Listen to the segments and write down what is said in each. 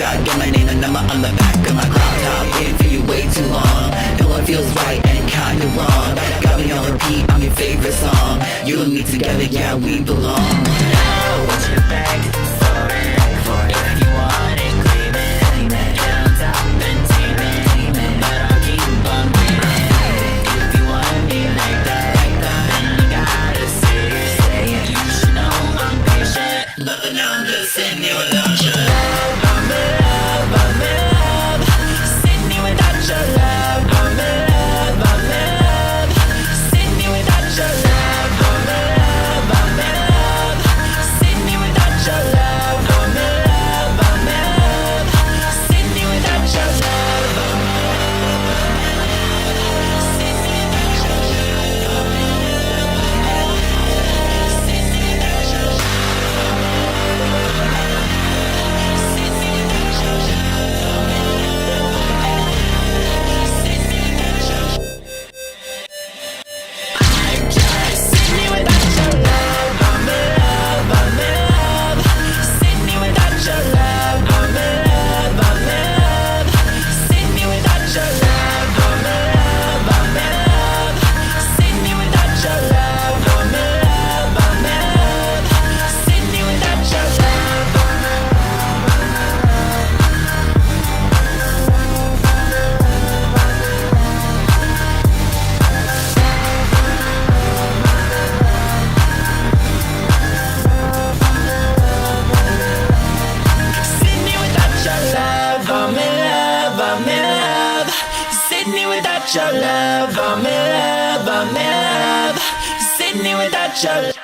I got my name and number on the back of my crop top. Waiting for you way too long. No one feels right and kinda wrong. Got me on repeat, I'm your favorite song. You and me together, yeah, we belong. I want you to beg for it. If you want it, claim it. Get on top and team it. But I'll keep on waiting. If you want me like that, then you gotta say it. You should know I'm patient, but now I'm just sitting here without your love. I'm in love, I'm in love. Sitting here without your love. I'm in love, I'm in love. Sitting here without your love. I'm in love, I'm in love. Sitting here without your love. I'm in love, I'm in love. Sitting here without your love. I'm in love. Sitting here without your love. Sitting here without your love. Your love, I'm in love, I'm in love. Sitting here without your love.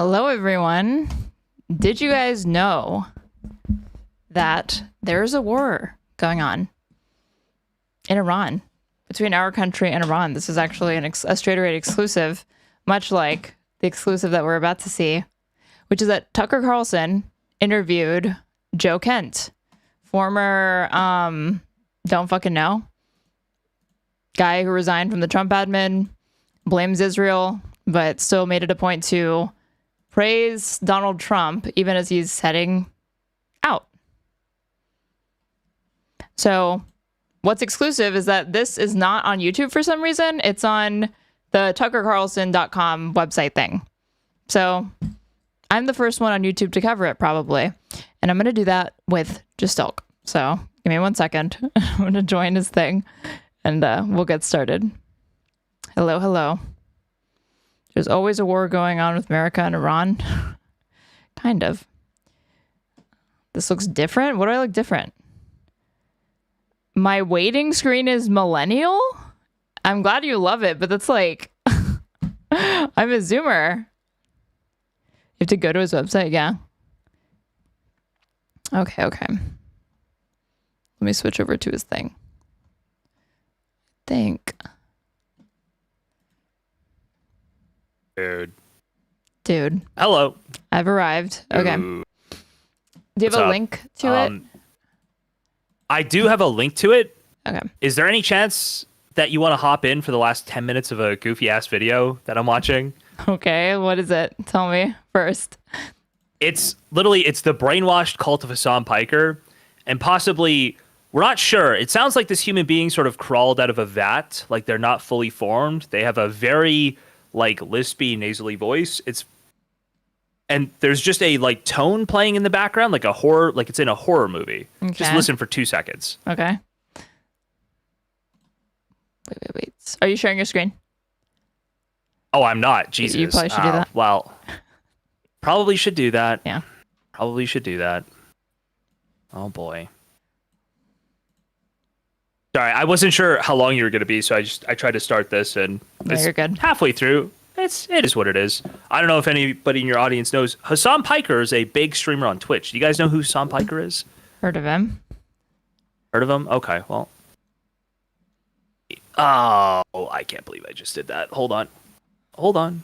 Hello, everyone. Did you guys know that there's a war going on in Iran between our country and Iran? This is actually a Straighterade exclusive, much like the exclusive that we're about to see, which is that Tucker Carlson interviewed Joe Kent, former, don't fucking know, guy who resigned from the Trump admin, blames Israel, but still made it a point to praise Donald Trump even as he's heading out. So what's exclusive is that this is not on YouTube for some reason. It's on the tuckercarlson.com website thing. So I'm the first one on YouTube to cover it, probably. And I'm going to do that with Jstlk. So give me 1 second. I'm going to join his thing and we'll get started. Hello, hello. There's always a war going on with America and Iran. Kind of. This looks different. What do I look different? My waiting screen is millennial? I'm glad you love it, but that's like... I'm a Zoomer. You have to go to his website, yeah. Okay. Let me switch over to his thing. Dude. Hello. I've arrived. Okay. Ooh. Do you have a link to it? I do have a link to it. Okay. Is there any chance that you want to hop in for the last 10 minutes of a goofy ass video that I'm watching? Okay. What is it? Tell me first. It's the brainwashed cult of Hasan Piker, and possibly, we're not sure. It sounds like this human being sort of crawled out of a vat, like they're not fully formed. They have a very like lispy, nasally voice. And there's just a like tone playing in the background, like a horror, like it's in a horror movie. Okay. Just listen for 2 seconds. Okay. Wait. Are you sharing your screen? Oh, I'm not. Jesus. You probably should do that. Well, probably should do that. Yeah. Probably should do that. Oh boy. Sorry, I wasn't sure how long you were going to be, so I tried to start this, and no, you're good. Halfway through. It is what it is. I don't know if anybody in your audience knows. Hasan Piker is a big streamer on Twitch. Do you guys know who Hasan Piker is? Heard of him. Heard of him? Okay, well. Oh, I can't believe I just did that. Hold on.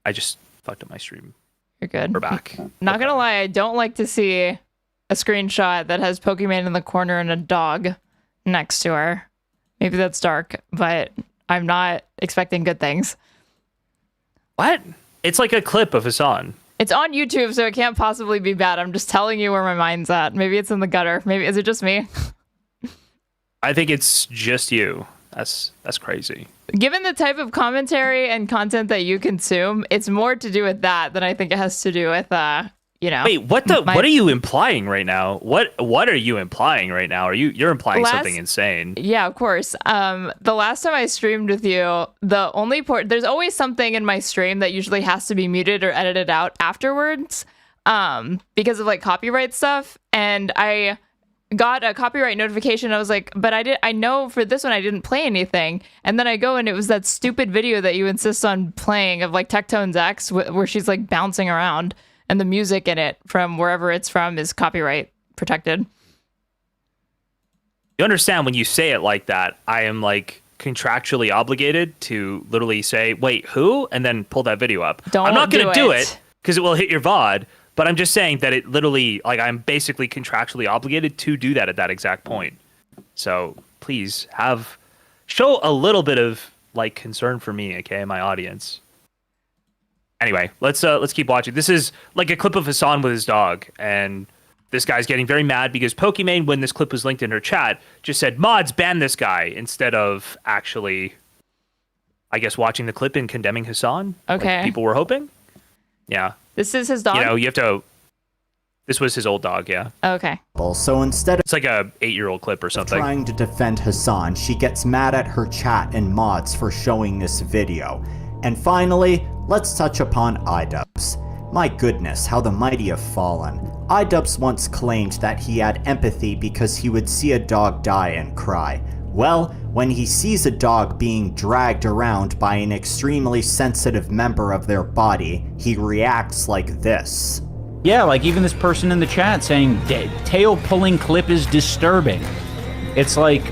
I just fucked up my stream. You're good. We're back. Not gonna lie, I don't like to see a screenshot that has Pokemon in the corner and a dog next to her. Maybe that's dark, but I'm not expecting good things. What? It's like a clip of Hasan. It's on YouTube, so it can't possibly be bad. I'm just telling you where my mind's at. Maybe it's in the gutter. Maybe is it just me? I think it's just you. That's crazy. Given the type of commentary and content that you consume, it's more to do with that than I think it has to do with Wait, what are you implying right now? What are you implying right now? You're implying something insane? Yeah, of course. The last time I streamed with you, the only there's always something in my stream that usually has to be muted or edited out afterwards, because of like copyright stuff. And I got a copyright notification. I was like, but I know for this one I didn't play anything. And then I go and it was that stupid video that you insist on playing of like Tectone's X where she's like bouncing around. And the music in it from wherever it's from is copyright protected. You understand when you say it like that, I am like contractually obligated to literally say, wait, who? And then pull that video up. I'm not going to do it because it will hit your VOD. But I'm just saying that it literally, like I'm basically contractually obligated to do that at that exact point. So please show a little bit of like concern for me, okay, my audience. Anyway, let's keep watching. This is like a clip of Hasan with his dog, and this guy's getting very mad because Pokimane, when this clip was linked in her chat, just said, mods, ban this guy, instead of actually, I guess, watching the clip and condemning Hasan. Okay. Like people were hoping. Yeah. This is his dog? This was his old dog, yeah. Okay. So instead of it's like a 8-year-old clip or something. Trying to defend Hasan, she gets mad at her chat and mods for showing this video. And finally, let's touch upon iDubbbz. My goodness, how the mighty have fallen. iDubbbz once claimed that he had empathy because he would see a dog die and cry. Well, when he sees a dog being dragged around by an extremely sensitive member of their body, he reacts like this. Yeah, like even this person in the chat saying, tail pulling clip is disturbing. It's like,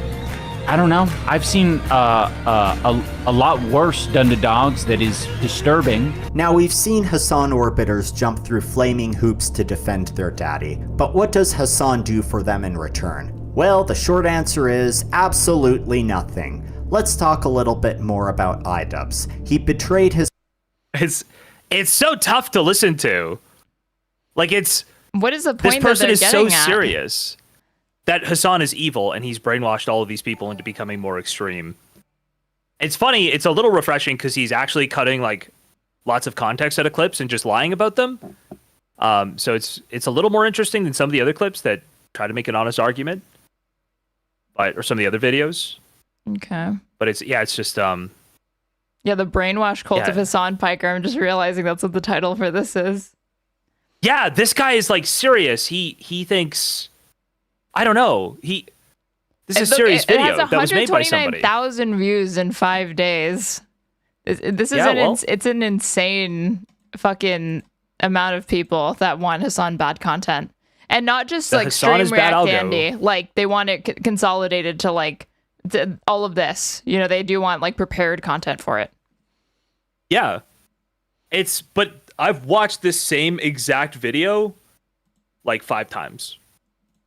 I don't know. I've seen a lot worse done to dogs that is disturbing. Now, we've seen Hasan orbiters jump through flaming hoops to defend their daddy, but what does Hasan do for them in return? Well, the short answer is absolutely nothing. Let's talk a little bit more about iDubbbz. He betrayed his... It's so tough to listen to. Like, it's... What is the point this person that is they're so getting at? serious that Hasan is evil and he's brainwashed all of these people into becoming more extreme. It's funny, it's a little refreshing because he's actually cutting like lots of context out of clips and just lying about them. So it's a little more interesting than some of the other clips that try to make an honest argument, or some of the other videos. Okay. But it's just the brainwash cult of Hasan Piker. I'm just realizing that's what the title for this is. Yeah, this guy is like serious. He thinks, I don't know. This is a serious video that was made by somebody. It has 129,000 views in 5 days. This is it's an insane fucking amount of people that want Hasan bad content, and not just like Hasan stream React Andy. Like they want it consolidated to like all of this. You know, they do want like prepared content for it. Yeah, but I've watched this same exact video like 5 times.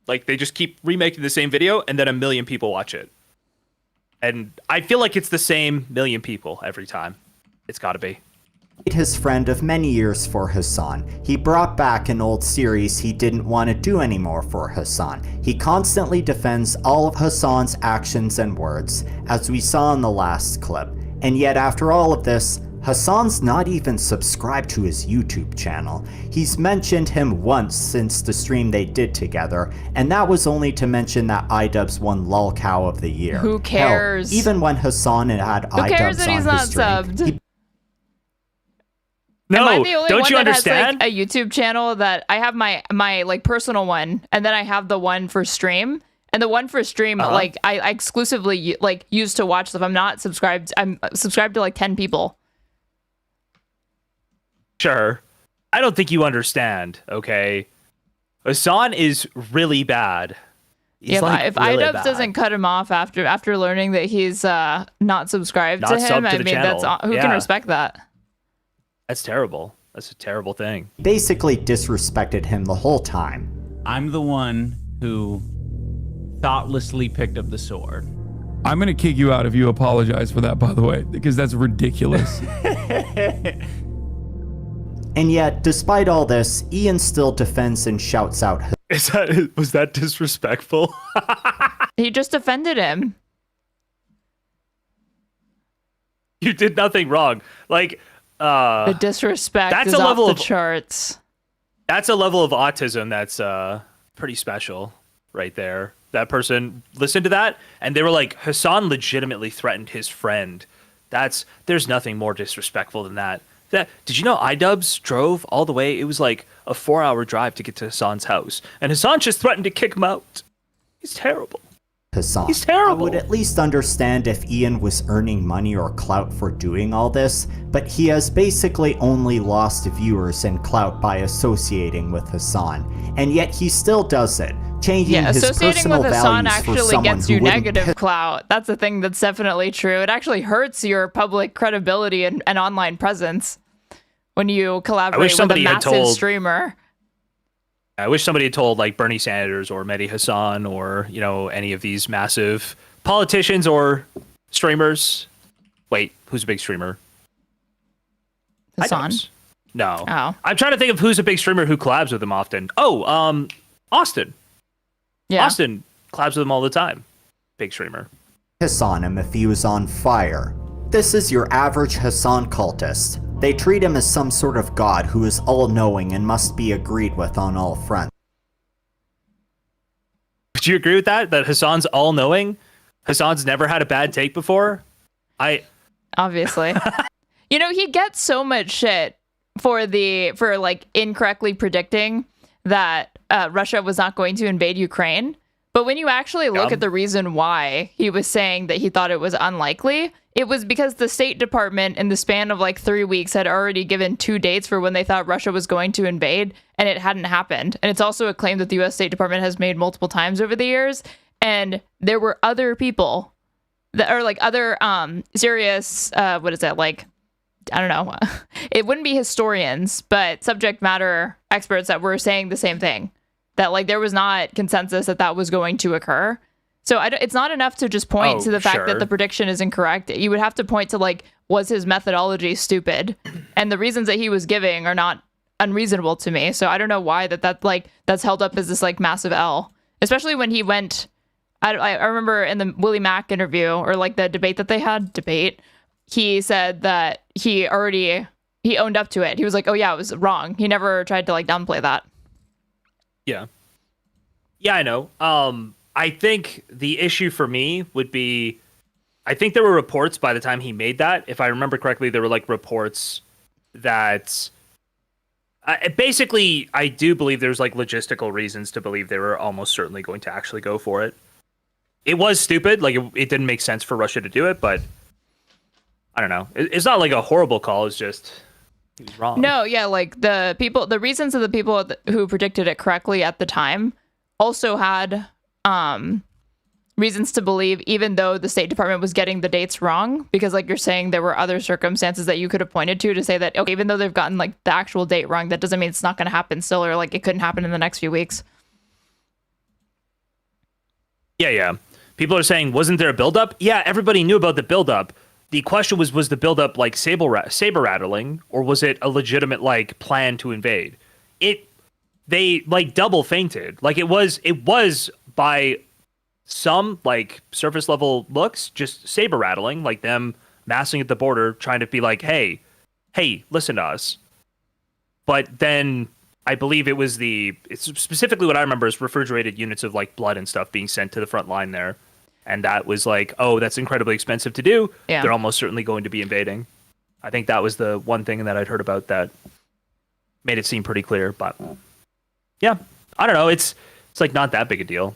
Like they just keep remaking the same video and then 1 million people watch it. And I feel like it's the same 1 million people every time. It's gotta be. His friend of many years for Hasan. He brought back an old series he didn't want to do anymore for Hasan. He constantly defends all of Hasan's actions and words, as we saw in the last clip. And yet after all of this, Hasan's not even subscribed to his YouTube channel. He's mentioned him once since the stream they did together, and that was only to mention that iDubbbz won Lolcow of the Year. Who cares? Hell, even when Hasan had Who cares iDubbbz that on he's his not stream, subbed? No, Am I the only don't one you that understand? has like a YouTube channel that I have my like personal one, and then I have the one for stream, and the one for stream like I exclusively like use to watch stuff. I'm not subscribed. I'm subscribed to like 10 people. Sure. I don't think you understand, okay? Hasan is really bad. He's If really iDubbbz bad. doesn't cut him off after learning that he's not subscribed to him, I mean, that's who can respect that? That's terrible. That's a terrible thing. basically disrespected him the whole time. I'm the one who thoughtlessly picked up the sword. I'm going to kick you out if you apologize for that, by the way, because that's ridiculous. And yet, despite all this, Ian still defends and shouts out Was that disrespectful? He just defended him. You did nothing wrong. Like, The disrespect is off the charts. That's a level of autism that's pretty special right there. That person listened to that and they were like, Hasan legitimately threatened his friend. There's nothing more disrespectful than that. Did you know iDubbbz drove all the way? It was like a 4-hour drive to get to Hasan's house. And Hasan just threatened to kick him out. He's terrible. Hasan. He's terrible. I would at least understand if Ian was earning money or clout for doing all this, but he has basically only lost viewers and clout by associating with Hasan. And yet he still does it, changing his associating personal with Hasan values for actually someone gets who you wouldn't negative clout. That's a thing that's definitely true. It actually hurts your public credibility and online presence when you collaborate with a massive streamer. I wish somebody had told like Bernie Sanders or Mehdi Hasan or, you know, any of these massive politicians or streamers. Wait, who's a big streamer? Hasan? No. Oh. I'm trying to think of who's a big streamer who collabs with him often. Oh, Austin. Yeah. Austin collabs with him all the time. Big streamer. Hasan him if he was on fire. This is your average Hasan cultist. They treat him as some sort of god who is all-knowing and must be agreed with on all fronts. Would you agree with that? That Hasan's all-knowing? Hasan's never had a bad take before? Obviously. You know, he gets so much shit for like incorrectly predicting that Russia was not going to invade Ukraine. But when you actually look at the reason why he was saying that he thought it was unlikely, it was because the State Department in the span of like 3 weeks had already given 2 dates for when they thought Russia was going to invade, and it hadn't happened. And it's also a claim that the U.S. State Department has made multiple times over the years. And there were other people that are like other serious, what is that, like, I don't know. It wouldn't be historians, but subject matter experts that were saying the same thing. That like there was not consensus that was going to occur. So it's not enough to just point to the fact that the prediction is incorrect. You would have to point to like, was his methodology stupid? And the reasons that he was giving are not unreasonable to me. So I don't know why that's held up as this like massive L, especially when he went. I remember in the Willie Mack interview or like the debate that they had he said that he owned up to it. He was like, oh yeah, it was wrong. He never tried to like downplay that. Yeah, I know. I think the issue for me would be, I think there were reports by the time he made that, if I remember correctly, there were like reports that basically, I do believe there's like logistical reasons to believe they were almost certainly going to actually go for it. It was stupid. Like it didn't make sense for Russia to do it, but I don't know. It's not like a horrible call. It's just, he was wrong. No, yeah, like the reasons of the people who predicted it correctly at the time also had reasons to believe, even though the State Department was getting the dates wrong, because like you're saying, there were other circumstances that you could have pointed to say that, okay, even though they've gotten like the actual date wrong, that doesn't mean it's not going to happen still, or like it couldn't happen in the next few weeks. Yeah. People are saying, wasn't there a buildup? Yeah, everybody knew about the buildup. The question was the buildup like saber rattling, or was it a legitimate like plan to invade? They like double fainted. Like it was by some like surface level looks just saber rattling, like them massing at the border, trying to be like, hey, listen to us. But then I believe it's specifically what I remember is refrigerated units of like blood and stuff being sent to the front line there. And that was like, oh, that's incredibly expensive to do. Yeah. They're almost certainly going to be invading. I think that was the one thing that I'd heard about that made it seem pretty clear. But yeah, I don't know. It's like not that big a deal.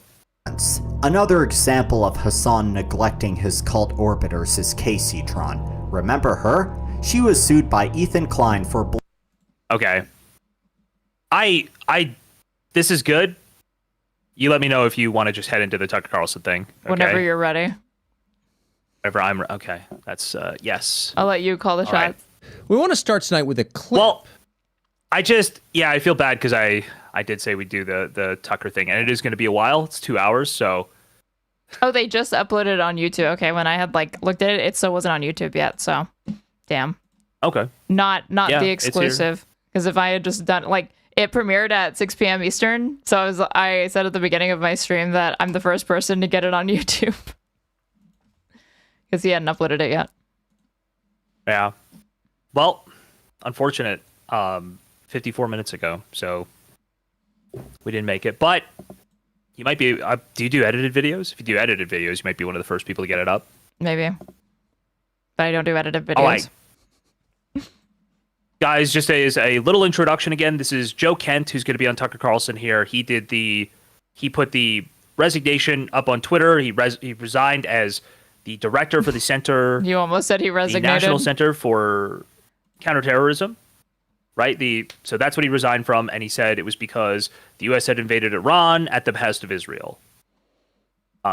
Another example of Hasan neglecting his cult orbiters is Casey Tron. Remember her? She was sued by Ethan Klein for... Okay. This is good. You let me know if you want to just head into the Tucker Carlson thing. Okay? Whenever you're ready. Whenever I'm... Okay. That's, yes. I'll let you call the shots. Right. We want to start tonight with a clip. Well, I feel bad because I did say we'd do the Tucker thing, and it is going to be a while. It's 2 hours, so... Oh, they just uploaded it on YouTube. Okay, when I had, like, looked at it, it still wasn't on YouTube yet, so... Damn. Okay. Not the exclusive. Because if I had just done, like... It premiered at 6 p.m. Eastern, so I said at the beginning of my stream that I'm the first person to get it on YouTube. Because he hadn't uploaded it yet. Yeah. Well, unfortunate. 54 minutes ago, so we didn't make it. But you might be... do you do edited videos? If you do edited videos, you might be one of the first people to get it up. Maybe. But I don't do edited videos. Guys, just as a little introduction again, this is Joe Kent, who's going to be on Tucker Carlson here. He put the resignation up on Twitter. He resigned as the director for the center. You almost said he resignated. The National Center for Counterterrorism, right? So that's what he resigned from, and he said it was because the U.S. had invaded Iran at the behest of Israel.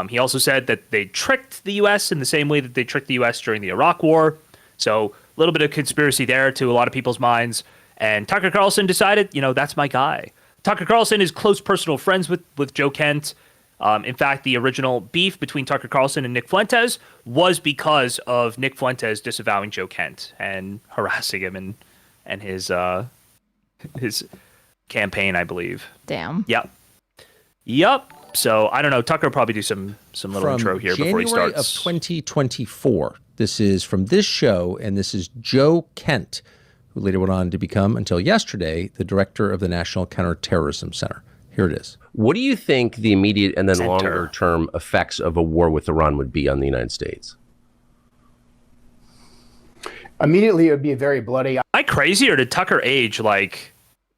He also said that they tricked the U.S. in the same way that they tricked the U.S. during the Iraq War. So a little bit of conspiracy there to a lot of people's minds. And Tucker Carlson decided, that's my guy. Tucker Carlson is close personal friends with Joe Kent. In fact, the original beef between Tucker Carlson and Nick Fuentes was because of Nick Fuentes disavowing Joe Kent and harassing him and his campaign, I believe. Damn. Yep. So I don't know. Tucker will probably do some little intro here before he starts. January of 2024. This is from this show, and this is Joe Kent, who later went on to become, until yesterday, the director of the National Counterterrorism Center. Here it is. What do you think the immediate and then longer term effects of a war with Iran would be on the United States? Immediately, it would be very bloody. Am I crazy, or did Tucker age like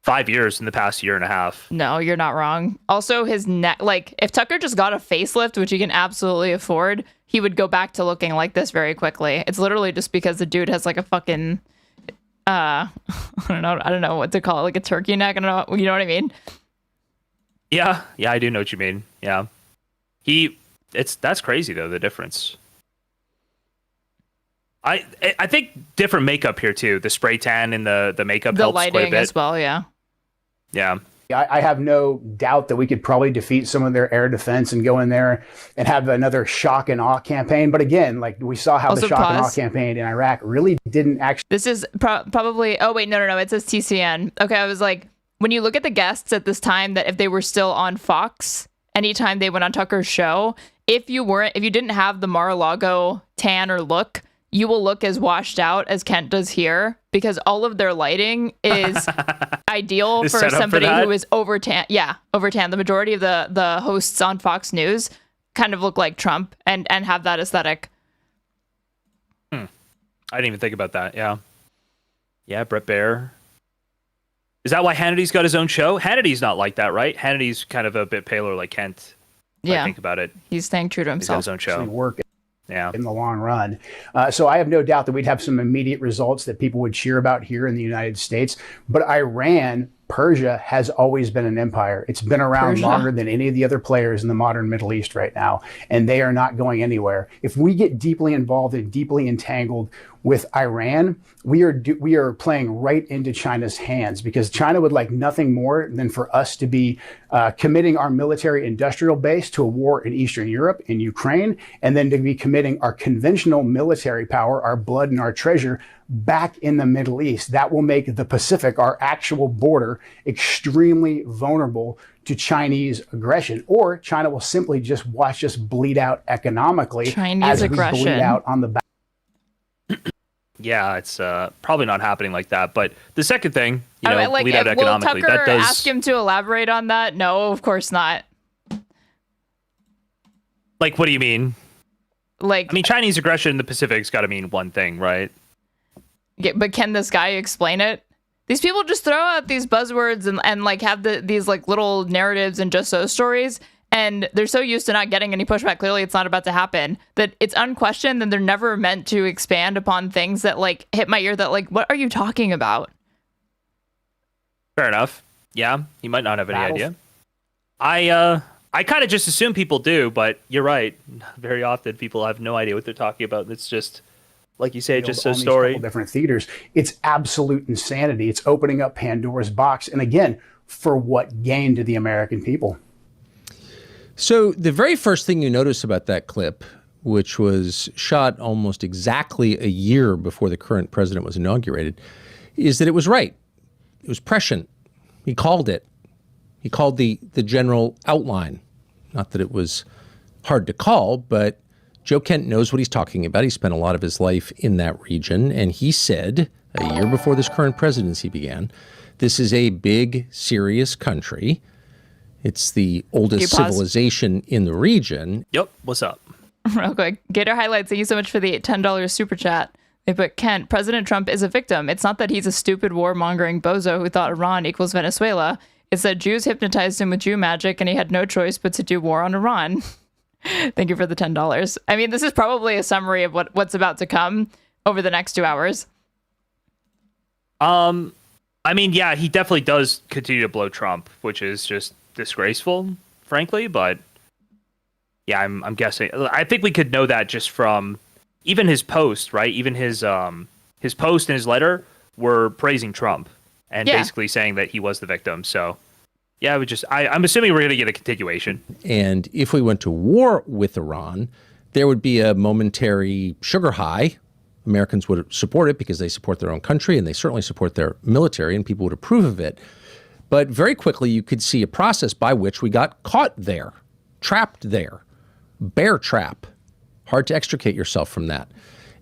5 years in the past year and a half. No, you're not wrong. Also, his neck, like, if Tucker just got a facelift, which he can absolutely afford, he would go back to looking like this very quickly. It's literally just because the dude has like a fucking, I don't know what to call it, like a turkey neck. I don't know, you know what I mean? Yeah, I do know what you mean. Yeah, that's crazy though, the difference. I think different makeup here too. The spray tan and the makeup helps quite a bit. The lighting as well, yeah. Yeah. I have no doubt that we could probably defeat some of their air defense and go in there and have another shock and awe campaign. But again, like we saw how the shock and awe campaign in Iraq really didn't actually. This is probably. Oh wait, no. It says TCN. Okay, I was like, when you look at the guests at this time, that if they were still on Fox, anytime they went on Tucker's show, if you didn't have the Mar-a-Lago tan or look, you will look as washed out as Kent does here, because all of their lighting is ideal for somebody who is over tan. Yeah, over tan. The majority of the hosts on Fox News kind of look like Trump and have that aesthetic. I didn't even think about that. Yeah, Brett Baer. Is that why Hannity's got his own show? Hannity's not like that, right? Hannity's kind of a bit paler like Kent. Yeah, I think about it. He's staying true to himself. He's got his own show. Work. Yeah. In the long run. So I have no doubt that we'd have some immediate results that people would cheer about here in the United States. But Iran, Persia, has always been an empire. It's been around longer than any of the other players in the modern Middle East right now. And they are not going anywhere. If we get deeply involved and deeply entangled with Iran, we are playing right into China's hands, because China would like nothing more than for us to be committing our military industrial base to a war in Eastern Europe, in Ukraine, and then to be committing our conventional military power, our blood and our treasure, back in the Middle East. That will make the Pacific, our actual border, extremely vulnerable to Chinese aggression. Or China will simply just watch us bleed out economically as we bleed out on the back. Yeah, it's probably not happening like that. But the second thing, bleed out economically. Will Tucker ask him to elaborate on that? No, of course not. Like, what do you mean? Like, I mean, Chinese aggression in the Pacific's got to mean one thing, right? Yeah, but can this guy explain it? These people just throw out these buzzwords and like have these like little narratives and just so stories. And they're so used to not getting any pushback. Clearly, it's not about to happen. That it's unquestioned, and they're never meant to expand upon things that like hit my ear. That like, what are you talking about? Fair enough. Yeah, he might not have any idea. I kind of just assume people do, but you're right. Very often, people have no idea what they're talking about. It's just, like you say, just a story. Different theaters. It's absolute insanity. It's opening up Pandora's box, and again, for what gain to the American people? So the very first thing you notice about that clip, which was shot almost exactly a year before the current president was inaugurated, is that it was right. It was prescient. He called it. He called the general outline. Not that it was hard to call, but Joe Kent knows what he's talking about. He spent a lot of his life in that region, and he said a year before this current presidency began, this is a big, serious country. It's the oldest civilization in the region. Yep. What's up? Real quick. Gator Highlights, thank you so much for the $10 super chat. They put, Kent, President Trump is a victim. It's not that he's a stupid warmongering bozo who thought Iran equals Venezuela. It's that Jews hypnotized him with Jew magic and he had no choice but to do war on Iran. Thank you for the $10. I mean, this is probably a summary of what's about to come over the next 2 hours. I mean, yeah, he definitely does continue to blow Trump, which is just disgraceful, frankly. But yeah, I'm guessing. I think we could know that just from even his post, right? Even his post and his letter were praising Trump and basically saying that he was the victim. So yeah, I'm assuming we're going to get a continuation. And if we went to war with Iran, there would be a momentary sugar high. Americans would support it because they support their own country and they certainly support their military, and people would approve of it. But very quickly, you could see a process by which we got caught there, trapped there, bear trap. Hard to extricate yourself from that.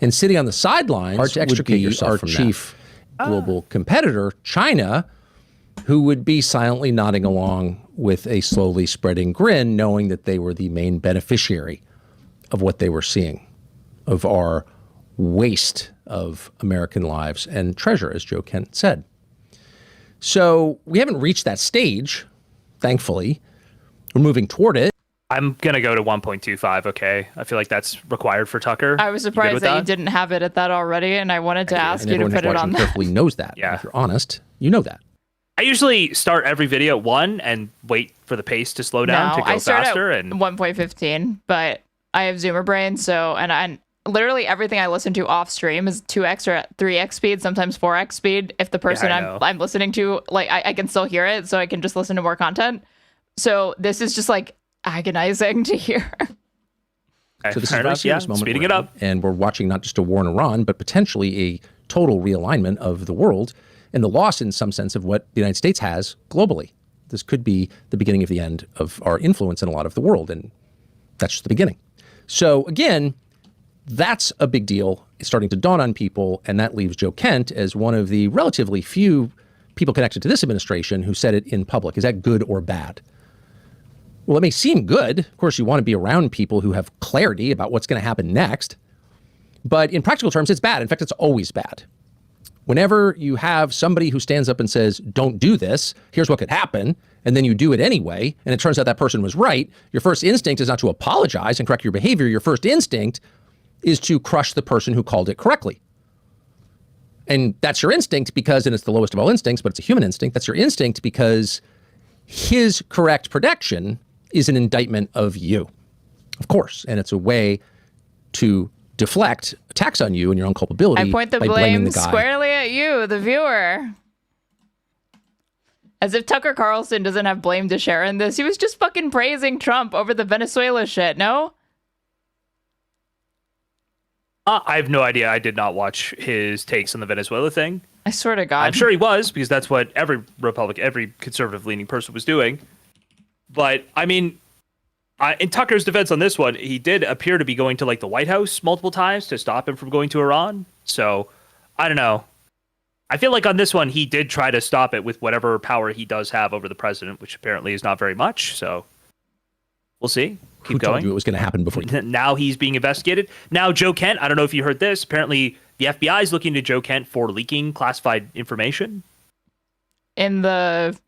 And sitting on the sidelines hard to extricate yourself from chief global competitor, China, who would be silently nodding along with a slowly spreading grin, knowing that they were the main beneficiary of what they were seeing, of our waste of American lives and treasure, as Joe Kent said. So we haven't reached that stage, thankfully. We're moving toward it. I'm going to go to 1.25, okay? I feel like that's required for Tucker. I was surprised that you didn't have it at that already, and I wanted to ask you to put it on that. Carefully knows that. Yeah. If you're honest, you know that. I usually start every video at 1 and wait for the pace to slow down to go faster. I start at 1.15, but I have Zoomer brain, so, and literally everything I listen to off stream is 2x or 3x speed, sometimes 4x speed. If the person I'm listening to, like, I can still hear it, so I can just listen to more content. So this is just like agonizing to hear. So this is a very serious moment. Speeding it up. And we're watching not just a war in Iran, but potentially a total realignment of the world and the loss in some sense of what the United States has globally. This could be the beginning of the end of our influence in a lot of the world. And that's just the beginning. So again, that's a big deal. It's starting to dawn on people. And that leaves Joe Kent as one of the relatively few people connected to this administration who said it in public. Is that good or bad? Well, it may seem good. Of course, you want to be around people who have clarity about what's going to happen next. But in practical terms, it's bad. In fact, it's always bad. Whenever you have somebody who stands up and says, don't do this, here's what could happen, and then you do it anyway, and it turns out that person was right, your first instinct is not to apologize and correct your behavior. Your first instinct is to crush the person who called it correctly. And that's your instinct because, and it's the lowest of all instincts, but it's a human instinct. That's your instinct because his correct prediction is an indictment of you, of course. And it's a way to deflect attacks on you and your own culpability. I point the blame squarely at you, the viewer. As if Tucker Carlson doesn't have blame to share in this. He was just fucking praising Trump over the Venezuela shit, no? I have no idea. I did not watch his takes on the Venezuela thing. I swear to God. I'm sure he was, because that's what every conservative-leaning person was doing. But, I mean, in Tucker's defense on this one, he did appear to be going to, like, the White House multiple times to stop him from going to Iran. So, I don't know. I feel like on this one, he did try to stop it with whatever power he does have over the president, which apparently is not very much. So, we'll see. Keep going. Who told you it was going to happen before? Now he's being investigated. Now, Joe Kent, I don't know if you heard this. Apparently, the FBI is looking to Joe Kent for leaking classified information. In the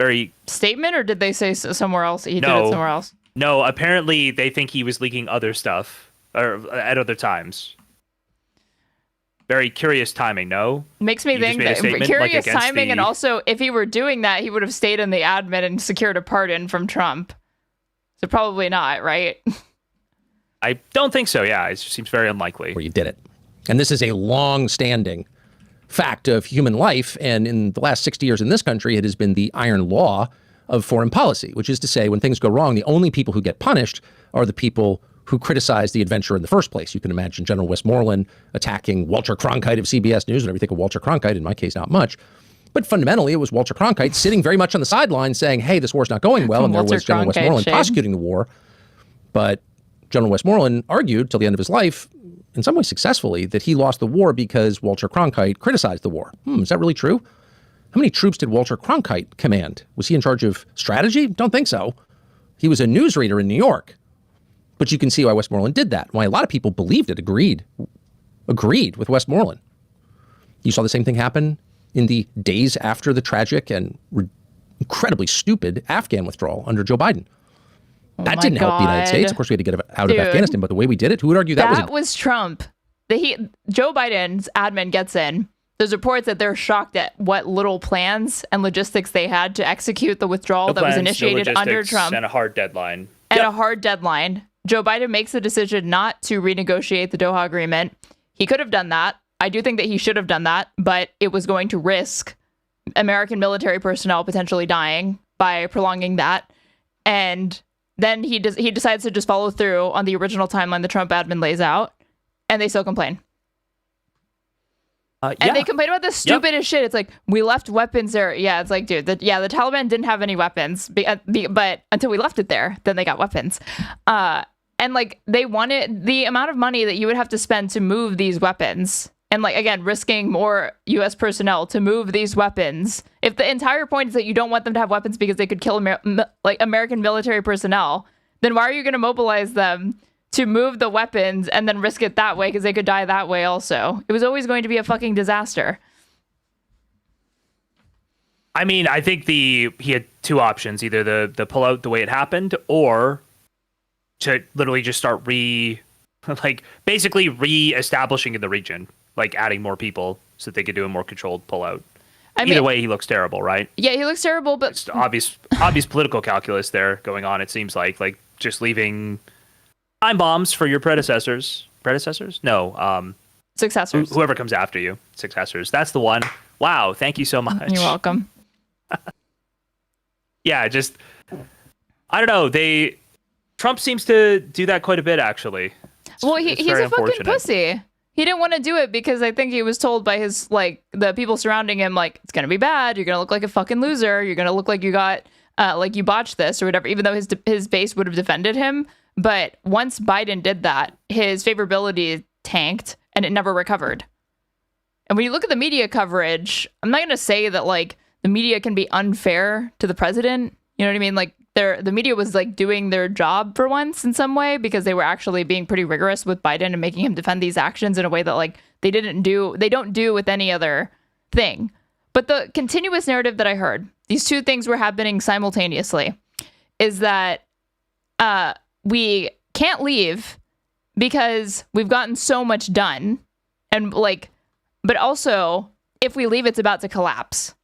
statement, or did they say somewhere else? He did it somewhere else. No, apparently they think he was leaking other stuff or at other times. Very curious timing, no? Makes me think that curious timing, and also if he were doing that, he would have stayed in the admin and secured a pardon from Trump. So probably not, right? I don't think so, yeah. It seems very unlikely. Where you did it. And this is a long-standing fact of human life. And in the last 60 years in this country, it has been the iron law of foreign policy, which is to say, when things go wrong, the only people who get punished are the people who criticize the adventure in the first place. You can imagine General Westmoreland attacking Walter Cronkite of CBS News, and everything of Walter Cronkite, in my case, not much. But fundamentally, it was Walter Cronkite sitting very much on the sidelines saying, hey, this war's not going well. And there was General Westmoreland prosecuting the war. But General Westmoreland argued till the end of his life, in some ways successfully, that he lost the war because Walter Cronkite criticized the war. Is that really true? How many troops did Walter Cronkite command? Was he in charge of strategy? Don't think so. He was a newsreader in New York. But you can see why Westmoreland did that, why a lot of people believed it, agreed with Westmoreland. You saw the same thing happen in the days after the tragic and incredibly stupid Afghan withdrawal under Joe Biden. That didn't help the United States. Of course, we had to get out of Afghanistan, but the way we did it, who would argue that was Trump? Joe Biden's admin gets in. There's reports that they're shocked at what little plans and logistics they had to execute the withdrawal that was initiated under Trump. And a hard deadline. A hard deadline. Joe Biden makes the decision not to renegotiate the Doha agreement. He could have done that. I do think that he should have done that, but it was going to risk American military personnel potentially dying by prolonging that. And then he decides to just follow through on the original timeline the Trump admin lays out, and they still complain. And they complain about the stupidest shit. It's like, we left weapons there. Yeah, it's like, dude, the Taliban didn't have any weapons, but until we left it there, then they got weapons. And like, they wanted the amount of money that you would have to spend to move these weapons. And like, again, risking more U.S. personnel to move these weapons. If the entire point is that you don't want them to have weapons because they could kill American military personnel, then why are you going to mobilize them to move the weapons and then risk it that way because they could die that way also? It was always going to be a fucking disaster. I mean, I think he had two options: either the pullout the way it happened, or to literally just start basically re-establishing in the region, like adding more people so that they could do a more controlled pullout. Either way, he looks terrible, right? Yeah, he looks terrible, but it's obvious political calculus there going on. It seems like just leaving time bombs for your predecessors. Predecessors? No, successors. Whoever comes after you, successors. That's the one. Wow, thank you so much. You're welcome. Yeah, just I don't know. Trump seems to do that quite a bit, actually. He's a fucking pussy. He didn't want to do it because I think he was told by his the people surrounding him it's gonna be bad. You're gonna look like a fucking loser. You're gonna look like you got you botched this or whatever. Even though his base would have defended him, but once Biden did that, his favorability tanked and it never recovered. And when you look at the media coverage, I'm not gonna say that the media can be unfair to the president. You know what I mean? The media was doing their job for once in some way because they were actually being pretty rigorous with Biden and making him defend these actions in a way that they don't do with any other thing. But the continuous narrative that I heard, these two things were happening simultaneously, is that we can't leave because we've gotten so much done, and but also if we leave, it's about to collapse.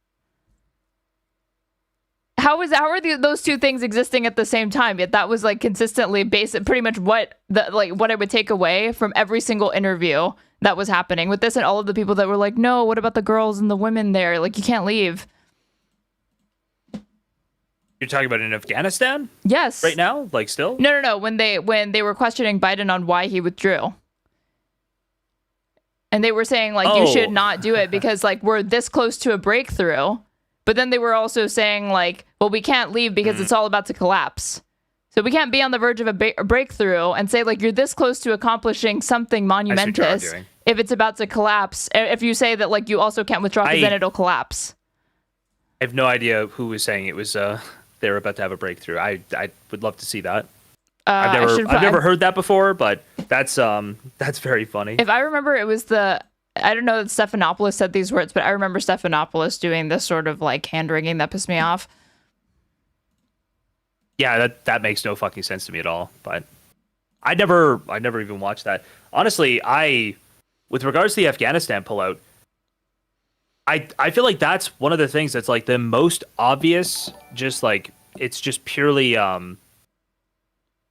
How are those two things existing at the same time? Yet that was consistently pretty much what what I would take away from every single interview that was happening with this, and all of the people that were no, what about the girls and the women there? You can't leave. You're talking about in Afghanistan? Yes. Right now? Still? No. When they were questioning Biden on why he withdrew. And they were saying you should not do it because we're this close to a breakthrough. But then they were also saying well, we can't leave because it's all about to collapse. So we can't be on the verge of a breakthrough and say you're this close to accomplishing something monumentous if it's about to collapse. If you say that you also can't withdraw because then it'll collapse. I have no idea who was saying it was they were about to have a breakthrough. I would love to see that. I've never heard that before, but that's very funny. If I remember, it was I don't know that Stephanopoulos said these words, but I remember Stephanopoulos doing this sort of hand-wringing that pissed me off. Yeah, that makes no fucking sense to me at all. But I never even watched that. Honestly, with regards to the Afghanistan pullout, I feel like that's one of the things that's the most obvious. Just it's just purely I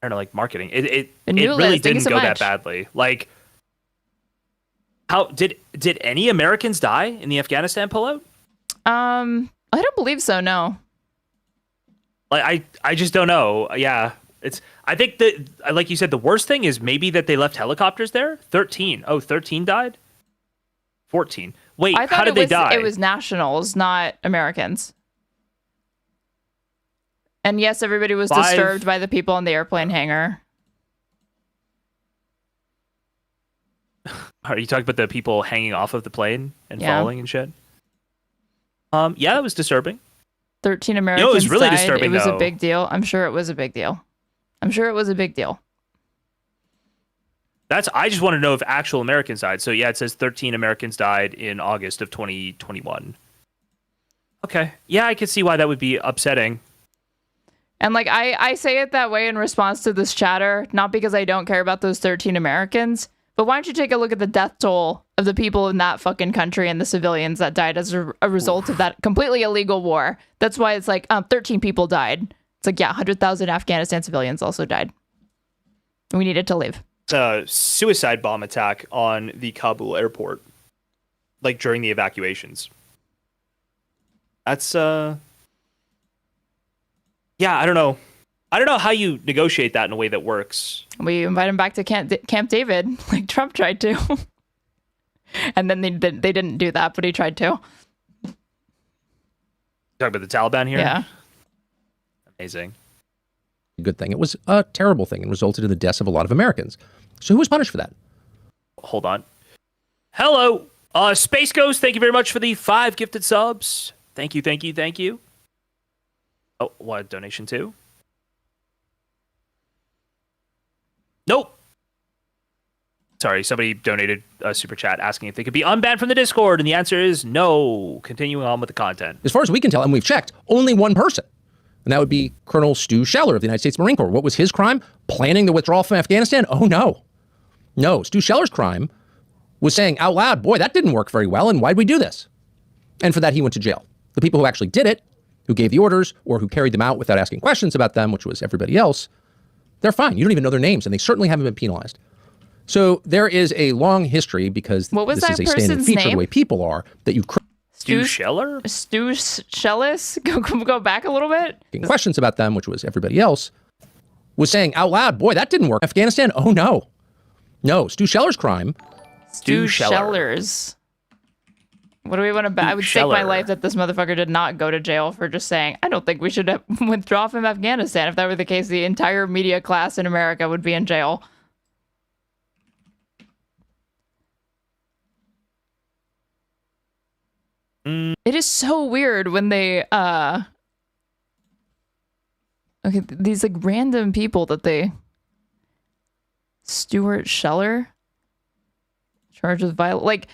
don't know, marketing. It really didn't go that badly. How did any Americans die in the Afghanistan pullout? I don't believe so. No. I just don't know. Yeah, I think that, like you said, the worst thing is maybe that they left helicopters there. 13. Oh, 13 died. 14. Wait, how did they die? It was nationals, not Americans. And yes, everybody was disturbed by the people in the airplane hangar. Are you talking about the people hanging off of the plane and falling and shit? Yeah, that was disturbing. 13 Americans it was really died. disturbing, It was though. a big deal. I'm sure it was a big deal. I just want to know if actual Americans died. So yeah, it says 13 Americans died in August of 2021. Okay. Yeah, I can see why that would be upsetting. And I say it that way in response to this chatter, not because I don't care about those 13 Americans, but why don't you take a look at the death toll of the people in that fucking country and the civilians that died as a result of that completely illegal war. That's why it's 13 people died. It's 100,000 Afghanistan civilians also died. We needed to leave. It's a suicide bomb attack on the Kabul airport, during the evacuations. That's yeah, I don't know. I don't know how you negotiate that in a way that works. We invite him back to Camp David, like Trump tried to. And then they didn't do that, but he tried to. Talking about the Taliban here? Yeah. Amazing. Good thing. It was a terrible thing and resulted in the deaths of a lot of Americans. So who was punished for that? Hold on. Hello, Space Ghost. Thank you very much for the 5 gifted subs. Thank you. Oh, what donation to? Nope. Sorry, somebody donated a super chat asking if they could be unbanned from the Discord, and the answer is no. Continuing on with the content. As far as we can tell, and we've checked, only one person. And that would be Colonel Stu Scheller of the United States Marine Corps. What was his crime? Planning the withdrawal from Afghanistan? Oh, no. No, Stu Scheller's crime was saying out loud, boy, that didn't work very well, and why'd we do this? And for that, he went to jail. The people who actually did it, who gave the orders, or who carried them out without asking questions about them, which was everybody else, they're fine. You don't even know their names, and they certainly haven't been penalized. So there is a long history, because this is a standard feature of the way people are, that you... Stu Scheller? Stu Schellis? Go back a little bit. Questions about them, which was everybody else, was saying out loud, boy, that didn't work. Afghanistan? Oh, no. No, Stu Scheller's crime. Stu Schellers. What do we want to bet? I would stake my life that this motherfucker did not go to jail for just saying, I don't think we should withdraw from Afghanistan. If that were the case, the entire media class in America would be in jail. It is so weird when they okay, these like random people that they Stuart Scheller charged with like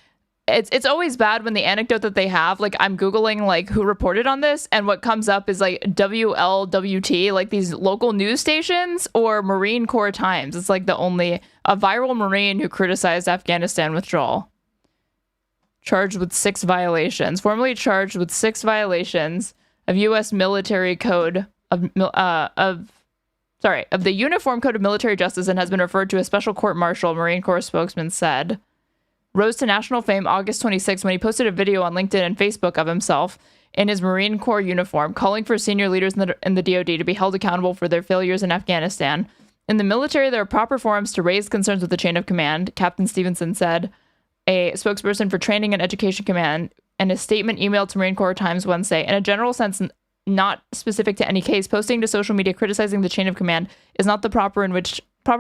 it's always bad when the anecdote that they have, like I'm Googling like who reported on this, and what comes up is like WLWT, like these local news stations, or Marine Corps Times. It's like a viral Marine who criticized Afghanistan withdrawal. Charged with 6 violations, formally charged with 6 violations of U.S. military code of the Uniform Code of Military Justice, and has been referred to as special court-martial, Marine Corps spokesman said. Rose to national fame August 26 when he posted a video on LinkedIn and Facebook of himself in his Marine Corps uniform, calling for senior leaders in the DoD to be held accountable for their failures in Afghanistan. In the military, there are proper forums to raise concerns with the chain of command, Captain Stevenson said, a spokesperson for Training and Education Command, and a statement emailed to Marine Corps Times Wednesday. In a general sense, not specific to any case, posting to social media criticizing the chain of command is not the proper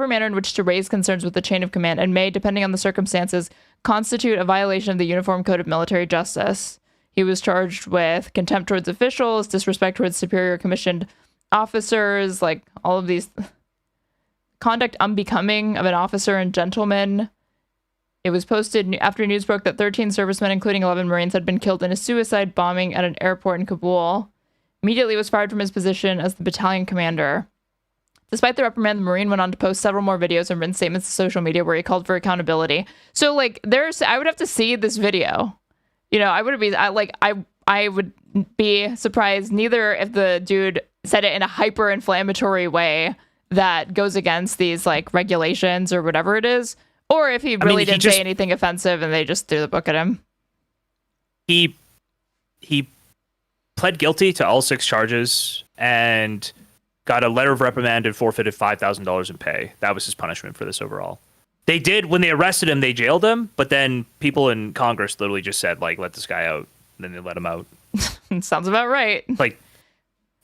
manner in which to raise concerns with the chain of command, and may, depending on the circumstances, constitute a violation of the Uniform Code of Military Justice. He was charged with contempt towards officials, disrespect towards superior commissioned officers, like all of these conduct unbecoming of an officer and gentleman. It was posted after news broke that 13 servicemen, including 11 Marines, had been killed in a suicide bombing at an airport in Kabul. Immediately was fired from his position as the battalion commander. Despite the reprimand, the Marine went on to post several more videos and written statements to social media where he called for accountability. So, like, I would have to see this video. You know, I would be surprised neither if the dude said it in a hyper-inflammatory way that goes against these, like, regulations or whatever it is, or if he really didn't say anything offensive and they just threw the book at him. He pled guilty to all 6 charges and got a letter of reprimand and forfeited $5,000 in pay. That was his punishment for this overall. They did, when they arrested him, they jailed him, but then people in Congress literally just said, like, let this guy out. And then they let him out. Sounds about right. Like,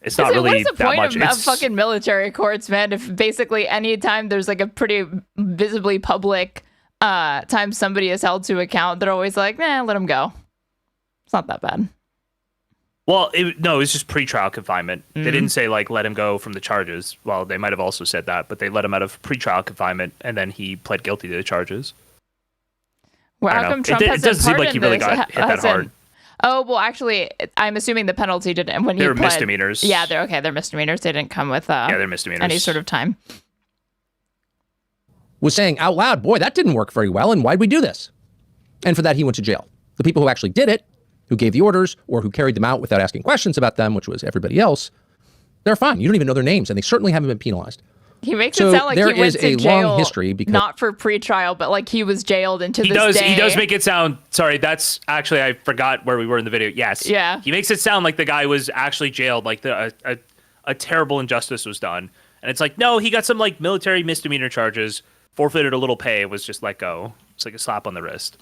it's not really that much. What's the point of fucking military courts, man? If basically any time there's like a pretty visibly public time somebody is held to account, they're always like, nah, let him go. It's not that bad. Well, it's just pretrial confinement. Mm-hmm. They didn't say, like, let him go from the charges. Well, they might have also said that, but they let him out of pretrial confinement, and then he pled guilty to the charges. Well, how come Trump it doesn't seem like he really got hit that hard. Oh, well, actually, I'm assuming the penalty didn't. When they were misdemeanors. Yeah, they're misdemeanors. They didn't come with they're misdemeanors. Any sort of time. Was saying out loud, boy, that didn't work very well, and why'd we do this? And for that, he went to jail. The people who actually did it, who gave the orders, or who carried them out without asking questions about them, which was everybody else, they're fine. You don't even know their names, and they certainly haven't been penalized. He makes it sound like he went to jail, long history because not for pretrial, but like he was jailed into this day. He does make it sound, sorry, that's actually, I forgot where we were in the video. Yes. Yeah. He makes it sound like the guy was actually jailed, like a terrible injustice was done. And it's like, no, he got some like military misdemeanor charges, forfeited a little pay, was just let go. It's like a slap on the wrist.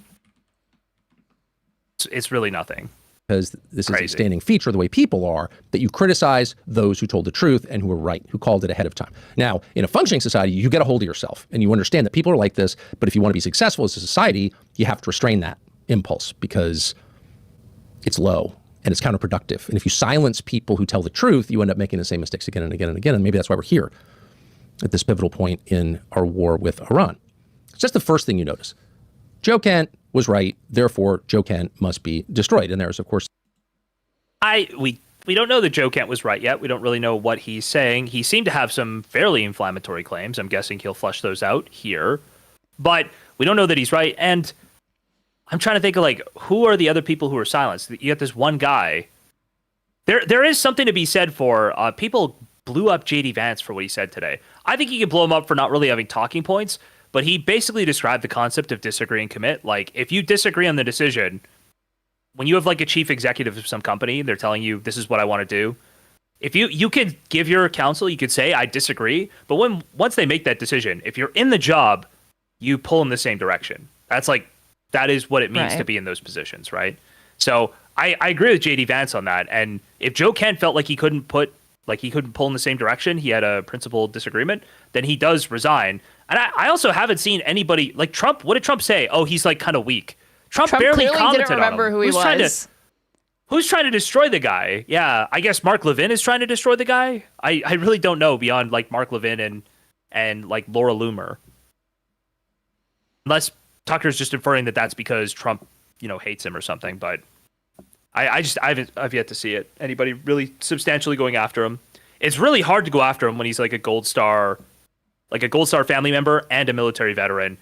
It's really nothing. Because this is a standing feature of the way people are, that you criticize those who told the truth and who were right, who called it ahead of time. Now, in a functioning society, you get a hold of yourself and you understand that people are like this, but if you want to be successful as a society, you have to restrain that impulse because it's low and it's counterproductive. And if you silence people who tell the truth, you end up making the same mistakes again and again and again. And maybe that's why we're here at this pivotal point in our war with Iran. So that's the first thing you notice. Joe Kent was right. Therefore, Joe Kent must be destroyed. And there's, of course, we don't know that Joe Kent was right yet. We don't really know what he's saying. He seemed to have some fairly inflammatory claims. I'm guessing he'll flush those out here. But we don't know that he's right. And I'm trying to think of, like, who are the other people who are silenced? You got this one guy. There is something to be said for people blew up JD Vance for what he said today. I think you can blow him up for not really having talking points, but he basically described the concept of disagree and commit. Like, if you disagree on the decision, when you have like a chief executive of some company, they're telling you this is what I want to do. If you could give your counsel, you could say I disagree, but once they make that decision, if you're in the job, you pull in the same direction. That is what it means to be in those positions, right? So I agree with JD Vance on that. And if Joe Kent felt like he couldn't pull in the same direction, he had a principled disagreement, then he does resign. And I also haven't seen anybody like Trump. What did Trump say? Oh, he's like kind of weak. Trump barely commented didn't remember on him. who he was. Who's trying to destroy the guy? Yeah, I guess Mark Levin is trying to destroy the guy. I really don't know beyond like Mark Levin and like Laura Loomer. Unless Tucker's just inferring that that's because Trump, hates him or something. But I've yet to see it. Anybody really substantially going after him. It's really hard to go after him when he's like a Gold Star family member and a military veteran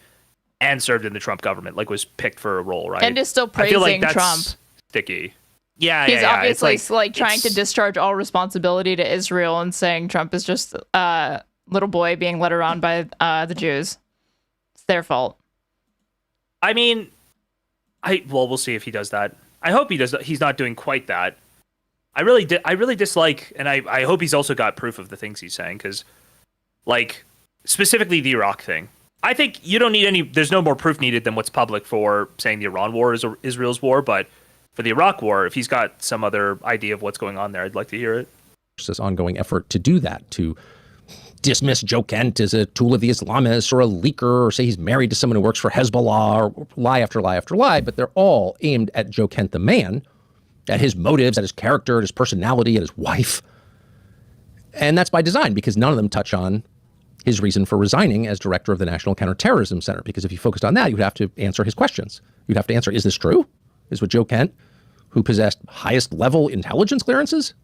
and served in the Trump government, like was picked for a role, right? And is still praising I feel like that's Trump. Sticky. Yeah, he's obviously it's like trying to discharge all responsibility to Israel and saying Trump is just a little boy being led around by the Jews. It's their fault. I mean, we'll see if he does that. I hope he does that. He's not doing quite that. I really dislike, and I hope he's also got proof of the things he's saying, because, like, specifically the Iraq thing. I think you don't need there's no more proof needed than what's public for saying the Iran war is Israel's war, but for the Iraq war, if he's got some other idea of what's going on there, I'd like to hear it. This ongoing effort to do that, to dismiss Joe Kent as a tool of the Islamists or a leaker, or say he's married to someone who works for Hezbollah, or lie after lie after lie, but they're all aimed at Joe Kent the man, at his motives, at his character, at his personality, at his wife. And that's by design, because none of them touch on his reason for resigning as director of the National Counterterrorism Center. Because if you focused on that, you would have to answer his questions. You'd have to answer, is this true? Is what Joe Kent, who possessed highest level intelligence clearances,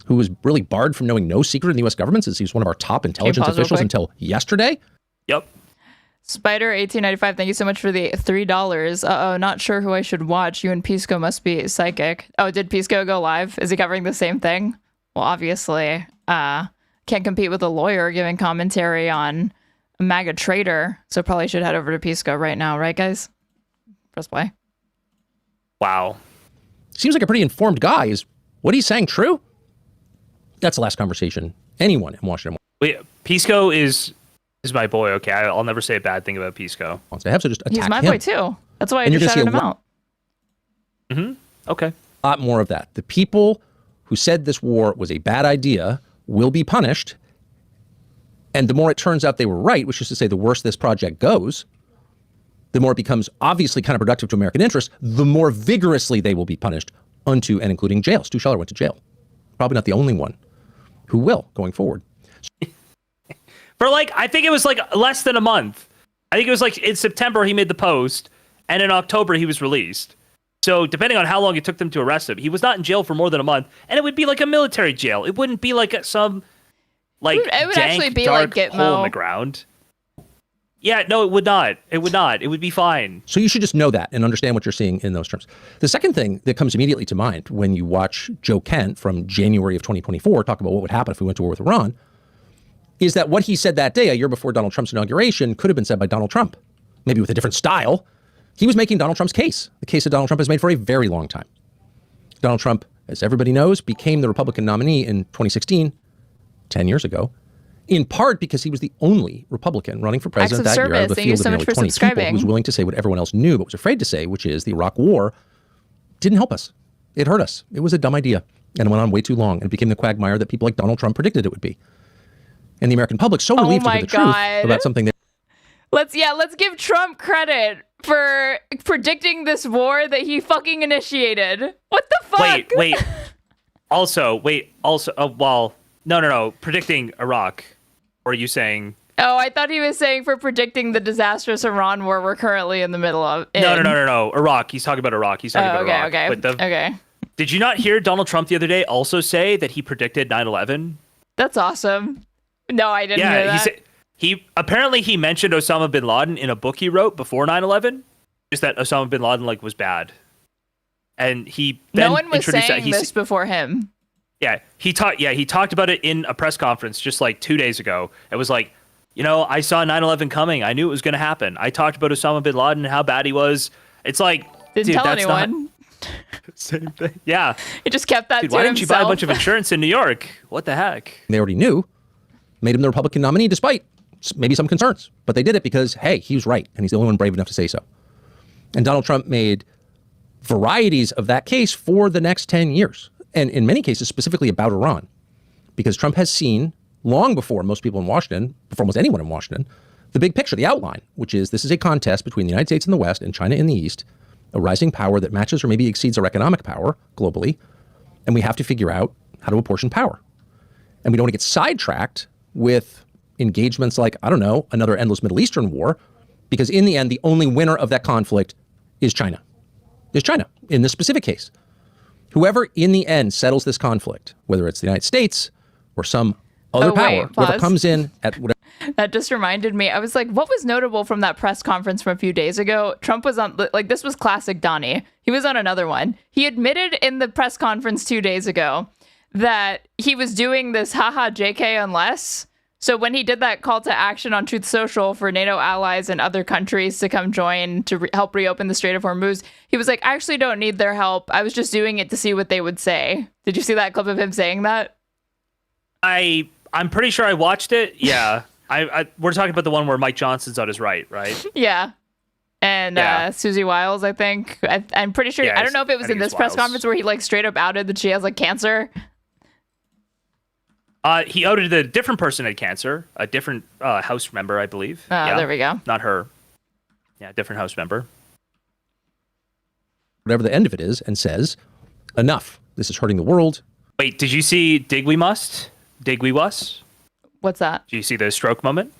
who was really barred from knowing no secret in the U.S. government since he was one of our top intelligence officials until yesterday? Yep. Spider1895, thank you so much for the $3. Not sure who I should watch. You and Pisco must be psychic. Oh, did Pisco go live? Is he covering the same thing? Well, obviously, can't compete with a lawyer giving commentary on a MAGA traitor, so probably should head over to Pisco right now, right, guys? Press play. Wow. Seems like a pretty informed guy. Is what he's saying true? That's the last conversation anyone in Washington. Wait, Pisco is my boy, okay? I'll never say a bad thing about Pisco. Wants to have, so just attack him. He's my boy, too. That's why I just shouted him out. Mm-hmm. Okay. A lot more of that. The people who said this war was a bad idea will be punished. And the more it turns out they were right, which is to say the worse this project goes, the more it becomes obviously counterproductive to American interests, the more vigorously they will be punished, unto and including jail. Stu Scheller went to jail. Probably not the only one who will going forward. For I think it was less than a month. I think it was in September he made the post, and in October he was released. So depending on how long it took them to arrest him, he was not in jail for more than a month, and it would be like a military jail. It wouldn't be some it would dank, actually be dark like Gitmo. Hole in the ground. Yeah, no, it would not. It would not. It would be fine. So you should just know that and understand what you're seeing in those terms. The second thing that comes immediately to mind when you watch Joe Kent from January of 2024 talk about what would happen if we went to war with Iran is that what he said that day, a year before Donald Trump's inauguration, could have been said by Donald Trump, maybe with a different style. He was making Donald Trump's case. The case that Donald Trump has made for a very long time. Donald Trump, as everybody knows, became the Republican nominee in 2016, 10 years ago, in part because he was the only Republican running for president that year out of a field of nearly 20 people who was willing to say what everyone else knew but was afraid to say, which is the Iraq war didn't help us. It hurt us. It was a dumb idea. And it went on way too long and became the quagmire that people like Donald Trump predicted it would be. And the American public so relieved to hear the truth about something that... Let's give Trump credit for predicting this war that he fucking initiated. What the fuck? Wait. Also, well, no. Predicting Iraq. Or are you saying Oh, I thought he was saying for predicting the disastrous Iran war we're currently in the middle of. No. Iraq. He's talking about Iraq. He's talking about Iraq. Okay. Did you not hear Donald Trump the other day also say that he predicted 9/11? That's awesome. No, I didn't hear that. He apparently he mentioned Osama bin Laden in a book he wrote before 9/11. Just that Osama bin Laden was bad, and he then no one was saying this before him. Yeah, he talked about it in a press conference just 2 days ago. It was like, I saw 9/11 coming. I knew it was going to happen. I talked about Osama bin Laden and how bad he was. It's like, didn't tell anyone. Same thing. Yeah. He just kept that to himself. Why didn't you buy a bunch of insurance in New York? What the heck? They already knew, made him the Republican nominee despite maybe some concerns. But they did it because, hey, he was right, and he's the only one brave enough to say so. And Donald Trump made varieties of that case for the next 10 years, and in many cases specifically about Iran, because Trump has seen, long before most people in Washington, before almost anyone in Washington, the big picture, the outline, which is this is a contest between the United States in the West and China in the East, a rising power that matches or maybe exceeds our economic power globally, and we have to figure out how to apportion power. And we don't want to get sidetracked with engagements like, I don't know, another endless Middle Eastern war, because in the end, the only winner of that conflict is China. Is China, in this specific case. Whoever in the end settles this conflict, whether it's the United States or some other power, whoever comes in at whatever. That just reminded me. I was like, what was notable from that press conference from a few days ago? Trump was on, this was classic Donnie. He was on another one. He admitted in the press conference 2 days ago that he was doing this haha JK unless. So when he did that call to action on Truth Social for NATO allies and other countries to come join to help reopen the Strait of Hormuz, he was like, I actually don't need their help. I was just doing it to see what they would say. Did you see that clip of him saying that? I'm pretty sure I watched it. Yeah. We're talking about the one where Mike Johnson's on his right? Yeah. And Susie Wiles, I think. I'm pretty sure. I don't know if it was in this press conference where he straight up outed that she has cancer. He outed a different person had cancer, a different House member, I believe. There we go. Not her. Yeah, different House member. Whatever the end of it is, and says, enough. This is hurting the world. Wait, did you see Dig We Must? Dig We Was? What's that? Did you see the stroke moment?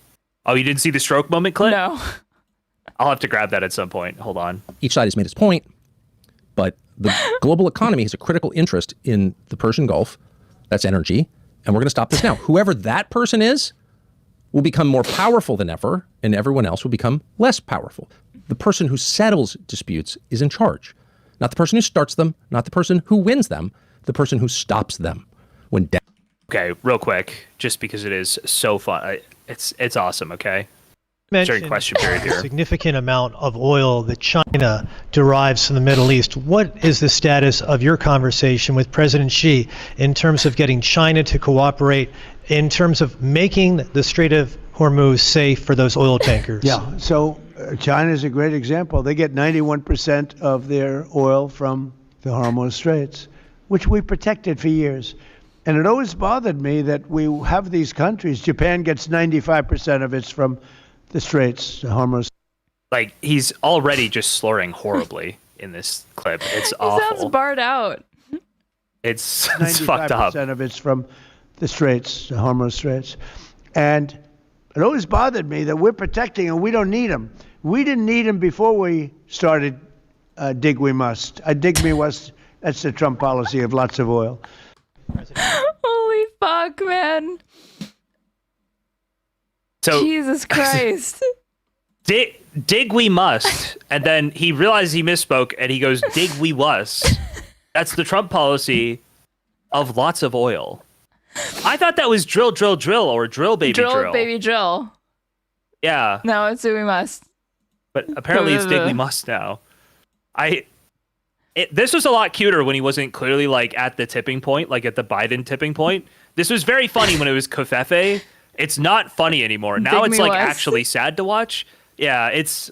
Oh, you didn't see the stroke moment clip? No. I'll have to grab that at some point. Hold on. Each side has made its point, but the global economy has a critical interest in the Persian Gulf. That's energy. And we're going to stop this now. Whoever that person is will become more powerful than ever, and everyone else will become less powerful. The person who settles disputes is in charge. Not the person who starts them, not the person who wins them, the person who stops them. Okay, real quick, just because it is so fun. It's awesome, okay? Mentioned question period here. a significant amount of oil that China derives from the Middle East. What is the status of your conversation with President Xi in terms of getting China to cooperate, in terms of making the Strait of Hormuz safe for those oil tankers? Yeah, so China is a great example. They get 91% of their oil from the Hormuz Straits, which we protected for years. And it always bothered me that we have these countries. Japan gets 95% of its from the Straits, the Hormuz. He's already just slurring horribly in this clip. It's awful. He sounds barred out. It's fucked up. 95% of it's from the Straits, the Hormuz Straits. And it always bothered me that we're protecting and we don't need them. We didn't need them before we started Dig We Must. Dig Me Must, that's the Trump policy of lots of oil. Holy fuck, man. So, Jesus Christ. Dig we must. And then he realized he misspoke and he goes, dig we was. That's the Trump policy of lots of oil. I thought that was drill, drill, drill, or drill, baby, drill. Drill, baby, drill. Yeah. No, it's do we must. But apparently it's dig we must now. This was a lot cuter when he wasn't clearly at the tipping point, at the Biden tipping point. This was very funny when it was Kofefe. It's not funny anymore. Now it's actually sad to watch. Yeah, it's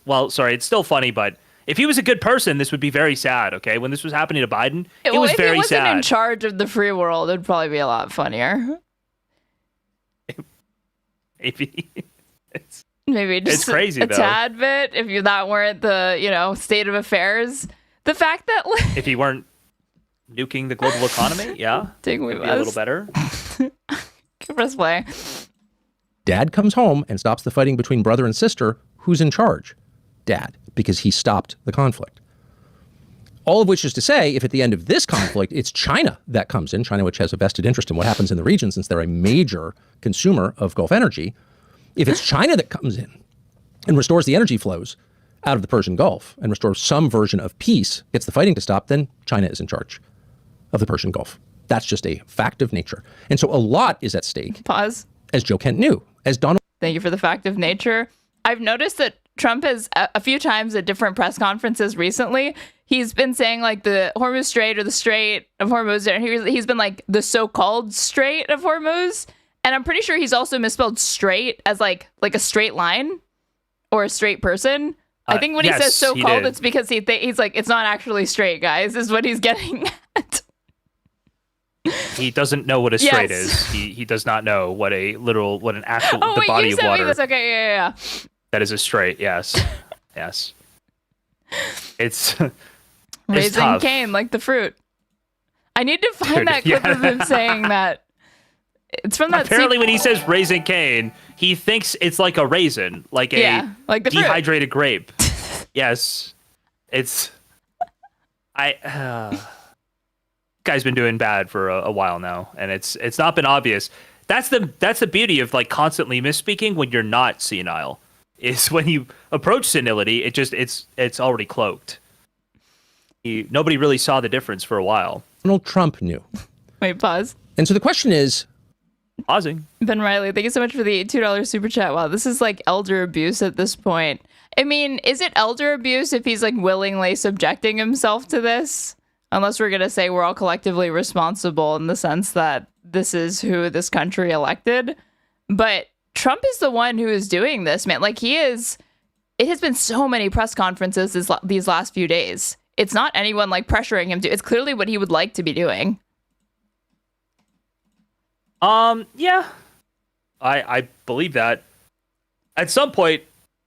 still funny, but if he was a good person, this would be very sad, okay? When this was happening to Biden, it was very sad. If he wasn't in charge of the free world, it'd probably be a lot funnier. Maybe. Maybe just it's crazy, a tad bit, if that weren't the, state of affairs. The fact that... if he weren't nuking the global economy, yeah. Dig we must. Be a little better. Press play. Dad comes home and stops the fighting between brother and sister. Who's in charge? Dad, because he stopped the conflict. All of which is to say, if at the end of this conflict, it's China that comes in, China which has a vested interest in what happens in the region since they're a major consumer of Gulf energy, if it's China that comes in and restores the energy flows out of the Persian Gulf and restores some version of peace, gets the fighting to stop, then China is in charge of the Persian Gulf. That's just a fact of nature. And so a lot is at stake. Pause. As Joe Kent knew, as Donald. Thank you for the fact of nature. I've noticed that Trump has a few times at different press conferences recently, he's been saying like the Hormuz Strait or the Strait of Hormuz. And he's been like the so-called Strait of Hormuz. And I'm pretty sure he's also misspelled straight as like a straight line or a straight person. I think when he says so-called, it's because he's like, it's not actually straight, guys, is what he's getting at. He doesn't know what a strait is. He does not know what an actual the body of water. This. Okay, yeah. That is a strait. Yes, yes. It's Raising Cane, like the fruit. I need to find that clip of him saying that. It's from that. Apparently, when he says Raising Cane, he thinks it's like a raisin, like the dehydrated grape. Yes, it's. Guy's been doing bad for a while now, and it's not been obvious. That's the beauty of like constantly misspeaking when you're not senile. Is when you approach senility, it's already cloaked. Nobody really saw the difference for a while. Donald Trump knew. Wait, pause. And so the question is, pausing. Ben Riley, thank you so much for the $2 super chat. Wow, this is like elder abuse at this point. I mean, is it elder abuse if he's like willingly subjecting himself to this? Unless we're going to say we're all collectively responsible in the sense that this is who this country elected. But Trump is the one who is doing this, man. Like he is, it has been so many press conferences these last few days. It's not anyone like pressuring him to, it's clearly what he would like to be doing. Yeah, I believe that. At some point,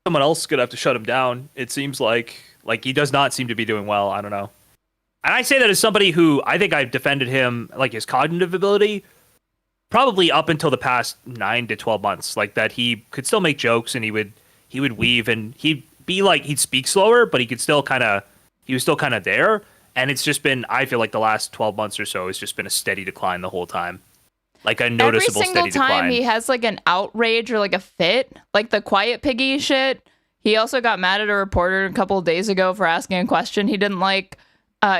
someone else is going to have to shut him down. It seems like he does not seem to be doing well. I don't know. And I say that as somebody who I think I've defended him, like his cognitive ability, probably up until the past 9 to 12 months, like that he could still make jokes and he would weave and he'd speak slower, but he was still kind of there. And it's just been, I feel like the last 12 months or so has just been a steady decline the whole time. Like a noticeable steady decline. Every single time he has like an outrage or like a fit, like the quiet piggy shit. He also got mad at a reporter a couple of days ago for asking a question he didn't like.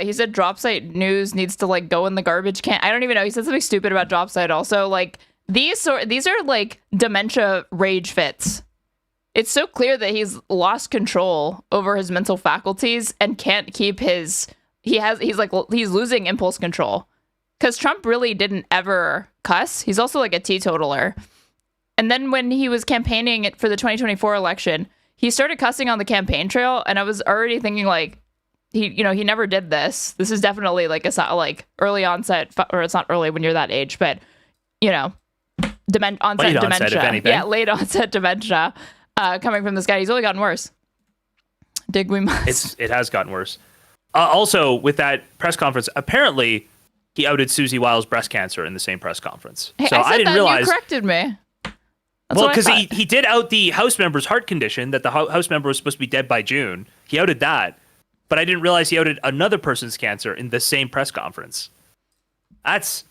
He said Dropsite News needs to like go in the garbage can. I don't even know. He said something stupid about Dropsite also. Like these are like dementia rage fits. It's so clear that he's lost control over his mental faculties and can't keep he's losing impulse control. Because Trump really didn't ever cuss. He's also like a teetotaler. And then when he was campaigning for the 2024 election, he started cussing on the campaign trail. And I was already thinking like, he never did this. This is definitely like early onset, or it's not early when you're that age, but onset dementia. Yeah, late onset dementia coming from this guy. He's only gotten worse. Dig we must. It has gotten worse. Also, with that press conference, apparently he outed Susie Wiles' breast cancer in the same press conference. Hey, so I didn't realize. You corrected me. Well, because he did out the House member's heart condition, that the House member was supposed to be dead by June. He outed that. But I didn't realize he outed another person's cancer in the same press conference. That's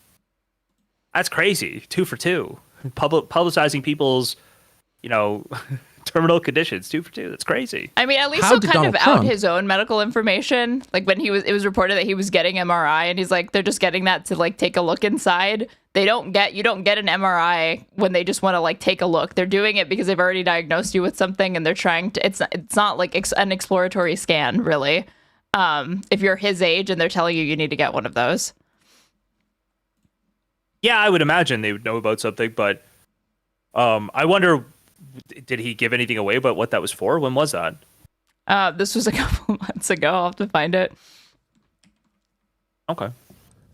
crazy. 2 for 2. Publicizing people's, terminal conditions. 2 for 2. That's crazy. I mean, at least he'll kind of out his own medical information. Like when it was reported that he was getting MRI, and he's like, they're just getting that to like take a look inside. You don't get an MRI when they just want to like take a look. They're doing it because they've already diagnosed you with something, and they're trying to. It's not like an exploratory scan, really. If you're his age and they're telling you need to get one of those. Yeah, I would imagine they would know about something, but I wonder, did he give anything away about what that was for? When was that? This was a couple months ago. I'll have to find it. Okay.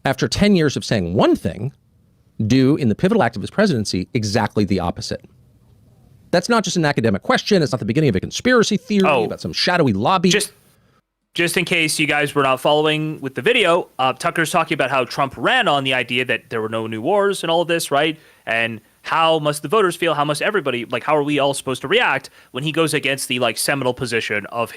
After 10 years of saying one thing, do in the pivotal act of his presidency exactly the opposite. That's not just an academic question. It's not the beginning of a conspiracy theory about some shadowy lobby. Just in case you guys were not following with the video, Tucker's talking about how Trump ran on the idea that there were no new wars and all of this, right? And how must the voters feel? How must everybody, like, how are we all supposed to react when he goes against the, like, seminal position of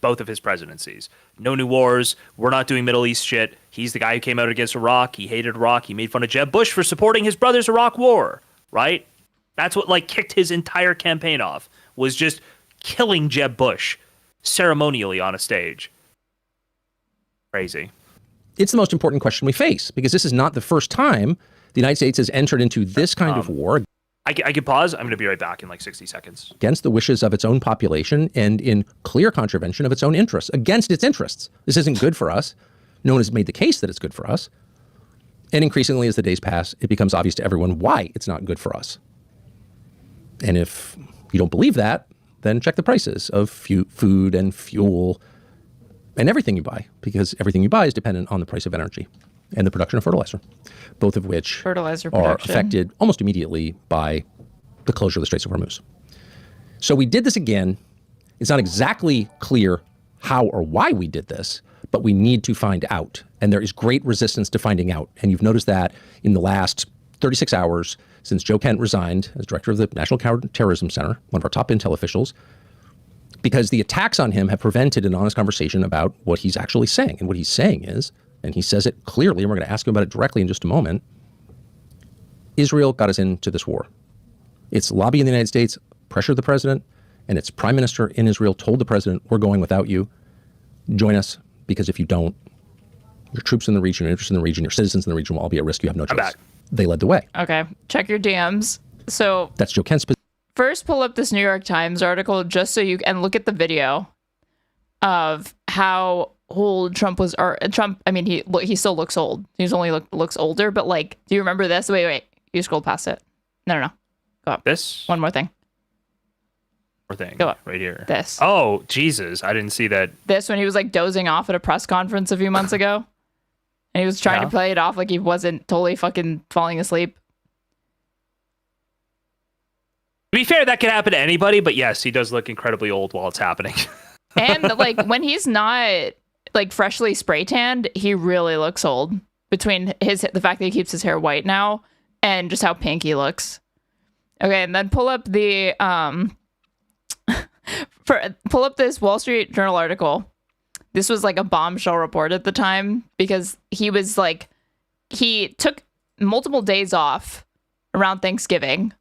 both of his presidencies? No new wars. We're not doing Middle East shit. He's the guy who came out against Iraq. He hated Iraq. He made fun of Jeb Bush for supporting his brother's Iraq war, right? That's what, like, kicked his entire campaign off, was just killing Jeb Bush ceremonially on a stage. Crazy. It's the most important question we face, because this is not the first time the United States has entered into this kind of war. I could pause. I'm going to be right back in like 60 seconds. Against the wishes of its own population and in clear contravention of its own interests, against its interests. This isn't good for us. No one has made the case that it's good for us. And increasingly, as the days pass, it becomes obvious to everyone why it's not good for us. And if you don't believe that, then check the prices of food and fuel and everything you buy, because everything you buy is dependent on the price of energy and the production of fertilizer, both of which are affected almost immediately by the closure of the Straits of Hormuz. So we did this again. It's not exactly clear how or why we did this, but we need to find out. And there is great resistance to finding out. And you've noticed that in the last 36 hours since Joe Kent resigned as director of the National Counterterrorism Center, one of our top intel officials, because the attacks on him have prevented an honest conversation about what he's actually saying. And what he's saying is, and he says it clearly, and we're going to ask him about it directly in just a moment, Israel got us into this war. Its lobby in the United States pressured the president, and its prime minister in Israel told the president, we're going without you. Join us, because if you don't, your troops in the region, your interests in the region, your citizens in the region will all be at risk. You have no choice. They led the way. Okay, check your DMs. So that's Joe Kent's position. First, pull up this New York Times article just so you can look at the video of how old Trump was. Or Trump, I mean, he still looks old. He's only looks older. But like, do you remember this? Wait, you scrolled past it. No. Go up. This? One more thing. Go up. Right here. This. Oh, Jesus. I didn't see that. This, when he was like dozing off at a press conference a few months ago. And he was trying to play it off like he wasn't totally fucking falling asleep. To be fair, that could happen to anybody, but yes, he does look incredibly old while it's happening. And like when he's not like freshly spray tanned, he really looks old. Between the fact that he keeps his hair white now and just how pink he looks. Okay, and then pull up the pull up this Wall Street Journal article. This was like a bombshell report at the time, because he took multiple days off around Thanksgiving.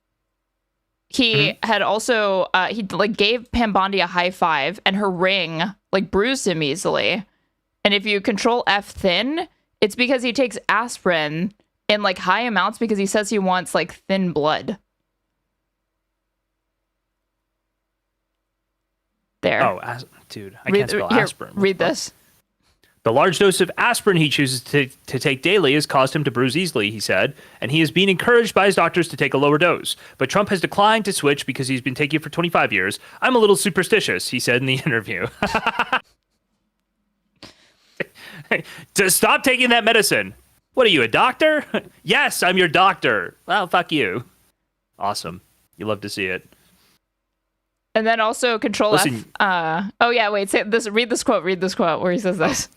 He had also, he like gave Pam Bondi a high five, and her ring like bruised him easily. And if you control F thin, it's because he takes aspirin in like high amounts because he says he wants like thin blood. There. Oh, dude, I can't spell aspirin. Read this. The large dose of aspirin he chooses to take daily has caused him to bruise easily, he said, and he is being encouraged by his doctors to take a lower dose. But Trump has declined to switch because he's been taking it for 25 years. I'm a little superstitious, he said in the interview. To stop taking that medicine. What are you, a doctor? Yes, I'm your doctor. Well, fuck you. Awesome. You love to see it. And then also control F. Read this quote where he says this.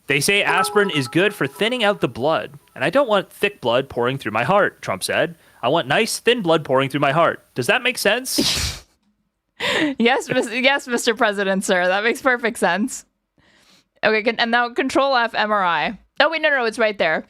They say aspirin is good for thinning out the blood. And I don't want thick blood pouring through my heart, Trump said. I want nice, thin blood pouring through my heart. Does that make sense? Yes, Mr. President, sir. That makes perfect sense. Okay, and now control F MRI. Oh, wait, no, it's right there.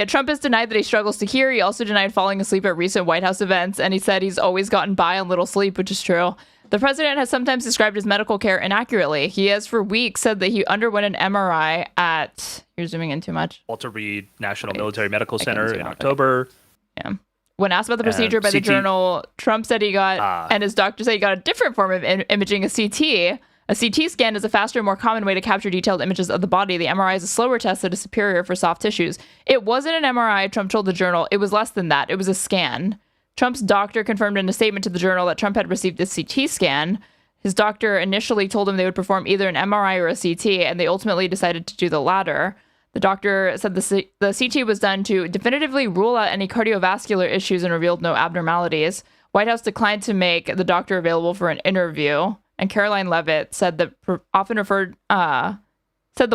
Trump has denied that he struggles to hear. He also denied falling asleep at recent White House events, and he said he's always gotten by on little sleep, which is true. The president has sometimes described his medical care inaccurately. He has for weeks said that he underwent an MRI at... You're zooming in too much. Walter Reed National Military Medical Center in October. Yeah. When asked about the procedure by the Journal, Trump said he got, and his doctor said he got a different form of imaging, a CT. A CT scan is a faster, more common way to capture detailed images of the body. The MRI is a slower test that is superior for soft tissues. It wasn't an MRI, Trump told the Journal. It was less than that. It was a scan. Trump's doctor confirmed in a statement to the Journal that Trump had received a CT scan. His doctor initially told him they would perform either an MRI or a CT, and they ultimately decided to do the latter. The doctor said the CT was done to definitively rule out any cardiovascular issues and revealed no abnormalities. White House declined to make the doctor available for an interview. And Caroline Leavitt said the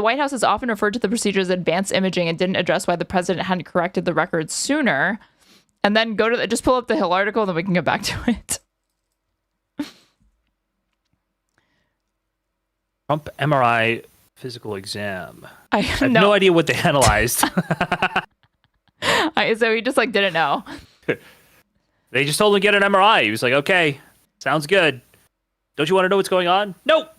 White House has often referred to the procedure as advanced imaging and didn't address why the president hadn't corrected the records sooner. And then just pull up the Hill article, and then we can get back to it. Trump MRI physical exam. I have no idea what they analyzed. So he just like didn't know. They just told him to get an MRI. He was like, okay, sounds good. Don't you want to know what's going on? Nope.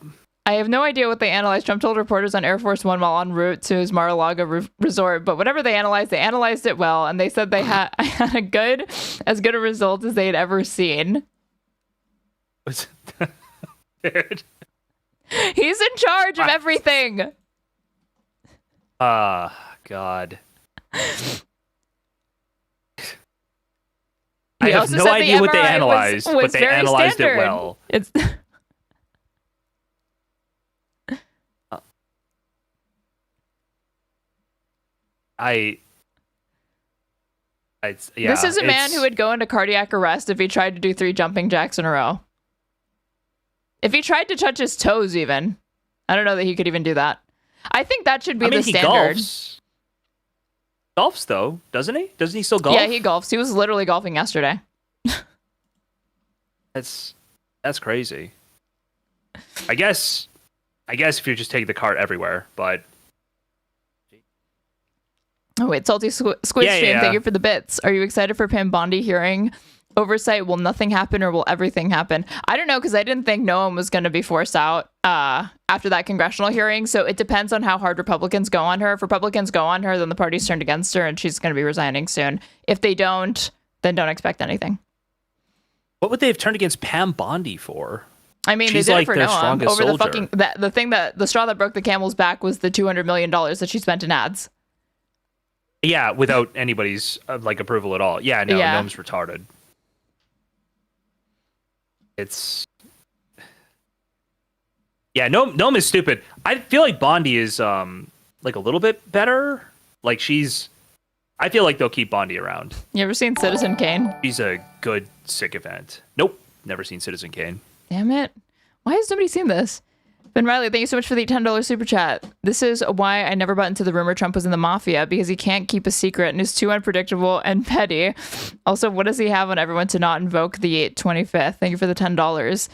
I have no idea what they analyzed. Trump told reporters on Air Force One while en route to his Mar-a-Lago resort, but whatever they analyzed it well, and they said they had as good a result as they had ever seen. What's He's in charge of everything. God. He I have no idea what they analyzed, but they analyzed it well. It's this is a man who would go into cardiac arrest if he tried to do 3 jumping jacks in a row. If he tried to touch his toes, even. I don't know that he could even do that. I think that should be the standard. He golfs, though, doesn't he? Doesn't he still golf? Yeah, he golfs. He was literally golfing yesterday. That's crazy. I guess if you're just taking the cart everywhere, but... Oh, wait, Salty Squid Stream, thank you for the bits. Are you excited for Pam Bondi hearing oversight? Will nothing happen or will everything happen? I don't know, because I didn't think no one was going to be forced out after that congressional hearing. So it depends on how hard Republicans go on her. If Republicans go on her, then the party's turned against her and she's going to be resigning soon. If they don't, then don't expect anything. What would they have turned against Pam Bondi for? I mean, she's they did like it for their Noam. strongest Over the soldier. fucking the straw that broke the camel's back was the $200 million that she spent in ads. Yeah, without anybody's approval at all. Yeah, no, Noam's retarded. Noam is stupid. I feel like Bondi is a little bit better. I feel like they'll keep Bondi around. You ever seen Citizen Kane? She's a good sycophant. Nope, never seen Citizen Kane. Damn it. Why has nobody seen this? Ben Riley, thank you so much for the $10 super chat. This is why I never bought into the rumor Trump was in the mafia, because he can't keep a secret and is too unpredictable and petty. Also, what does he have on everyone to not invoke the 25th? Thank you for the $10.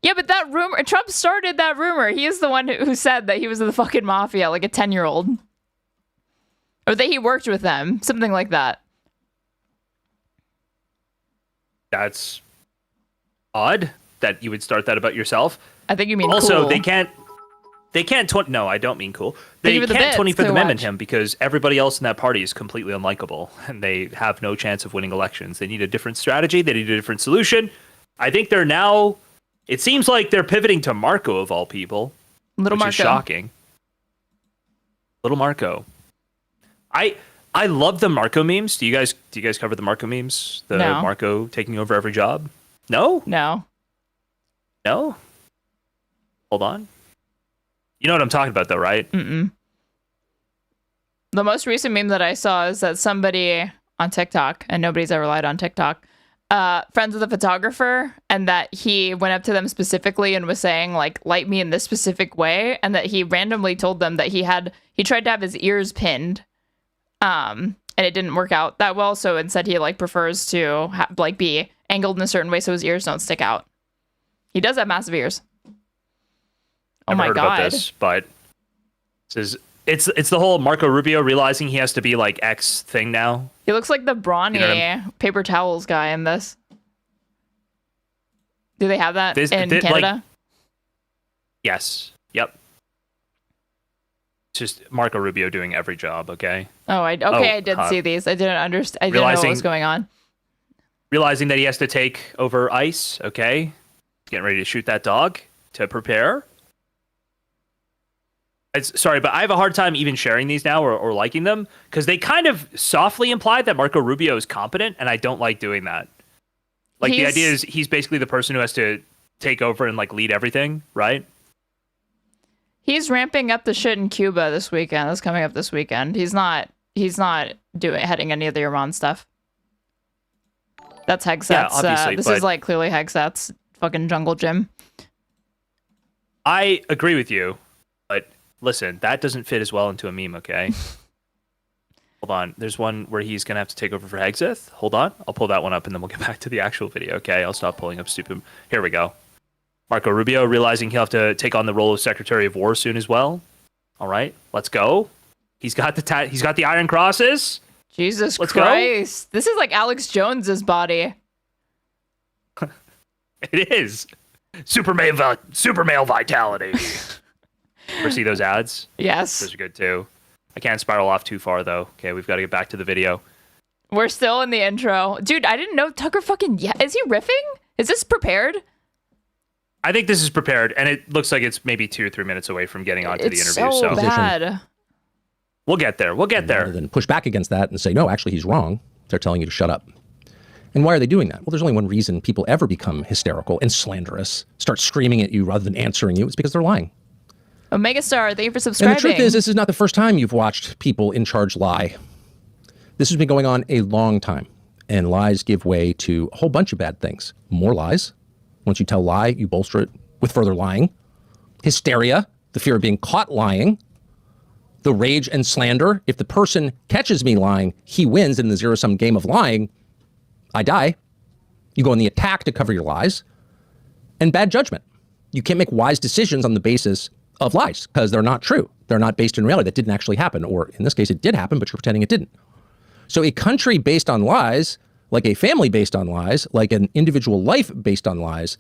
Yeah, but that rumor, Trump started that rumor. He is the one who said that he was in the fucking mafia, like a 10-year-old. Or that he worked with them, something like that. That's odd that you would start that about yourself. I think you mean also, cool. they can't no, I don't mean cool. They can't 25th Amendment him because everybody else in that party is completely unlikable and they have no chance of winning elections. They need a different strategy. They need a different solution. I think they're now, it seems like they're pivoting to Marco of all people. Little Marco. Which is shocking. Little Marco. I love the Marco memes. Do you guys cover the Marco memes? The No. Marco taking over every job? No? No. No? Hold on. You know what I'm talking about, though, right? Mm-mm. The most recent meme that I saw is that somebody on TikTok, and nobody's ever lied on TikTok, friends with a photographer, and that he went up to them specifically and was saying, like, light me in this specific way, and that he randomly told them that he tried to have his ears pinned, and it didn't work out that well, so instead he, prefers to, be angled in a certain way so his ears don't stick out. He does have massive ears. Oh Never my heard God. about this, but it's the whole Marco Rubio realizing he has to be like X thing now. He looks like the brawny paper towels guy in this. Do they have that in Canada? Yes. Yep. It's just Marco Rubio doing every job, okay? Oh, I did see these. I didn't understand. I didn't know what was going on. Realizing that he has to take over ICE, okay? Getting ready to shoot that dog to prepare. Sorry, but I have a hard time even sharing these now or liking them because they kind of softly imply that Marco Rubio is competent, and I don't like doing that. The idea is he's basically the person who has to take over and lead everything, right? He's ramping up the shit in Cuba this weekend. That's coming up this weekend. He's not heading any of the Iran stuff. That's Hegseth's. Yeah, obviously, this is clearly Hegseth's fucking jungle gym. I agree with you, but listen, that doesn't fit as well into a meme, okay? Hold on. There's one where he's going to have to take over for Hegseth. Hold on. I'll pull that one up and then we'll get back to the actual video. Okay. I'll stop pulling up stupid. Here we go. Marco Rubio realizing he'll have to take on the role of Secretary of War soon as well. All right. Let's go. He's got the Iron Crosses. Jesus Let's Christ. This is like Alex Jones's body. It is. Super male vitality. Ever see those ads? Yes. Those are good too. I can't spiral off too far though. Okay, we've got to get back to the video. We're still in the intro. Dude, I didn't know Tucker fucking... Yeah, is he riffing? Is this prepared? I think this is prepared, and it looks like it's maybe 2 or 3 minutes away from getting onto the interview. So bad. We'll get there. We'll get there. Rather than push back against that and say, no, actually, he's wrong, they're telling you to shut up. And why are they doing that? Well, there's only one reason people ever become hysterical and slanderous, start screaming at you rather than answering you. It's because they're lying. Omega Star, thank you for subscribing. And the truth is, this is not the first time you've watched people in charge lie. This has been going on a long time, and lies give way to a whole bunch of bad things. More lies. Once you tell a lie, you bolster it with further lying. Hysteria, the fear of being caught lying. The rage and slander. If the person catches me lying, he wins in the zero-sum game of lying. I die. You go on the attack to cover your lies. And bad judgment. You can't make wise decisions on the basis of lies because they're not true. They're not based in reality. That didn't actually happen. Or in this case, it did happen, but you're pretending it didn't. So a country based on lies, like a family based on lies, like an individual life based on lies,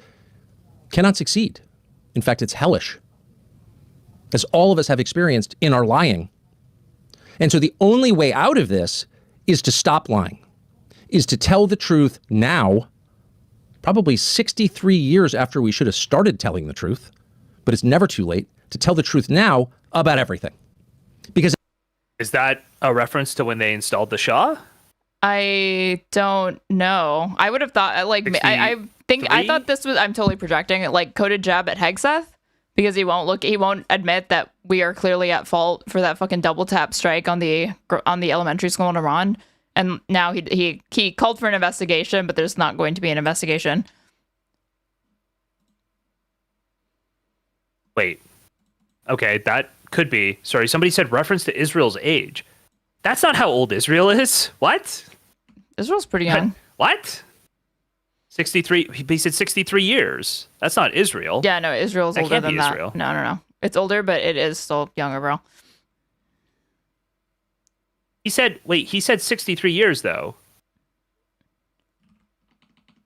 cannot succeed. In fact, it's hellish. As all of us have experienced in our lying. And so the only way out of this is to stop lying, is to tell the truth now, probably 63 years after we should have started telling the truth, but it's never too late to tell the truth now about everything. Because is that a reference to when they installed the Shah? I don't know. I would have thought, like, I thought this was, I'm totally projecting it, like coded jab at Hegseth, because he won't admit that we are clearly at fault for that fucking double tap strike on the elementary school in Iran. And now he called for an investigation, but there's not going to be an investigation. Wait. Okay, that could be. Sorry, somebody said reference to Israel's age. That's not how old Israel is. What? Israel's pretty young. What? 63. He said 63 years. That's not Israel. Yeah, no, Israel's older than that. Israel. No. It's older, but it is still young overall. He said 63 years, though.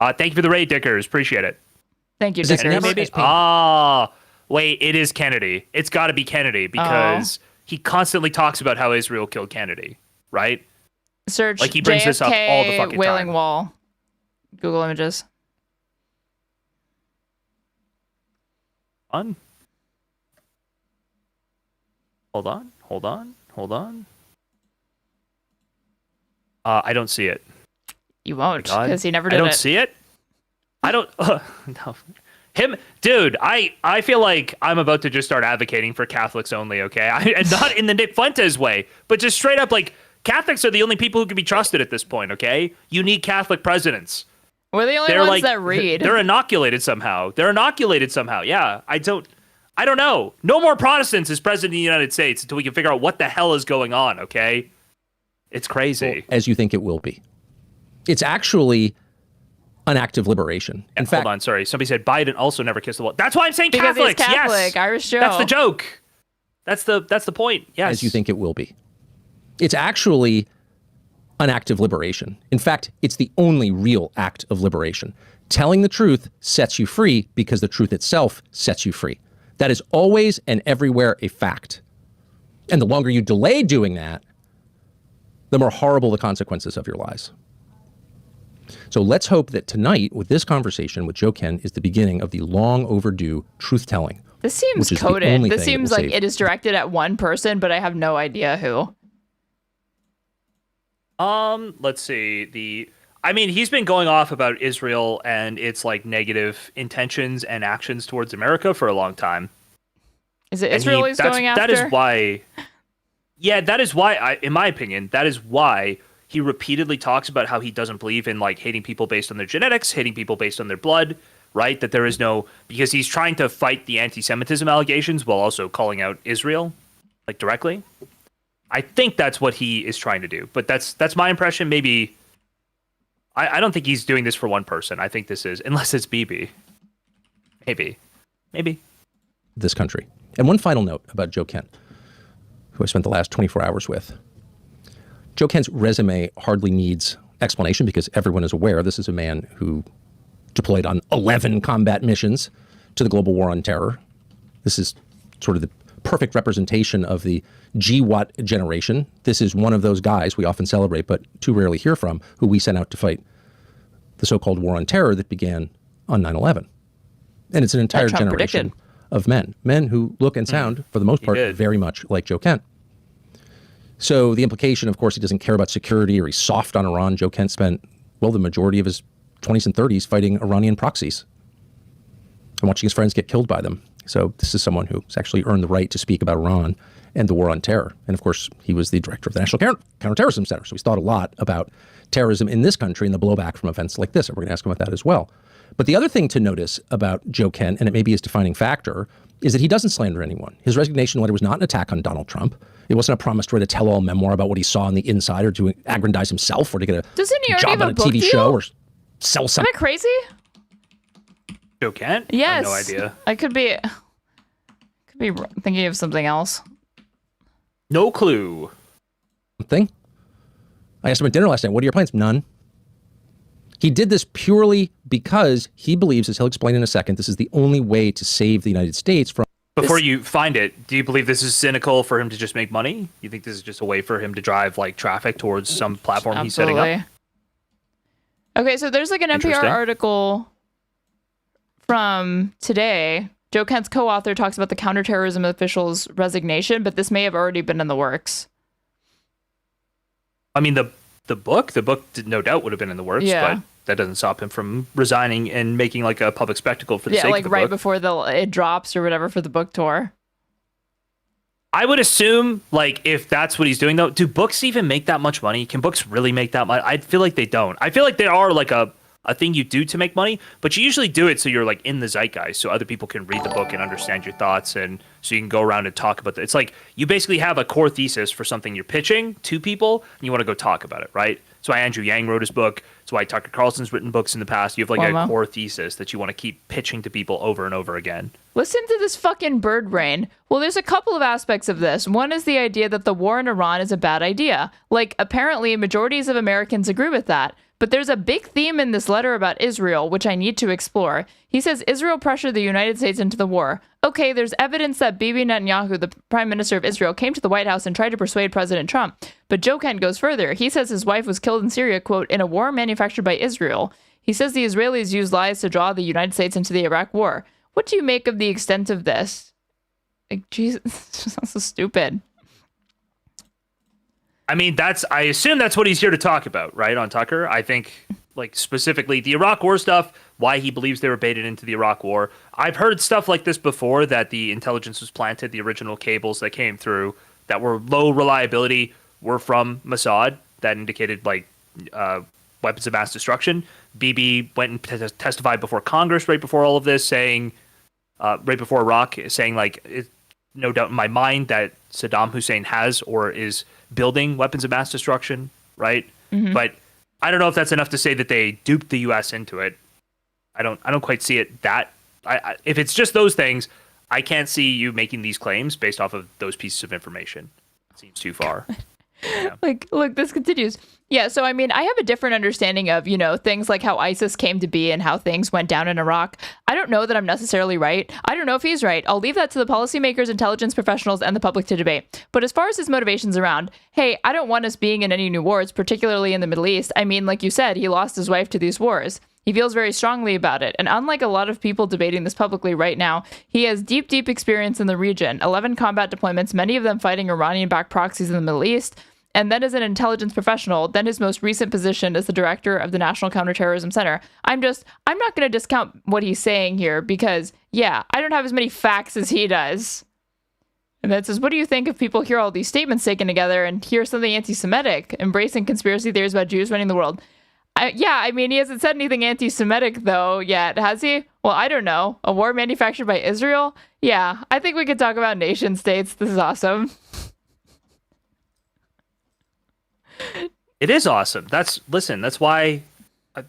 Thank you for the raid, Dickers. Appreciate it. Thank you, Dickers. Maybe? Wait, it is Kennedy. It's got to be Kennedy because he constantly talks about how Israel killed Kennedy, right? Search like he brings JFK this up all the fucking Wailing time. Wall. Google Images. Hold on. I don't see it. You won't, because he never did it. I don't see it. I don't. No. Him, dude. I feel like I'm about to just start advocating for Catholics only. Okay, and not in the Nick Fuentes way, but just straight up like Catholics are the only people who can be trusted at this point. Okay, you need Catholic presidents. We're the only ones that read. They're inoculated somehow. Yeah, I don't know. No more Protestants as president of the United States until we can figure out what the hell is going on. Okay, it's crazy. As you think it will be. It's actually an act of liberation. In fact, hold on, sorry. Somebody said Biden also never kissed the wall. That's why I'm saying because Catholics. He's Catholic, yes, Irish Joe. That's the joke. That's the point. Yes. As you think it will be. It's actually an act of liberation. In fact, it's the only real act of liberation. Telling the truth sets you free because the truth itself sets you free. That is always and everywhere a fact. And the longer you delay doing that, the more horrible the consequences of your lies. So let's hope that tonight, with this conversation with Joe Ken, is the beginning of the long overdue truth-telling. This seems coded. This seems like it is directed at one person, but I have no idea who. Let's see. He's been going off about Israel and its like negative intentions and actions towards America for a long time. Is it Israel he's going after? That is why. Yeah, that is why. In my opinion, that is why he repeatedly talks about how he doesn't believe in like hating people based on their genetics, hating people based on their blood, right? That there is no, because he's trying to fight the anti-Semitism allegations while also calling out Israel, like directly. I think that's what he is trying to do. But that's my impression. Maybe I don't think he's doing this for one person. I think this is, unless it's Bibi. Maybe. This country. And one final note about Joe Kent, who I spent the last 24 hours with. Joe Kent's resume hardly needs explanation because everyone is aware this is a man who deployed on 11 combat missions to the global war on terror. This is sort of the perfect representation of the GWAT generation. This is one of those guys we often celebrate but too rarely hear from, who we sent out to fight the so-called war on terror that began on 9/11. And it's an entire generation of men who look and sound, for the most part, very much like Joe Kent. So the implication, of course, he doesn't care about security or he's soft on Iran. Joe Kent spent, well, the majority of his 20s and 30s fighting Iranian proxies and watching his friends get killed by them. So this is someone who's actually earned the right to speak about Iran and the war on terror. And of course, he was the director of the National Counterterrorism Center. So he's thought a lot about terrorism in this country and the blowback from events like this. And we're going to ask him about that as well. But the other thing to notice about Joe Kent, and it may be his defining factor, is that he doesn't slander anyone. His resignation letter was not an attack on Donald Trump. It wasn't a promise to write a tell-all memoir about what he saw on the inside or to aggrandize himself or to get a job on a TV show or sell something. Am I crazy? Joe Kent? Yes. I have no idea. I could be thinking of something else. No clue. Thing. I asked him at dinner last night, what are your plans? None. He did this purely because he believes, as he'll explain in a second, this is the only way to save the United States from... Before you find it, do you believe this is cynical for him to just make money? You think this is just a way for him to drive like traffic towards some platform he's setting up? Okay, so there's like an NPR article from today. Joe Kent's co-author talks about the counterterrorism official's resignation, but this may have already been in the works. I mean, the book no doubt would have been in the works, but that doesn't stop him from resigning and making like a public spectacle for the sake of the book. Right before it drops or whatever for the book tour. I would assume, like, if that's what he's doing, though, do books even make that much money? Can books really make that much? I feel like they don't. I feel like they are like a thing you do to make money, but you usually do it so you're like in the zeitgeist, so other people can read the book and understand your thoughts, and so you can go around and talk about it. It's like you basically have a core thesis for something you're pitching to people, and you want to go talk about it, right? That's why Andrew Yang wrote his book. That's why Tucker Carlson's written books in the past. You have like a core thesis that you want to keep pitching to people over and over again. Listen to this fucking bird brain. Well, there's a couple of aspects of this. One is the idea that the war in Iran is a bad idea. Like, apparently, majorities of Americans agree with that. But there's a big theme in this letter about Israel, which I need to explore. He says Israel pressured the United States into the war. Okay, there's evidence that Bibi Netanyahu, the prime minister of Israel, came to the White House and tried to persuade President Trump. But Joe Kent goes further. He says his wife was killed in Syria, quote, in a war manufactured by Israel. He says the Israelis used lies to draw the United States into the Iraq war. What do you make of the extent of this? Like, Jesus, this sounds so stupid. I mean, I assume that's what he's here to talk about, right, on Tucker? I think, like, specifically the Iraq war stuff, why he believes they were baited into the Iraq war. I've heard stuff like this before, that the intelligence was planted, the original cables that came through that were low reliability were from Mossad, that indicated, like, weapons of mass destruction. Bibi went and testified before Congress right before all of this, saying, right before Iraq, saying, like, it's no doubt in my mind that Saddam Hussein has or is building weapons of mass destruction, right? Mm-hmm. But I don't know if that's enough to say that they duped the U.S. into it. I don't quite see it that. If it's just those things, I can't see you making these claims based off of those pieces of information. It seems too far. Yeah. Like, look, this continues. Yeah, so I mean, I have a different understanding of, things like how ISIS came to be and how things went down in Iraq. I don't know that I'm necessarily right. I don't know if he's right. I'll leave that to the policymakers, intelligence professionals, and the public to debate. But as far as his motivations around, hey, I don't want us being in any new wars, particularly in the Middle East. I mean, like you said, he lost his wife to these wars. He feels very strongly about it. And unlike a lot of people debating this publicly right now, he has deep, deep experience in the region. 11 combat deployments, many of them fighting Iranian-backed proxies in the Middle East. And then as an intelligence professional, then his most recent position as the director of the National Counterterrorism Center. I'm not going to discount what he's saying here because, yeah, I don't have as many facts as he does. And that says, what do you think if people hear all these statements taken together and hear something anti-Semitic, embracing conspiracy theories about Jews running the world? I mean, he hasn't said anything anti-Semitic, though, yet, has he? Well, I don't know. A war manufactured by Israel? Yeah, I think we could talk about nation states. This is awesome. It is awesome. That's why.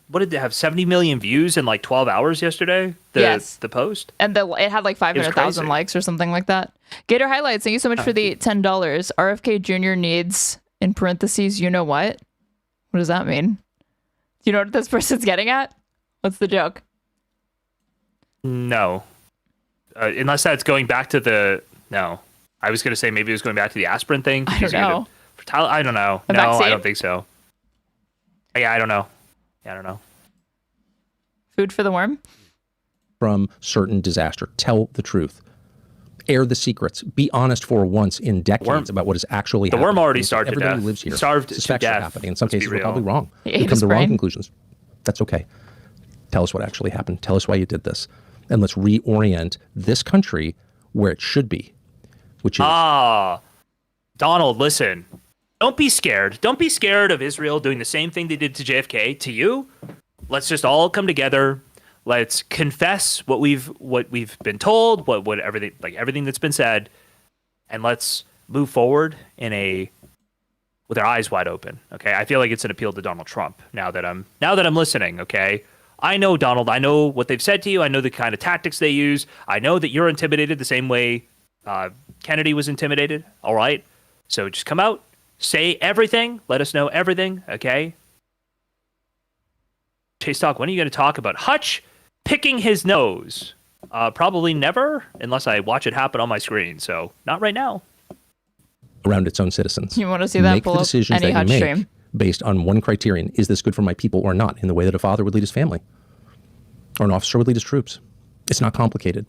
What did they have? 70 million views in like 12 hours yesterday? The post? And it had like 500,000 likes or something like that. Gator Highlights, thank you so much for the $10. RFK Jr. needs, in parentheses, you know what? What does that mean? Do you know what this person's getting at? What's the joke? No. Unless that's going back to the... No. I was going to say maybe it was going back to the aspirin thing. I don't know. I don't know. No, I don't think so. Yeah, I don't know. Food for the worm? From certain disaster. Tell the truth. Air the secrets. Be honest for once in decades about what is actually happening. The worm already starved to death. Everybody who lives here Starved suspects to are death. happening. In some cases, we're probably wrong. He We ate come his to wrong brain. conclusions. That's okay. Tell us what actually happened. Tell us why you did this. And let's reorient this country where it should be, which is... Donald, listen. Don't be scared. Don't be scared of Israel doing the same thing they did to JFK to you. Let's just all come together. Let's confess what we've been told, everything that's been said, and let's move forward with our eyes wide open. Okay, I feel like it's an appeal to Donald Trump now that I'm listening. Okay, I know Donald. I know what they've said to you. I know the kind of tactics they use. I know that you're intimidated the same way Kennedy was intimidated. All right, so just come out, say everything. Let us know everything. Okay. Jstlk, when are you going to talk about Hutch picking his nose? Probably never, unless I watch it happen on my screen. So not right now. Around its own citizens. You want to see that? Make the decisions that you make based on one criterion. Is this good for my people or not? In the way that a father would lead his family or an officer would lead his troops. It's not complicated.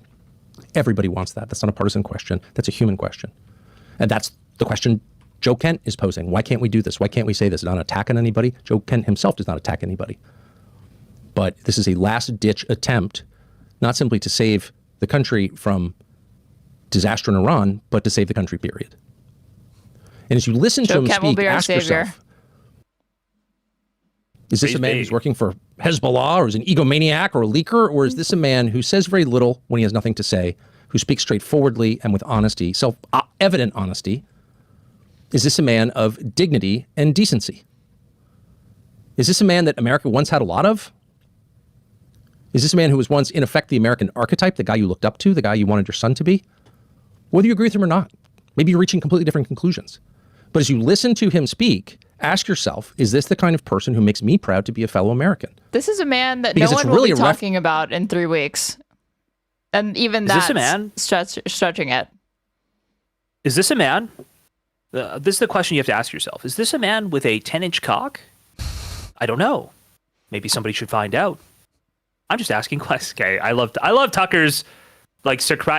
Everybody wants that. That's not a partisan question. That's a human question. And that's the question Joe Kent is posing. Why can't we do this? Why can't we say this? Not attacking anybody. Joe Kent himself does not attack anybody. But this is a last-ditch attempt, not simply to save the country from disaster in Iran, but to save the country, period. And as you listen to him speak, ask yourself, is this a man who's working for Hezbollah, or is an egomaniac or a leaker, or is this a man who says very little when he has nothing to say, who speaks straightforwardly and with honesty, self-evident honesty? Is this a man of dignity and decency? Is this a man that America once had a lot of? Is this a man who was once, in effect, the American archetype, the guy you looked up to, the guy you wanted your son to be? Whether you agree with him or not, maybe you're reaching completely different conclusions. But as you listen to him speak, ask yourself, is this the kind of person who makes me proud to be a fellow American? This is a man that no one will be talking about in 3 weeks. And even that's stretching it. Is this a man? This is the question you have to ask yourself. Is this a man with a 10-inch cock? I don't know. Maybe somebody should find out. I'm just asking questions. Okay, I love Tucker's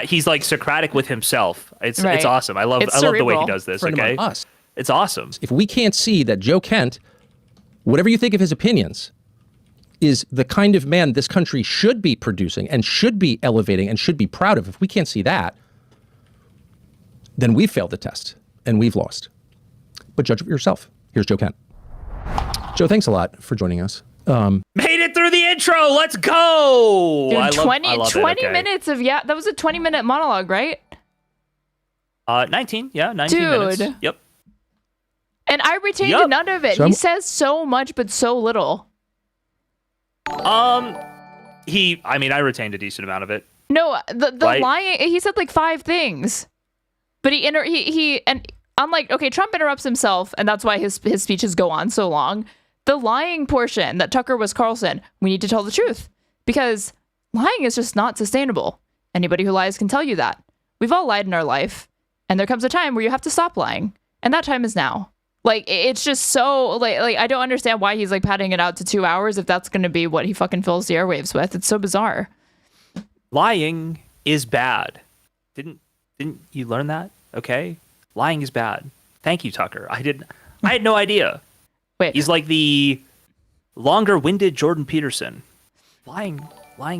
he's like Socratic with himself. It's awesome. I love the way he does this. Okay, it's awesome. If we can't see that Joe Kent, whatever you think of his opinions, is the kind of man this country should be producing and should be elevating and should be proud of, if we can't see that, then we've failed the test and we've lost. But judge it for yourself. Here's Joe Kent. Joe, thanks a lot for joining us. Made it through the intro. Let's go. Dude, 20 minutes of that was a 20-minute monologue, right? 19 minutes. Yep. And I retained none of it. He says so much but so little. I retained a decent amount of it. No, the lying, he said like 5 things. But unlike, okay, Trump interrupts himself and that's why his speeches go on so long. The lying portion that Tucker was Carlson, we need to tell the truth because lying is just not sustainable. Anybody who lies can tell you that. We've all lied in our life, and there comes a time where you have to stop lying, and that time is now. Like, it's just so, like I don't understand why he's, like, padding it out to 2 hours if that's going to be what he fucking fills the airwaves with. It's so bizarre. Lying is bad. Didn't you learn that? Okay? Lying is bad. Thank you, Tucker. I had no idea. Wait. He's like the longer-winded Jordan Peterson. Lying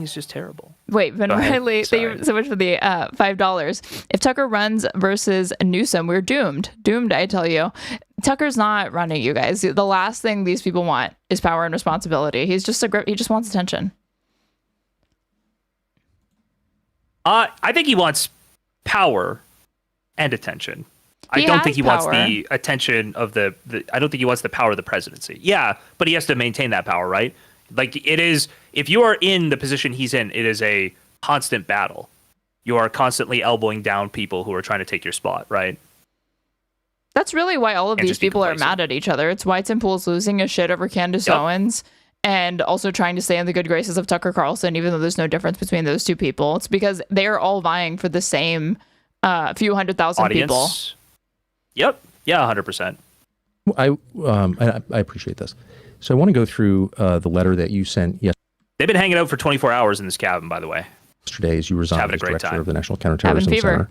is just terrible. Wait, Ben Riley, thank you so much for the $5. If Tucker runs versus Newsom, we're doomed. Doomed, I tell you. Tucker's not running, you guys. The last thing these people want is power and responsibility. He's just he just wants attention. I think he wants power and attention. I don't think he wants the attention of the I don't think he wants the power of the presidency. Yeah, but he has to maintain that power, right? Like it is, if you are in the position he's in, it is a constant battle. You are constantly elbowing down people who are trying to take your spot, right? That's really why all of these people are mad at each other. It's why Tim Pool's losing his shit over Candace Owens and also trying to stay in the good graces of Tucker Carlson, even though there's no difference between those two people. It's because they're all vying for the same few 100,000 people. Yep. Yeah, 100%. I appreciate this. So I want to go through the letter that you sent yesterday. They've been hanging out for 24 hours in this cabin, by the way. Yesterday, as you resigned as director of the National Counterterrorism Center.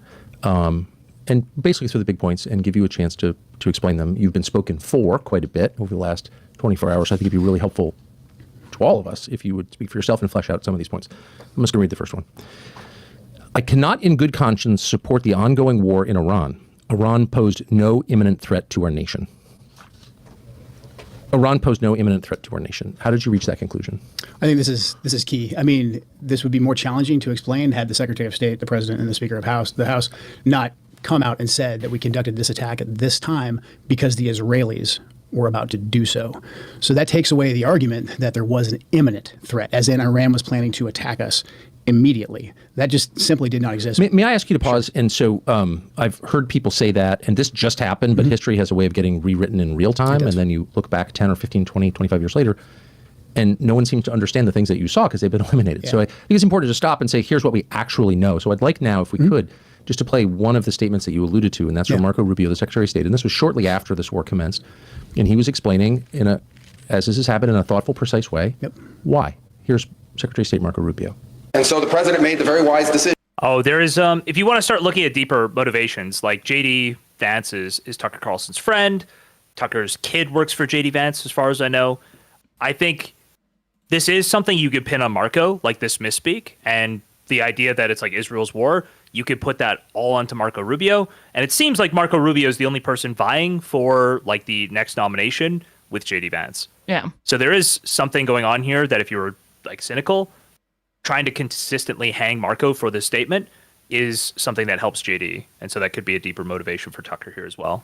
And basically through the big points and give you a chance to explain them. You've been spoken for quite a bit over the last 24 hours. I think it'd be really helpful to all of us if you would speak for yourself and flesh out some of these points. I'm just going to read the first one. I cannot in good conscience support the ongoing war in Iran. Iran posed no imminent threat to our nation. Iran posed no imminent threat to our nation. How did you reach that conclusion? I think this is key. I mean, this would be more challenging to explain had the Secretary of State, the President, and the Speaker of the House not come out and said that we conducted this attack at this time because the Israelis were about to do so. So that takes away the argument that there was an imminent threat, as in Iran was planning to attack us immediately. That just simply did not exist. May I ask you to pause? Sure. And so I've heard people say that, and this just happened, but history has a way of getting rewritten in real time. And then you look back 10 or 15, 20, 25 years later, and no one seems to understand the things that you saw because they've been eliminated. Yeah. So I think it's important to stop and say, here's what we actually know. So I'd like now, if we could, just to play one of the statements that you alluded to, and that's from Marco Rubio, the Secretary of State. And this was shortly after this war commenced. And he was explaining, as this has happened, in a thoughtful, precise way, why. Here's Secretary of State Marco Rubio. And so the president made the very wise decision. Oh, there is, if you want to start looking at deeper motivations, like JD Vance is Tucker Carlson's friend. Tucker's kid works for JD Vance, as far as I know. I think this is something you could pin on Marco, like this misspeak, and the idea that it's like Israel's war. You could put that all onto Marco Rubio. And it seems like Marco Rubio is the only person vying for like the next nomination with JD Vance. Yeah. So there is something going on here that if you were like cynical, trying to consistently hang Marco for this statement is something that helps JD. And so that could be a deeper motivation for Tucker here as well.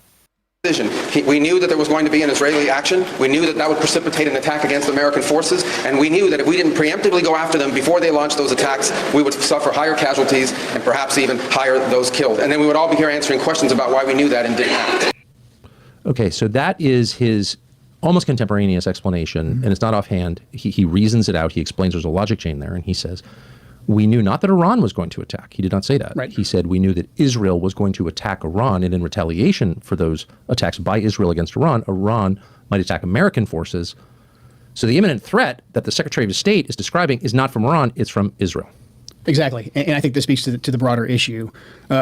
We knew that there was going to be an Israeli action. We knew that that would precipitate an attack against American forces. And we knew that if we didn't preemptively go after them before they launched those attacks, we would suffer higher casualties and perhaps even higher those killed. And then we would all be here answering questions about why we knew that and didn't act. Okay, so that is his almost contemporaneous explanation, and it's not offhand. He reasons it out. He explains there's a logic chain there, and he says, we knew not that Iran was going to attack. He did not say that. Right. He said we knew that Israel was going to attack Iran, and in retaliation for those attacks by Israel against Iran, Iran might attack American forces. So the imminent threat that the Secretary of State is describing is not from Iran, it's from Israel. Exactly. And I think this speaks to the broader issue.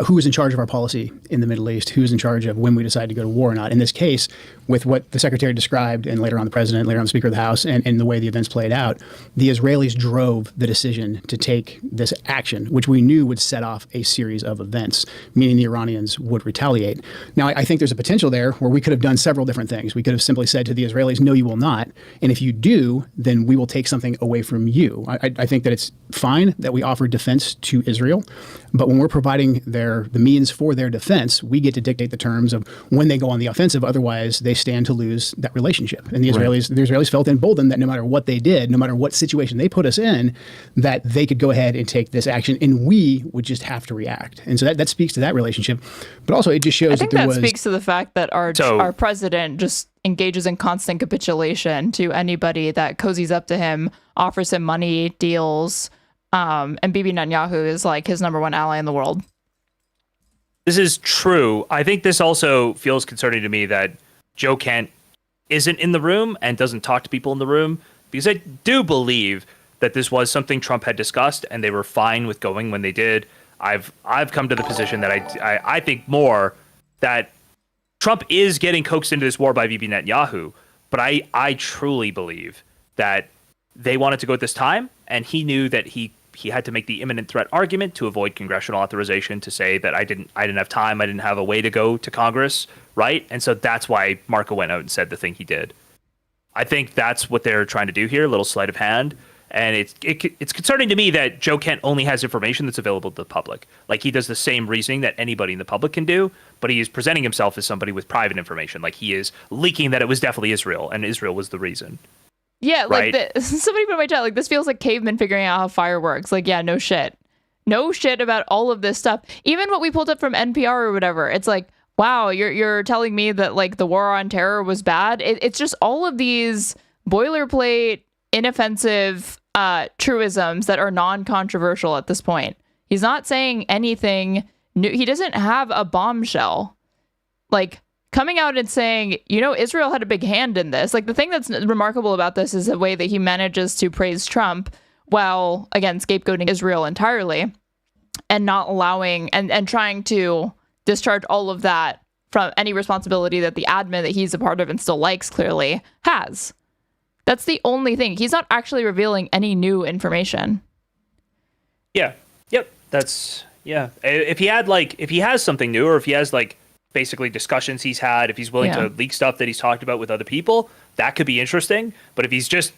Who is in charge of our policy in the Middle East? Who's in charge of when we decide to go to war or not? In this case, with what the Secretary described, and later on the President, later on the Speaker of the House, and the way the events played out, the Israelis drove the decision to take this action, which we knew would set off a series of events, meaning the Iranians would retaliate. Now, I think there's a potential there where we could have done several different things. We could have simply said to the Israelis, no, you will not. And if you do, then we will take something away from you. I think that it's fine that we offer defense to Israel, but when we're providing the means for their defense, we get to dictate the terms of when they go on the offensive. Otherwise, they stand to lose that relationship. And the Israelis felt emboldened that no matter what they did, no matter what situation they put us in, that they could go ahead and take this action, and we would just have to react. And so that speaks to that relationship. But also, it just shows that there was... I think that speaks to the fact that our president just engages in constant capitulation to anybody that cozies up to him, offers him money, deals, and Bibi Netanyahu is like his number one ally in the world. This is true. I think this also feels concerning to me that Joe Kent isn't in the room and doesn't talk to people in the room, because I do believe that this was something Trump had discussed and they were fine with going when they did. I've come to the position that I think more that Trump is getting coaxed into this war by Bibi Netanyahu, but I truly believe that they wanted to go at this time, and he knew that he had to make the imminent threat argument to avoid congressional authorization, to say that I didn't have time, I didn't have a way to go to Congress, right? And so that's why Marco went out and said the thing he did. I think that's what they're trying to do here, a little sleight of hand. And it's concerning to me that Joe Kent only has information that's available to the public. Like, he does the same reasoning that anybody in the public can do, but he is presenting himself as somebody with private information. Like, he is leaking that it was definitely Israel, and Israel was the reason. Yeah, right? like somebody put in my chat, like, this feels like cavemen figuring out how fire works. Like, yeah, no shit. No shit about all of this stuff. Even what we pulled up from NPR or whatever, it's like, wow, you're telling me that, like, the war on terror was bad? It's just all of these boilerplate, inoffensive truisms that are non-controversial at this point. He's not saying anything new. He doesn't have a bombshell. Like, coming out and saying, Israel had a big hand in this. Like, the thing that's remarkable about this is the way that he manages to praise Trump while, again, scapegoating Israel entirely and not allowing and trying to discharge all of that from any responsibility that the admin that he's a part of and still likes clearly has. That's the only thing. He's not actually revealing any new information. Yeah. Yep. If he has something new, or if he has, like, basically discussions he's had, if he's willing to leak stuff that he's talked about with other people, that could be interesting. But if he's just,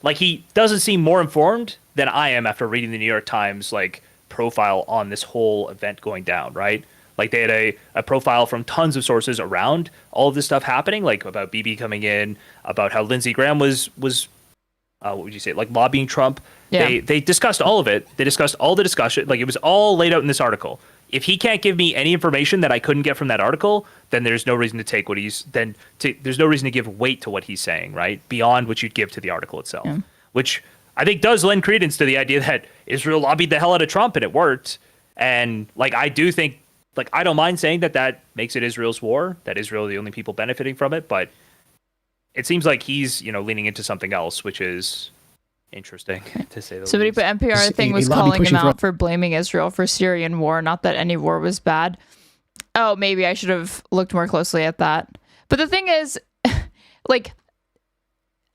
like, he doesn't seem more informed than I am after reading the New York Times, like, profile on this whole event going down, right? Like, they had a profile from tons of sources around all of this stuff happening, like about Bibi coming in, about how Lindsey Graham was what would you say, like, lobbying Trump. Yeah. They discussed all of it. They discussed all the discussion. Like, it was all laid out in this article. If he can't give me any information that I couldn't get from that article, then there's no reason to take there's no reason to give weight to what he's saying, right? Beyond what you'd give to the article itself, which I think does lend credence to the idea that Israel lobbied the hell out of Trump and it worked. And, like, I do think, like, I don't mind saying that makes it Israel's war, that Israel are the only people benefiting from it, but it seems like he's, leaning into something else, which is interesting to say the least. Somebody put NPR thing was calling him out for blaming Israel for Syrian war, not that any war was bad. Oh, maybe I should have looked more closely at that. But the thing is, like,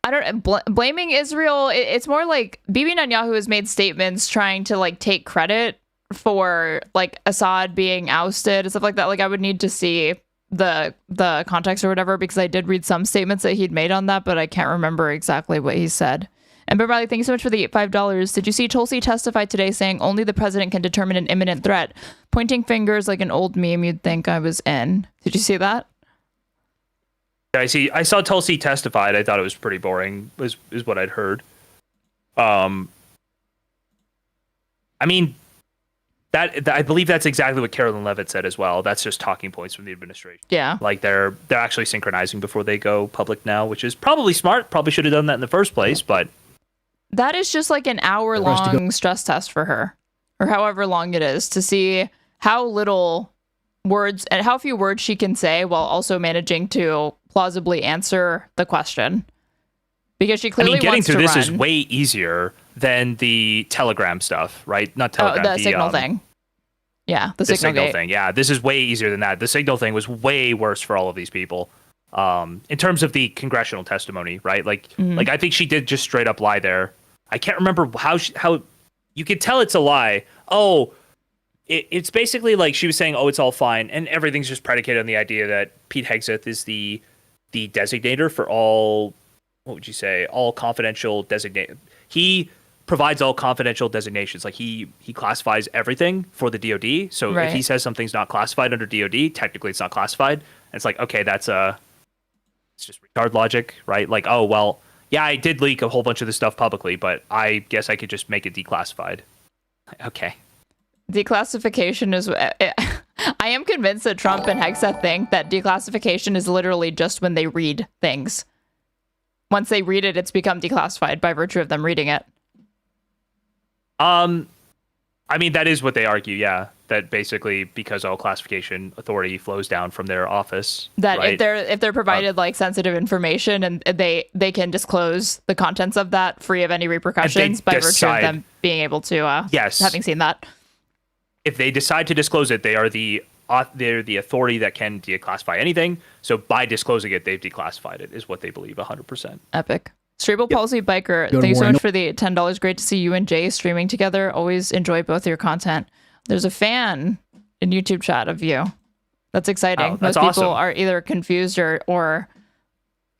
I don't blaming Israel. It's more like Bibi Netanyahu has made statements trying to, like, take credit for, like, Assad being ousted and stuff like that. Like, I would need to see the context or whatever, because I did read some statements that he'd made on that, but I can't remember exactly what he said. And Ben Riley, thank you so much for the $5. Did you see Tulsi testify today saying only the president can determine an imminent threat, pointing fingers like an old meme you'd think I was in? Did you see that? I saw Tulsi testified. I thought it was pretty boring, is what I'd heard. I mean, that I believe that's exactly what Carolyn Levitt said as well. That's just talking points from the administration. Yeah. Like, they're actually synchronizing before they go public now, which is probably smart. Probably should have done that in the first place, but that is just like an hour-long stress test for her, or however long it is, to see how little words and how few words she can say while also managing to plausibly answer the question. Because she clearly getting wants through to this run. is way easier than the Telegram stuff, right? Not Telegram. The Signal thing. Yeah, the Signal thing. Yeah, this is way easier than that. The Signal thing was way worse for all of these people. In terms of the congressional testimony, right? Like, like, I think she did just straight up lie there. I can't remember how you could tell it's a lie. Oh, it's basically like she was saying, oh, it's all fine, and everything's just predicated on the idea that Pete Hegseth is the designator for all. What would you say? All confidential designate. He provides all confidential designations. Like, he classifies everything for the DoD. So if he says something's not classified under DoD, technically it's not classified. And it's like, okay, it's just retard logic, right? Like, oh, well, yeah, I did leak a whole bunch of this stuff publicly, but I guess I could just make it declassified. Okay. Declassification is... I am convinced that Trump and Hegseth think that declassification is literally just when they read things. Once they read it, it's become declassified by virtue of them reading it. I mean, that is what they argue, yeah. That basically, because all classification authority flows down from their office. That right? if they're provided like sensitive information and they can disclose the contents of that free of any repercussions by virtue of them being able to having seen that. If they decide to disclose it, they're the authority that can declassify anything. So by disclosing it, they've declassified it, is what they believe 100%. Epic. Cerebral Palsy Biker, thank you so much for the $10. Great to see you and Jay streaming together. Always enjoy both your content. There's a fan in YouTube chat of you. That's exciting. That's Most people awesome. are either confused or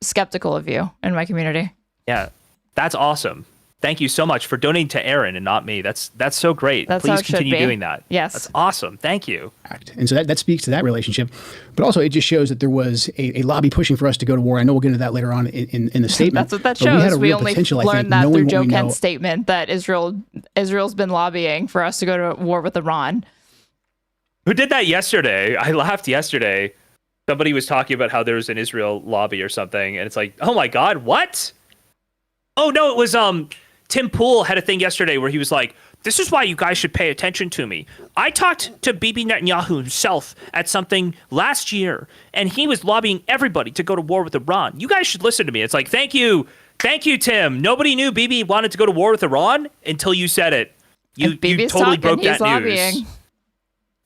skeptical of you in my community. Yeah, that's awesome. Thank you so much for donating to Aaron and not me. That's so great. That's Please continue doing that. Yes. That's awesome. Thank you. And so that speaks to that relationship. But also, it just shows that there was a lobby pushing for us to go to war. I know we'll get into that later on in the statement. That's what that shows. We only learned that through Joe Kent's statement that Israel's been lobbying for us to go to war with Iran. Who did that yesterday? I laughed yesterday. Somebody was talking about how there was an Israel lobby or something, and it's like, oh my God, what? Oh no, it was Tim Pool had a thing yesterday where he was like, this is why you guys should pay attention to me. I talked to Bibi Netanyahu himself at something last year, and he was lobbying everybody to go to war with Iran. You guys should listen to me. It's like, thank you, Tim. Nobody knew Bibi wanted to go to war with Iran until you said it. You totally broke that news.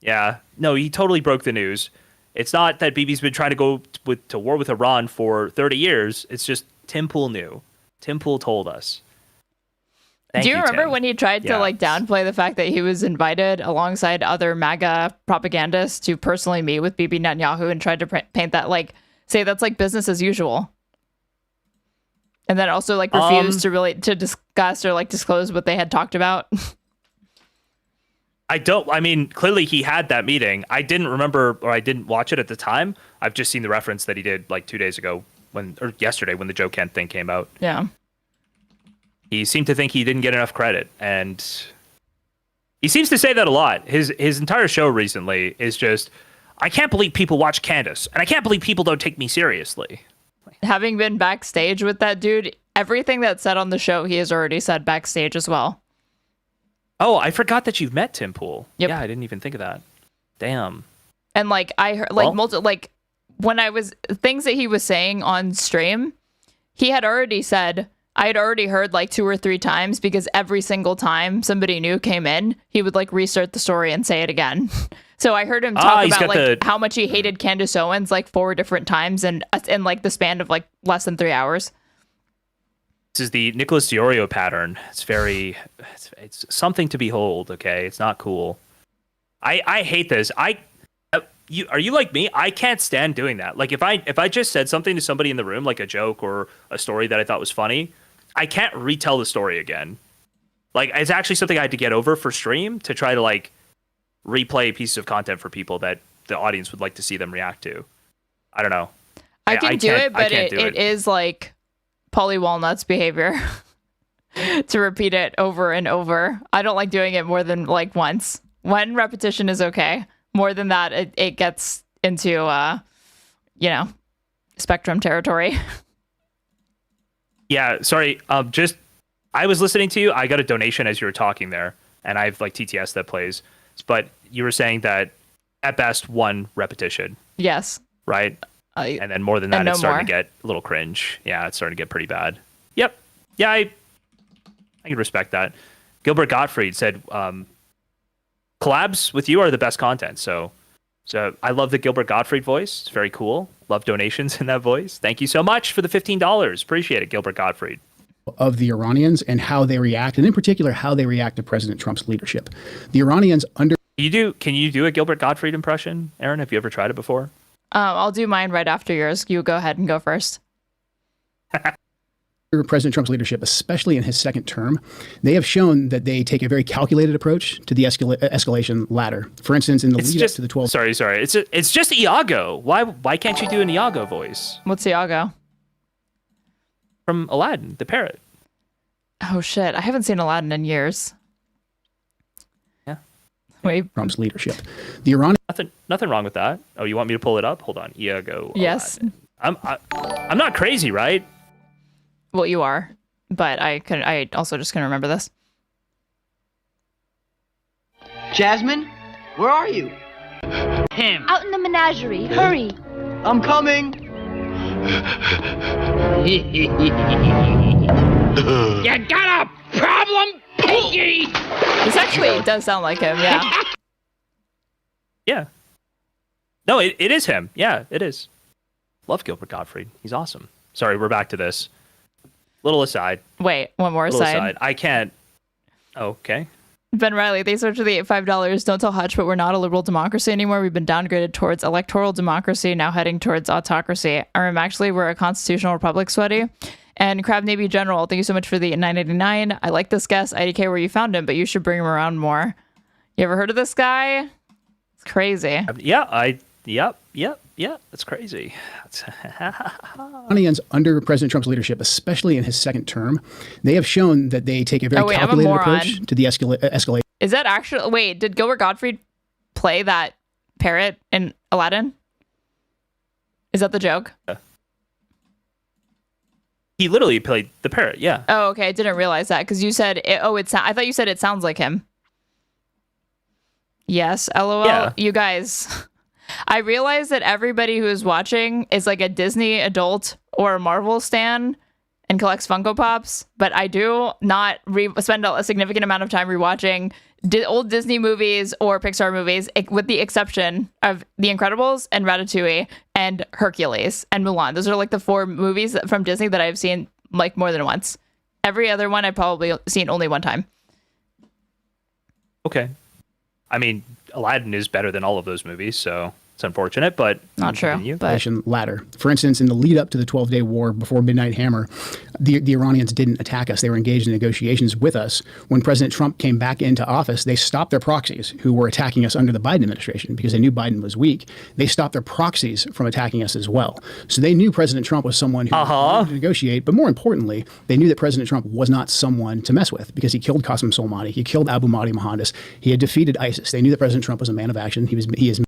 Yeah, no, he totally broke the news. It's not that Bibi's been trying to go to war with Iran for 30 years. It's just Tim Pool knew. Tim Pool told us. Do you remember when he tried to downplay the fact that he was invited alongside other MAGA propagandists to personally meet with Bibi Netanyahu and tried to paint that say that's like business as usual, and then also refused to discuss or disclose what they had talked about? I mean, clearly he had that meeting. I didn't remember, or I didn't watch it at the time. I've just seen the reference that he did 2 days ago or yesterday when the Joe Kent thing came out. Yeah. He seemed to think he didn't get enough credit, and he seems to say that a lot. His entire show recently is just, I can't believe people watch Candace, and I can't believe people don't take me seriously. Having been backstage with that dude, everything that's said on the show, he has already said backstage as well. Oh, I forgot that you've met Tim Pool. Yep. Yeah, I didn't even think of that. Damn. And I heard when I was things that he was saying on stream, he had already said, I had already heard 2 or 3 times, because every single time somebody new came in, he would restart the story and say it again. So I heard him talk about how much he hated Candace Owens 4 different times and in the span of less than 3 hours. This is the Nicholas Diorio pattern. It's something to behold. Okay, it's not cool. I hate this. Are you like me? I can't stand doing that. If I just said something to somebody in the room, like a joke or a story that I thought was funny, I can't retell the story again. It's actually something I had to get over for stream to try to replay pieces of content for people that the audience would like to see them react to. I don't know. I can do it, but it is Polly Walnut's behavior to repeat it over and over. I don't like doing it more than once. One repetition is okay. More than that, it gets into spectrum territory. Yeah, sorry. I was listening to you. I got a donation as you were talking there, and I have TTS that plays. But you were saying that at best 1 repetition. Yes. Right. And then more than that, it's starting to get a little cringe. Yeah, it's starting to get pretty bad. Yep. Yeah, I can respect that. Gilbert Gottfried said, collabs with you are the best content. So I love the Gilbert Gottfried voice. It's very cool. Love donations in that voice. Thank you so much for the $15. Appreciate it, Gilbert Gottfried. Of the Iranians and how they react, and in particular, how they react to President Trump's leadership. The Iranians Can you do a Gilbert Gottfried impression, Aaron? Have you ever tried it before? I'll do mine right after yours. You go ahead and go first. President Trump's leadership, especially in his second term, they have shown that they take a very calculated approach to the escalation ladder. For instance, in the lead up to the 12... Sorry. It's just Iago. Why can't you do an Iago voice? What's Iago? From Aladdin, the parrot. Oh, shit. I haven't seen Aladdin in years. Yeah. Wait. Trump's leadership. The Iran... Nothing wrong with that. Oh, you want me to pull it up? Hold on. Iago. Yes. Aladdin. I'm not crazy, right? Well, you are, but I also just couldn't remember this. Jasmine, where are you? Him. Out in the menagerie. Hurry. I'm coming. You got a problem, Pinky? This actually does sound like him, yeah. Yeah. No, it is him. Yeah, it is. Love Gilbert Gottfried. He's awesome. Sorry, we're back to this. Little aside. Wait, one more aside. I can't. Okay. Ben Riley, thanks so much for the $5. Don't tell Hutch, but we're not a liberal democracy anymore. We've been downgraded towards electoral democracy, now heading towards autocracy. Actually, we're a constitutional republic, sweaty. And Crab Navy General, thank you so much for the 9.99. I like this guest. IDK where you found him, but you should bring him around more. You ever heard of this guy? It's crazy. Yeah, that's crazy. Iranians under President Trump's leadership, especially in his second term, they have shown that they take a very calculated approach to the escalation. Is that actually... Wait, did Gilbert Gottfried play that parrot in Aladdin? Is that the joke? He literally played the parrot, yeah. Oh, okay. I didn't realize that because you said... I thought you said it sounds like him. Yes, LOL. Yeah. You guys... I realize that everybody who is watching is like a Disney adult or a Marvel stan and collects Funko Pops, but I do not spend a significant amount of time rewatching old Disney movies or Pixar movies, with the exception of The Incredibles and Ratatouille and Hercules and Mulan. Those are like the 4 movies from Disney that I've seen like more than once. Every other one I've probably seen only one time. Okay. I mean, Aladdin is better than all of those movies, so it's unfortunate, but not true. But ladder. For instance, in the lead up to the 12-day war before Midnight Hammer, the Iranians didn't attack us. They were engaged in negotiations with us. When President Trump came back into office, they stopped their proxies who were attacking us under the Biden administration because they knew Biden was weak. They stopped their proxies from attacking us as well. So they knew President Trump was someone who wanted to negotiate, but more importantly, they knew that President Trump was not someone to mess with because he killed Qasem Soleimani, he killed Abu Mahdi Mohandas, he had defeated ISIS. They knew that President Trump was a man of action. He is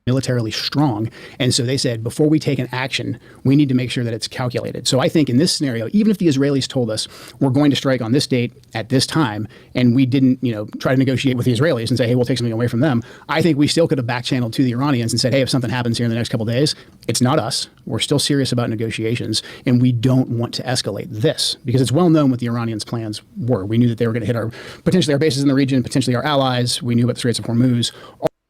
militarily strong. And so they said, before we take an action, we need to make sure that it's calculated. So I think in this scenario, even if the Israelis told us we're going to strike on this date at this time, and we didn't, try to negotiate with the Israelis and say, hey, we'll take something away from them, I think we still could have back-channeled to the Iranians and said, hey, if something happens here in the next couple of days, it's not us. We're still serious about negotiations, and we don't want to escalate this because it's well known what the Iranians' plans were. We knew that they were going to hit potentially our bases in the region, potentially our allies. We knew about the Straits of Hormuz.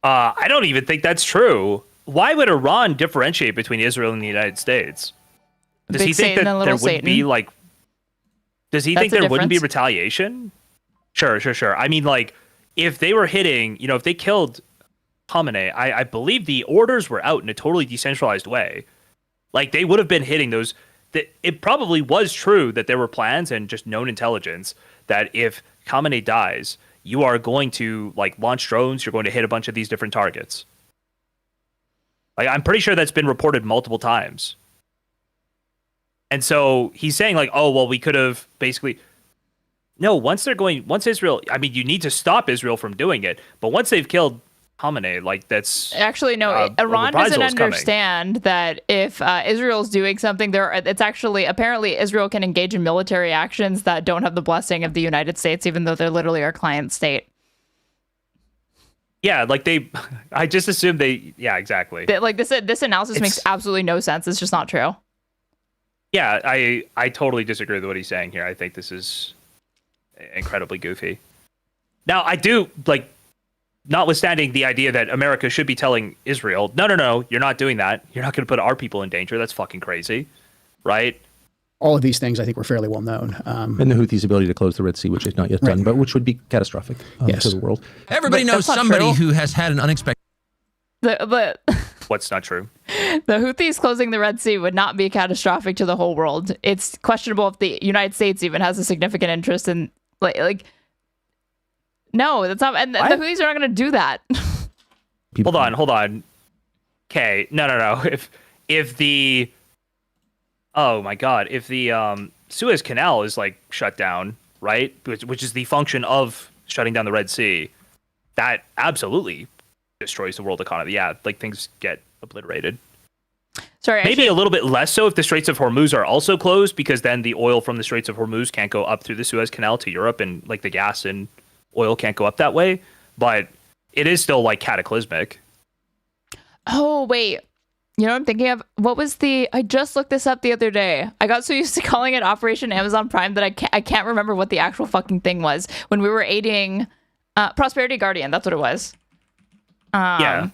I don't even think that's true. Why would Iran differentiate between Israel and the United States? Does he think that there wouldn't be like... Does he think there wouldn't be retaliation? Sure. I mean, like, if they were hitting, if they killed Khamenei, I believe the orders were out in a totally decentralized way. Like, they would have been hitting those... It probably was true that there were plans and just known intelligence that if Khamenei dies, you are going to launch drones, you're going to hit a bunch of these different targets. I'm pretty sure that's been reported multiple times. And so he's saying we could have basically... No, once Israel... I mean, you need to stop Israel from doing it. But once they've killed Khamenei, that's... Actually, no, Iran doesn't understand that if Israel's doing something, it's actually... Apparently, Israel can engage in military actions that don't have the blessing of the United States, even though they're literally our client state. Yeah, I just assume they... Yeah, exactly. This analysis makes absolutely no sense. It's just not true. Yeah, I totally disagree with what he's saying here. I think this is incredibly goofy. Now, I do, notwithstanding the idea that America should be telling Israel, no, you're not doing that. You're not going to put our people in danger. That's fucking crazy, right? All of these things I think were fairly well known. And the Houthis' ability to close the Red Sea, which is not yet done, but which would be catastrophic to the world. Everybody knows somebody who has had an unexpected... What's not true? The Houthis closing the Red Sea would not be catastrophic to the whole world. It's questionable if the United States even has a significant interest in... No, that's not... And the Houthis are not going to do that. Hold on. Okay, no. If the... Oh my God! If the Suez Canal is shut down, right, which is the function of shutting down the Red Sea, that absolutely destroys the world economy. Yeah, things get obliterated. Sorry, maybe a little bit less so if the Straits of Hormuz are also closed, because then the oil from the Straits of Hormuz can't go up through the Suez Canal to Europe, and the gas and oil can't go up that way. But it is still cataclysmic. Oh wait. You know what I'm thinking of? I just looked this up the other day. I got so used to calling it Operation Amazon Prime that I can't remember what the actual fucking thing was when we were aiding Prosperity Guardian. That's what it was. Yeah.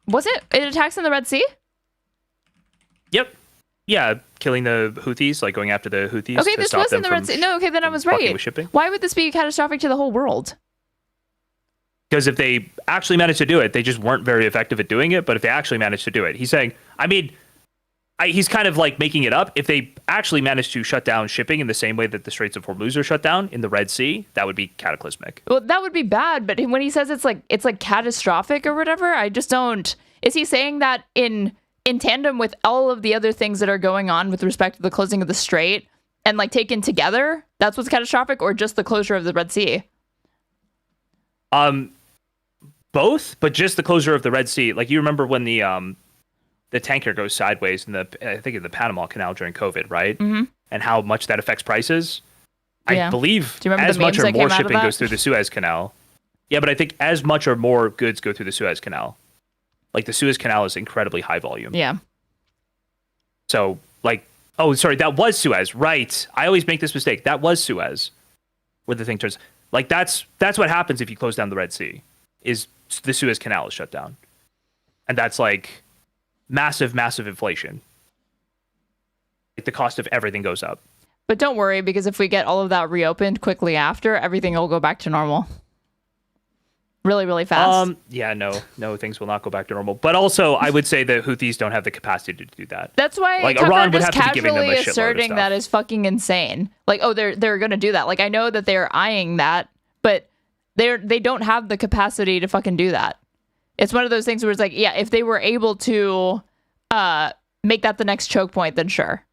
Was it attacks in the Red Sea? Yep. Yeah, killing the Houthis, going after the Houthis. Okay, this was in the Red Sea. No, okay, then I was right. Shipping. Why would this be catastrophic to the whole world? Because if they actually managed to do it, they just weren't very effective at doing it. But if they actually managed to do it, he's saying, I mean, he's kind of like making it up. If they actually manage to shut down shipping in the same way that the Straits of Hormuz are shut down in the Red Sea, that would be cataclysmic. Well, that would be bad. But when he says it's like catastrophic or whatever, I just don't. Is he saying that in tandem with all of the other things that are going on with respect to the closing of the Strait and like taken together? That's what's catastrophic, or just the closure of the Red Sea? Both, but just the closure of the Red Sea. Like, you remember when the tanker goes sideways in the Panama Canal during COVID, right? Mm-hmm. And how much that affects prices. Yeah. I believe Do you remember as the much memes or that more came out of shipping that? goes through the Suez Canal. Yeah, but I think as much or more goods go through the Suez Canal. Like, the Suez Canal is incredibly high volume. Yeah. So, like, oh, sorry, that was Suez, right? I always make this mistake. That was Suez, where the thing turns. Like, that's what happens if you close down the Red Sea, is the Suez Canal is shut down. And that's, like, massive, massive inflation. Like, the cost of everything goes up. But don't worry, because if we get all of that reopened quickly after, everything will go back to normal. Really, really fast. Yeah, no, things will not go back to normal. But also, I would say the Houthis don't have the capacity to do that. That's why like Tucker Iran would just have to be giving them a casually shitload of asserting stuff. that is fucking insane. Like, oh, they're going to do that. Like, I know that they're eyeing that, but they don't have the capacity to fucking do that. It's one of those things where it's like, yeah, if they were able to make that the next choke point, then sure,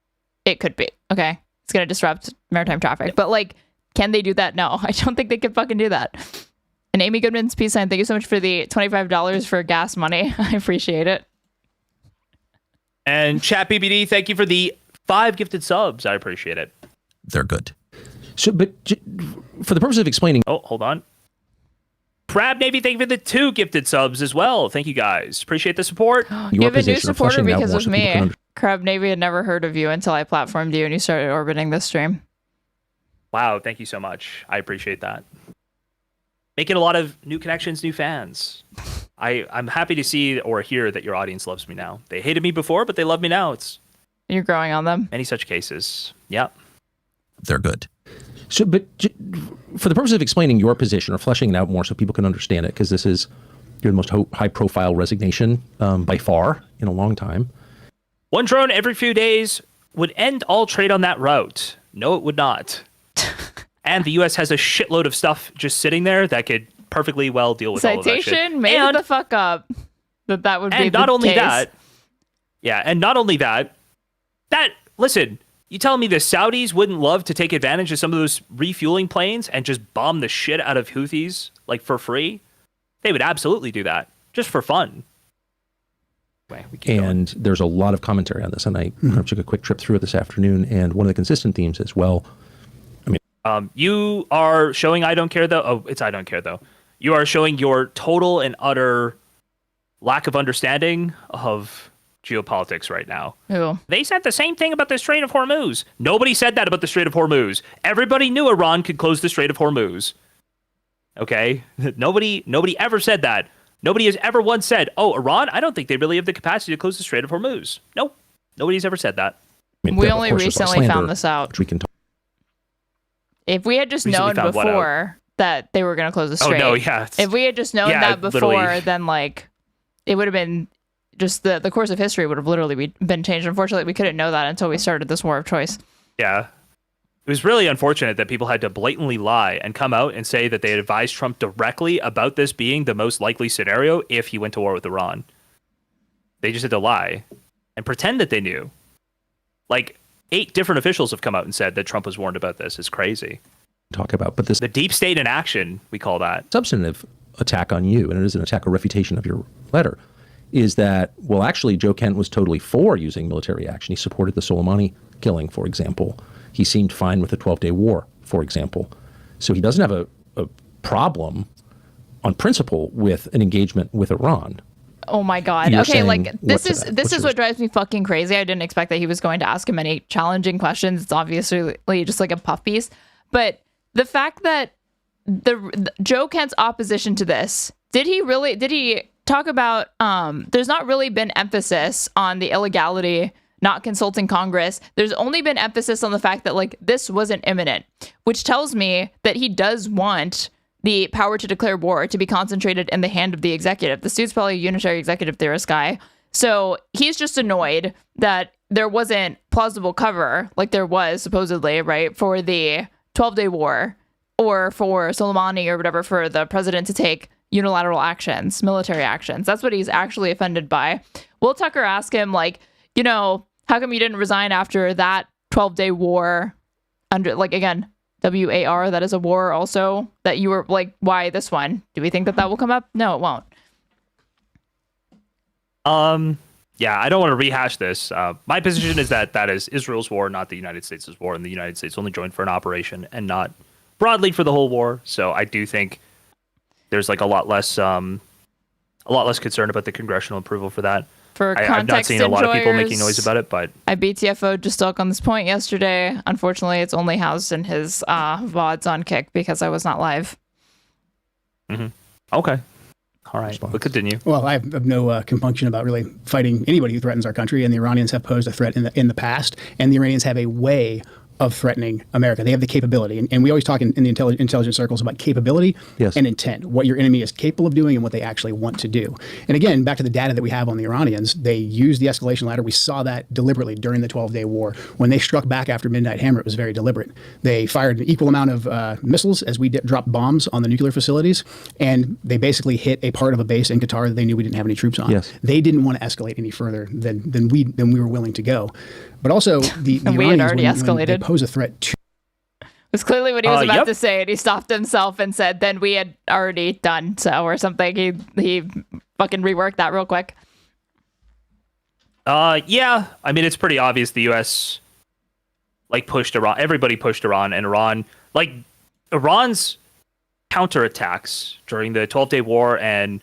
it could be. Okay, it's going to disrupt maritime traffic. But, like, can they do that? No, I don't think they can fucking do that. And Amy Goodman's peace sign, thank you so much for the $25 for gas money. I appreciate it. And Chat BBD, thank you for the 5 gifted subs. I appreciate it. They're good. So, but for the purpose of explaining... Oh, hold on. Crab Navy, thank you for the 2 gifted subs as well. Thank you, guys. Appreciate the support. You have a new supporter because of me. Crab Navy had never heard of you until I platformed you and you started orbiting this stream. Wow, thank you so much. I appreciate that. Making a lot of new connections, new fans. I'm happy to see or hear that your audience loves me now. They hated me before, but they love me now. You're growing on them. Many such cases. Yep. They're good. So, but for the purpose of explaining your position or fleshing it out more so people can understand it, because this is your most high-profile resignation by far in a long time. One drone every few days would end all trade on that route. No, it would not. And the U.S. has a shitload of stuff just sitting there that could perfectly well deal with all of that shit. Citation made the fuck up that would be the And not only case. that, and not only that, listen, you telling me the Saudis wouldn't love to take advantage of some of those refueling planes and just bomb the shit out of Houthis, like, for free? They would absolutely do that, just for fun. And there's a lot of commentary on this, and I took a quick trip through it this afternoon, and one of the consistent themes is, well, you are showing I don't care, though. Oh, it's I don't care, though. You are showing your total and utter lack of understanding of geopolitics right now. Who? They said the same thing about the Strait of Hormuz. Nobody said that about the Strait of Hormuz. Everybody knew Iran could close the Strait of Hormuz. Okay? Nobody ever said that. Nobody has ever once said, oh, Iran, I don't think they really have the capacity to close the Strait of Hormuz. Nope. Nobody's ever said that. We only recently found this out. Which we can talk. If we had just known before that they were going to close the strait. Oh, no, yeah. If we had just known that before, then, like, it would have been just the course of history would have literally been changed. Unfortunately, we couldn't know that until we started this war of choice. Yeah. It was really unfortunate that people had to blatantly lie and come out and say that they had advised Trump directly about this being the most likely scenario if he went to war with Iran. They just had to lie and pretend that they knew. Like, 8 different officials have come out and said that Trump was warned about this. It's crazy. Talk about, but the deep state in action, we call that. Substantive attack on you, and it is an attack or refutation of your letter, is that, well, actually, Joe Kent was totally for using military action. He supported the Solemani killing, for example. He seemed fine with the 12-day war, for example. So he doesn't have a problem on principle with an engagement with Iran. Oh my God. Okay, like this is what drives me fucking crazy. I didn't expect that he was going to ask him any challenging questions. It's obviously just like a puff piece. But the fact that the Joe Kent's opposition to this, did he talk about there's not really been emphasis on the illegality, not consulting Congress. There's only been emphasis on the fact that, like, this wasn't imminent, which tells me that he does want the power to declare war to be concentrated in the hand of the executive. This dude's probably a unitary executive theorist guy. So he's just annoyed that there wasn't plausible cover like there was supposedly, right, for the 12-day war or for Soleimani or whatever, for the president to take unilateral actions, military actions. That's what he's actually offended by. Will Tucker ask him, like, you know, how come you didn't resign after that 12-day war under, like, again, WAR, that is a war also, that you were like, why this one? Do we think that will come up? No, it won't. Yeah, I don't want to rehash this. My position is that is Israel's war, not the United States' war, and the United States only joined for an operation and not broadly for the whole war. So I do think there's like a lot less concern about the congressional approval for that. For I've not seen a lot of people making noise about it, but I BTFO'd Jstlk on this point yesterday. Unfortunately, it's only housed in his VODs on Kick because I was not live. Mm-hmm. Okay. All right. We'll continue. Well, I have no compunction about really fighting anybody who threatens our country, and the Iranians have posed a threat in the past, and the Iranians have a way of threatening America. They have the capability. And we always talk in the intelligence circles about capability and intent, what your enemy is capable of doing and what they actually want to do. And again, back to the data that we have on the Iranians, they used the escalation ladder. We saw that deliberately during the 12-day war. When they struck back after Midnight Hammer, it was very deliberate. They fired an equal amount of missiles as we dropped bombs on the nuclear facilities, and they basically hit a part of a base in Qatar that they knew we didn't have any troops on. Yes. They didn't want to escalate any further than we were willing to go. But also, the we Iranians, had already escalated. when they pose a threat to... It was clearly what he was about to say, and he stopped himself and said, then we had already done so, or something. He fucking reworked that real quick. Yeah. I mean, it's pretty obvious the U.S. like pushed Iran. Everybody pushed Iran, and Iran's counterattacks during the 12-day war, and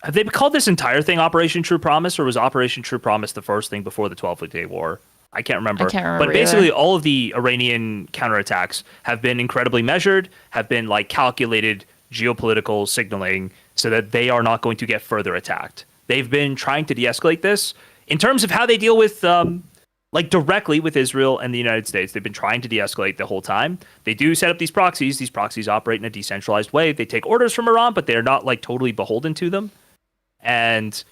have they called this entire thing Operation True Promise, or was Operation True Promise the first thing before the 12-day war? I can't remember. But basically, all of the Iranian counterattacks have been incredibly measured, have been like calculated geopolitical signaling so that they are not going to get further attacked. They've been trying to de-escalate this in terms of how they deal with, like directly with Israel and the United States. They've been trying to de-escalate the whole time. They do set up these proxies. These proxies operate in a decentralized way. They take orders from Iran, but they're not like totally beholden to them. And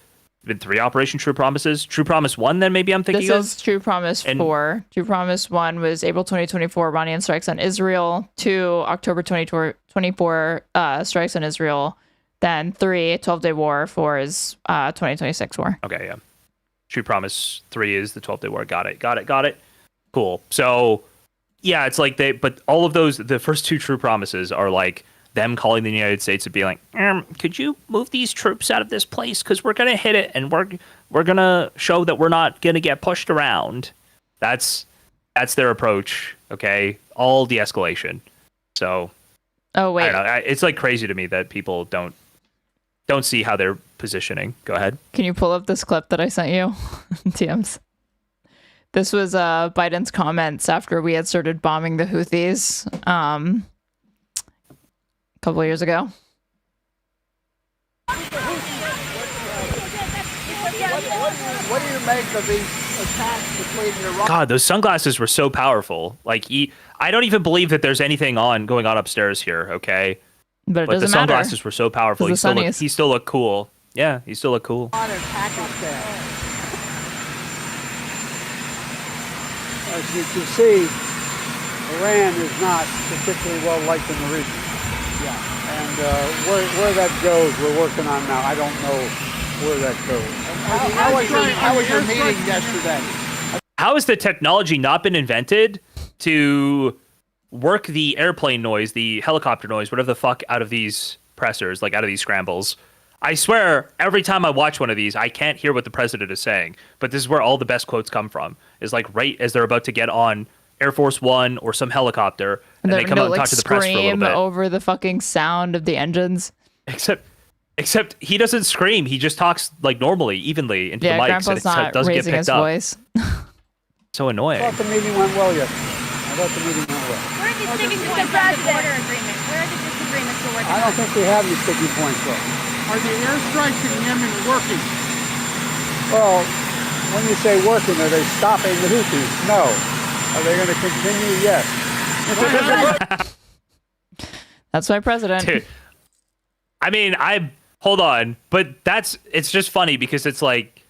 been 3 Operation True Promises. True Promise 1, then maybe I'm thinking This is True Promise 4. True Promise 1 was April 2024 Iranian strikes on Israel. 2, October 2024 strikes on Israel. Then 3, 12-day war. 4 is 2026 war. Okay, yeah. True Promise 3 is the 12-day war. Got it. Cool. So, yeah, it's like but all of those, the first 2 True Promises are like them calling the United States and being like, could you move these troops out of this place? Because we're going to hit it, and we're going to show that we're not going to get pushed around. That's their approach, okay? All de-escalation. So, oh, wait. I don't know. It's like crazy to me that people don't see how they're positioning. Go ahead. Can you pull up this clip that I sent you? TMs. This was Biden's comments after we had started bombing the Houthis. A couple of years ago. What do you make of these attacks between Iran? God, those sunglasses were so powerful. Like, I don't even believe that there's anything going on upstairs here, okay? But the sunglasses were so powerful. He still looked cool. Yeah, he still looked cool. As you can see, Iran is not particularly well liked in the region. Yeah, and where that goes, we're working on now. I don't know where that goes. How was your meeting yesterday? How has the technology not been invented to work the airplane noise, the helicopter noise, whatever the fuck, out of these pressers, like out of these scrambles? I swear, every time I watch one of these, I can't hear what the president is saying. But this is where all the best quotes come from. Is like right as they're about to get on Air Force One or some helicopter, and they come out and talk to the press for a little bit. Over the fucking sound of the engines. Except he doesn't scream. He just talks like normally, evenly into the mics, Grandpa's and it not doesn't get raising picked his up. Voice. So annoying. I thought the meeting went well yesterday. Where are the sticking points on the border agreement? Where are the disagreements we're working on? I don't think we have any sticking points, though. Are the airstrikes in Yemen working? Well, when you say working, are they stopping the Houthis? No. Are they going to continue? Yes. That's my president. Dude, I mean, hold on, but it's just funny because it's like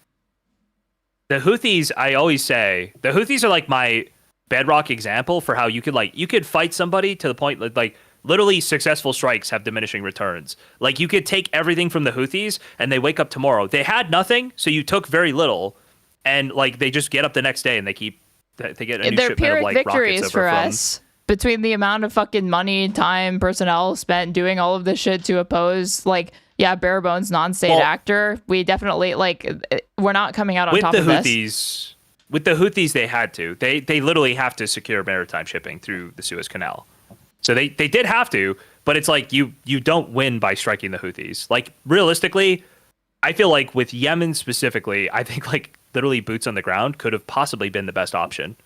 the Houthis, I always say, the Houthis are like my bedrock example for how you could fight somebody to the point like literally successful strikes have diminishing returns. Like you could take everything from the Houthis and they wake up tomorrow. They had nothing, so you took very little, and like they just get up the next day and they get a new shipment of like victories rockets for over us. Between the amount of fucking money, time, personnel spent doing all of this shit to oppose, like, yeah, bare bones non-state actor, we definitely, like, we're not coming out on top of this. With the Houthis, they had to. They literally have to secure maritime shipping through the Suez Canal. So they did have to, but it's like you don't win by striking the Houthis. Like, realistically, I feel like with Yemen specifically, I think, like, literally boots on the ground could have possibly been the best option.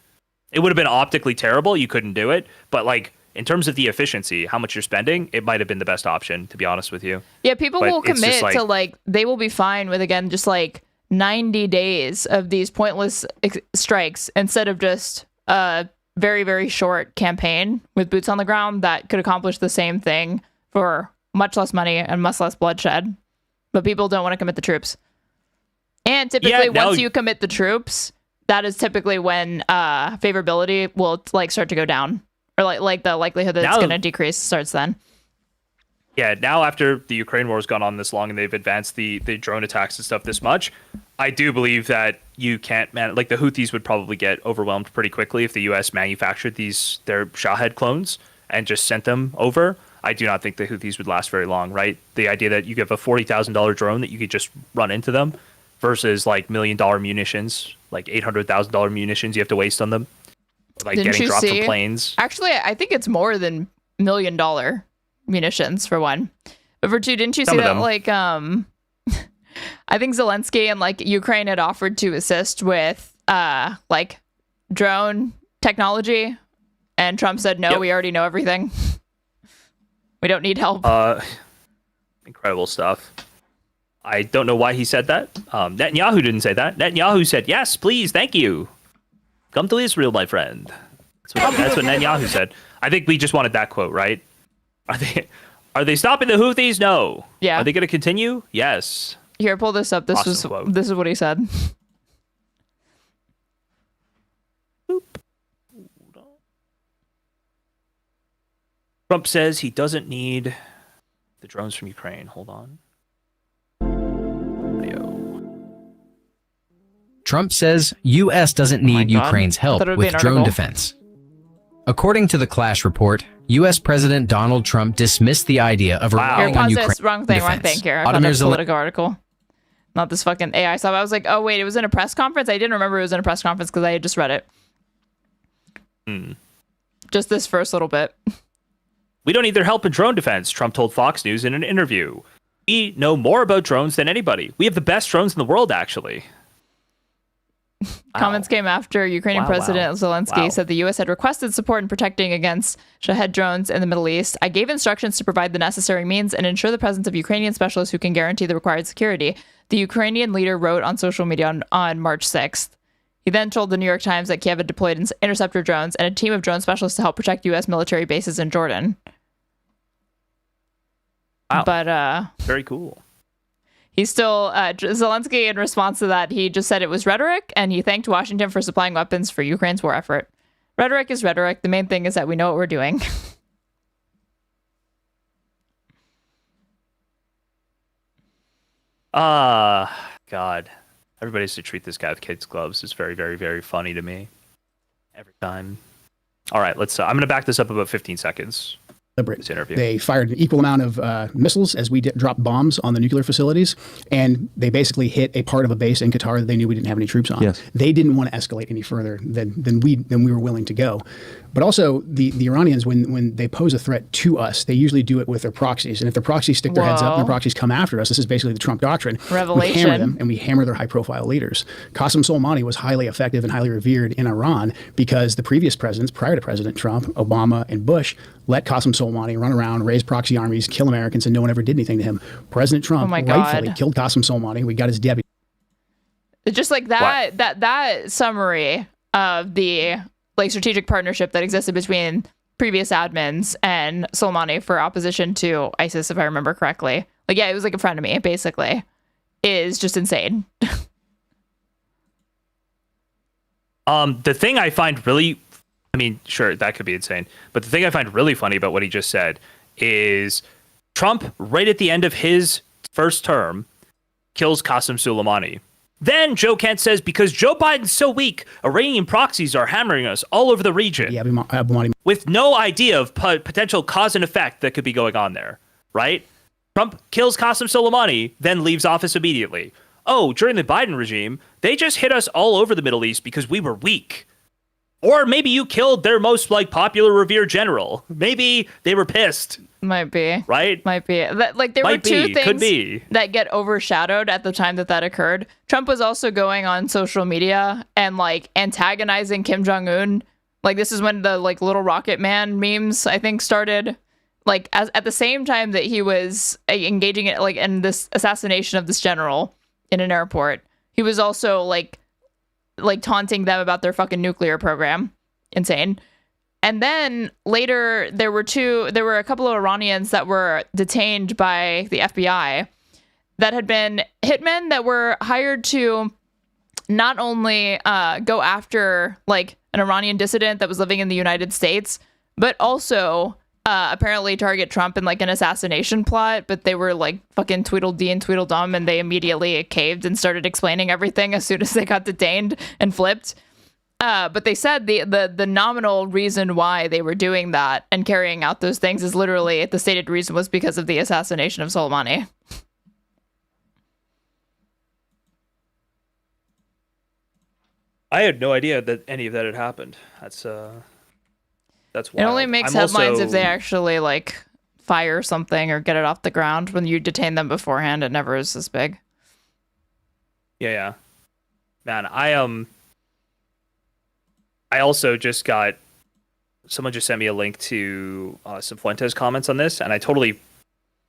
It would have been optically terrible. You couldn't do it. But, like, in terms of the efficiency, how much you're spending, it might have been the best option, to be honest with you. Yeah, people But will it's just commit to, like, they will be fine with, again, just, like, 90 days of these pointless strikes instead of just a very, very short campaign with boots on the ground that could accomplish the same thing for much less money and much less bloodshed. But people don't want to commit the troops. And typically, once you commit the troops, that is typically when favorability will like start to go down, or like the likelihood that it's going to decrease starts then. Yeah, now after the Ukraine war has gone on this long and they've advanced the drone attacks and stuff this much, I do believe that you can't like the Houthis would probably get overwhelmed pretty quickly if the U.S. manufactured their Shahed clones and just sent them over. I do not think the Houthis would last very long, right? The idea that you give a $40,000 drone that you could just run into them versus like $1 million munitions, like $800,000 munitions you have to waste on them, like getting dropped from planes. Actually, I think it's more than $1 million munitions for one. But for two, didn't you see that? Like, I think Zelensky and like Ukraine had offered to assist with like drone technology, and Trump said no. We already know everything. We don't need help. Incredible stuff. I don't know why he said that. Netanyahu didn't say that. Netanyahu said, yes, please, thank you. Come to Israel, my friend. That's what Netanyahu said. I think we just wanted that quote, right? Are they stopping the Houthis? No. Yeah. Are they going to continue? Yes. Here, pull this up. This is what he said. Trump says he doesn't need the drones from Ukraine. Hold on. Trump says U.S. doesn't need Ukraine's help with drone defense. According to the Clash report, U.S. President Donald Trump dismissed the idea of relying on Ukraine wrong thing here. I found a Politico article. Not this fucking AI stuff. I was like, oh, wait, it was in a press conference? I didn't remember it was in a press conference because I had just read it. Just this first little bit. We don't need their help in drone defense, Trump told Fox News in an interview. We know more about drones than anybody. We have the best drones in the world, actually. Comments came after Ukrainian President Zelensky said the U.S. had requested support in protecting against Shahed drones in the Middle East. I gave instructions to provide the necessary means and ensure the presence of Ukrainian specialists who can guarantee the required security. The Ukrainian leader wrote on social media on March 6th. He then told the New York Times that Kiev had deployed interceptor drones and a team of drone specialists to help protect U.S. military bases in Jordan. Wow. But very cool. He's still Zelensky, in response to that, he just said it was rhetoric, and he thanked Washington for supplying weapons for Ukraine's war effort. Rhetoric is rhetoric. The main thing is that we know what we're doing. God. Everybody has to treat this guy with kids' gloves. It's very, very, very funny to me. Every time. All right, let's. I'm going to back this up about 15 seconds. This interview. They fired an equal amount of missiles as we dropped bombs on the nuclear facilities, and they basically hit a part of a base in Qatar that they knew we didn't have any troops on. Yes. They didn't want to escalate any further than we were willing to go. But also, the Iranians, when they pose a threat to us, they usually do it with their proxies. And if their proxies stick their heads up and their proxies come after us, this is basically the Trump doctrine. Revelation. We hammer them, and we hammer their high-profile leaders. Qasem Soleimani was highly effective and highly revered in Iran because the previous presidents, prior to President Trump, Obama, and Bush, let Qasem Soleimani run around, raise proxy armies, kill Americans, and no one ever did anything to him. President Trump rightfully killed Qasem Soleimani. We got his deputy. Just like that summary of the strategic partnership that existed between previous admins and Soleimani for opposition to ISIS, if I remember correctly. Like, yeah, it was like a friend of me, basically, is just insane. The thing I find really, I mean, sure, that could be insane, but the thing I find really funny about what he just said is Trump, right at the end of his first term, kills Qasem Soleimani. Then Joe Kent says, because Joe Biden's so weak, Iranian proxies are hammering us all over the region. Yeah, with no idea of potential cause and effect that could be going on there, right? Trump kills Qasem Soleimani, then leaves office immediately. Oh, during the Biden regime, they just hit us all over the Middle East because we were weak. Or maybe you killed their most popular revered general. Maybe they were pissed. Might be. Right? Might be. There were two things that get overshadowed at the time that occurred. Trump was also going on social media and antagonizing Kim Jong-un. This is when the little rocket man memes, I think, started. At the same time that he was engaging in this assassination of this general in an airport, he was also taunting them about their fucking nuclear program. Insane. And then later there were a couple of Iranians that were detained by the FBI that had been hitmen that were hired to not only go after an Iranian dissident that was living in the United States, but also apparently target Trump in an assassination plot. But they were fucking Tweedledee and Tweedledum, and they immediately caved and started explaining everything as soon as they got detained and flipped. But they said the nominal reason why they were doing that and carrying out those things is literally the stated reason was because of the assassination of Soleimani. I had no idea that any of that had happened. That's wild. It only makes headlines if they actually fire something or get it off the ground. When you detain them beforehand, it never is this big. Yeah. Man, I also just got, someone just sent me a link to some Fuentes comments on this, and I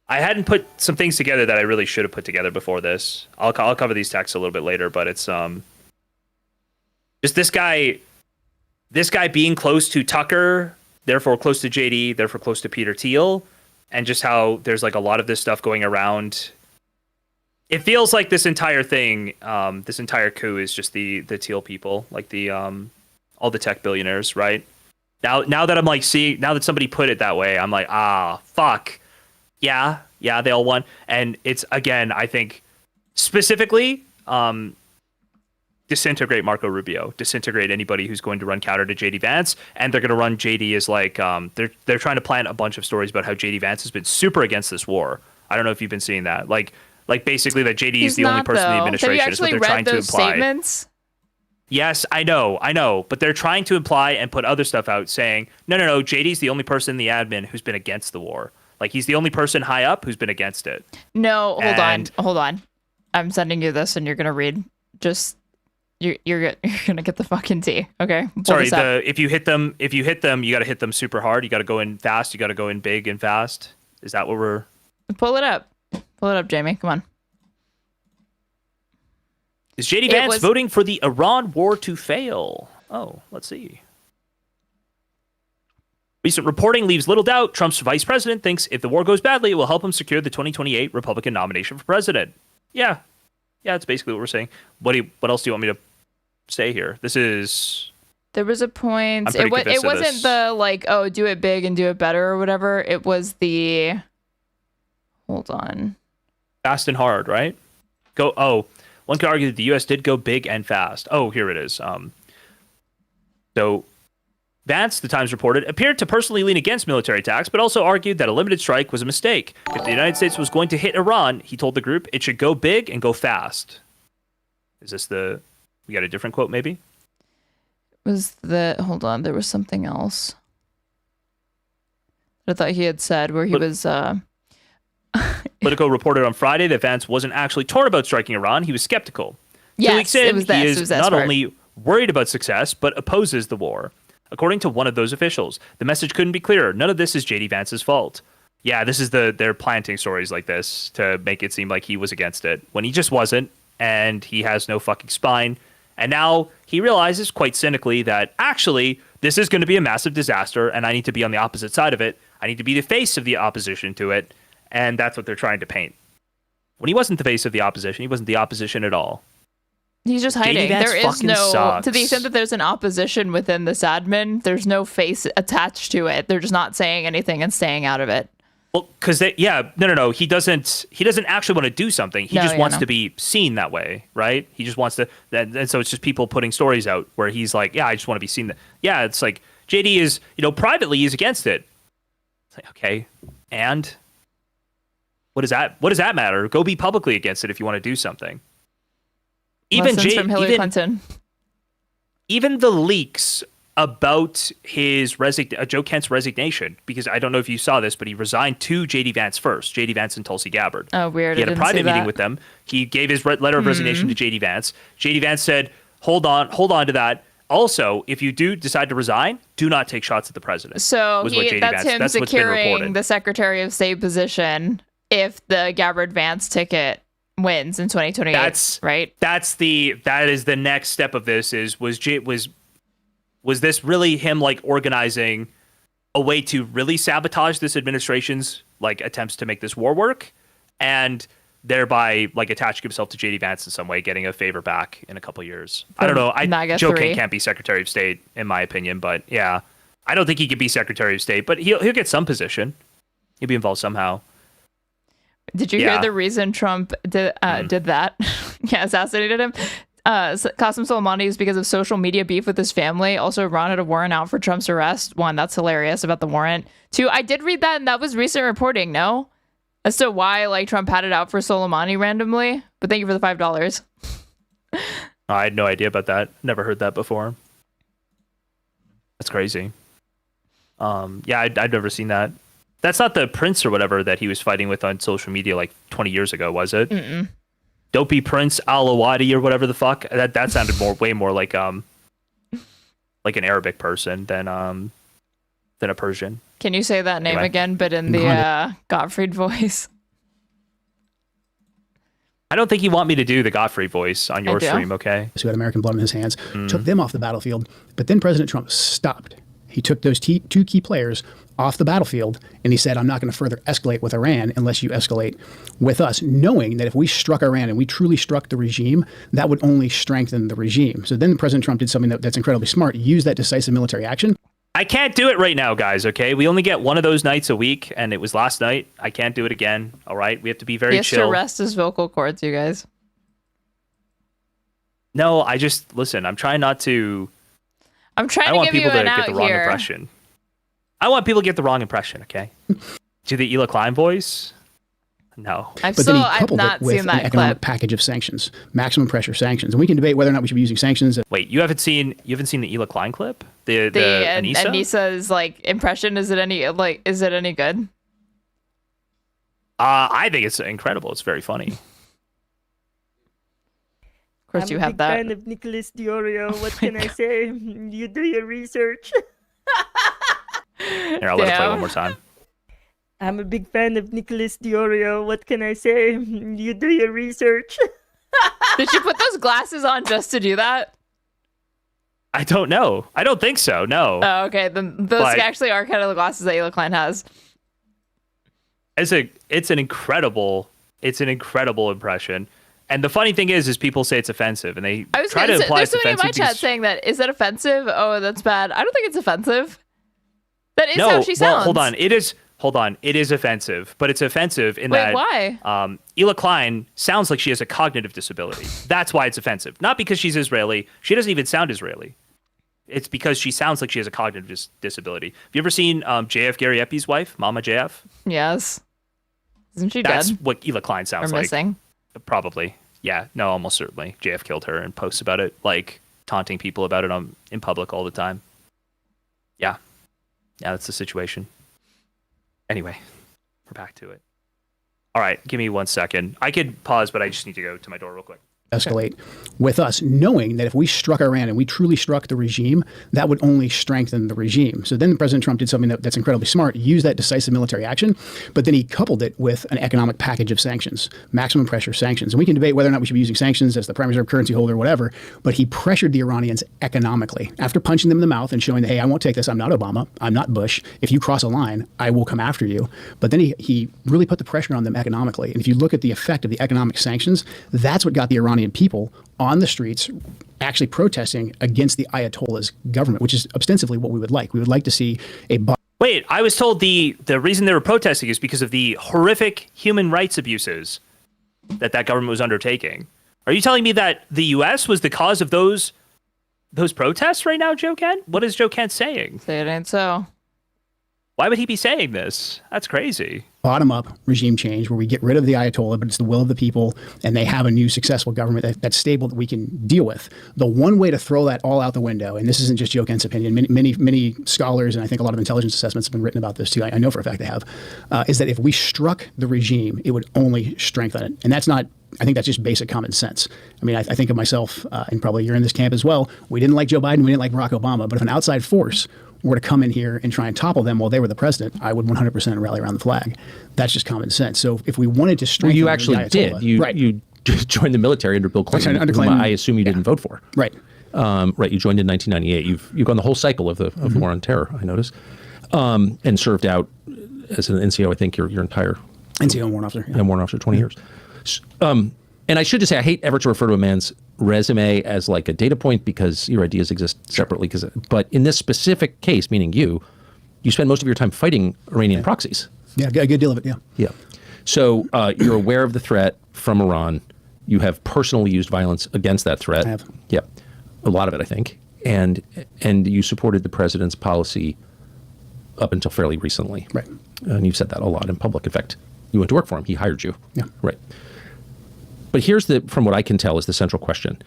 hadn't put some things together that I really should have put together before this. I'll cover these texts a little bit later, but it's just this guy being close to Tucker, therefore close to JD, therefore close to Peter Thiel, and just how there's a lot of this stuff going around. It feels like this entire thing, this entire coup is just the Thiel people, all the tech billionaires, right? Now that I'm now that somebody put it that way, I'm fuck. Yeah, they all won. And it's, again, I think specifically, disintegrate Marco Rubio, disintegrate anybody who's going to run counter to JD Vance, and they're going to run JD as they're trying to plant a bunch of stories about how JD Vance has been super against this war. I don't know if you've been seeing that. Basically that JD is the only person in the administration. Is what they're trying to imply. Statements? Yes, I know, but they're trying to imply and put other stuff out saying, no, JD's the only person in the admin who's been against the war. He's the only person high up who's been against it. No, hold on. I'm sending you this and you're going to read. Just you're gonna get the fucking tea, okay? Sorry, if you hit them, you got to hit them super hard. You got to go in fast. You got to go in big and fast. Is that what we're? Pull it up, Jamie. Come on. Is JD Vance voting for the Iran war to fail? Oh, let's see. Recent reporting leaves little doubt. Trump's vice president thinks if the war goes badly, it will help him secure the 2028 Republican nomination for president. Yeah, that's basically what we're saying. What else do you want me to say here? There was a point. It wasn't the do it big and do it better or whatever. It was the hold on. Fast and hard, right? One could argue that the U.S. did go big and fast. Oh, here it is. So Vance, the Times reported, appeared to personally lean against military attacks, but also argued that a limited strike was a mistake. If the United States was going to hit Iran, he told the group, it should go big and go fast. Is this we got a different quote, maybe? Hold on, there was something else I thought he had said where he was... Politico reported on Friday that Vance wasn't actually torn about striking Iran. He was skeptical. Yes, 2 weeks in, it was this. He is not only worried about success, but opposes the war. According to one of those officials, the message couldn't be clearer. None of this is JD Vance's fault. Yeah, this is they're planting stories like this to make it seem like he was against it when he just wasn't, and he has no fucking spine. And now he realizes quite cynically that actually this is going to be a massive disaster, and I need to be on the opposite side of it. I need to be the face of the opposition to it, and that's what they're trying to paint. When he wasn't the face of the opposition, he wasn't the opposition at all. He's just hiding. Vance There is no, sucks. to the extent that there's an opposition within this admin, there's no face attached to it. They're just not saying anything and staying out of it. Well, because no. He doesn't actually want to do something. He just wants to be seen that way, right? He just wants to, and so it's just people putting stories out where he's like, yeah, I just want to be seen. Yeah, it's like JD is, privately he's against it. It's like, okay, and what does that matter? Go be publicly against it if you want to do something. Lessons from Hillary Clinton. Even the leaks about his Joe Kent's resignation, because I don't know if you saw this, but he resigned to JD Vance first, JD Vance and Tulsi Gabbard. Oh, weird. He had a private meeting with them. He gave his letter of resignation to JD Vance. JD Vance said, hold on to that. Also, if you do decide to resign, do not take shots at the president. So that's him securing the Secretary of State position if the Gabbard-Vance ticket wins in 2028, right? That is the next step of this. Was this really him like organizing a way to really sabotage this administration's like attempts to make this war work, and thereby like attaching himself to JD Vance in some way, getting a favor back in a couple years? I don't know. Joe Kent can't be Secretary of State in my opinion, but yeah, I don't think he could be Secretary of State, but he'll get some position. He'll be involved somehow. Did you hear the reason Trump did that? Assassinated him? Qasem Soleimani is because of social media beef with his family. Also, Iran had a warrant out for Trump's arrest. 1, that's hilarious about the warrant. 2, I did read that, and that was recent reporting, no? As to why like Trump had it out for Soleimani randomly. But thank you for the $5. I had no idea about that. Never heard that before. That's crazy. I'd never seen that. That's not the prince or whatever that he was fighting with on social media like 20 years ago, was it? Mm-mm. Dopey Prince Al-Awadi or whatever the fuck. That sounded way more like an Arabic person than a Persian. Can you say that name again, but in the Gottfried voice? I don't think you want me to do the Gottfried voice on your stream, okay? Who had American blood in his hands, took them off the battlefield, but then President Trump stopped. He took those two key players off the battlefield, and he said, I'm not going to further escalate with Iran unless you escalate with us, knowing that if we struck Iran and we truly struck the regime, that would only strengthen the regime. So then President Trump did something that's incredibly smart, use that decisive military action. I can't do it right now, guys, okay? We only get one of those nights a week, and it was last night. I can't do it again, all right? We have to be very chill. He has to rest his vocal cords, you guys. No, listen, I'm trying not to... I'm trying to give you an out get the wrong here. Impression. I want people to get the wrong impression, okay? Do the Jstlk Klein voice? No. But then he coupled it with an economic package of sanctions, maximum pressure sanctions. And we can debate whether or not we should be using sanctions. Wait, you haven't seen the Jstlk Klein clip? The Anisa? Anisa's like impression, is it any good? I think it's incredible. It's very funny. Of course, you have that. I'm a big fan of Nicholas Diorio. What can I say? You do your research. Here, I'll let it play one more time. I'm a big fan of Nicholas Diorio. What can I say? You do your research. Did you put those glasses on just to do that? I don't know. I don't think so. No. Oh, okay. Then those actually are kind of the glasses that Jstlk Klein has. It's an incredible impression. And the funny thing is people say it's offensive, and they try to imply it's offensive. There's somebody in my chat saying that. Is that offensive? Oh, that's bad. I don't think it's offensive. That is how she sounds. Hold on. It is offensive, but it's offensive in that. Why? Jstlk Klein sounds like she has a cognitive disability. That's why it's offensive. Not because she's Israeli. She doesn't even sound Israeli. It's because she sounds like she has a cognitive disability. Have you ever seen JF Gary Epi's wife, Mama JF? Yes. Isn't she dead? That's what Jstlk Klein sounds like. Missing? Probably. Yeah. No, almost certainly. JF killed her and posts about it, like taunting people about it in public all the time. Yeah. Yeah, that's the situation. Anyway, we're back to it. All right, give me 1 second. I could pause, but I just need to go to my door real quick. Escalate with us, knowing that if we struck Iran and we truly struck the regime, that would only strengthen the regime. So then President Trump did something that's incredibly smart, use that decisive military action, but then he coupled it with an economic package of sanctions, maximum pressure sanctions. And we can debate whether or not we should be using sanctions as the prime reserve currency holder or whatever, but he pressured the Iranians economically. After punching them in the mouth and showing that, hey, I won't take this, I'm not Obama, I'm not Bush. If you cross a line, I will come after you. But then he really put the pressure on them economically. And if you look at the effect of the economic sanctions, that's what got the Iranians Iranian people on the streets actually protesting against the Ayatollah's government, which is ostensibly what we would like. We would like to see a... Wait, I was told the reason they were protesting is because of the horrific human rights abuses that government was undertaking. Are you telling me that the U.S. was the cause of those protests right now, Joe Kent? What is Joe Kent saying? Say it ain't so. Why would he be saying this? That's crazy. Bottom-up regime change where we get rid of the Ayatollah, but it's the will of the people, and they have a new successful government that's stable that we can deal with. The one way to throw that all out the window, and this isn't just Joe Kent's opinion, many scholars, and I think a lot of intelligence assessments have been written about this too, I know for a fact they have, is that if we struck the regime, it would only strengthen it. And that's not, I think that's just basic common sense. I mean, I think of myself, and probably you're in this camp as well, we didn't like Joe Biden, we didn't like Barack Obama, but if an outside force were to come in here and try and topple them while they were the president, I would 100% rally around the flag. That's just common sense. So if we wanted to strengthen, you actually did. You joined the military under Bill Clinton, under whom I assume you didn't vote for. Right. Right. You joined in 1998. You've gone the whole cycle of the war on terror, I notice, and served out as an NCO. I think your entire NCO and warrant officer. Yeah, warrant officer, 20 years. And I should just say, I hate ever to refer to a man's resume as like a data point because your ideas exist separately. But in this specific case, meaning you spend most of your time fighting Iranian proxies. Yeah, a good deal of it, yeah. Yeah. So you're aware of the threat from Iran. You have personally used violence against that threat. I have. Yeah. A lot of it, I think. And you supported the president's policy up until fairly recently. Right. And you've said that a lot in public. In fact, you went to work for him. He hired you. Yeah. Right. But here's from what I can tell, is the central question: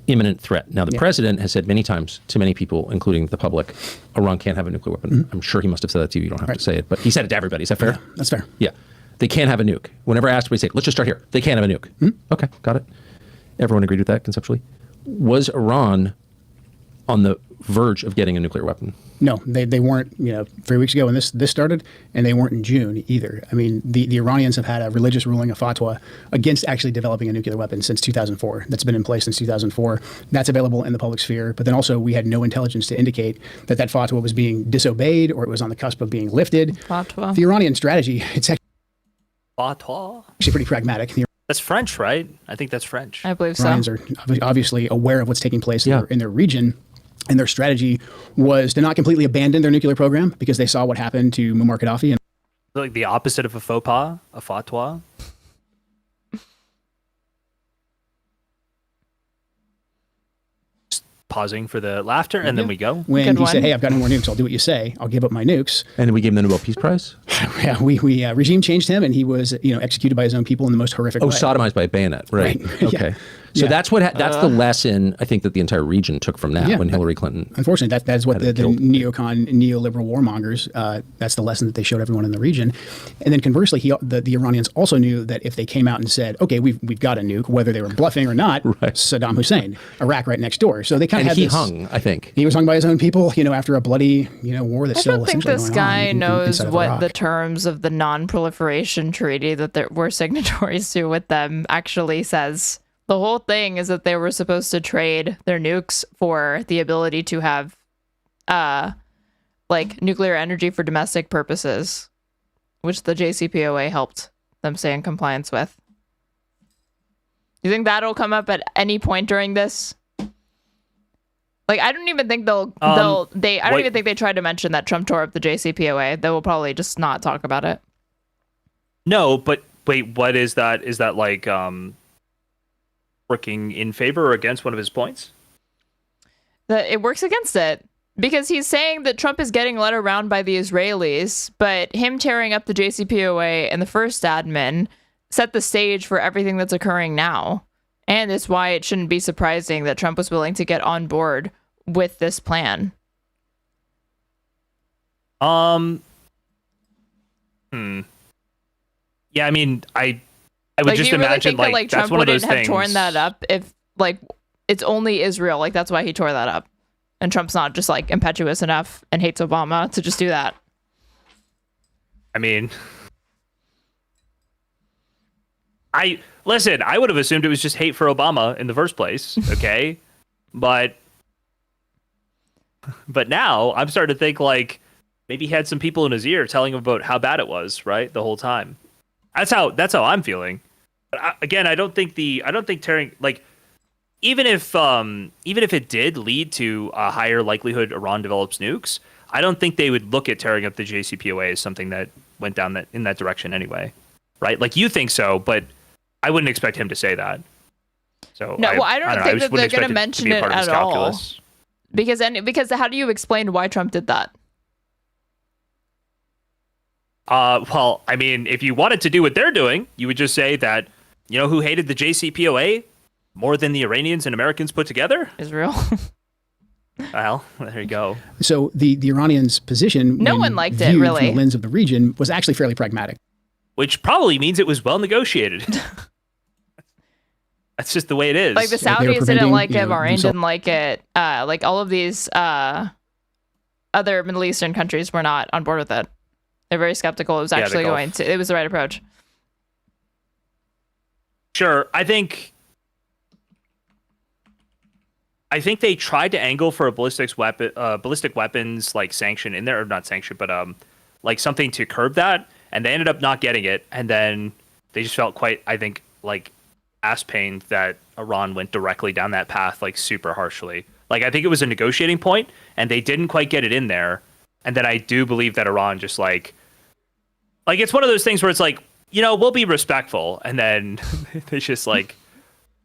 imminent threat. Now, the president has said many times to many people, including the public, Iran can't have a nuclear weapon. Mm-hmm. I'm sure he must have said that to you. You don't have to say it, but he said it to everybody. Is that fair? Yeah, that's fair. Yeah. They can't have a nuke. Whenever asked, we say, let's just start here. They can't have a nuke. Mm-hmm. Okay, got it. Everyone agreed with that conceptually. Was Iran on the verge of getting a nuclear weapon? No, they weren't, 3 weeks ago when this started, and they weren't in June either. I mean, the Iranians have had a religious ruling, a fatwa, against actually developing a nuclear weapon since 2004. That's been in place since 2004. That's available in the public sphere. But then also we had no intelligence to indicate that fatwa was being disobeyed or it was on the cusp of being lifted. Fatwa. The Iranian strategy, it's Fatwa? actually pretty pragmatic. That's French, right? I think that's French. I believe so. Iranians are obviously aware of what's taking place in their region. And their strategy was to not completely abandon their nuclear program because they saw what happened to Muammar Gaddafi. And Like the opposite of a faux pas, a fatwa. Just pausing for the laughter, and then we go. When he said, "Hey, I've got no more nukes. I'll do what you say. I'll give up my nukes." And we gave him the Nobel Peace Prize. Yeah, we regime changed him, and he was executed by his own people in the most horrific way. Sodomized by a bayonet, right? Okay. Yeah. So Yeah. that's that's the lesson I think that the entire region took from that when Hillary Clinton. Unfortunately, that's what the neocon, neoliberal warmongers. That's the lesson that they showed everyone in the region. And then conversely, the Iranians also knew that if they came out and said, "Okay, we've got a nuke," whether they were bluffing or not, Saddam Hussein, Iraq right next door. So they kind of had he this. hung, I think. He was hung by his own people. After a bloody war that's still I don't think essentially this going on guy knows inside of what Iraq. the terms of the non-proliferation treaty that we're signatories to with them actually says. The whole thing is that they were supposed to trade their nukes for the ability to have nuclear energy for domestic purposes, which the JCPOA helped them stay in compliance with. You think that'll come up at any point during this? I don't even think I don't even think they tried to mention that Trump tore up the JCPOA. They will probably just not talk about it. No, but wait, what is that? Is that working in favor or against one of his points? It works against it because he's saying that Trump is getting led around by the Israelis, but him tearing up the JCPOA and the first admin set the stage for everything that's occurring now. And it's why it shouldn't be surprising that Trump was willing to get on board with this plan. Yeah, I mean, I would just imagine think that, that's Trump one of those wouldn't things. have torn that up if it's only Israel. That's why he tore that up. And Trump's not just impetuous enough and hates Obama to just do that. I mean, I would have assumed it was just hate for Obama in the first place. Okay. but now I'm starting to think maybe he had some people in his ear telling him about how bad it was, right? The whole time. That's how I'm feeling. But again, I don't think tearing even if it did lead to a higher likelihood Iran develops nukes, I don't think they would look at tearing up the JCPOA as something that went down in that direction anyway, right? Like you think so, but I wouldn't expect him to say that. So no, I don't think that they're going to mention it at all. Because how do you explain why Trump did that? Well, I mean, if you wanted to do what they're doing, you would just say that, you know, who hated the JCPOA more than the Iranians and Americans put together? Israel. Well, there you go. So the Iranians' position, no one liked it, viewed really, from the lens of the region, was actually fairly pragmatic. Which probably means it was well negotiated. That's just the way it is. Like the Saudis didn't like it, Bahrain didn't like it. Like all of these other Middle Eastern countries were not on board with it. They're very skeptical. It was actually it was the right approach. Sure, I think they tried to angle for a ballistic weapons like sanction in there, or not sanction, but like something to curb that, and they ended up not getting it, and then they just felt quite, I think, like ass pained that Iran went directly down that path like super harshly. Like I think it was a negotiating point, and they didn't quite get it in there, and then I do believe that Iran just like it's one of those things where it's like, you know, we'll be respectful, and then they just like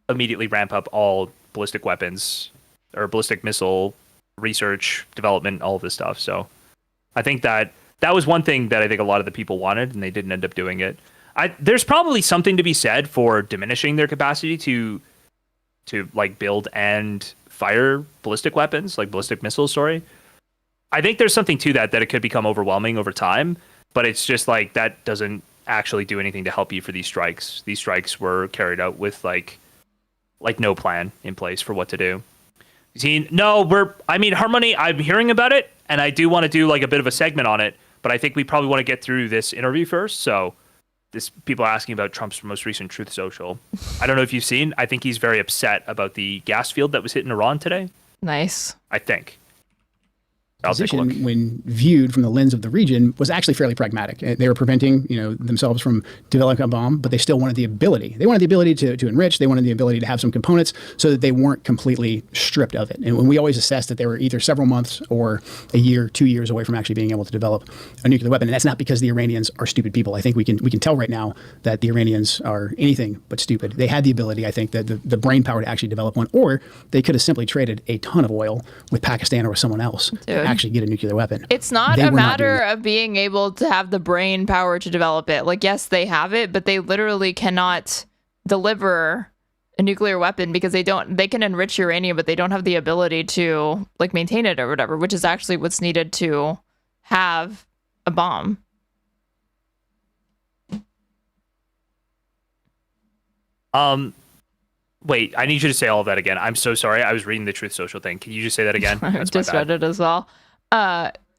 immediately ramp up all ballistic weapons or ballistic missile research, development, all of this stuff. So I think that was one thing that I think a lot of the people wanted, and they didn't end up doing it. There's probably something to be said for diminishing their capacity to like build and fire ballistic weapons, like ballistic missiles, sorry. I think there's something to that it could become overwhelming over time, but it's just like that doesn't actually do anything to help you for these strikes. These strikes were carried out with like no plan in place for what to do. See, no, Harmony, I'm hearing about it, and I do want to do like a bit of a segment on it, but I think we probably want to get through this interview first. So people are asking about Trump's most recent Truth Social. I don't know if you've seen, I think he's very upset about the gas field that was hit in Iran today. Nice. I think. Position, when viewed from the lens of the region, was actually fairly pragmatic. They were preventing, themselves from developing a bomb, but they still wanted the ability. They wanted the ability to enrich. They wanted the ability to have some components so that they weren't completely stripped of it. And when we always assessed that they were either several months or a year, 2 years away from actually being able to develop a nuclear weapon. And that's not because the Iranians are stupid people. I think we can tell right now that the Iranians are anything but stupid. They had the ability, I think, that the brain power to actually develop one, or they could have simply traded a ton of oil with Pakistan or with someone else. Actually get a nuclear weapon. It's not a matter of being able to have the brain power to develop it. Like, yes, they have it, but they literally cannot deliver a nuclear weapon because they can enrich uranium, but they don't have the ability to like maintain it or whatever, which is actually what's needed to have a bomb. Wait, I need you to say all of that again. I'm so sorry. I was reading the Truth Social thing. Can you just say that again? I just read it as well.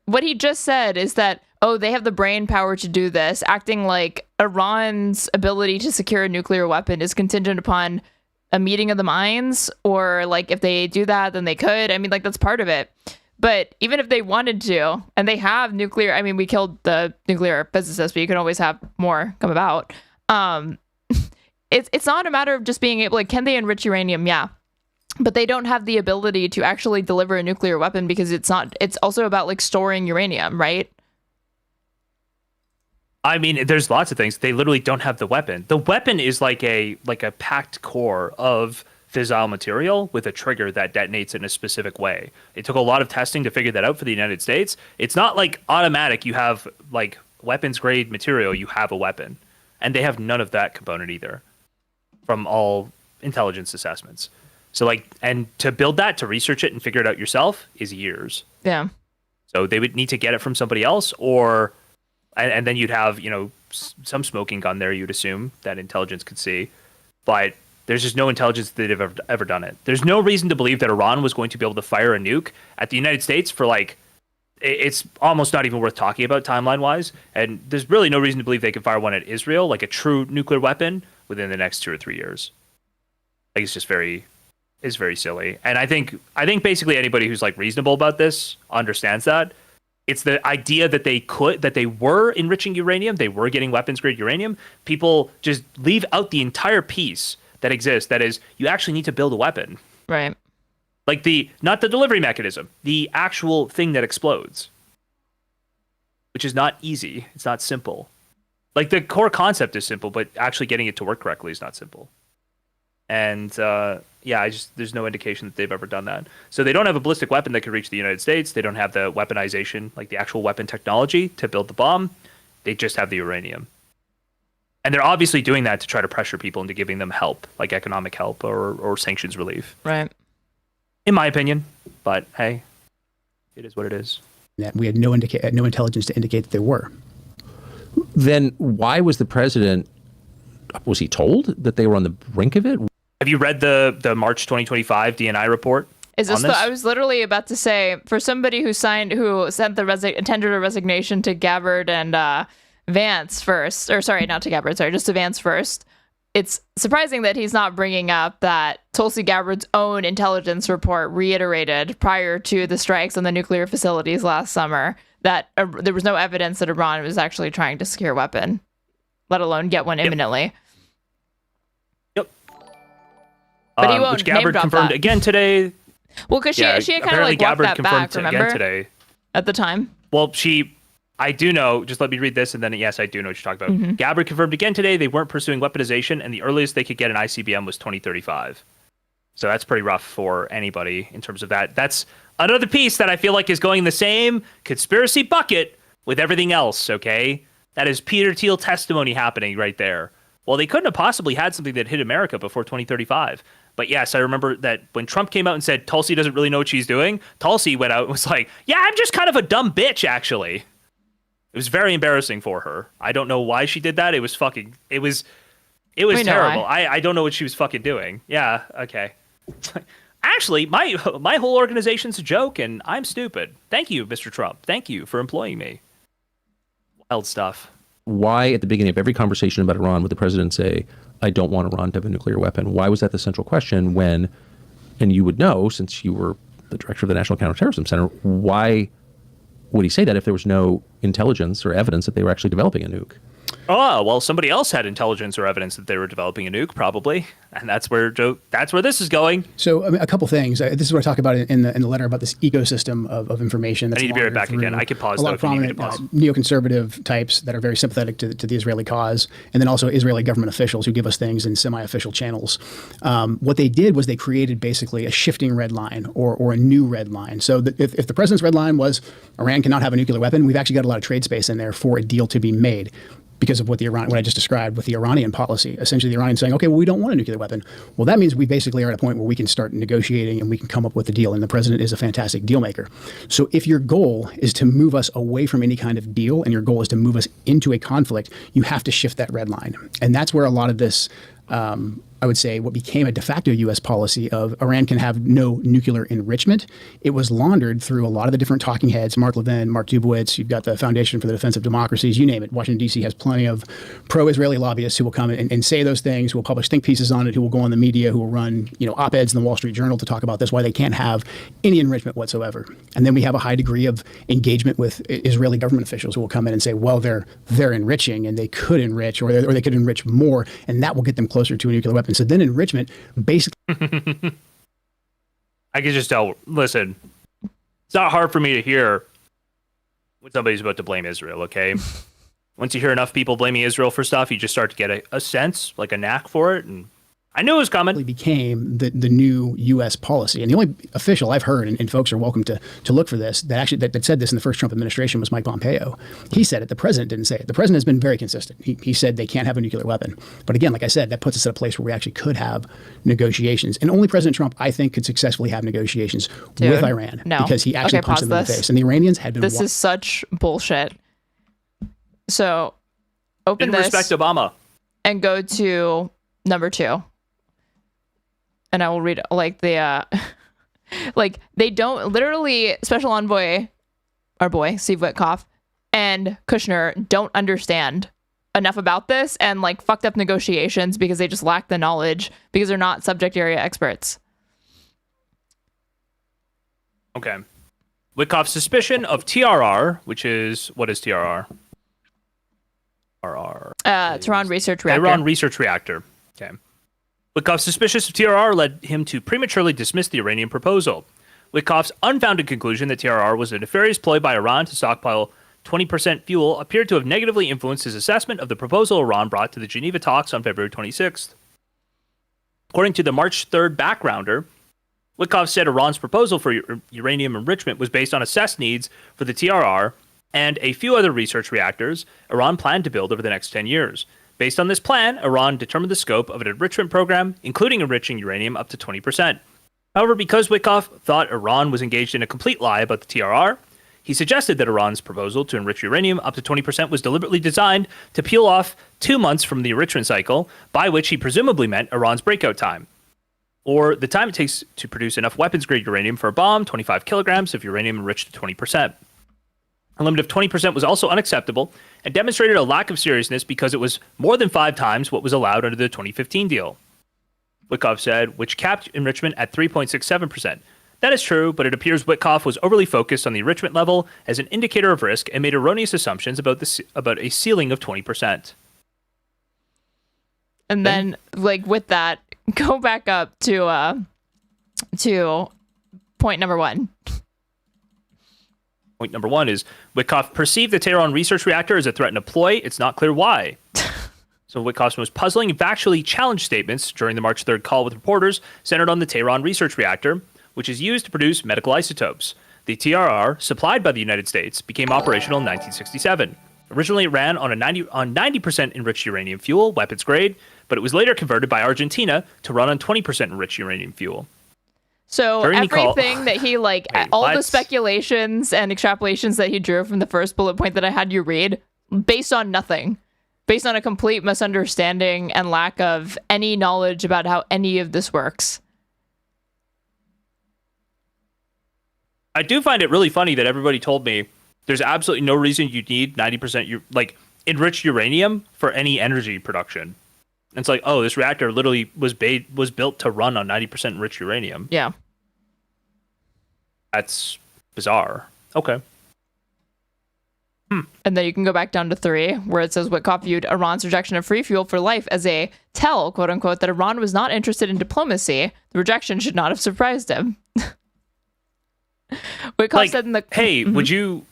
What he just said is that, they have the brain power to do this, acting like Iran's ability to secure a nuclear weapon is contingent upon a meeting of the minds, or like if they do that, then they could. I mean, like that's part of it. But even if they wanted to, and they have nuclear, I mean, we killed the nuclear physicist, but you can always have more come about. It's not a matter of just being able, like, can they enrich uranium? Yeah. But they don't have the ability to actually deliver a nuclear weapon because it's also about like storing uranium, right? I mean, there's lots of things. They literally don't have the weapon. The weapon is like a packed core of fissile material with a trigger that detonates in a specific way. It took a lot of testing to figure that out for the United States. It's not like automatic. You have like weapons grade material, you have a weapon. And they have none of that component either from all intelligence assessments. So like, and to build that, to research it and figure it out yourself is years. Yeah. So they would need to get it from somebody else, and then you'd have, some smoking gun there, you'd assume, that intelligence could see. But there's just no intelligence that they've ever done it. There's no reason to believe that Iran was going to be able to fire a nuke at the United States for like, it's almost not even worth talking about timeline-wise. And there's really no reason to believe they could fire one at Israel, like a true nuclear weapon, within the next 2 or 3 years. Like, it's just very silly. And I think basically anybody who's like reasonable about this understands that. It's the idea that they were enriching uranium, they were getting weapons grade uranium. People just leave out the entire piece that exists. That is, you actually need to build a weapon. Right. Like not the delivery mechanism, the actual thing that explodes, which is not easy. It's not simple. Like the core concept is simple, but actually getting it to work correctly is not simple. And there's no indication that they've ever done that. So they don't have a ballistic weapon that could reach the United States. They don't have the weaponization, like the actual weapon technology to build the bomb. They just have the uranium. And they're obviously doing that to try to pressure people into giving them help, like economic help or sanctions relief. Right. In my opinion. But hey, it is what it is. We had no intelligence to indicate that there were. Then why was the president, was he told that they were on the brink of it? Have you read the March 2025 DNI report? Is this I was literally about to say, for somebody who sent the tendered a resignation to Gabbard and Vance first, or sorry, not to Gabbard, sorry, just to Vance first. It's surprising that he's not bringing up that Tulsi Gabbard's own intelligence report reiterated prior to the strikes on the nuclear facilities last summer that there was no evidence that Iran was actually trying to secure a weapon, let alone get one imminently. Yep. But he won't which Gabbard confirmed that. Again today. Well, because she had kind of like walked that back, remember? Again today. At the time. Well, I do know, just let me read this, and then yes, I do know what you're talking about. Mm-hmm. Gabbard confirmed again today they weren't pursuing weaponization, and the earliest they could get an ICBM was 2035. So that's pretty rough for anybody in terms of that. That's another piece that I feel like is going in the same conspiracy bucket with everything else, okay? That is Peter Thiel testimony happening right there. Well, they couldn't have possibly had something that hit America before 2035. But yes, I remember that when Trump came out and said Tulsi doesn't really know what she's doing, Tulsi went out and was like, yeah, I'm just kind of a dumb bitch, actually. It was very embarrassing for her. I don't know why she did that. It was terrible. I don't know what she was fucking doing. Yeah, okay. Actually, my whole organization's a joke, and I'm stupid. Thank you, Mr. Trump. Thank you for employing me. Wild stuff. Why, at the beginning of every conversation about Iran, would the president say, I don't want Iran to have a nuclear weapon? Why was that the central question when, and you would know, since you were the director of the National Counterterrorism Center, why would he say that if there was no intelligence or evidence that they were actually developing a nuke? Oh, well, somebody else had intelligence or evidence that they were developing a nuke, probably. And that's where this is going. So, I mean, a couple things. This is what I talk about in the letter about this ecosystem of information. That's I need to be right back again. I could pause, a lot of prominent neoconservative types that are very sympathetic to the Israeli cause, and then also Israeli government officials who give us things in semi-official channels. What they did was they created basically a shifting red line or a new red line. So if the president's red line was Iran cannot have a nuclear weapon, we've actually got a lot of trade space in there for a deal to be made. Because of what I just described with the Iranian policy. Essentially, the Iranians saying, okay, well, we don't want a nuclear weapon. Well, that means we basically are at a point where we can start negotiating and we can come up with a deal. And the president is a fantastic deal maker. So if your goal is to move us away from any kind of deal and your goal is to move us into a conflict, you have to shift that red line. And that's where a lot of this, I would say, what became a de facto U.S. policy of Iran can have no nuclear enrichment. It was laundered through a lot of the different talking heads, Mark Levin, Mark Dubowitz, you've got the Foundation for the Defense of Democracies, you name it. Washington, D.C. has plenty of pro-Israeli lobbyists who will come and say those things, who will publish think pieces on it, who will go on the media, who will run op-eds in the Wall Street Journal to talk about this, why they can't have any enrichment whatsoever. And then we have a high degree of engagement with Israeli government officials who will come in and say, well, they're enriching and they could enrich or they could enrich more, and that will get them closer to a nuclear weapon. So then enrichment basically... I can just tell, listen, it's not hard for me to hear when somebody's about to blame Israel, okay? Once you hear enough people blaming Israel for stuff, you just start to get a sense, like a knack for it, and I knew it was coming. It became the new U.S. policy. And the only official I've heard, and folks are welcome to look for this, that said this in the first Trump administration was Mike Pompeo. He said it. The president didn't say it. The president has been very consistent. He said they can't have a nuclear weapon. But again, like I said, that puts us at a place where we actually could have negotiations. And only President Trump, I think, could successfully have negotiations with Iran. No. Because he actually punched them in the face. And the Iranians had been... This is such bullshit. So, open this. Respect Obama. And go to number 2. And I will read like the like they don't literally Special Envoy, our boy Steve Whitkoff and Kushner don't understand enough about this and like fucked up negotiations because they just lack the knowledge because they're not subject area experts. Okay. Whitkoff's suspicion of TRR, which is what is TRR? Tehran Research Reactor. Tehran Research Reactor. Okay. Whitkoff's suspicion of TRR led him to prematurely dismiss the Iranian proposal. Whitkoff's unfounded conclusion that TRR was a nefarious ploy by Iran to stockpile 20% fuel appeared to have negatively influenced his assessment of the proposal Iran brought to the Geneva talks on February 26th. According to the March 3rd backgrounder, Whitkoff said Iran's proposal for uranium enrichment was based on assessed needs for the TRR and a few other research reactors Iran planned to build over the next 10 years. Based on this plan, Iran determined the scope of an enrichment program, including enriching uranium up to 20%. However, because Whitkoff thought Iran was engaged in a complete lie about the TRR, he suggested that Iran's proposal to enrich uranium up to 20% was deliberately designed to peel off 2 months from the enrichment cycle, by which he presumably meant Iran's breakout time, or the time it takes to produce enough weapons-grade uranium for a bomb, 25 kilograms of uranium enriched to 20%. A limit of 20% was also unacceptable and demonstrated a lack of seriousness because it was more than 5 times what was allowed under the 2015 deal. Whitkoff said, which capped enrichment at 3.67%. That is true, but it appears Whitkoff was overly focused on the enrichment level as an indicator of risk and made erroneous assumptions about a ceiling of 20%. And then, like, with that, go back up to point number 1. Point number 1 is Whitkoff perceived the Tehran research reactor as a threat and a ploy. It's not clear why. So Whitkoff's most puzzling and factually challenged statements during the March 3rd call with reporters centered on the Tehran research reactor, which is used to produce medical isotopes. The TRR, supplied by the United States, became operational in 1967. Originally, it ran on 90% enriched uranium fuel, weapons grade, but it was later converted by Argentina to run on 20% enriched uranium fuel. So everything that he, like, all the speculations and extrapolations that he drew from the first bullet point that I had you read, based on nothing. Based on a complete misunderstanding and lack of any knowledge about how any of this works. I do find it really funny that everybody told me there's absolutely no reason you need 90% enriched uranium for any energy production. And it's like, oh, this reactor literally was built to run on 90% enriched uranium. Yeah. That's bizarre. Okay. And then you can go back down to 3, where it says Whitkoff viewed Iran's rejection of free fuel for life as a tell, quote unquote, that Iran was not interested in diplomacy. The rejection should not have surprised him. Whitkoff said in the hey, would you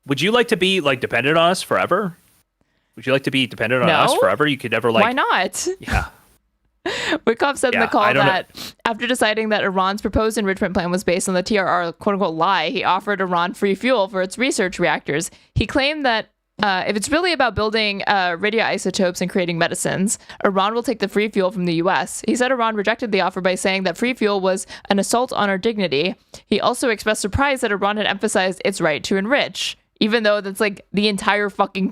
like to be dependent on us forever? Would you like to be dependent on us forever? You could never Why not? Yeah. Whitkoff said in the call that after deciding that Iran's proposed enrichment plan was based on the TRR quote-unquote lie, he offered Iran free fuel for its research reactors. He claimed that if it's really about building radioisotopes and creating medicines, Iran will take the free fuel from the U.S. He said Iran rejected the offer by saying that free fuel was an assault on our dignity. He also expressed surprise that Iran had emphasized its right to enrich, even though that's like the entire fucking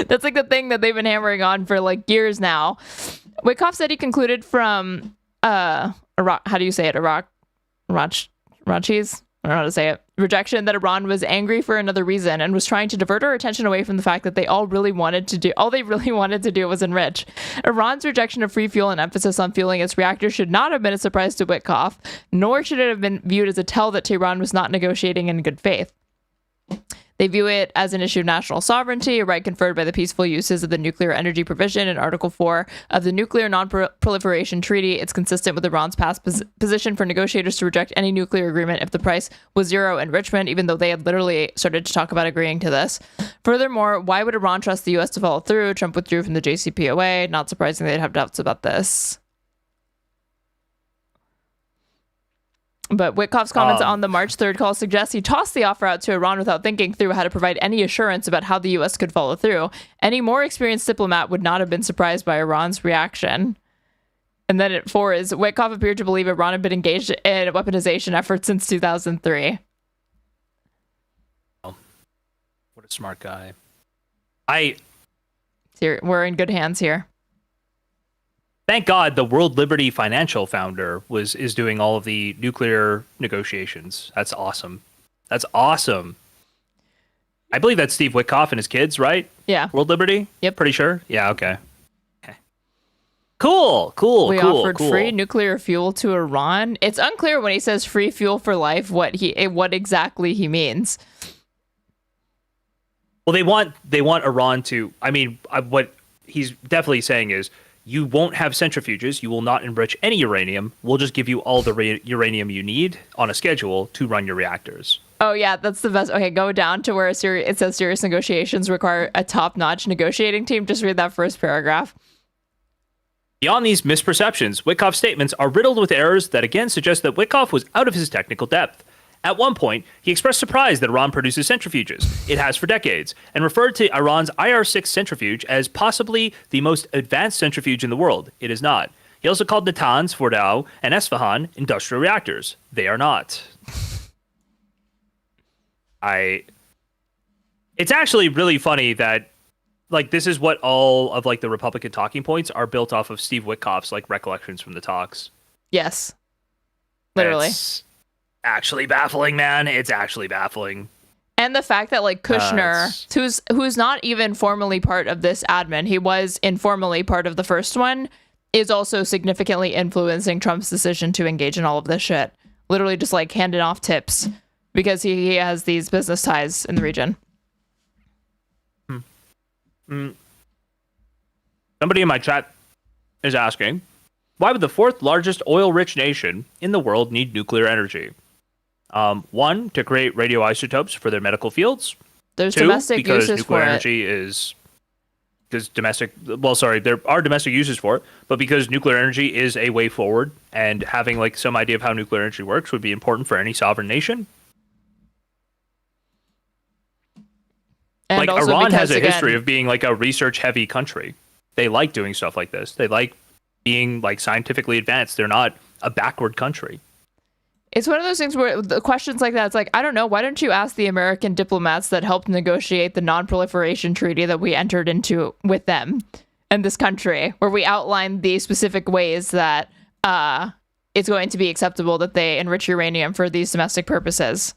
that's like the thing that they've been hammering on for like years now. Whitkoff said he concluded from Iraq, how do you say it? Rachi's? I don't know how to say it. Rejection that Iran was angry for another reason and was trying to divert our attention away from the fact that all they really wanted to do was enrich. Iran's rejection of free fuel and emphasis on fueling its reactors should not have been a surprise to Whitkoff, nor should it have been viewed as a tell that Tehran was not negotiating in good faith. They view it as an issue of national sovereignty, a right conferred by the peaceful uses of the nuclear energy provision in Article 4 of the Nuclear Nonproliferation Treaty. It's consistent with Iran's past position for negotiators to reject any nuclear agreement if the price was zero enrichment, even though they had literally started to talk about agreeing to this. Furthermore, why would Iran trust the U.S. to follow through? Trump withdrew from the JCPOA. Not surprising they'd have doubts about this. But Whitkoff's comments on the March 3rd call suggest he tossed the offer out to Iran without thinking through how to provide any assurance about how the U.S. could follow through. Any more experienced diplomat would not have been surprised by Iran's reaction. And then at 4 is Whitkoff appeared to believe Iran had been engaged in a weaponization effort since 2003. What a smart guy. We're in good hands here. Thank God the World Liberty Financial founder is doing all of the nuclear negotiations. That's awesome. That's awesome. I believe that's Steve Whitkoff and his kids, right? Yeah. World Liberty? Yep. Pretty sure? Yeah, okay. Cool. We offered free nuclear fuel to Iran. It's unclear when he says free fuel for life what exactly he means. Well, they want Iran to, what he's definitely saying is, you won't have centrifuges. You will not enrich any uranium. We'll just give you all the uranium you need on a schedule to run your reactors. Oh, yeah, that's the best. Okay, go down to where it says serious negotiations require a top-notch negotiating team. Just read that first paragraph. Beyond these misperceptions, Whitkoff's statements are riddled with errors that again suggest that Whitkoff was out of his technical depth. At one point, he expressed surprise that Iran produces centrifuges. It has for decades, and referred to Iran's IR-6 centrifuge as possibly the most advanced centrifuge in the world. It is not. He also called Natanz, Fordow, and Esfahan industrial reactors. They are not. It's actually really funny that, like, this is what all of, like, the Republican talking points are built off of Steve Witkoff's, like, recollections from the talks. Yes. Literally. It's actually baffling, man. It's actually baffling. And the fact that, like, Kushner, who's not even formally part of this admin, he was informally part of the first one, is also significantly influencing Trump's decision to engage in all of this shit. Literally just, like, handing off tips because he has these business ties in the region. Somebody in my chat is asking, why would the fourth largest oil-rich nation in the world need nuclear energy? One, to create radioisotopes for their medical fields. There's Two, domestic because uses nuclear for energy is because domestic. Well, sorry, there are domestic uses for it, but because nuclear energy is a way forward, and having like some idea of how nuclear energy works would be important for any sovereign nation. And like also Iran because, has a again, history of being like a research-heavy country. They like doing stuff like this. They like being like scientifically advanced. They're not a backward country. It's one of those things where the questions like that, it's like, I don't know, why don't you ask the American diplomats that helped negotiate the Non-Proliferation Treaty that we entered into with them and this country, where we outlined the specific ways that it's going to be acceptable that they enrich uranium for these domestic purposes.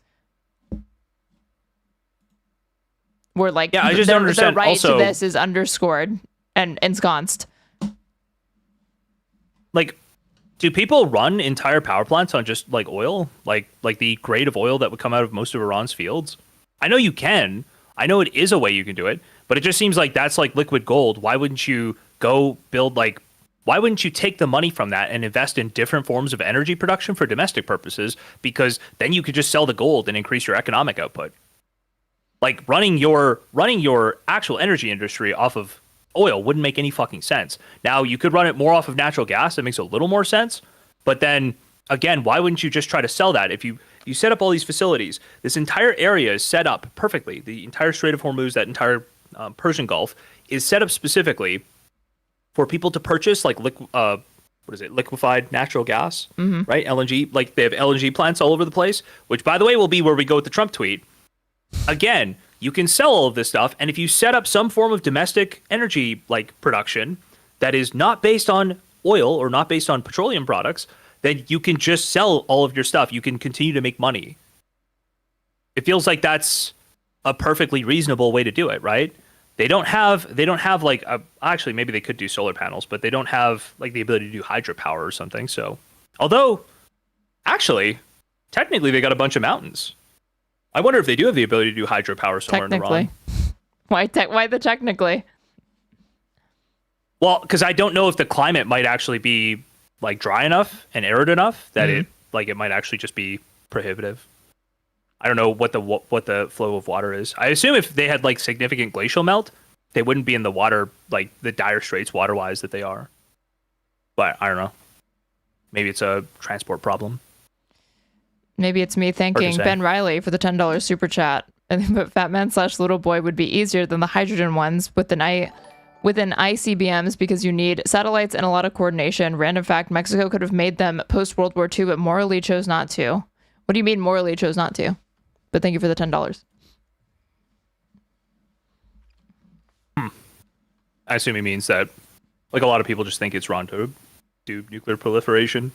Where, like, yeah, I just don't understand. The right also, to this is underscored and ensconced. Like, do people run entire power plants on just like oil, like the grade of oil that would come out of most of Iran's fields? I know you can. I know it is a way you can do it, but it just seems like that's like liquid gold. Why wouldn't you go build like? Why wouldn't you take the money from that and invest in different forms of energy production for domestic purposes? Because then you could just sell the gold and increase your economic output. Like running your actual energy industry off of oil wouldn't make any fucking sense. Now, you could run it more off of natural gas. That makes a little more sense. But then, again, why wouldn't you just try to sell that? If you set up all these facilities, this entire area is set up perfectly. The entire Strait of Hormuz, that entire Persian Gulf, is set up specifically for people to purchase, like, liquefied natural gas, right? LNG. Like, they have LNG plants all over the place, which, by the way, will be where we go with the Trump tweet. Again, you can sell all of this stuff, and if you set up some form of domestic energy like production that is not based on oil or not based on petroleum products, then you can just sell all of your stuff. You can continue to make money. It feels like that's a perfectly reasonable way to do it, right? They don't have like actually maybe they could do solar panels, but they don't have like the ability to do hydropower or something. So, although actually technically they got a bunch of mountains. I wonder if they do have the ability to do hydropower somewhere in Iran. Why the technically? Well, because I don't know if the climate might actually be like dry enough and arid enough that it might actually just be prohibitive. I don't know what the flow of water is. I assume if they had like significant glacial melt, they wouldn't be in the water like the dire straits water-wise that they are. But I don't know. Maybe it's a transport problem. Maybe it's me thanking Ben Riley for the $10 super chat. But Fatman/Little Boy would be easier than the hydrogen ones within ICBMs because you need satellites and a lot of coordination. Random fact, Mexico could have made them post-World War II, but morally chose not to. What do you mean morally chose not to? But thank you for the $10. I assume he means that like a lot of people just think it's wrong to do nuclear proliferation.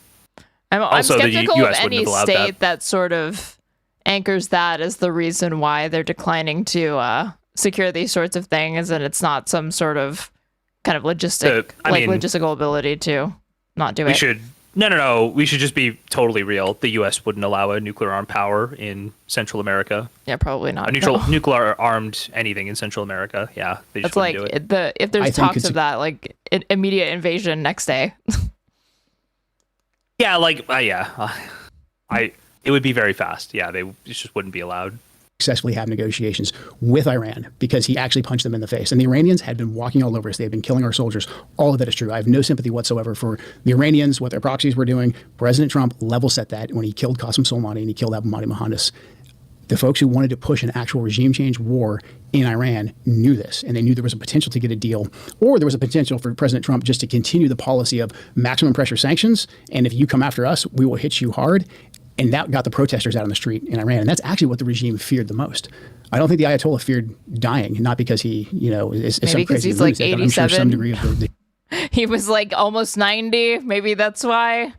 I'm skeptical of any state that sort of anchors that as the reason why they're declining to secure these sorts of things, and it's not some sort of kind of logistical ability to not do it. No. We should just be totally real. The U.S. wouldn't allow a nuclear armed power in Central America. Yeah, probably not. Nuclear armed anything in Central America. Yeah, they just wouldn't do it. If there's talks of that, like immediate invasion next day. Yeah, it would be very fast. Yeah, they just wouldn't be allowed. Successfully have negotiations with Iran because he actually punched them in the face. And the Iranians had been walking all over us. They had been killing our soldiers. All of that is true. I have no sympathy whatsoever for the Iranians, what their proxies were doing. President Trump level set that when he killed Qasem Soleimani and he killed Abu Mahdi Mohandas. The folks who wanted to push an actual regime change war in Iran knew this, and they knew there was a potential to get a deal, or there was a potential for President Trump just to continue the policy of maximum pressure sanctions, and if you come after us, we will hit you hard. And that got the protesters out on the street in Iran. And that's actually what the regime feared the most. I don't think the Ayatollah feared dying, not because he, is maybe some crazy he's like lunatic. 87. I'm sure some degree of He was like almost 90. Maybe that's why.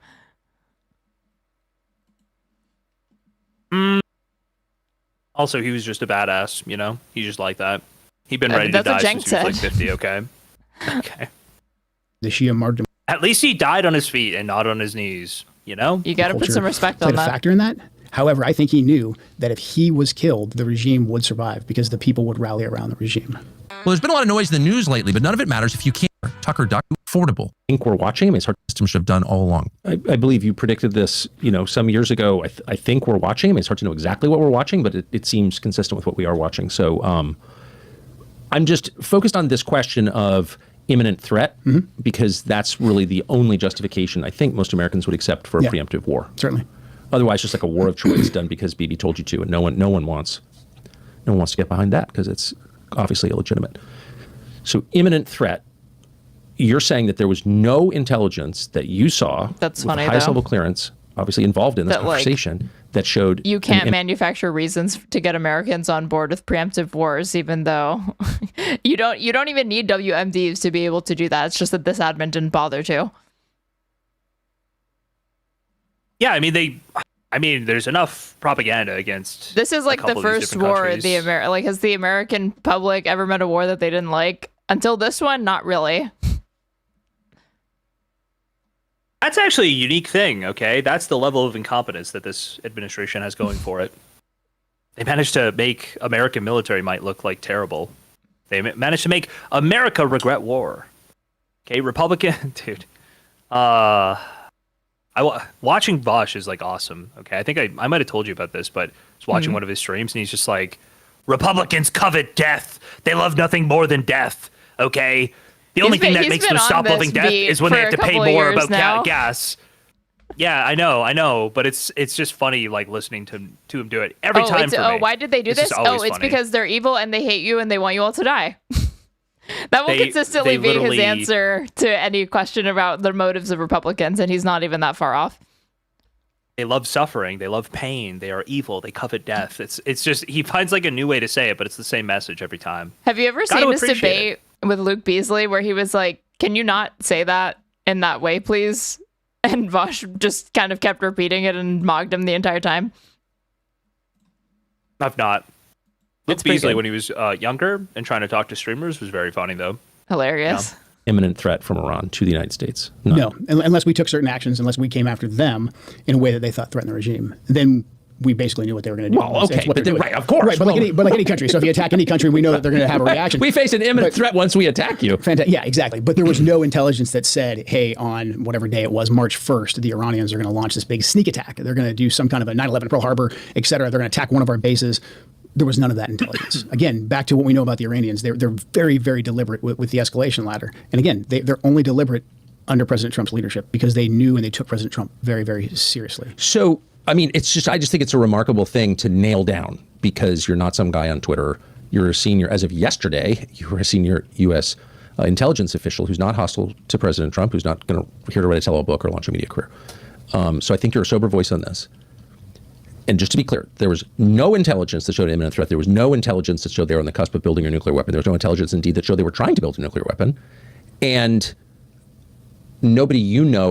Also, he was just a badass, He's just like that. He'd been ready to die since he was like 50, okay? Okay. The Shia martyrdom. At least he died on his feet and not on his knees, You got to put some respect on played that. a factor in that. However, I think he knew that if he was killed, the regime would survive because the people would rally around the regime. Well, there's been a lot of noise in the news lately, but none of it matters if you can't. Tucker, affordable. I think we're watching. I mean, it's hard systems should have done all along. I believe you predicted this, some years ago. I think we're watching. I mean, it's hard to know exactly what we're watching, but it seems consistent with what we are watching. So I'm just focused on this question of imminent threat because that's really the only justification I think most Americans would accept for a preemptive war. Certainly. Otherwise, just like a war of choice done because Bibi told you to, and no one wants to get behind that because it's obviously illegitimate. So imminent threat. You're saying that there was no intelligence that you saw That's with funny, highest though. level clearance, obviously involved in this conversation, that showed you can't manufacture reasons to get Americans on board with preemptive wars, even though you don't even need WMDs to be able to do that. It's just that this admin didn't bother to. Yeah, I mean, there's enough propaganda against. This is like the first war countries. has the American public ever met a war that they didn't like? Until this one, not really. That's actually a unique thing, okay? That's the level of incompetence that this administration has going for it. They managed to make American military might look like terrible. They managed to make America regret war. Okay, Republican, dude. Watching Bosch is like awesome. Okay, I think I might have told you about this, but I was watching one of his streams and he's just like, Republicans covet death. They love nothing more than death. Okay, the only thing that makes them stop loving death is when they have to pay more about gas. Yeah, I know, but it's just funny like listening to him do it every time. For me. Why did they do this? It's funny. because they're evil and they hate you and they want you all to die. That will consistently be his answer to any question about the motives of Republicans, and he's not even that far off. They love suffering. They love pain. They are evil. They covet death. It's just he finds like a new way to say it, but it's the same message every time. Have you ever seen this debate with Luke Beasley where he was like, "Can you not say that in that way, please?" And Vosh just kind of kept repeating it and mocked him the entire time. I've not. Luke Beasley, when he was younger and trying to talk to streamers, was very funny, though. Hilarious. Yeah. Imminent threat from Iran to the United States. No, unless we took certain actions, unless we came after them in a way that they thought threatened the regime. Then we basically knew what they were going to do. Well, okay, but then, right, of course. Right, but like any country. So if you attack any country, we know that they're going to have a reaction. We face an imminent threat once we attack you. Yeah, exactly. But there was no intelligence that said, hey, on whatever day it was, March 1st, the Iranians are going to launch this big sneak attack. They're going to do some kind of a 9/11 Pearl Harbor, et cetera. They're going to attack one of our bases. There was none of that intelligence. Again, back to what we know about the Iranians. They're very, very deliberate with the escalation ladder. And again, they're only deliberate under President Trump's leadership because they knew and they took President Trump very, very seriously. So, I mean, I just think it's a remarkable thing to nail down because you're not some guy on Twitter. You're a senior, as of yesterday, you were a senior U.S. Intelligence official who's not hostile to President Trump, who's not here to write a tell-all book or launch a media career. So I think you're a sober voice on this. And just to be clear, there was no intelligence that showed an imminent threat. There was no intelligence that showed they were on the cusp of building a nuclear weapon. There was no intelligence, indeed, that showed they were trying to build a nuclear weapon. And nobody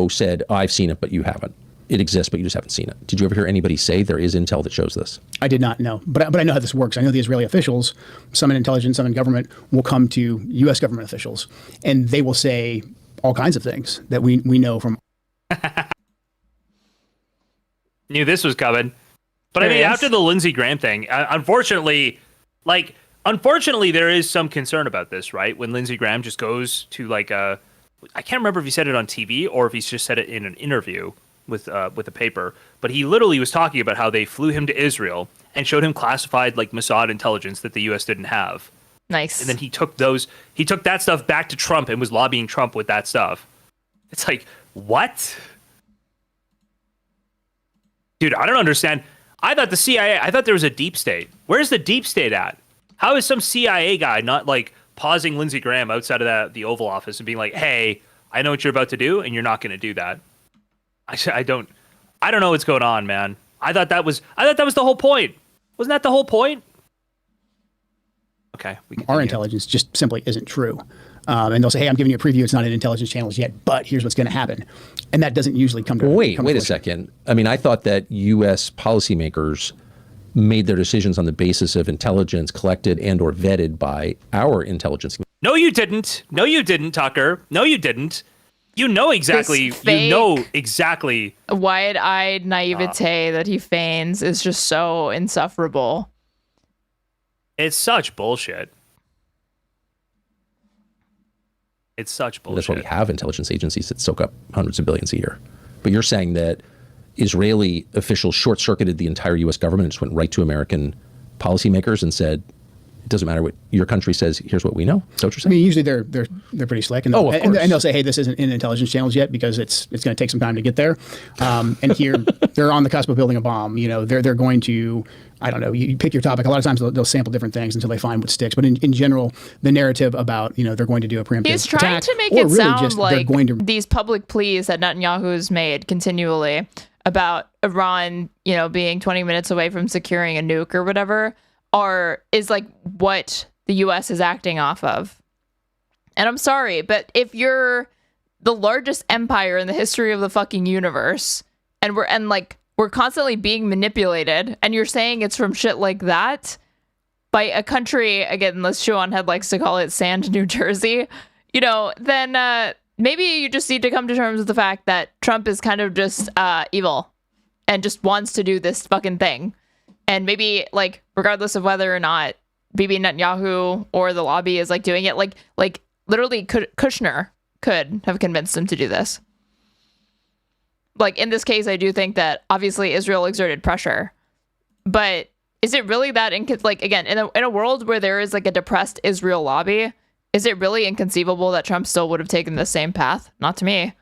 said, I've seen it, but you haven't. It exists, but you just haven't seen it. Did you ever hear anybody say there is intel that shows this? I did not know, but I know how this works. I know the Israeli officials, some in intelligence, some in government, will come to U.S. government officials, and they will say all kinds of things that we know from. Knew this was coming. But I mean, after the Lindsey Graham thing, unfortunately, there is some concern about this, right? When Lindsey Graham just goes to like a I can't remember if he said it on TV or if he's just said it in an interview with a paper, but he literally was talking about how they flew him to Israel and showed him classified like Mossad intelligence that the U.S. didn't have. Nice. And then he took that stuff back to Trump and was lobbying Trump with that stuff. It's like, what? Dude, I don't understand. I thought there was a deep state. Where's the deep state at? How is some CIA guy not like pausing Lindsey Graham outside of the Oval Office and being like, hey, I know what you're about to do and you're not going to do that? I don't know what's going on, man. I thought that was the whole point. Wasn't that the whole point? Okay. Our intelligence just simply isn't true. And they'll say, hey, I'm giving you a preview. It's not in intelligence channels yet, but here's what's going to happen. And that doesn't usually come to Wait a second. I mean, I thought that U.S. policymakers made their decisions on the basis of intelligence collected and or vetted by our intelligence. No, you didn't. No, you didn't, Tucker. No, you didn't. You know exactly. Wide-eyed naivete that he feigns is just so insufferable. It's such bullshit. That's why we have intelligence agencies that soak up hundreds of billions a year. But you're saying that Israeli officials short-circuited the entire U.S. government and just went right to American policymakers and said, it doesn't matter what your country says, here's what we know. Is that what you're saying? I mean, usually they're pretty slick. And they'll say, hey, this isn't in intelligence channels yet because it's going to take some time to get there. And here, they're on the cusp of building a bomb. You know, they're going to, I don't know, you pick your topic. A lot of times they'll sample different things until they find what sticks. But in general, the narrative about, you know, they're going to do a preemptive attack. He's trying to make it sound like these public pleas that Netanyahu's made continually about Iran, you know, being 20 minutes away from securing a nuke or whatever, is like what the U.S. is acting off of. And I'm sorry, but if you're the largest empire in the history of the fucking universe, and we're constantly being manipulated, and you're saying it's from shit like that by a country, again, as Sean had likes to call it, Sand New Jersey, you know, then maybe you just need to come to terms with the fact that Trump is kind of just evil and just wants to do this fucking thing. And maybe, like, regardless of whether or not Bibi Netanyahu or the lobby is, like, doing it, like literally Kushner could have convinced him to do this. Like, in this case, I do think that, obviously, Israel exerted pressure. But is it really that, again, in a world where there is, like, a depressed Israel lobby, is it really inconceivable that Trump still would have taken the same path? Not to me.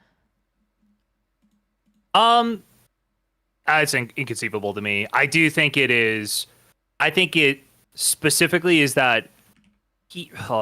It's inconceivable to me. I do think it is. I think it specifically is that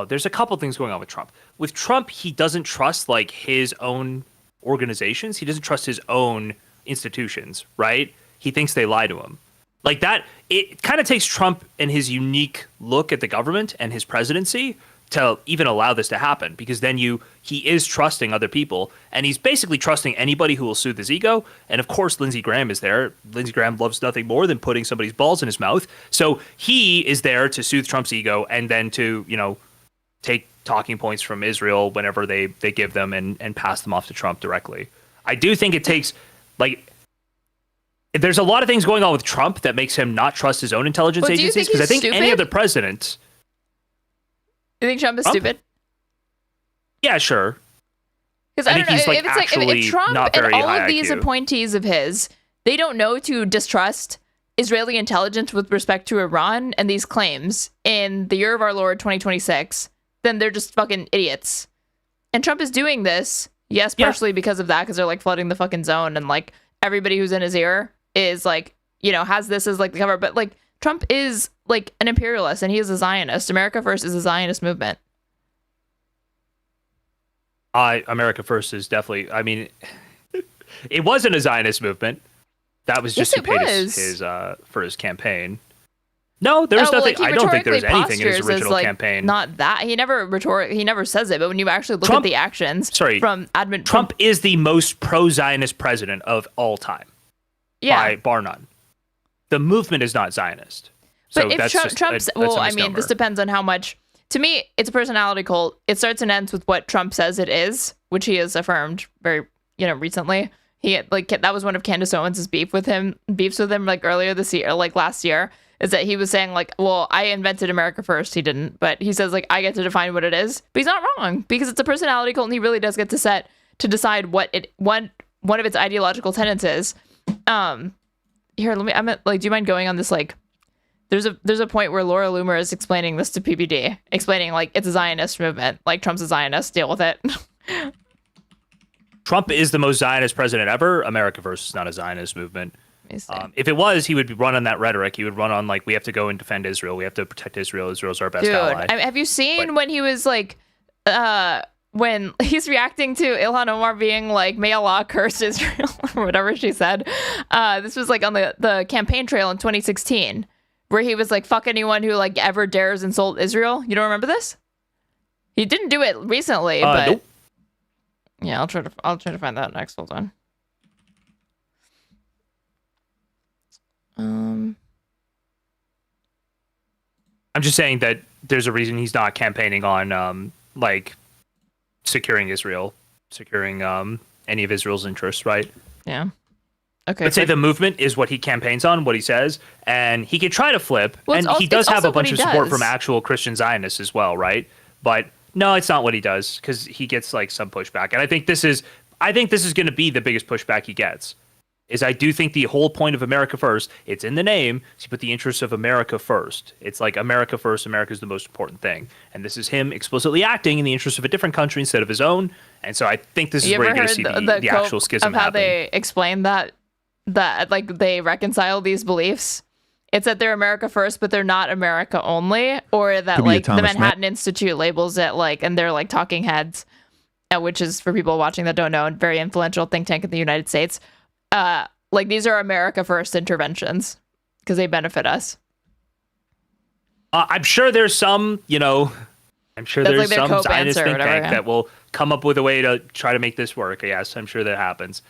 there's a couple things going on with Trump. With Trump, he doesn't trust like his own organizations. He doesn't trust his own institutions, right? He thinks they lie to him. Like that, it kind of takes Trump and his unique look at the government and his presidency to even allow this to happen, because then he is trusting other people, and he's basically trusting anybody who will soothe his ego. And of course, Lindsey Graham is there. Lindsey Graham loves nothing more than putting somebody's balls in his mouth. So he is there to soothe Trump's ego and then to, you know, take talking points from Israel whenever they give them and pass them off to Trump directly. I do think it takes, like, there's a lot of things going on with Trump that makes him not trust his own intelligence agencies, because I think any other president. You think Trump is stupid? Yeah, sure. Because I don't know, if Trump and all of these appointees of his, they don't know to distrust Israeli intelligence with respect to Iran and these claims in the year of our Lord 2026, then they're just fucking idiots. And Trump is doing this, yes, partially because of that, because they're like flooding the fucking zone, and like everybody who's in his ear is like, you know, has this as like the cover, but like Trump is like an imperialist and he is a Zionist. America First is a Zionist movement. America First is definitely, I mean, it wasn't a Zionist movement. That was just to pay his for his campaign. No, there was nothing. I don't think there was anything in his original campaign. Not that. He never says it, but when you actually look at the actions from Trump is the most pro-Zionist president of all time. Yeah. By bar none. The movement is not Zionist. So but if Trump's, well, I mean, this depends on how much. To me, it's a personality cult. It starts and ends with what Trump says it is, which he has affirmed very, recently. He that was one of Candace Owens' beefs with him like earlier this year, like last year, is that he was saying like, well, I invented America first. He didn't, but he says like, I get to define what it is, but he's not wrong because it's a personality cult and he really does get to decide what one of its ideological tenets is. Here, do you mind going on this? Like, there's a point where Laura Loomer is explaining this to PBD, explaining like it's a Zionist movement, like Trump's a Zionist, deal with it. Trump is the most Zionist president ever. America First is not a Zionist movement. If it was, he would run on that rhetoric. He would run on like, we have to go and defend Israel. We have to protect Israel. Israel's our best ally. Have you seen when he was like, when he's reacting to Ilhan Omar being like, may Allah curse Israel or whatever she said. This was like on the campaign trail in 2016, where he was like, fuck anyone who like ever dares insult Israel. You don't remember this? He didn't do it recently, but nope. Yeah, I'll try to find that next. Hold on. I'm just saying that there's a reason he's not campaigning on like securing Israel, securing any of Israel's interests, right? Yeah. Okay. Let's say the movement is what he campaigns on, what he says, and he could try to flip, and he does have a bunch of support from actual Christian Zionists as well, right? But no, it's not what he does because he gets like some pushback, and I think this is going to be the biggest pushback he gets. I do think the whole point of America First, it's in the name, so you put the interests of America first. It's like America first, America's the most important thing. And this is him explicitly acting in the interest of a different country instead of his own. And so I think this is where you're going to see the actual schism of how happen. they explain that like they reconcile these beliefs. It's that they're America first, but they're not America only, or that like the Manhattan Institute labels it like, and they're like talking heads, which is for people watching that don't know, a very influential think tank in the United States. Like these are America first interventions because they benefit us. I'm sure there's some, there's some Zionist think tank that will come up with a way to try to make this work. Yes, I'm sure that happens.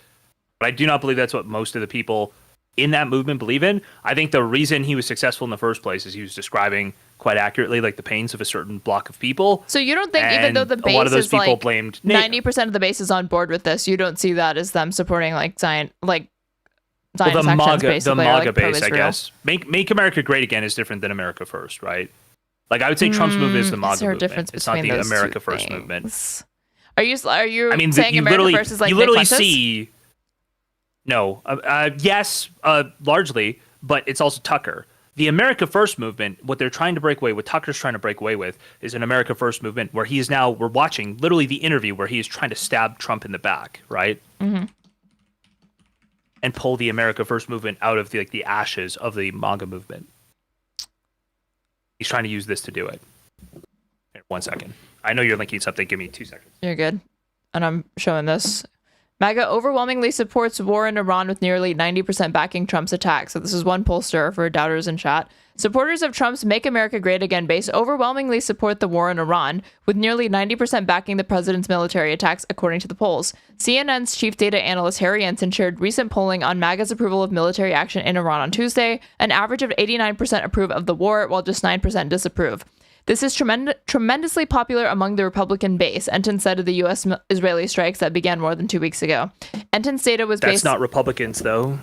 But I do not believe that's what most of the people in that movement believe in. I think the reason he was successful in the first place is he was describing quite accurately like the pains of a certain block of people. So you don't think even though the base a lot of those is people like blamed 90% of the base is on board with this, you don't see that as them supporting like Zionist the actions, MAGA base, I guess. Make America Great Again is different than America First, right? Like I would say Trump's movement is the MAGA movement. It's not the America First movement. Are you saying you America First is like you literally see no, yes, largely, but it's also Tucker. The America First movement, what they're trying to break away, what Tucker's trying to break away with, is an America First movement where he is now, we're watching literally the interview where he is trying to stab Trump in the back, right? Mm-hmm. And pull the America First movement out of the ashes of the MAGA movement. He's trying to use this to do it. Here, 1 second. I know you're linking something. Give me 2 seconds. You're good. And I'm showing this. MAGA overwhelmingly supports war in Iran with nearly 90% backing Trump's attack. So this is one pollster for doubters in chat. Supporters of Trump's Make America Great Again base overwhelmingly support the war in Iran, with nearly 90% backing the president's military attacks, according to the polls. CNN's chief data analyst Harry Ensign shared recent polling on MAGA's approval of military action in Iran on Tuesday. An average of 89% approve of the war, while just 9% disapprove. This is tremendously popular among the Republican base, Ensign said of the U.S.-Israeli strikes that began more than 2 weeks ago. Ensign's data was based... That's not Republicans, though.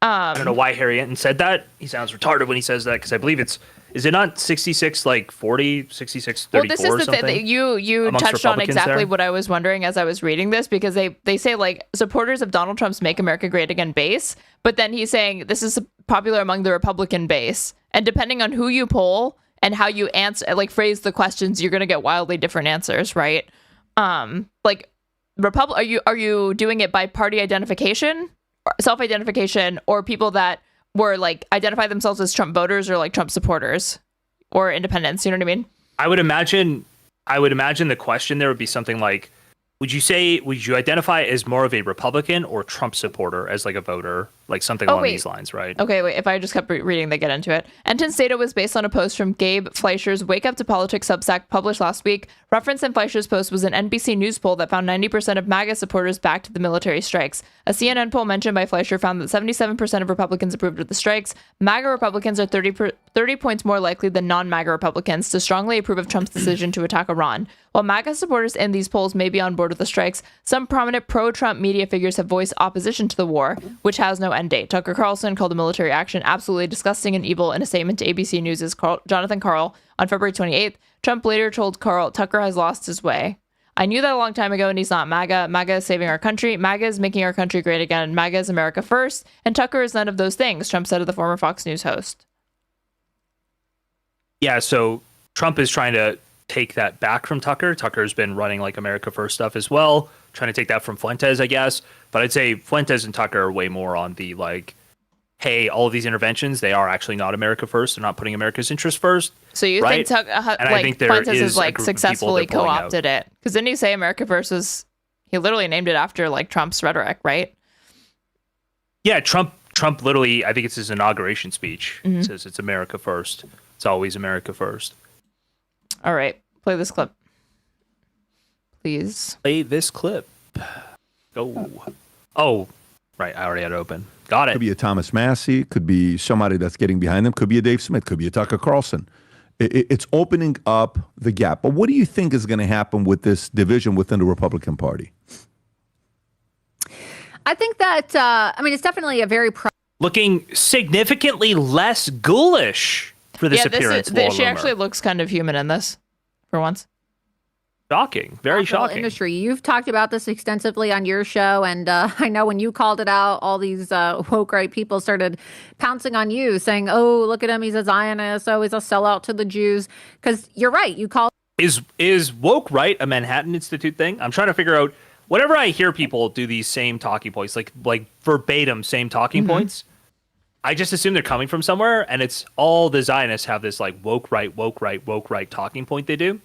I don't know why Harry Ensign said that. He sounds retarded when he says that, because I believe is it not 66, 40, 66, 34 well, this is the thing. You touched on exactly there? What I was wondering as I was reading this, because they say, like, supporters of Donald Trump's Make America Great Again base, but then he's saying this is popular among the Republican base. And depending on who you poll and how you answer, like, phrase the questions, you're going to get wildly different answers, right? Like, are you doing it by party identification, self-identification, or people that were like identify themselves as Trump voters or like Trump supporters or independents? You know what I mean? I would imagine the question there would be something like, would you identify as more of a Republican or Trump supporter as like a voter, like something along these lines, right? Okay, wait. If I just kept reading, they get into it. Ensign's data was based on a post from Gabe Fleischer's Wake Up to Politics Substack published last week. Reference in Fleischer's post was an NBC News poll that found 90% of MAGA supporters backed the military strikes. A CNN poll mentioned by Fleischer found that 77% of Republicans approved of the strikes. MAGA Republicans are 30 points more likely than non-MAGA Republicans to strongly approve of Trump's decision to attack Iran. While MAGA supporters in these polls may be on board with the strikes, some prominent pro-Trump media figures have voiced opposition to the war, which has no end date. Tucker Carlson called the military action absolutely disgusting and evil in a statement to ABC News' Jonathan Karl on February 28th. Trump later told Karl, Tucker has lost his way. I knew that a long time ago, and he's not MAGA. MAGA is saving our country. MAGA is making our country great again. MAGA is America first. And Tucker is none of those things, Trump said to the former Fox News host. Yeah, so Trump is trying to take that back from Tucker. Tucker's been running like America First stuff as well, trying to take that from Fuentes, I guess. But I'd say Fuentes and Tucker are way more on the like, hey, all of these interventions, they are actually not America First. They're not putting America's interest first. So you right? think Fuentes has like successfully co-opted it? Because didn't he say America First was, he literally named it after like Trump's rhetoric, right? Yeah, Trump literally, I think it's his inauguration speech. It says it's America First. It's always America First. All right, play this clip. Please. Play this clip. Go. Oh, right, I already had it open. Got it. Could be a Thomas Massey, could be somebody that's getting behind them, could be a Dave Smith, could be a Tucker Carlson. It's opening up the gap. But what do you think is going to happen with this division within the Republican Party? I think that, it's definitely a very... Looking significantly less ghoulish for this appearance. She actually looks kind of human in this, for once. Shocking. Very shocking. Industry. You've talked about this extensively on your show, and I know when you called it out, all these woke right people started pouncing on you, saying, oh, look at him, he's a Zionist, oh, he's a sellout to the Jews. Because you're right, you called... Is woke right a Manhattan Institute thing? I'm trying to figure out, whenever I hear people do these same talking points, like verbatim same talking points, I just assume they're coming from somewhere, and it's all the Zionists have this like woke right talking point they do.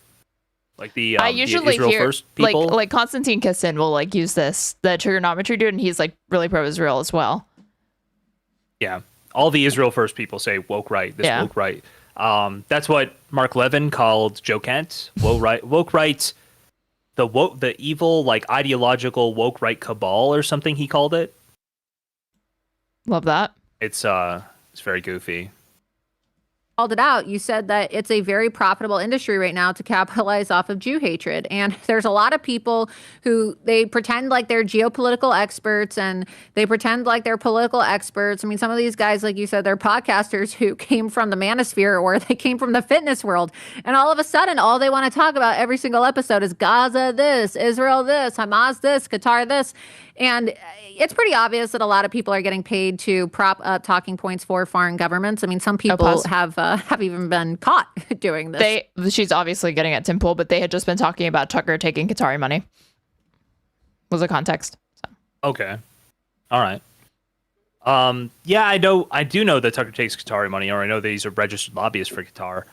Like I usually the Israel hear first people. like Konstantin Kissin will like use this, the trigonometry dude, and he's like really pro-Israel as well. Yeah, all the Israel first people say woke right. Woke right. That's what Mark Levin called Joe Kent. Woke right. The evil like ideological woke right cabal or something he called it. Love that. It's very goofy. Called it out. You said that it's a very profitable industry right now to capitalize off of Jew hatred. And there's a lot of people who they pretend like they're geopolitical experts and they pretend like they're political experts. I mean, some of these guys, like you said, they're podcasters who came from the manosphere or they came from the fitness world. And all of a sudden, all they want to talk about every single episode is Gaza this, Israel this, Hamas this, Qatar this. And it's pretty obvious that a lot of people are getting paid to prop up talking points for foreign governments. I mean, some people have even been caught doing this. She's obviously getting at Tim Pool, but they had just been talking about Tucker taking Qatari money. Was the context. So. Okay. All right. Yeah, I do know that Tucker takes Qatari money, or I know that he's a registered lobbyist for Qatar.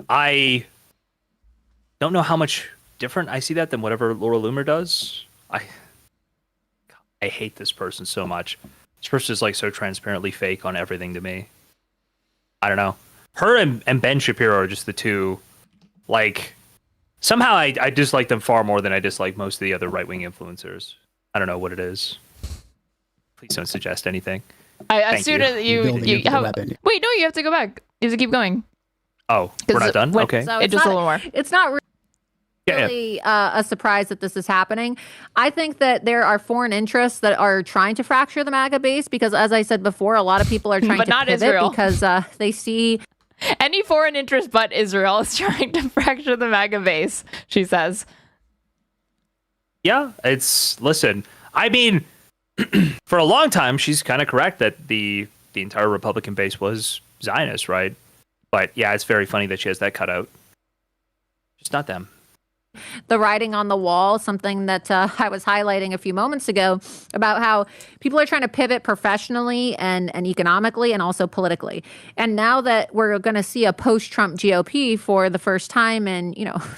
I don't know how much different I see that than whatever Laura Loomer does. I hate this person so much. This person is like so transparently fake on everything to me. I don't know. Her and Ben Shapiro are just the two. Like, somehow I dislike them far more than I dislike most of the other right-wing influencers. I don't know what it is. Please don't suggest anything. As soon as you wait, no, you have to go back. You have to keep going. Oh, we're not done? Okay. So just a little more. It's not really a surprise that this is happening. I think that there are foreign interests that are trying to fracture the MAGA base because, as I said before, a lot of people are trying to pivot Israel. because they see... Any foreign interest but Israel is trying to fracture the MAGA base, she says. Yeah, listen, I mean, for a long time, she's kind of correct that the entire Republican base was Zionist, right? But yeah, it's very funny that she has that cutout. Just not them. The writing on the wall, something that I was highlighting a few moments ago about how people are trying to pivot professionally and economically and also politically. And now that we're going to see a post-Trump GOP for the first time in,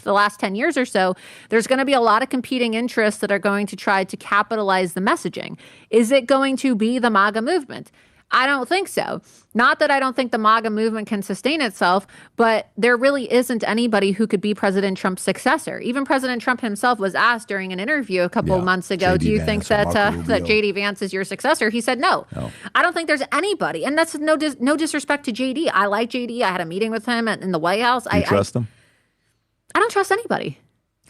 the last 10 years or so, there's going to be a lot of competing interests that are going to try to capitalize the messaging. Is it going to be the MAGA movement? I don't think so. Not that I don't think the MAGA movement can sustain itself, but there really isn't anybody who could be President Trump's successor. Even President Trump himself was asked during an interview a couple of months ago, do you think that JD Vance is your successor? He said no. I don't think there's anybody. And that's no disrespect to JD. I like JD. I had a meeting with him in the White House. You trust him? I don't trust anybody.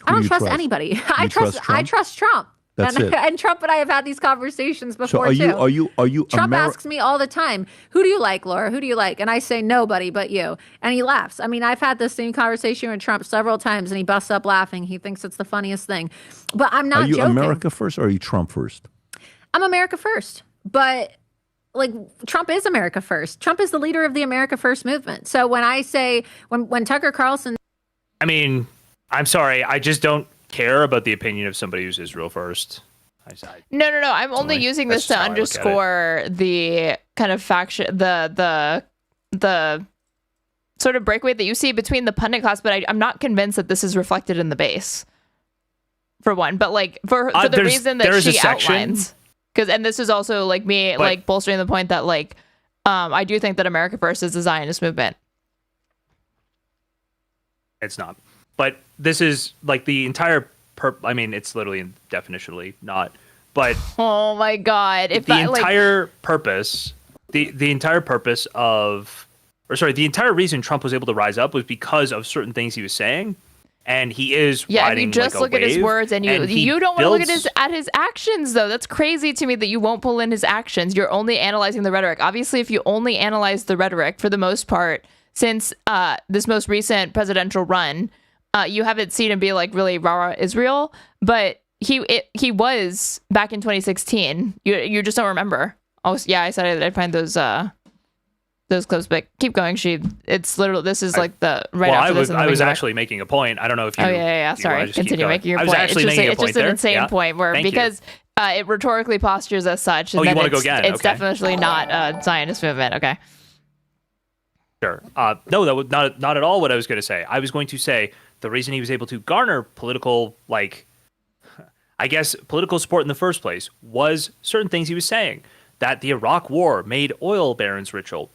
I don't trust anybody. I trust Trump. That's it. And Trump and I have had these conversations before So are you Trump asks me all the time, who do you like, Laura? Who do you like? And I say, nobody but you. And he laughs. I mean, I've had this same conversation with Trump several times, and he busts up laughing. He thinks it's the funniest thing. But I'm not joking. Are you America first or are you Trump first? I'm America first. But like, Trump is America first. Trump is the leader of the America First movement. So when I say, when Tucker Carlson... I mean, I'm sorry. I just don't care about the opinion of somebody who's Israel first. No. I'm only using this to underscore the kind of faction, the sort of breakaway that you see between the pundit class, but I'm not convinced that this is reflected in the base, for one. But like for the reason that she outlines, and this is also like me like bolstering the point that like I do think that America First is the Zionist movement. It's not. But this is like the entire I mean, it's literally and definitionally not. But oh my God. If the entire purpose, the entire purpose of, or sorry, the entire reason Trump was able to rise up was because of certain things he was saying. And he is riding you just like look a at his wave, words and you don't want to look at his actions, though. That's crazy to me that you won't pull in his actions. You're only analyzing the rhetoric. Obviously, if you only analyze the rhetoric for the most part, since this most recent presidential run, you haven't seen him be like really rah-rah Israel, but he was back in 2016. You just don't remember. Oh yeah, I said I'd find those clips, but keep going. It's literally this is like the right after this. I was actually making a point. I don't know if you. Oh yeah. Sorry, continue making your point. I was actually making a point It's just an insane point where because it rhetorically postures as such. And you want to go again? It's definitely not a Zionist movement. Okay. Sure. No, that was not at all what I was going to say. I was going to say the reason he was able to garner political, political support in the first place was certain things he was saying. That the Iraq War made oil barons richer,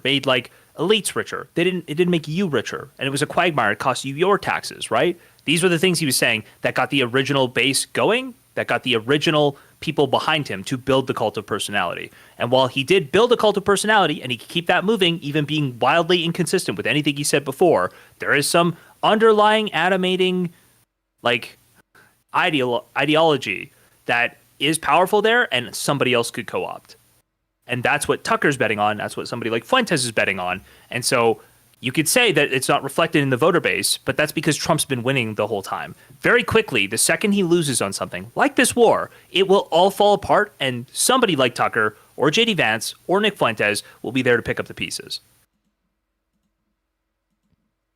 made elites richer. It didn't make you richer, and it was a quagmire. It cost you your taxes, right? These were the things he was saying that got the original base going, that got the original people behind him to build the cult of personality. And while he did build a cult of personality, and he could keep that moving, even being wildly inconsistent with anything he said before, there is some underlying animating ideology that is powerful there and somebody else could co-opt. And that's what Tucker's betting on. That's what somebody like Fuentes is betting on. And so you could say that it's not reflected in the voter base, but that's because Trump's been winning the whole time. Very quickly, the second he loses on something like this war, it will all fall apart and somebody like Tucker or JD Vance or Nick Fuentes will be there to pick up the pieces.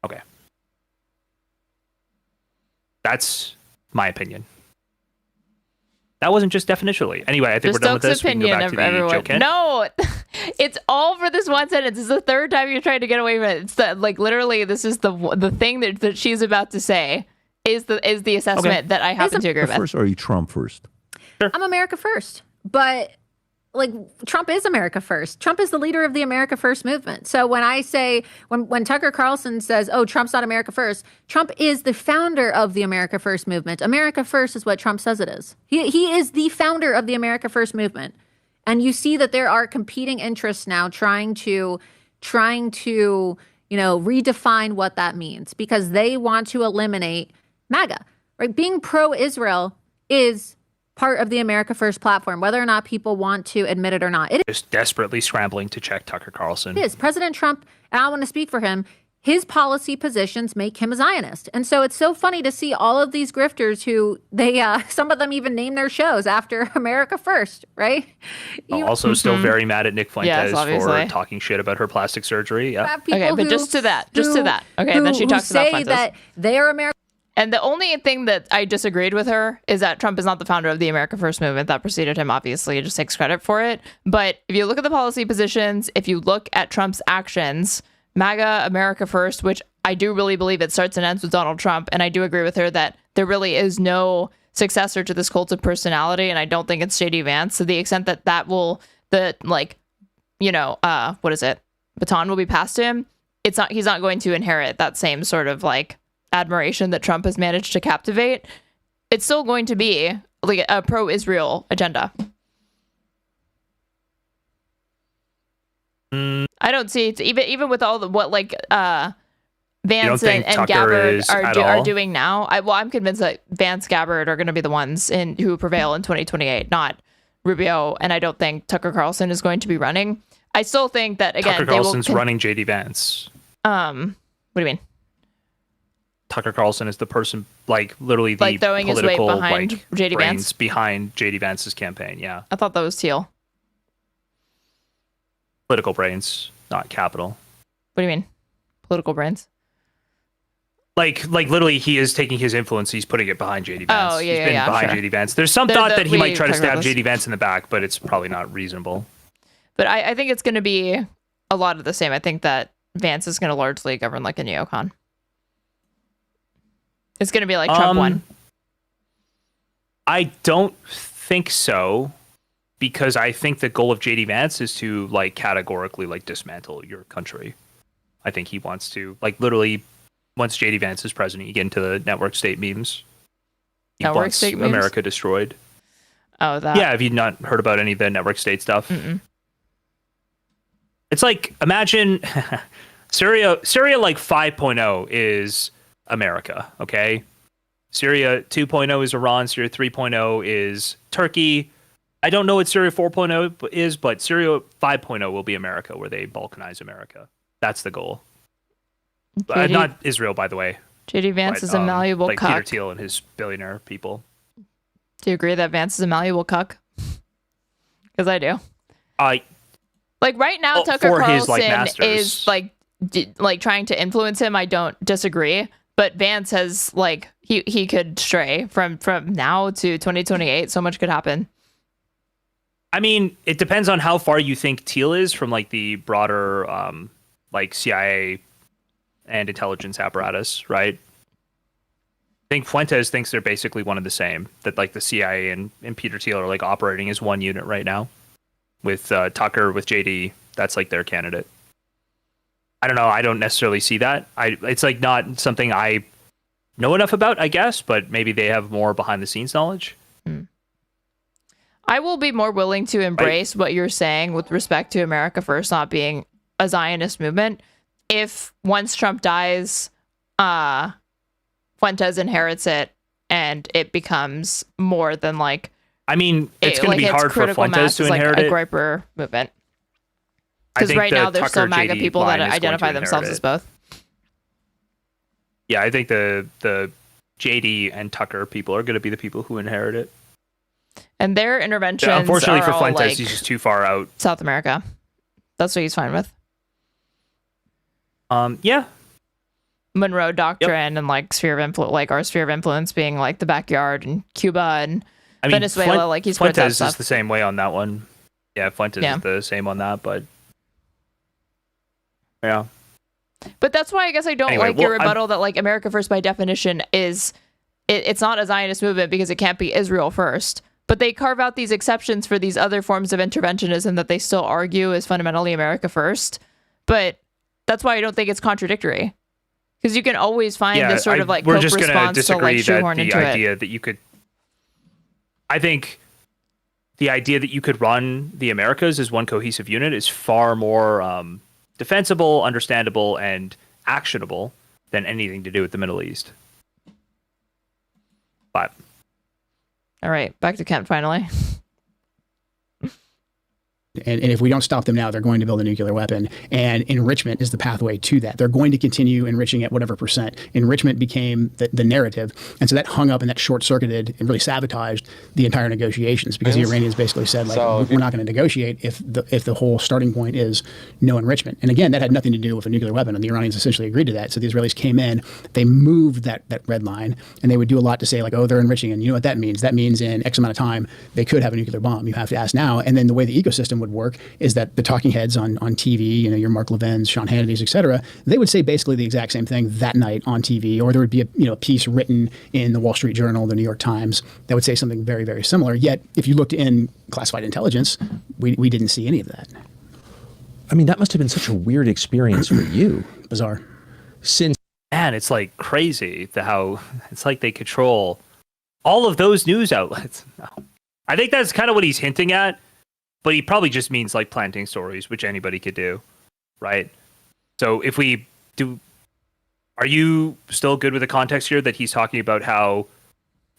Okay. That's my opinion. That wasn't just definitionally. Anyway, I think we're done with this. We can go back to the joke. No, it's all for this one sentence. This is the third time you're trying to get away from it. It's literally, this is the thing that she's about to say is the assessment that I happen to agree with. First, or are you Trump first? Sure. I'm America first, but Trump is America first. Trump is the leader of the America First movement. So when I say, when Tucker Carlson says, oh, Trump's not America first, Trump is the founder of the America First movement. America first is what Trump says it is. He is the founder of the America First movement. And you see that there are competing interests now trying to redefine what that means because they want to eliminate MAGA. Right? Being pro-Israel is part of the America First platform, whether or not people want to admit it or not. It is desperately scrambling to check Tucker Carlson. It is. President Trump, and I want to speak for him, his policy positions make him a Zionist. And so it's so funny to see all of these grifters who some of them even name their shows after America First, right? Also still very mad at Nick Fuentes for talking shit about her plastic surgery. Yeah. Okay, but just to that. Okay, and then she talks about Fuentes. That they are America. And the only thing that I disagreed with her is that Trump is not the founder of the America First movement. That preceded him, obviously. He just takes credit for it. But if you look at the policy positions, if you look at Trump's actions, MAGA, America First, which I do really believe it starts and ends with Donald Trump. And I do agree with her that there really is no successor to this cult of personality. And I don't think it's JD Vance. To the extent that baton will be passed to him, he's not going to inherit that same sort of admiration that Trump has managed to captivate. It's still going to be a pro-Israel agenda. I don't see it, even with all the Vance and Gabbard are doing now. I'm convinced that Vance, Gabbard are going to be the ones who prevail in 2028, not Rubio. And I don't think Tucker Carlson is going to be running. I still think that, again, Tucker Carlson's running JD Vance. What do you mean? Tucker Carlson is the person, like, literally the like throwing his weight behind JD Vance? Behind JD Vance's campaign, yeah. I thought that was Teal. Political brains, not capital. What do you mean? Political brains? Like literally, he is taking his influence. He's putting it behind JD Vance. Oh, yeah, He's been behind JD Vance. There's some thought that he might try to stab JD Vance in the back, but it's probably not reasonable. But I think it's going to be a lot of the same. I think that Vance is going to largely govern like a neocon. It's going to be like Trump won. I don't think so, because I think the goal of JD Vance is to like categorically like dismantle your country. I think he wants to like literally. Once JD Vance is president, you get into the network state memes. Network state memes? America destroyed. Oh, that. Yeah, have you not heard about any of the network state stuff? It's like, imagine Syria like 5.0 is America, okay? Syria 2.0 is Iran, Syria 3.0 is Turkey. I don't know what Syria 4.0 is, but Syria 5.0 will be America, where they balkanize America. That's the goal. Not Israel, by the way. JD Vance is a malleable like cuck. Peter Thiel and his billionaire people. Do you agree that Vance is a malleable cuck? Because I do. Like right now, Tucker Carlson is like trying to influence him. I don't disagree, but Vance has like he could stray from now to 2028. So much could happen. I mean, it depends on how far you think Thiel is from like the broader like CIA and intelligence apparatus, right? I think Fuentes thinks they're basically one and the same. That like the CIA and Peter Thiel are like operating as one unit right now. With Tucker, with JD, that's like their candidate. I don't know. I don't necessarily see that. It's like not something I know enough about, I guess, but maybe they have more behind the scenes knowledge. I will be more willing to embrace what you're saying with respect to America First not being a Zionist movement if once Trump dies, Fuentes inherits it and it becomes more than like. I mean, it's going to be hard for Fuentes to inherit it. Like a Griper movement. Because right now there's still MAGA JD people that identify themselves as both. Yeah, I think the JD and Tucker people are going to be the people who inherit it. And their interventions unfortunately for Fuentes, like he's just too far out. South America. That's what he's fine with. Yeah. Monroe Doctrine and like sphere of influence, like our sphere of influence being like the backyard and Cuba and Venezuela. Like he's Fuentes is the same way on that one. Yeah, Fuentes is the same on that, but yeah. But that's why I guess I don't like your rebuttal that like America First by definition is it's not a Zionist movement because it can't be Israel first. But they carve out these exceptions for these other forms of interventionism that they still argue is fundamentally America First. But that's why I don't think it's contradictory. Because you can always find this sort of like we're cope just going to response disagree to like shoehorn that the into idea it. that you could. I think the idea that you could run the Americas as one cohesive unit is far more defensible, understandable, and actionable than anything to do with the Middle East. But all right, back to Kent finally. And if we don't stop them now, they're going to build a nuclear weapon. And enrichment is the pathway to that. They're going to continue enriching at whatever percent. Enrichment became the narrative. And so that hung up and that short-circuited and really sabotaged the entire negotiations because the Iranians basically said, like, we're not going to negotiate if the whole starting point is no enrichment. And again, that had nothing to do with a nuclear weapon. And the Iranians essentially agreed to that. So the Israelis came in, they moved that red line, and they would do a lot to say, like, oh, they're enriching. And you know what that means? That means in X amount of time, they could have a nuclear bomb. You have to ask now. And then the way the ecosystem would work is that the talking heads on TV, you know, your Mark Levin's, Sean Hannity's, et cetera, they would say basically the exact same thing that night on TV, or there would be a piece written in the Wall Street Journal, the New York Times, that would say something very, very similar. Yet, if you looked in classified intelligence, we didn't see any of that. I mean, that must have been such a weird experience for you. Bizarre. Man, it's like crazy how it's like they control all of those news outlets. I think that's kind of what he's hinting at. But he probably just means like planting stories, which anybody could do, right? So if we do, Are you still good with the context here that he's talking about how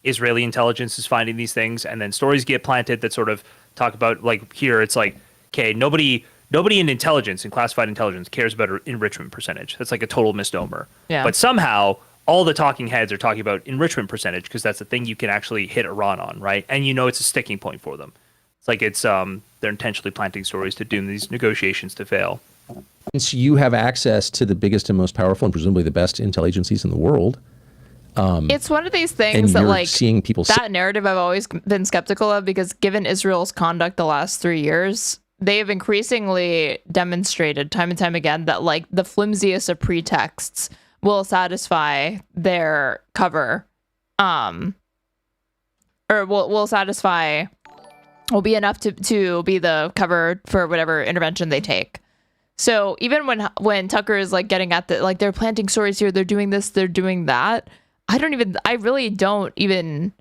Israeli intelligence is finding these things, and then stories get planted that sort of talk about, like, here it's like, okay, nobody in intelligence, in classified intelligence, cares about enrichment percentage. That's like a total misnomer. Yeah. But somehow all the talking heads are talking about enrichment percentage because that's the thing you can actually hit Iran on, right? And you know it's a sticking point for them. It's like they're intentionally planting stories to doom these negotiations to fail. Since you have access to the biggest and most powerful and presumably the best intel agencies in the world, it's one of these things that, like, seeing people that narrative I've always been skeptical of, because given Israel's conduct the last 3 years, they have increasingly demonstrated time and time again that, like, the flimsiest of pretexts will satisfy their cover, or will be enough to be the cover for whatever intervention they take. So even when Tucker is, like, getting at the, like, they're planting stories here, they're doing this, they're doing that, I really don't even,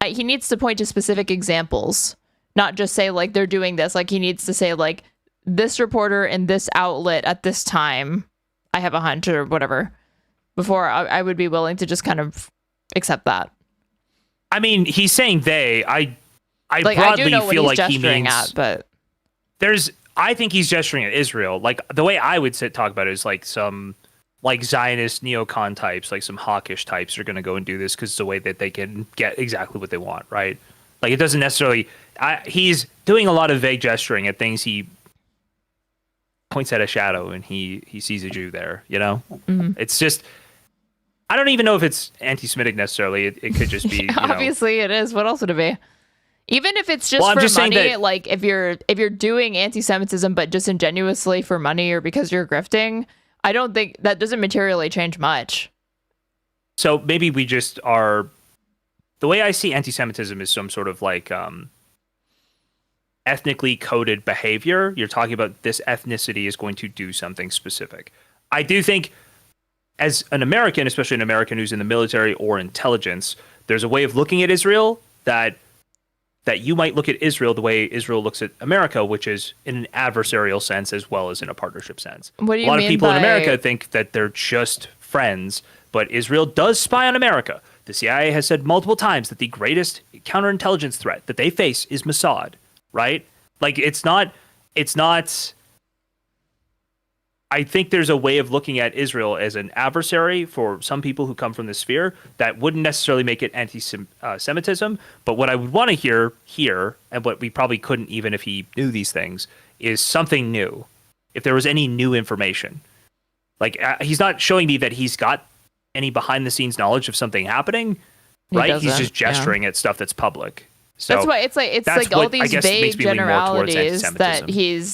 he needs to point to specific examples, not just say, like, they're doing this. Like, he needs to say, like, this reporter in this outlet at this time, I have a hunch or whatever, before I would be willing to just kind of accept that. I mean, he's saying they, I like, broadly I do know what feel he's like he gesturing means, at, but I think he's gesturing at Israel. Like, the way I would talk about it is like some, like, Zionist neocon types, like some hawkish types are going to go and do this because it's a way that they can get exactly what they want, right? Like, it doesn't necessarily, he's doing a lot of vague gesturing at things. He points at a shadow and he sees a Jew there, you know? Mm-hmm. It's just, I don't even know if it's anti-Semitic necessarily. It could just be, obviously it is. What else would it be? Even if it's just for money, like, if you're doing anti-Semitism but just ingenuously for money or because you're grifting, I don't think that doesn't materially change much. So maybe we just are, the way I see anti-Semitism is some sort of, like, ethnically coded behavior. You're talking about this ethnicity is going to do something specific. I do think, as an American, especially an American who's in the military or intelligence, there's a way of looking at Israel that you might look at Israel the way Israel looks at America, which is in an adversarial sense as well as in a partnership sense. What do you mean? A lot mean of people by... in America think that they're just friends, but Israel does spy on America. The CIA has said multiple times that the greatest counterintelligence threat that they face is Mossad, right? Like, it's not, I think there's a way of looking at Israel as an adversary for some people who come from the sphere that wouldn't necessarily make it anti-Semitism. But what I would want to hear here, and what we probably couldn't even if he knew these things, is something new. If there was any new information. Like, he's not showing me that he's got any behind-the-scenes knowledge of something happening, right? He's just gesturing at stuff that's public. So that's why it's like all these vague generalities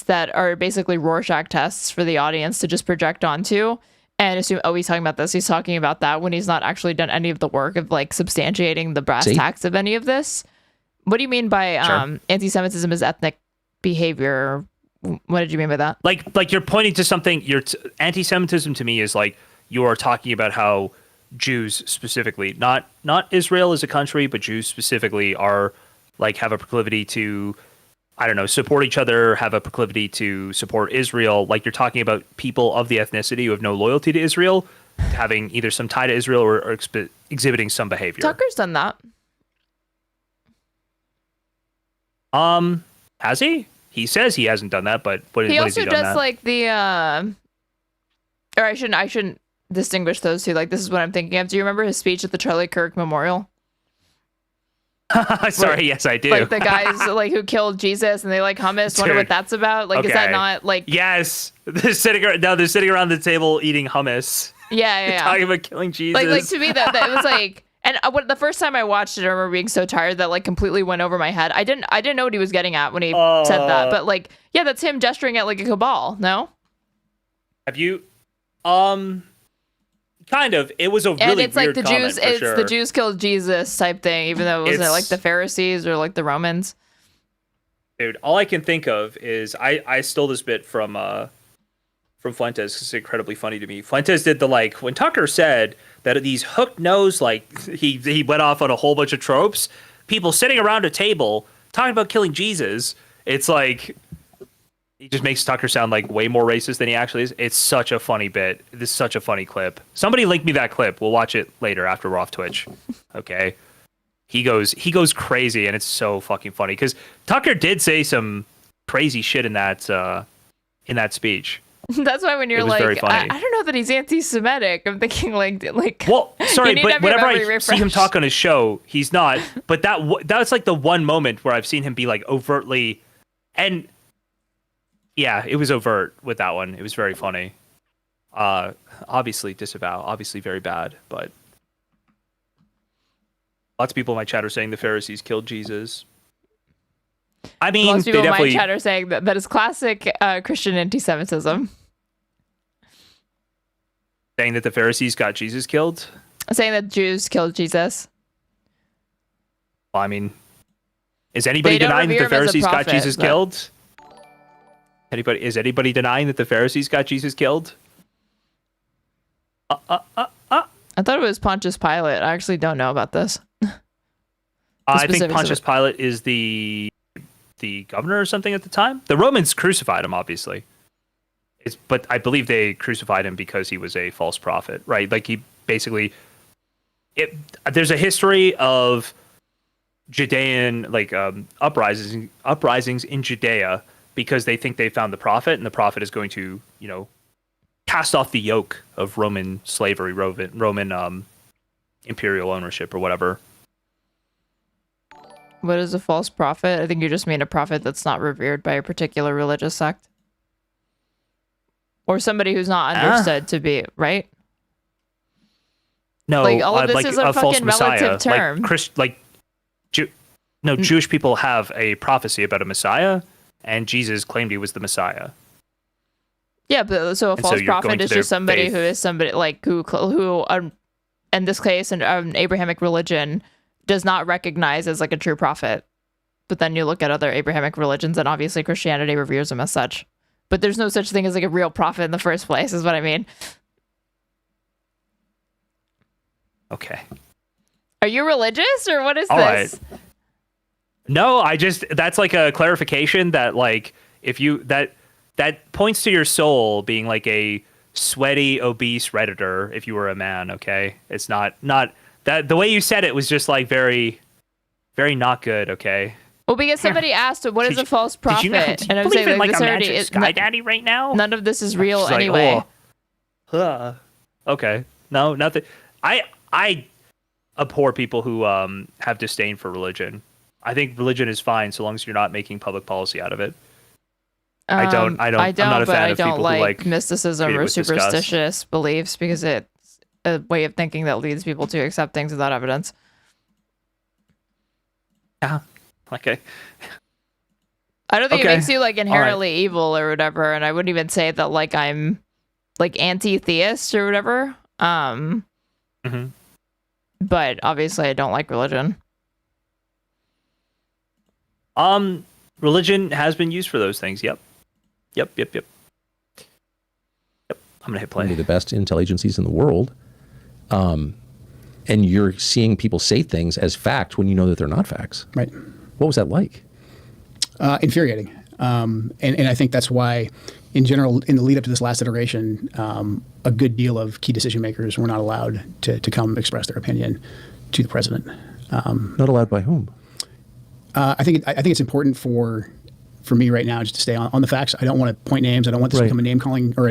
that are basically Rorschach tests for the audience to just project onto and assume, oh, he's talking about this, he's talking about that, when he's not actually done any of the work of, like, substantiating the brass tacks of any of this. What do you mean by anti-Semitism is ethnic behavior? What did you mean by that? Like you're pointing to something. Anti-Semitism to me is like you are talking about how Jews specifically, not Israel as a country, but Jews specifically are, like, have a proclivity to, I don't know, support each other, have a proclivity to support Israel. Like, you're talking about people of the ethnicity who have no loyalty to Israel, having either some tie to Israel or exhibiting some behavior. Tucker's done that. Has he? He says he hasn't done that, but what he has he also done does that? Like the, or I shouldn't distinguish those two. Like, this is what I'm thinking of. Do you remember his speech at the Charlie Kirk Memorial? Sorry, yes, I do. Like, the guys like who killed Jesus and they like hummus. Wonder what that's about. Like, is that not like? Yes, they're sitting around the table eating hummus. Yeah. Talking about killing Jesus. Like to me that was like, and the first time I watched it, I remember being so tired that, like, completely went over my head. I didn't know what he was getting at when he said that. But, like, yeah, that's him gesturing at, like, a cabal. No. Have you? Kind of. It was a really and it's weird like the comment, Jews. It's sure. the Jews killed Jesus type thing, even though it wasn't like the Pharisees or like the Romans. Dude, all I can think of is I stole this bit from Fuentes. It's incredibly funny to me. Fuentes did the, like, when Tucker said that these hook nose, like, he went off on a whole bunch of tropes. People sitting around a table talking about killing Jesus. It's like, he just makes Tucker sound like way more racist than he actually is. It's such a funny bit. This is such a funny clip. Somebody link me that clip. We'll watch it later after we're off Twitch. Okay. He goes crazy, and it's so fucking funny because Tucker did say some crazy shit in that speech. That's why when you're like, I don't know that he's anti-Semitic, I'm thinking like. Well, sorry, but whenever I see him talk on his show, he's not. But that's like the one moment where I've seen him be like overtly, and yeah, it was overt with that one. It was very funny. Obviously disavow, obviously very bad, but lots of people in my chat are saying the Pharisees killed Jesus. I mean, most people in my chat are saying that is classic Christian anti-Semitism. Saying that the Pharisees got Jesus killed? Saying that Jews killed Jesus. Well, I mean, is anybody denying that the Pharisees got Jesus killed? Is anybody denying that the Pharisees got Jesus killed? I thought it was Pontius Pilate. I actually don't know about this. I think Pontius Pilate is the governor or something at the time. The Romans crucified him, obviously. But I believe they crucified him because he was a false prophet, right? Like he basically, there's a history of Judean uprisings in Judea because they think they found the prophet, and the prophet is going to, cast off the yoke of Roman slavery, Roman imperial ownership or whatever. What is a false prophet? I think you just mean a prophet that's not revered by a particular religious sect. Or somebody who's not understood to be, right? No, all of this is a fucking relative term. Jewish people have a prophecy about a Messiah, and Jesus claimed he was the Messiah. Yeah, but so a false prophet is just somebody who is somebody who in this case, an Abrahamic religion does not recognize as like a true prophet. But then you look at other Abrahamic religions, and obviously Christianity reveres him as such. But there's no such thing as like a real prophet in the first place, is what I mean. Okay. Are you religious, or what is All this? Right. No, that's like a clarification that like if you that points to your soul being like a sweaty, obese Redditor if you were a man, okay? It's not that the way you said it was just like very, very not good, okay? Well, because somebody asked, "What is a false prophet?" And I'm saying, like, this already is Sky Daddy right now. None of this is real anyway. Okay, no, nothing. I abhor people who have disdain for religion. I think religion is fine so long as you're not making public policy out of it. I'm not a fan of people who like mysticism or superstitious beliefs because it's a way of thinking that leads people to accept things without evidence. Yeah. Okay. I don't think it makes you like inherently evil or whatever, and I wouldn't even say that like I'm like anti-theist or whatever. But obviously I don't like religion. Religion has been used for those things. Yep. I'm gonna hit play. One of the best intel agencies in the world. And you're seeing people say things as fact when you know that they're not facts. Right. What was that like? Infuriating. And I think that's why, in general, in the lead up to this last iteration, a good deal of key decision makers were not allowed to come express their opinion to the president. Not allowed by whom? I think it's important for me right now just to stay on the facts. I don't want to point names. I don't want this to become a name calling or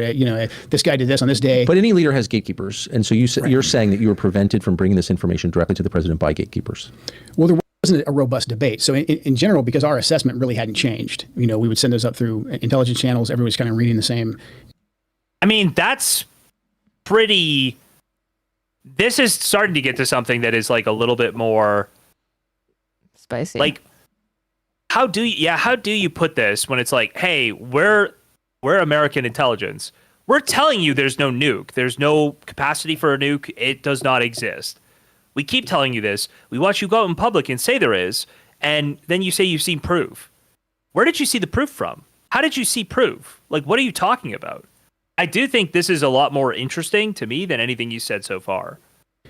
this guy did this on this day. But any leader has gatekeepers, and so you're saying that you were prevented from bringing this information directly to the president by gatekeepers. Well, there wasn't a robust debate. So in general, because our assessment really hadn't changed, we would send those up through intelligence channels. Everybody's kind of reading the same. I mean, that's pretty. This is starting to get to something that is like a little bit more spicy. Like, how do you put this when it's like, hey, we're American intelligence. We're telling you there's no nuke. There's no capacity for a nuke. It does not exist. We keep telling you this. We watch you go out in public and say there is, and then you say you've seen proof. Where did you see the proof from? How did you see proof? Like, what are you talking about? I do think this is a lot more interesting to me than anything you said so far.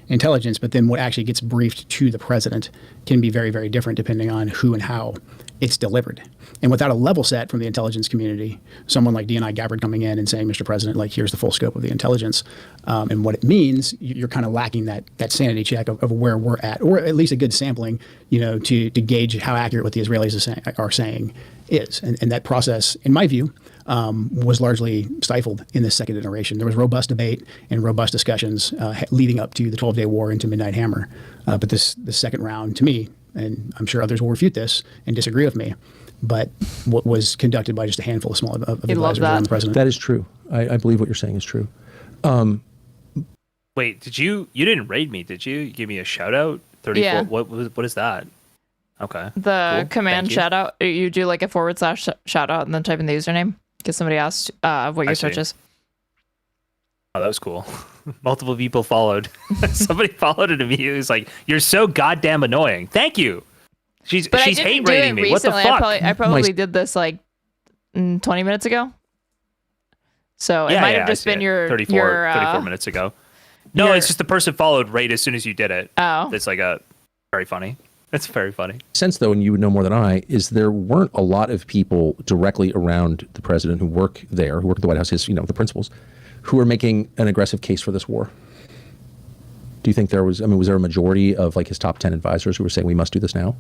intelligence, but then what actually gets briefed to the president can be very, very different depending on who and how it's delivered. And without a level set from the intelligence community, someone like DNI Gabbard coming in and saying, Mr. President, like, here's the full scope of the intelligence and what it means, you're kind of lacking that sanity check of where we're at, or at least a good sampling, to gauge how accurate what the Israelis are saying is. And that process, in my view, was largely stifled in this second iteration. There was robust debate and robust discussions leading up to the 12-day war into Midnight Hammer. But this second round, to me, and I'm sure others will refute this and disagree with me, but what was conducted by just a handful of small advisors around the president. That is true. I believe what you're saying is true. Wait, you didn't raid me, did you? Give me a shout out? 34. Yeah. What is that? Okay. The cool. command shout out, you do like a / shout out and then type in the username because somebody asked what your search is. Oh, that was cool. Multiple people followed. Somebody followed it to me. He was like, "You're so goddamn annoying." Thank you. She's hate rating me. What the fuck? I probably did this like 20 minutes ago. So it might have just been your 34 minutes ago. No, it's just the person followed right as soon as you did it. Oh. It's like very funny. It's very funny. Sense, though, and you would know more than I, is there weren't a lot of people directly around the president who work at the White House, the principals, who are making an aggressive case for this war. Do you think was there a majority of like his top 10 advisors who were saying we must do this now?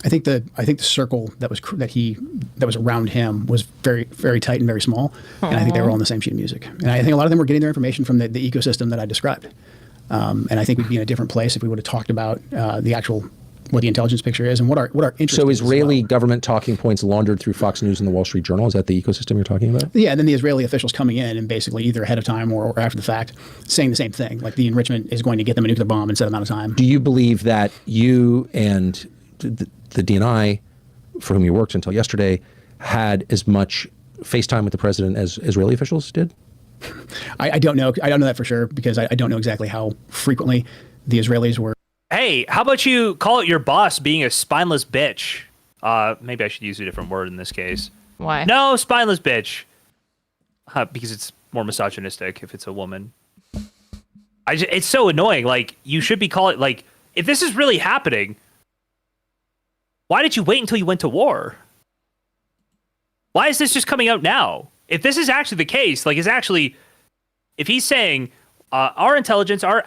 I think the circle that was around him was very, very tight and very small, and I think they were all on the same sheet of music. And I think a lot of them were getting their information from the ecosystem that I described. And I think we'd be in a different place if we would have talked about what the intelligence picture is and what our interest is. So Israeli government talking points laundered through Fox News and the Wall Street Journal, is that the ecosystem you're talking about? Yeah, and then the Israeli officials coming in and basically either ahead of time or after the fact saying the same thing, like the enrichment is going to get them a nuclear bomb in a set amount of time. Do you believe that you and the DNI, for whom you worked until yesterday, had as much FaceTime with the president as Israeli officials did? I don't know. I don't know that for sure because I don't know exactly how frequently the Israelis were. Hey, how about you call it your boss being a spineless bitch? Maybe I should use a different word in this case. Why? No, spineless bitch. Because it's more misogynistic if it's a woman. It's so annoying. Like, you should be calling, like, if this is really happening, why did you wait until you went to war? Why is this just coming out now? If this is actually the case, like, if he's saying our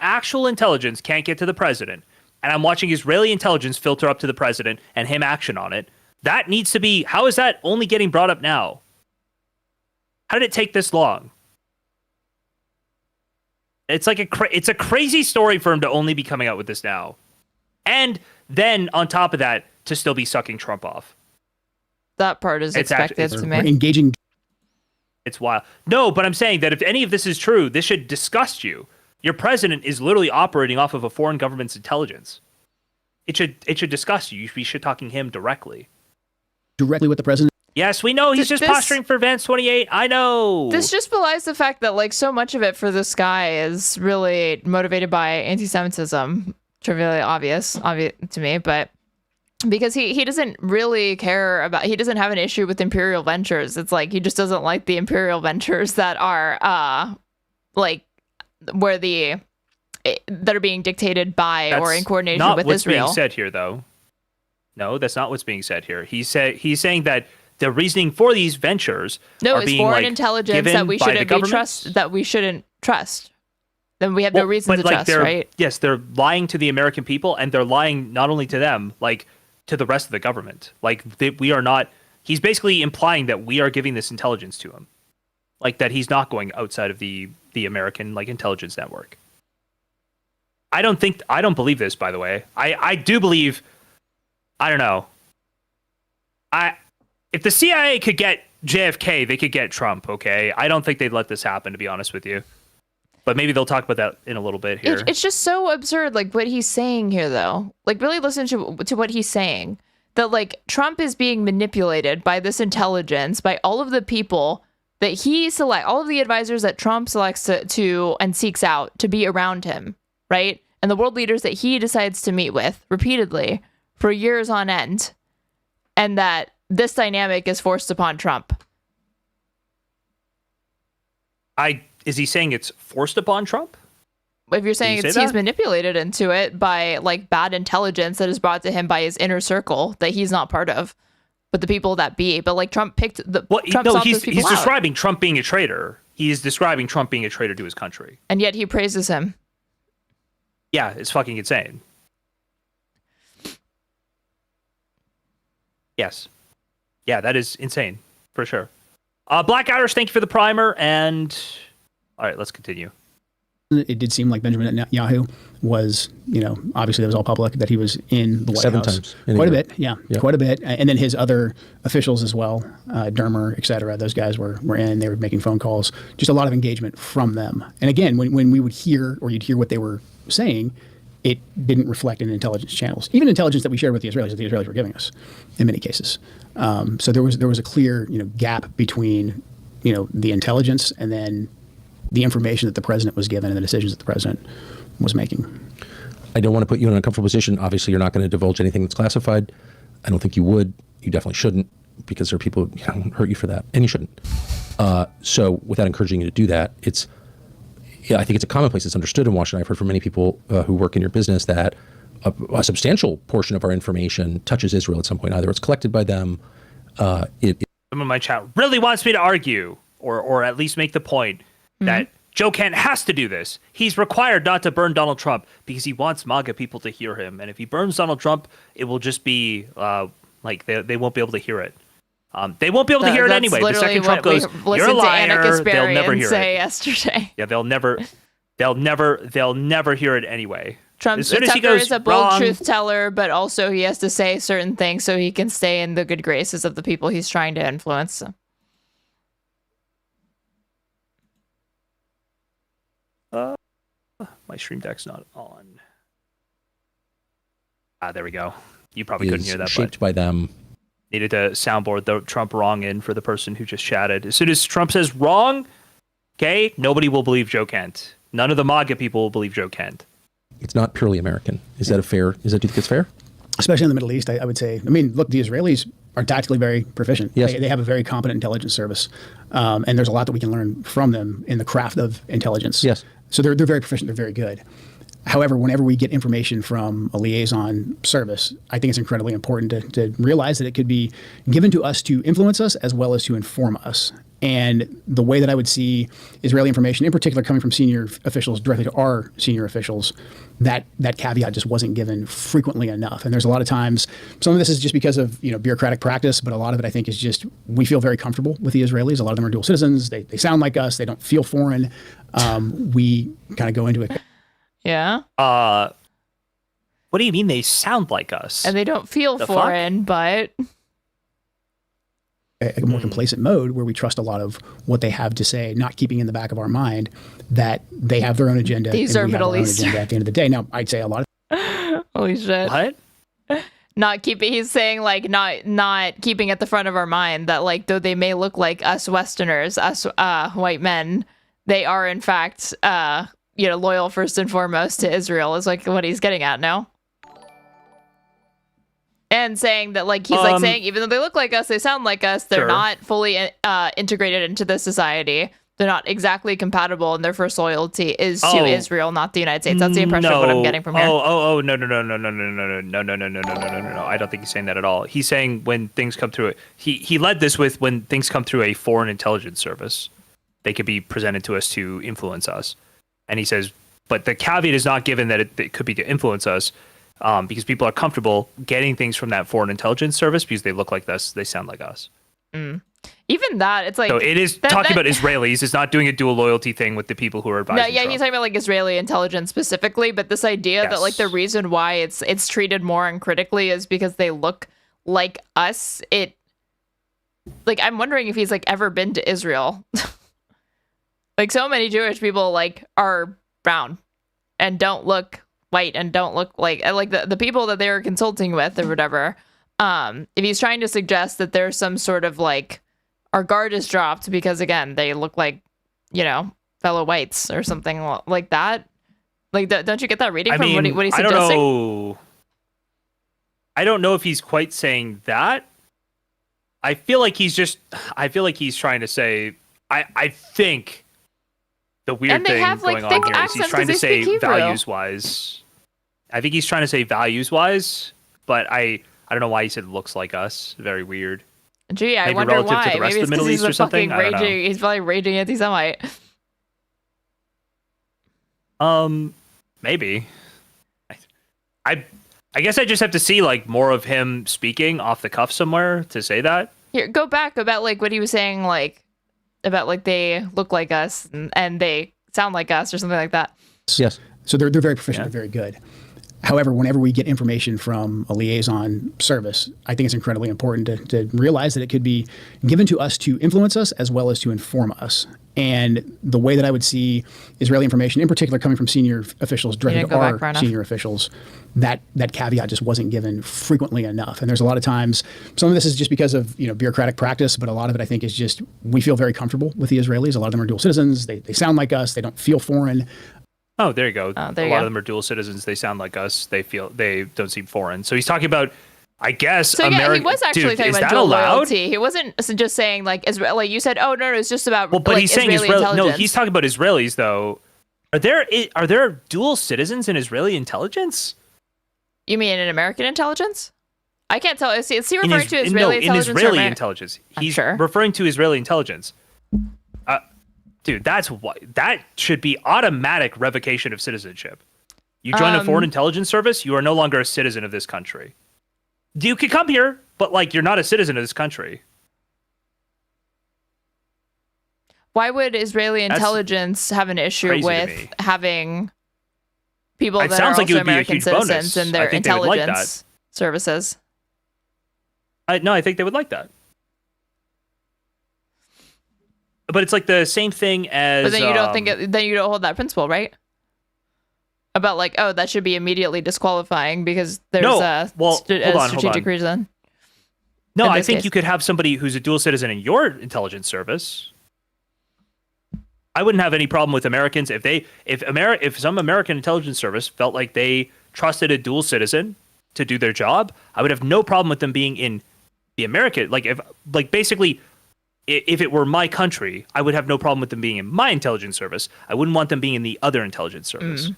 actual intelligence can't get to the president, and I'm watching Israeli intelligence filter up to the president and him action on it, that needs to be, how is that only getting brought up now? How did it take this long? It's like it's a crazy story for him to only be coming out with this now. And then on top of that, to still be sucking Trump off. That part is expected to me. Engaging. It's wild. No, but I'm saying that if any of this is true, this should disgust you. Your president is literally operating off of a foreign government's intelligence. It should disgust you. You should talking him directly. Directly with the president? Yes, we know he's just posturing for Vance 28. I know. This just belies the fact that like so much of it for this guy is really motivated by anti-Semitism. Trivially obvious to me, but because he doesn't really care about, he doesn't have an issue with imperial ventures. It's like he just doesn't like the imperial ventures that are like where that are being dictated by or in coordination with Israel. That's not what's being said here, though. No, that's not what's being said here. He's saying that the reasoning for these ventures are being foreign like intelligence that we shouldn't trust. Then we have no reason to trust, right? Yes, they're lying to the American people, and they're lying not only to them, like to the rest of the government. Like we are not. He's basically implying that we are giving this intelligence to him, like that he's not going outside of the American like intelligence network. I don't believe this, by the way. I do believe. I don't know. If the CIA could get JFK, they could get Trump. Okay, I don't think they'd let this happen, to be honest with you. But maybe they'll talk about that in a little bit here. It's just so absurd, like what he's saying here, though. Like, really listen to what he's saying. That like Trump is being manipulated by this intelligence, by all of the people that he all of the advisors that Trump selects to and seeks out to be around him, right? And the world leaders that he decides to meet with repeatedly for years on end, and that this dynamic is forced upon Trump. Is he saying it's forced upon Trump? if you're saying he's manipulated into it by like bad intelligence that is brought to him by his inner circle that he's not part of, but the people that be. But like Trump picked the. Well, no, he's describing Trump being a traitor. He is describing Trump being a traitor to his country, and yet he praises him. Yeah, it's fucking insane. Yes. Yeah, that is insane, for sure. Black Irish, thank you for the primer, and... All right, let's continue. It did seem like Benjamin Netanyahu was, obviously that was all public, that he was in the White 7 House. times. Quite a bit, yeah, quite a bit. And then his other officials as well, Dermer, et cetera, those guys were in, they were making phone calls, just a lot of engagement from them. And again, when we would hear, or you'd hear what they were saying, it didn't reflect in intelligence channels, even intelligence that we shared with the Israelis, that the Israelis were giving us in many cases. So there was a clear gap between the intelligence and then the information that the president was given and the decisions that the president was making. I don't want to put you in an uncomfortable position. Obviously, you're not going to divulge anything that's classified. I don't think you would. You definitely shouldn't, because there are people who hurt you for that, and you shouldn't. So without encouraging you to do that, I think it's a commonplace. It's understood in Washington. I've heard from many people who work in your business that a substantial portion of our information touches Israel at some point. Either it's collected by them. Someone in my chat really wants me to argue, or at least make the point that Joe Kent has to do this. He's required not to burn Donald Trump because he wants MAGA people to hear him. And if he burns Donald Trump, it will just be like they won't be able to hear it. They won't be able to hear it anyway. The second Trump goes, "You're a liar," they'll never hear it. Yesterday. Yeah, they'll never hear it anyway. Tucker is a bold truth teller, but also he has to say certain things so he can stay in the good graces of the people he's trying to influence. My stream deck's not on. There we go. You probably couldn't hear that. Shaped by them. Needed to soundboard the Trump wrong in for the person who just chatted. As soon as Trump says wrong, okay, nobody will believe Joe Kent. None of the MAGA people will believe Joe Kent. It's not purely American. Is that do you think it's fair? Especially in the Middle East, I would say. I mean, look, the Israelis are tactically very proficient. Yes. They have a very competent intelligence service. And there's a lot that we can learn from them in the craft of intelligence. Yes. So they're very proficient. They're very good. However, whenever we get information from a liaison service, I think it's incredibly important to realize that it could be given to us to influence us as well as to inform us. And the way that I would see Israeli information, in particular coming from senior officials directly to our senior officials, that caveat just wasn't given frequently enough. And there's a lot of times, some of this is just because of bureaucratic practice, but a lot of it I think is just we feel very comfortable with the Israelis. A lot of them are dual citizens. They sound like us. They don't feel foreign. We kind of go into it. Yeah. What do you mean they sound like us? And they don't feel foreign, but a more complacent mode where we trust a lot of what they have to say, not keeping in the back of our mind that they have their own agenda. These are Middle Eastern. At the end of the day. Now, I'd say a lot of holy shit. What? Not keeping. He's saying like not keeping at the front of our mind that like though they may look like us Westerners, us white men, they are in fact loyal first and foremost to Israel is like what he's getting at now. And saying that like he's like saying even though they look like us, they sound like us, they're not fully integrated into the society. They're not exactly compatible, and their first loyalty is to Israel, not the United States. That's the impression of what I'm getting from here. No. I don't think he's saying that at all. He's saying when things come through it. He led this with when things come through a foreign intelligence service, they could be presented to us to influence us. And he says, but the caveat is not given that it could be to influence us. Because people are comfortable getting things from that foreign intelligence service because they look like us, they sound like us. Even that, it's like... So it is talking about Israelis. It's not doing a dual loyalty thing with the people who are advising Trump. He's talking about like Israeli intelligence specifically, but this idea that like the reason why it's treated more uncritically is because they look like us. Like, I'm wondering if he's like ever been to Israel. Like so many Jewish people like are brown and don't look white and don't look like the people that they were consulting with or whatever. If he's trying to suggest that there's some sort of like our guard is dropped because again they look like fellow whites or something like that. Like don't you get that reading from what he's suggesting? I don't know if he's quite saying that. I feel like he's trying to say I think the weird thing have, going like, thick on here is he's accents trying to 'cause they say speak Hebrew. values-wise. I think he's trying to say values-wise, but I don't know why he said looks like us. Very weird. Gee, I Maybe wonder relative why. to the rest Maybe of the it's Middle because he's East or a something. fucking I don't know. raging. He's probably raging anti-Semite. Maybe. I guess I just have to see like more of him speaking off the cuff somewhere to say that. Here, go back about like what he was saying, like about like they look like us and they sound like us or something like that. Yes. So they're very proficient and very good. However, whenever we get information from a liaison service, I think it's incredibly important to realize that it could be given to us to influence us as well as to inform us. And the way that I would see Israeli information, in particular coming from senior officials, directed to our senior officials, that caveat just wasn't given frequently enough. And there's a lot of times, some of this is just because of bureaucratic practice, but a lot of it I think is just we feel very comfortable with the Israelis. A lot of them are dual citizens. They sound like us. They don't feel foreign. Oh, there you go. There a you lot go. of them are dual citizens. They sound like us. They don't seem foreign. So he's talking about, I guess, So yeah, he was actually Dude, talking is about that dual allowed? loyalty. He wasn't just saying like Israel. Like you said, oh no, it's just about Well, but like, he's saying Israeli Israel. intelligence. No, he's talking about Israelis though. Are there dual citizens in Israeli intelligence? You mean in American intelligence? I can't tell. Is he referring to Israeli no, intelligence? in Israeli or intelligence. I'm He's sure. referring to Israeli intelligence. Dude, that should be automatic revocation of citizenship. You join a foreign intelligence service, you are no longer a citizen of this country. You could come here, but like you're not a citizen of this country. Why would Israeli intelligence have an issue crazy to with me. having people It that sounds are like it also would be a American huge citizens bonus. in their I think they would like intelligence services? No, I think they would like that. But it's like the same thing as. But then you don't then you don't hold that principle, right? About like, oh, that should be immediately disqualifying because there's a strategic reason. No, in I this think case. you could have somebody who's a dual citizen in your intelligence service. I wouldn't have any problem with Americans if some American intelligence service felt like they trusted a dual citizen to do their job. I would have no problem with them being in the American, basically, if it were my country, I would have no problem with them being in my intelligence service. I wouldn't want them being in the other intelligence service.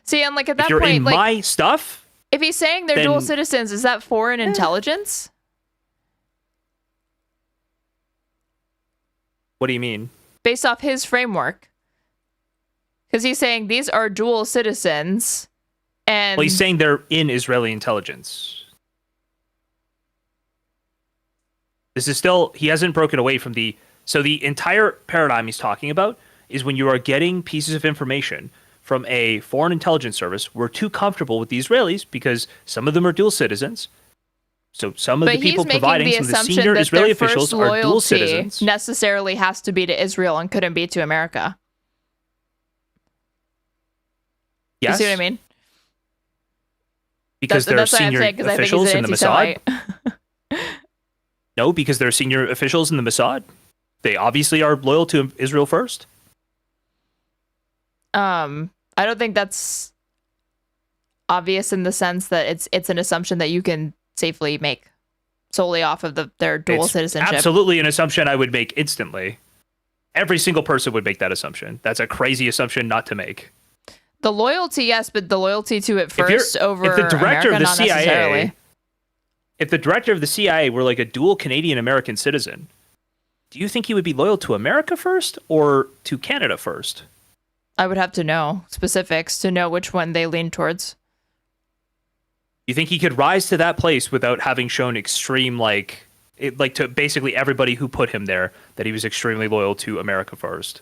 See, and like at that If you're point, in like my stuff, if he's saying they're then- dual citizens, is that foreign intelligence? what do you mean? Based off his framework, because he's saying these are dual citizens, and Well, he's saying they're in Israeli intelligence. This is still, he hasn't broken away from so the entire paradigm he's talking about is when you are getting pieces of information from a foreign intelligence service, we're too comfortable with the Israelis because some of them are dual citizens. So some of but the people he's making providing the some of the assumption senior that Israeli their first officials are dual loyalty citizens. necessarily has to be to Israel and couldn't be to America. Yes. You see what I mean? Because they're that's what I'm senior saying, 'cause I think he's officials an in the Mossad? anti-Semite. No, because they're senior officials in the Mossad. They obviously are loyal to Israel first. I don't think that's obvious in the sense that it's an assumption that you can safely make solely off of their dual It's citizenship. absolutely an assumption I would make instantly. Every single person would make that assumption. That's a crazy assumption not to make. The loyalty, yes, but the loyalty to it first over if the director America, of the not CIA, necessarily. if the director of the CIA were like a dual Canadian American citizen, do you think he would be loyal to America first or to Canada first? I would have to know specifics to know which one they lean towards. You think he could rise to that place without having shown extreme, to basically everybody who put him there, that he was extremely loyal to America first?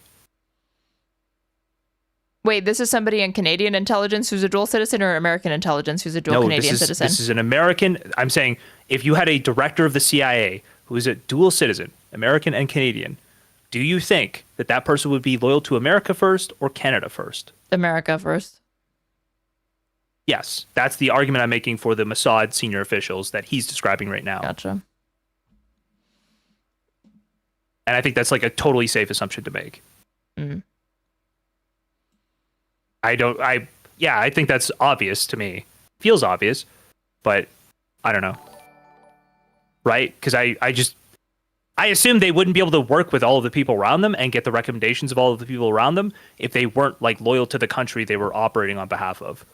Wait, this is somebody in Canadian intelligence who's a dual citizen or American intelligence who's a dual Canadian citizen? This is an American. I'm saying if you had a director of the CIA who is a dual citizen, American and Canadian, do you think that that person would be loyal to America first or Canada first? America first. Yes, that's the argument I'm making for the Mossad senior officials that he's describing right now. Gotcha. And I think that's like a totally safe assumption to make. Mm. I think that's obvious to me. Feels obvious, but I don't know. Right? Because I assume they wouldn't be able to work with all of the people around them and get the recommendations of all of the people around them if they weren't like loyal to the country they were operating on behalf of,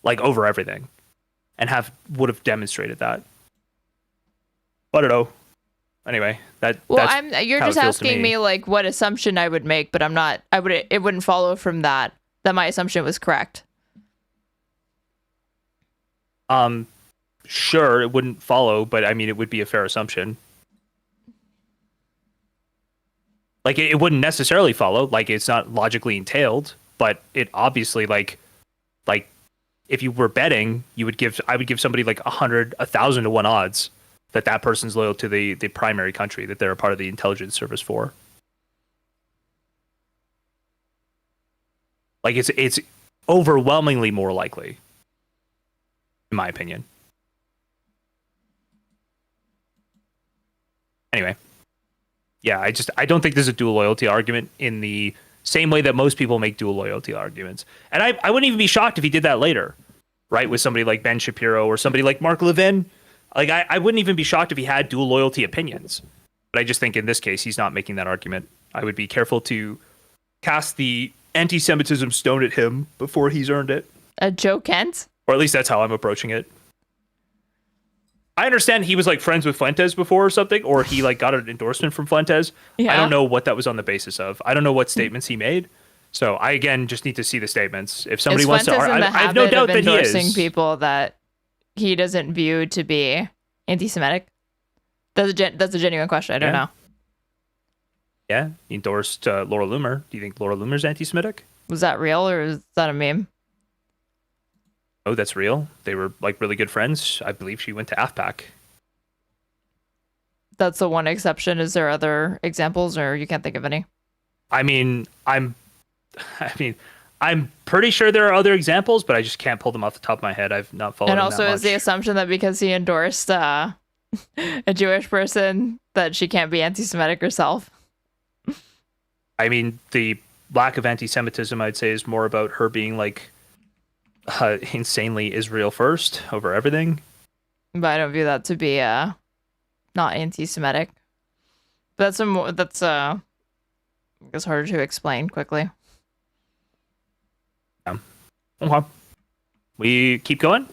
like over everything, and would have demonstrated that. I don't know. Anyway, you're just asking me like what assumption I would make, but it wouldn't follow from that my assumption was correct. Sure, it wouldn't follow, but I mean, it would be a fair assumption. Like, it wouldn't necessarily follow, like, it's not logically entailed, but it obviously, like, if you were betting, I would give somebody like 1,000 to 1 odds that person's loyal to the primary country that they're a part of the intelligence service for. Like, it's overwhelmingly more likely, in my opinion. Anyway. Yeah, I don't think there's a dual loyalty argument in the same way that most people make dual loyalty arguments. And I wouldn't even be shocked if he did that later, right? With somebody like Ben Shapiro or somebody like Mark Levin. Like, I wouldn't even be shocked if he had dual loyalty opinions. But I just think in this case, he's not making that argument. I would be careful to cast the anti-Semitism stone at him before he's earned it. Joe Kent? Or at least that's how I'm approaching it. I understand he was like friends with Fuentes before or something, or he like got an endorsement from Fuentes. Yeah. I don't know what that was on the basis of. I don't know what statements he made. So I, again, just need to see the statements. If somebody wants to, I have no doubt that he is endorsing people that he doesn't view to be anti-Semitic. That's a genuine question. I don't know. Yeah, he endorsed Laura Loomer. Do you think Laura Loomer's anti-Semitic? Was that real or is that a meme? Oh, that's real. They were like really good friends. I believe she went to AFPAC. That's the one exception. Is there other examples, or you can't think of any? I mean, I'm pretty sure there are other examples, but I just can't pull them off the top of my head. I've not followed. And also, is the assumption that because he endorsed a Jewish person, that she can't be anti-Semitic herself? I mean, the lack of anti-Semitism, I'd say, is more about her being like insanely Israel first over everything. But I don't view that to be not anti-Semitic. That's I guess harder to explain quickly. Yeah. Okay. We keep going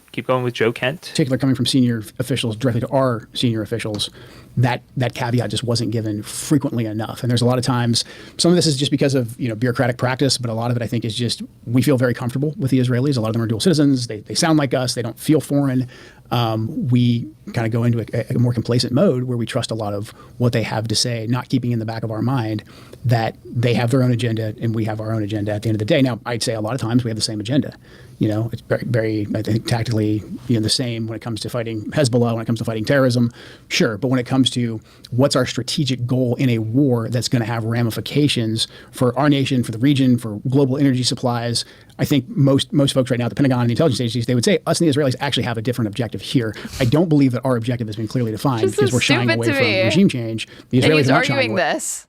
with Joe Kent. Particularly coming from senior officials directly to our senior officials, that caveat just wasn't given frequently enough. And there's a lot of times, some of this is just because of bureaucratic practice, but a lot of it I think is just we feel very comfortable with the Israelis. A lot of them are dual citizens. They sound like us. They don't feel foreign. We kind of go into a more complacent mode where we trust a lot of what they have to say, not keeping in the back of our mind that they have their own agenda and we have our own agenda at the end of the day. Now, I'd say a lot of times we have the same agenda. It's very, very, I think, tactically the same when it comes to fighting Hezbollah, when it comes to fighting terrorism, sure. But when it comes to what's our strategic goal in a war that's going to have ramifications for our nation, for the region, for global energy supplies, I think most folks right now, the Pentagon and the intelligence agencies, they would say us and the Israelis actually have a different objective here. I don't believe that our objective has been clearly defined because we're shying away from regime change. The Israelis he's are not arguing this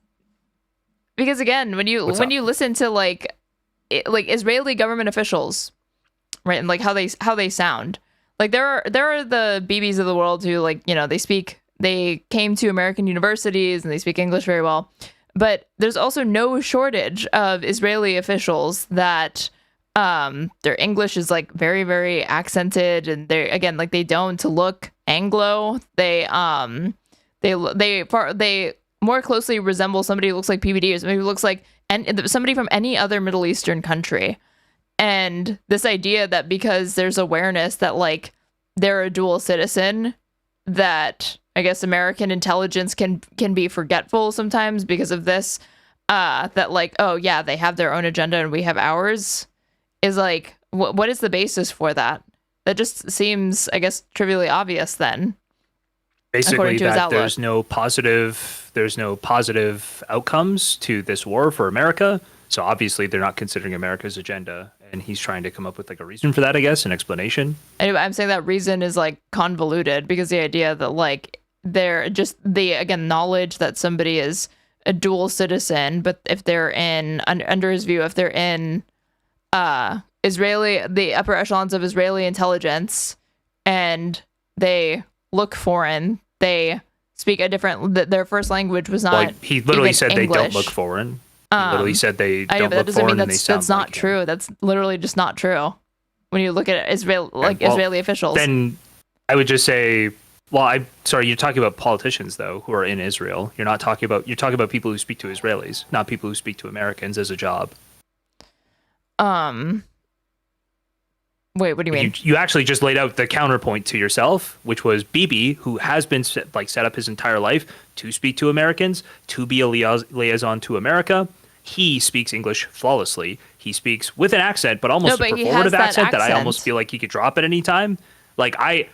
because again, when you listen to like Israeli government officials, right, and like how they sound, like there are the BBs of the world who they came to American universities and they speak English very well, but there's also no shortage of Israeli officials that their English is like very, very accented, and they again they don't look Anglo. They more closely resemble somebody who looks like PBD or somebody who looks like somebody from any other Middle Eastern country. And this idea that because there's awareness that like they're a dual citizen, that I guess American intelligence can be forgetful sometimes because of this, that like, oh yeah, they have their own agenda and we have ours, is like, what is the basis for that? That just seems, I guess, trivially obvious then. Basically that there's no positive outcomes to this war for America. So obviously they're not considering America's agenda, and he's trying to come up with like a reason for that, I guess, an explanation. Anyway, I'm saying that reason is like convoluted because the idea that like they're just knowledge that somebody is a dual citizen, but if they're under his view, if they're in the upper echelons of Israeli intelligence and they look foreign, they speak a different. Their first language was not. Well, he literally said English. they don't look foreign. He literally said they don't look that doesn't foreign, mean and they sound that's not like true. That's literally just not true. When you look at Israeli officials, then I would just say, well, I'm sorry, you're talking about politicians though who are in Israel. You're talking about people who speak to Israelis, not people who speak to Americans as a job. Wait, what do you mean? You actually just laid out the counterpoint to yourself, which was Bibi, who has been set up his entire life to speak to Americans, to be a liaison to America. He speaks English flawlessly. He speaks with an accent, but almost a performative accent that I almost feel like he could drop at any time. Like I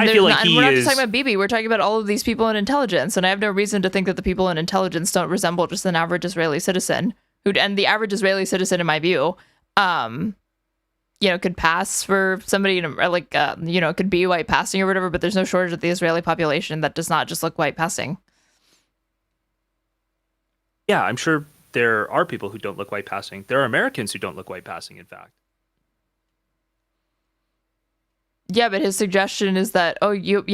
feel like we're not just talking about Bibi. We're talking about all of these people in intelligence, and I have no reason to think that the people in intelligence don't resemble just an average Israeli citizen. And the average Israeli citizen, in my view, could pass for somebody could be white passing or whatever. But there's no shortage of the Israeli population that does not just look white passing. Yeah, I'm sure there are people who don't look white passing. There are Americans who don't look white passing, in fact. Yeah, but his suggestion is that, you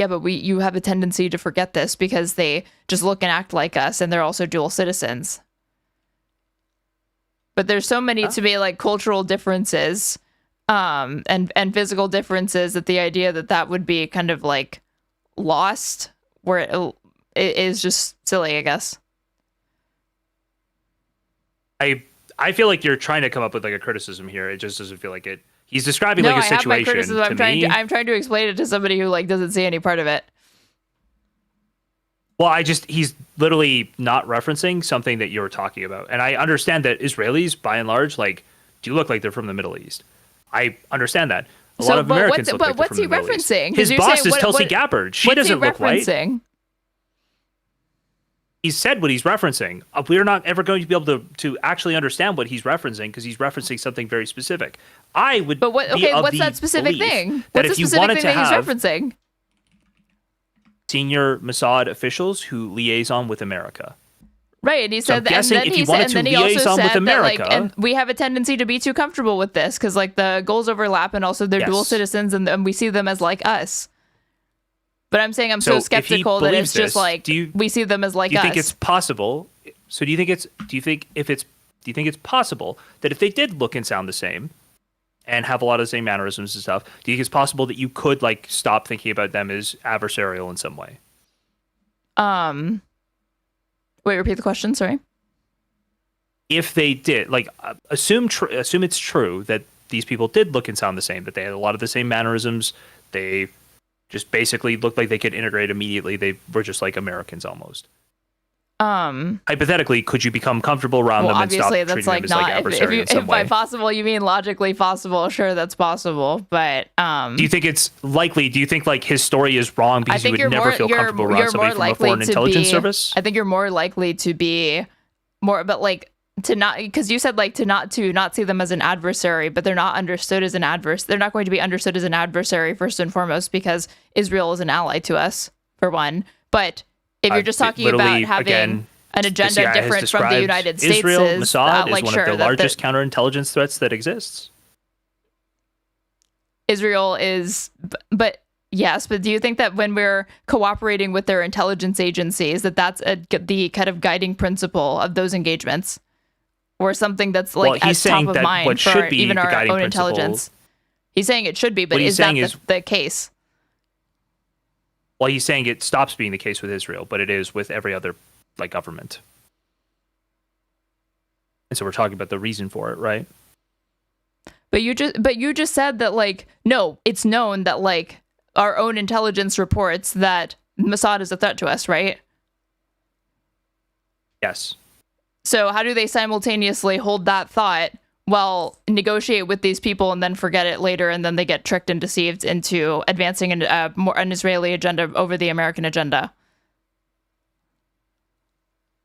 have a tendency to forget this because they just look and act like us, and they're also dual citizens. But there's so many to be like cultural differences, and physical differences, that the idea that would be kind of like lost, where it is just silly, I guess. I feel like you're trying to come up with like a criticism here. It just doesn't feel like it. He's describing like a situation. No, I have my criticism. I'm trying to explain it to somebody who like doesn't see any part of it. Well, he's literally not referencing something that you're talking about. And I understand that Israelis, by and large, like, do look like they're from the Middle East. I understand that. A lot of Americans look like they're from the Middle East. His boss is Tulsi Gabbard. She doesn't look white. He said what he's referencing. We're not ever going to be able to actually understand what he's referencing because he's referencing something very specific. I would. But what's that specific thing? What's the specific thing that he's referencing? Senior Mossad officials who liaison with America. Right, and he said that. And then he also said that, like, and we have a tendency to be too comfortable with this because, like, the goals overlap, and also they're dual citizens, and we see them as like us. But I'm saying I'm so skeptical that it's just like we see them as like us. Do you think it's possible? So do you think it's possible that if they did look and sound the same and have a lot of the same mannerisms and stuff, do you think it's possible that you could like stop thinking about them as adversarial in some way? Wait, repeat the question. Sorry. If they did, like, assume it's true that these people did look and sound the same, that they had a lot of the same mannerisms, they just basically looked like they could integrate immediately. They were just like Americans almost. Hypothetically, could you become comfortable around them and stop treating them as like adversary in some way? If by possible you mean logically possible, sure, that's possible. But do you think it's likely? Do you think like his story is wrong because you would never feel comfortable around somebody from a foreign intelligence service? I think you're more likely to be more, but like to not, because you said like to not see them as an adversary, but they're not understood as an adverse. They're not going to be understood as an adversary first and foremost because Israel is an ally to us for one, but if you're just talking about having an agenda different from the United States, Mossad is one of the largest counterintelligence threats that exists. Israel is, but yes, but do you think that when we're cooperating with their intelligence agencies, that's the kind of guiding principle of those engagements, or something that's like as top of mind for even our own intelligence? He's saying it should be, but is that the case? Well, he's saying it stops being the case with Israel, but it is with every other like government. And so we're talking about the reason for it, right? But you just said that like no, it's known that like our own intelligence reports that Mossad is a threat to us, right? Yes. So how do they simultaneously hold that thought while negotiate with these people and then forget it later, and then they get tricked and deceived into advancing an Israeli agenda over the American agenda?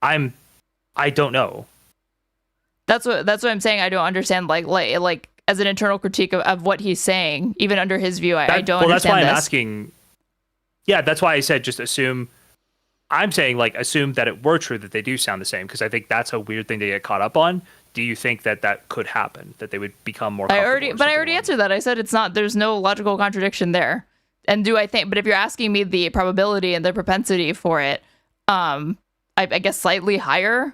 I don't know. That's what I'm saying. I don't understand. Like as an internal critique of what he's saying, even under his view, I don't understand. Well, that's why I'm asking. Yeah, that's why I said just assume. I'm saying like assume that it were true that they do sound the same, because I think that's a weird thing to get caught up on. Do you think that could happen, that they would become more comfortable? I already answered that. I said it's not. There's no logical contradiction there. And do I think? But if you're asking me the probability and the propensity for it, I guess slightly higher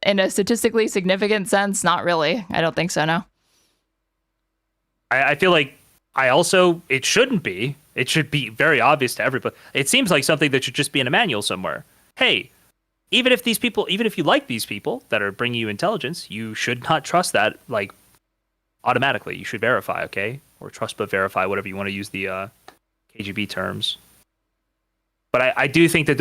in a statistically significant sense. Not really. I don't think so. No. I feel like it shouldn't be. It should be very obvious to everybody. It seems like something that should just be in a manual somewhere. Hey, even if you like these people that are bringing you intelligence, you should not trust that like automatically. You should verify, okay? Or trust but verify, whatever you want to use the KGB terms. But I do think that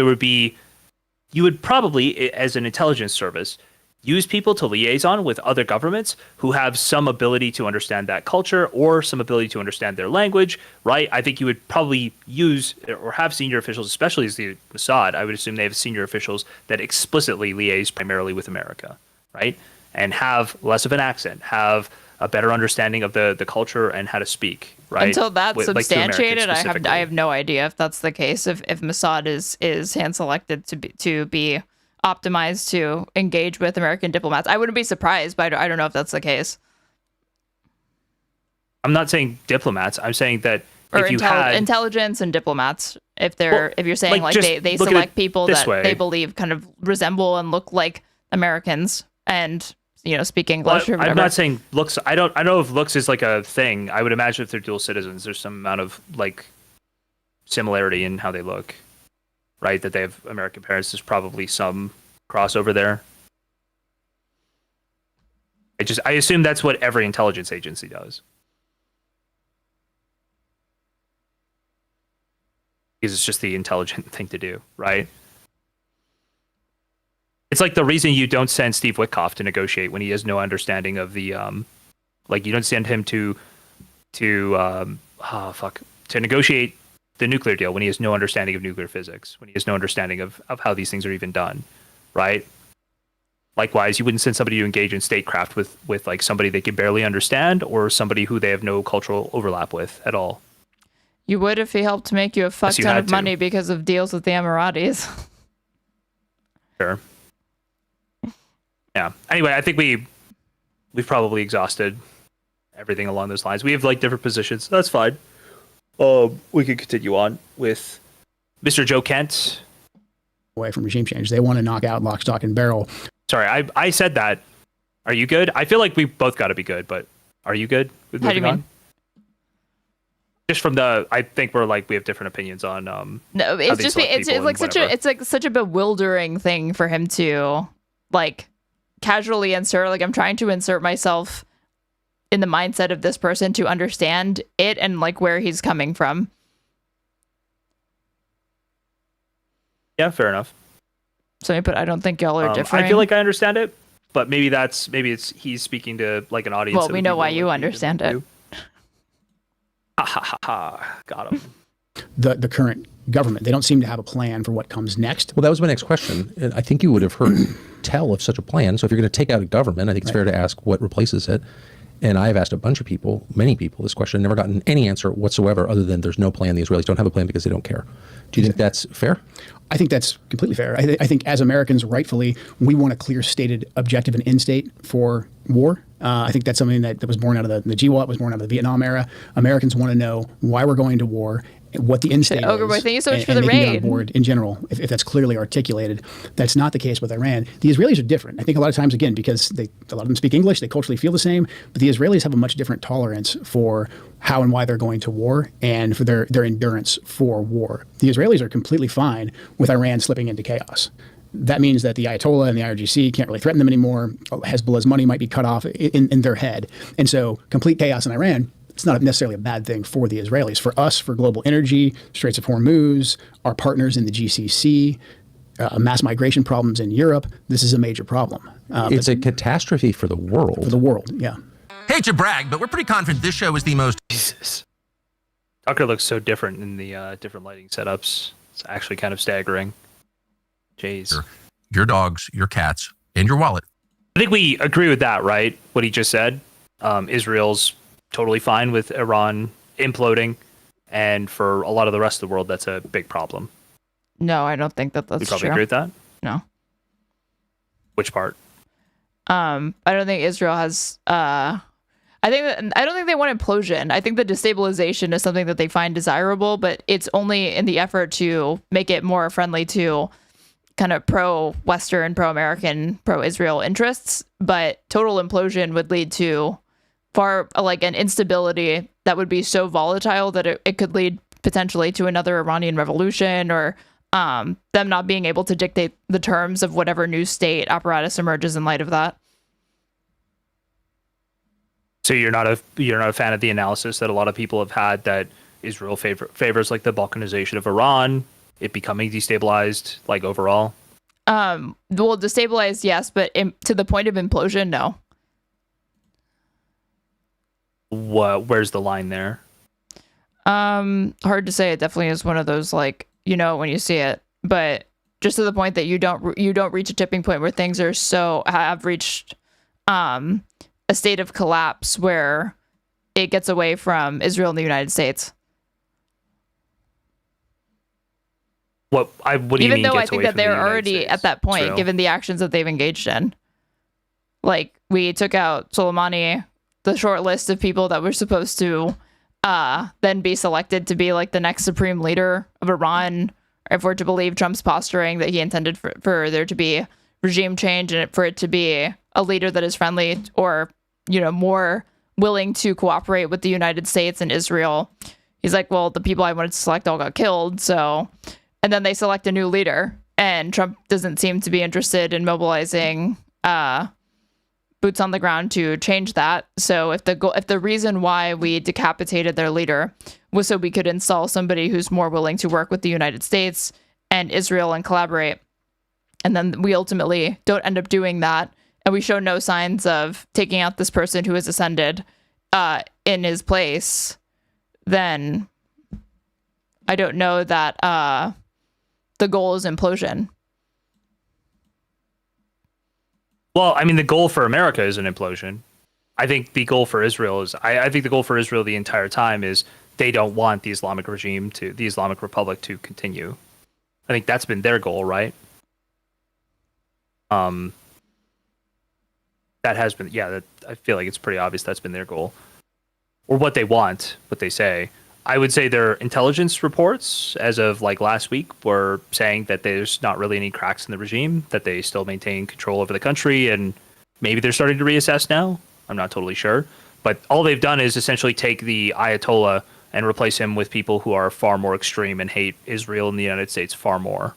you would probably, as an intelligence service, use people to liaison with other governments who have some ability to understand that culture or some ability to understand their language, right? I think you would probably use or have senior officials, especially as the Mossad, I would assume they have senior officials that explicitly liaise primarily with America, right? And have less of an accent, have a better understanding of the culture and how to speak, right? Until that's substantiated, I have no idea if that's the case. If Mossad is hand selected to be optimized to engage with American diplomats, I wouldn't be surprised, but I don't know if that's the case. I'm not saying diplomats. I'm saying that or intelligence and diplomats. If you're saying like they select people that they believe kind of resemble and look like Americans and speak English or whatever. I'm not saying looks. I don't know if looks is like a thing. I would imagine if they're dual citizens, there's some amount of like similarity in how they look, right? That they have American parents. There's probably some crossover there. I assume that's what every intelligence agency does. Because it's just the intelligent thing to do, right? It's like the reason you don't send Steve Whitkoff to negotiate when he has no understanding of the, you don't send him to negotiate the nuclear deal when he has no understanding of nuclear physics, when he has no understanding of how these things are even done, right? Likewise, you wouldn't send somebody to engage in statecraft with like somebody they can barely understand or somebody who they have no cultural overlap with at all. You would if he helped make you a fuck ton of money because of deals with the Emiratis. Sure. Yeah. Anyway, I think we've probably exhausted everything along those lines. We have like different positions. That's fine. We could continue on with Mr. Joe Kent. Away from regime change. They want to knock out lock, stock, and barrel. Sorry, I said that. Are you good? I feel like we both got to be good, but are you good with moving on? Just from I think we have different opinions on. No, it's just it's like such a bewildering thing for him to like casually insert. Like I'm trying to insert myself in the mindset of this person to understand it and like where he's coming from. Yeah, fair enough. So, but I don't think y'all are different. I feel like I understand it, but maybe he's speaking to like an audience. Well, we know why you understand it. Ha ha ha ha! Got him. The current government, they don't seem to have a plan for what comes next. Well, that was my next question. And I think you would have heard tell of such a plan. So if you're going to take out a government, I think it's fair to ask what replaces it. And I have asked a bunch of people, many people, this question, never gotten any answer whatsoever other than there's no plan. The Israelis don't have a plan because they don't care. Do you think that's fair? I think that's completely fair. I think as Americans, rightfully, we want a clear stated objective and end state for war. I think that's something that was born out of the GWAT, was born out of the Vietnam era. Americans want to know why we're going to war, what the end state is. Boy, thank you so much for the raid. On board in general, if that's clearly articulated. That's not the case with Iran. The Israelis are different. I think a lot of times, again, because a lot of them speak English, they culturally feel the same, but the Israelis have a much different tolerance for how and why they're going to war and for their endurance for war. The Israelis are completely fine with Iran slipping into chaos. That means that the Ayatollah and the IRGC can't really threaten them anymore. Hezbollah's money might be cut off in their head. And so complete chaos in Iran, it's not necessarily a bad thing for the Israelis. For us, for global energy, Straits of Hormuz, our partners in the GCC, mass migration problems in Europe, this is a major problem. It's a catastrophe for the world. For the world, yeah. Hate to brag, but we're pretty confident this show is the most... Jesus. Tucker looks so different in the different lighting setups. It's actually kind of staggering. Jeez. Your dogs, your cats, and your wallet. I think we agree with that, right? What he just said. Israel's totally fine with Iran imploding, and for a lot of the rest of the world, that's a big problem. No, I don't think that's true. You probably agree with that? No. Which part? I don't think Israel has. I don't think they want implosion. I think the destabilization is something that they find desirable, but it's only in the effort to make it more friendly to kind of pro-Western, pro-American, pro-Israel interests, but total implosion would lead to an instability that would be so volatile that it could lead potentially to another Iranian revolution, or them not being able to dictate the terms of whatever new state apparatus emerges in light of that. So you're not a fan of the analysis that a lot of people have had that Israel favors like the balkanization of Iran, it becoming destabilized like overall? Well, destabilized, yes, but to the point of implosion, no. Where's the line there? Hard to say. It definitely is one of those, like, you know, when you see it, but just to the point that you don't reach a tipping point where things have reached a state of collapse where it gets away from Israel and the United States. What do you mean? Even though I think that they're already at that point, Israel? given the actions that they've engaged in. Like, we took out Soleimani, the short list of people that were supposed to then be selected to be like the next supreme leader of Iran, if we're to believe Trump's posturing that he intended for there to be regime change and for it to be a leader that is friendly or, you know, more willing to cooperate with the United States and Israel. He's like, well, the people I wanted to select all got killed, so... And then they select a new leader, and Trump doesn't seem to be interested in mobilizing boots on the ground to change that. So if the reason why we decapitated their leader was so we could install somebody who's more willing to work with the United States and Israel and collaborate, and then we ultimately don't end up doing that, and we show no signs of taking out this person who has ascended in his place, then I don't know that the goal is implosion. Well, I mean, the goal for America is an implosion. I think the goal for Israel is, I think the goal for Israel the entire time is they don't want the Islamic regime the Islamic Republic to continue. I think that's been their goal, right? That has been, I feel like it's pretty obvious that's been their goal. Or what they want, what they say. I would say their intelligence reports, as of like last week, were saying that there's not really any cracks in the regime, that they still maintain control over the country, and maybe they're starting to reassess now. I'm not totally sure. But all they've done is essentially take the Ayatollah and replace him with people who are far more extreme and hate Israel and the United States far more.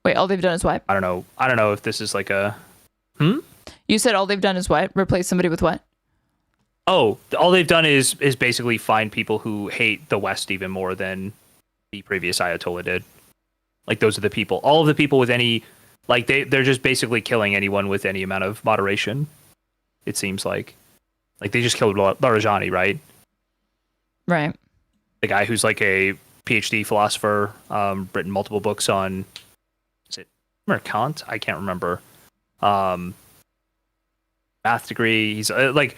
Wait, all they've done is what? I don't know if this is like a... You said all they've done is what? Replace somebody with what? Oh, all they've done is basically find people who hate the West even more than the previous Ayatollah did. Like, those are the people. All of the people with any... Like, they're just basically killing anyone with any amount of moderation, it seems like. Like, they just killed Larijani, right? Right. The guy who's like a PhD philosopher, written multiple books on... Is it Kant? I can't remember. Math degree. He's like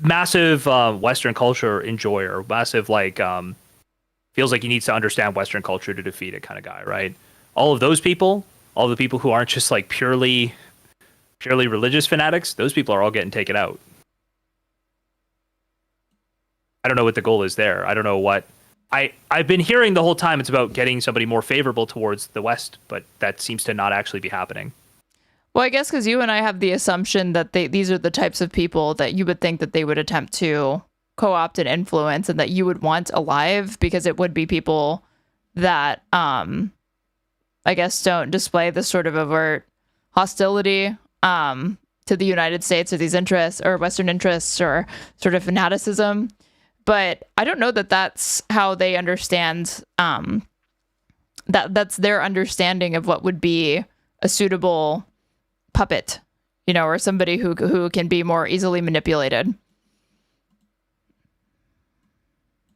massive Western culture enjoyer, massive feels like he needs to understand Western culture to defeat it kind of guy, right? All of those people, all the people who aren't just like purely religious fanatics, those people are all getting taken out. I don't know what the goal is there. I don't know what I've been hearing the whole time. It's about getting somebody more favorable towards the West, but that seems to not actually be happening. Well, I guess because you and I have the assumption that these are the types of people that you would think that they would attempt to co-opt and influence, and that you would want alive, because it would be people that, I guess, don't display this sort of overt hostility to the United States or these interests or Western interests or sort of fanaticism. But I don't know that that's how they understand, that's their understanding of what would be a suitable puppet, you know, or somebody who can be more easily manipulated.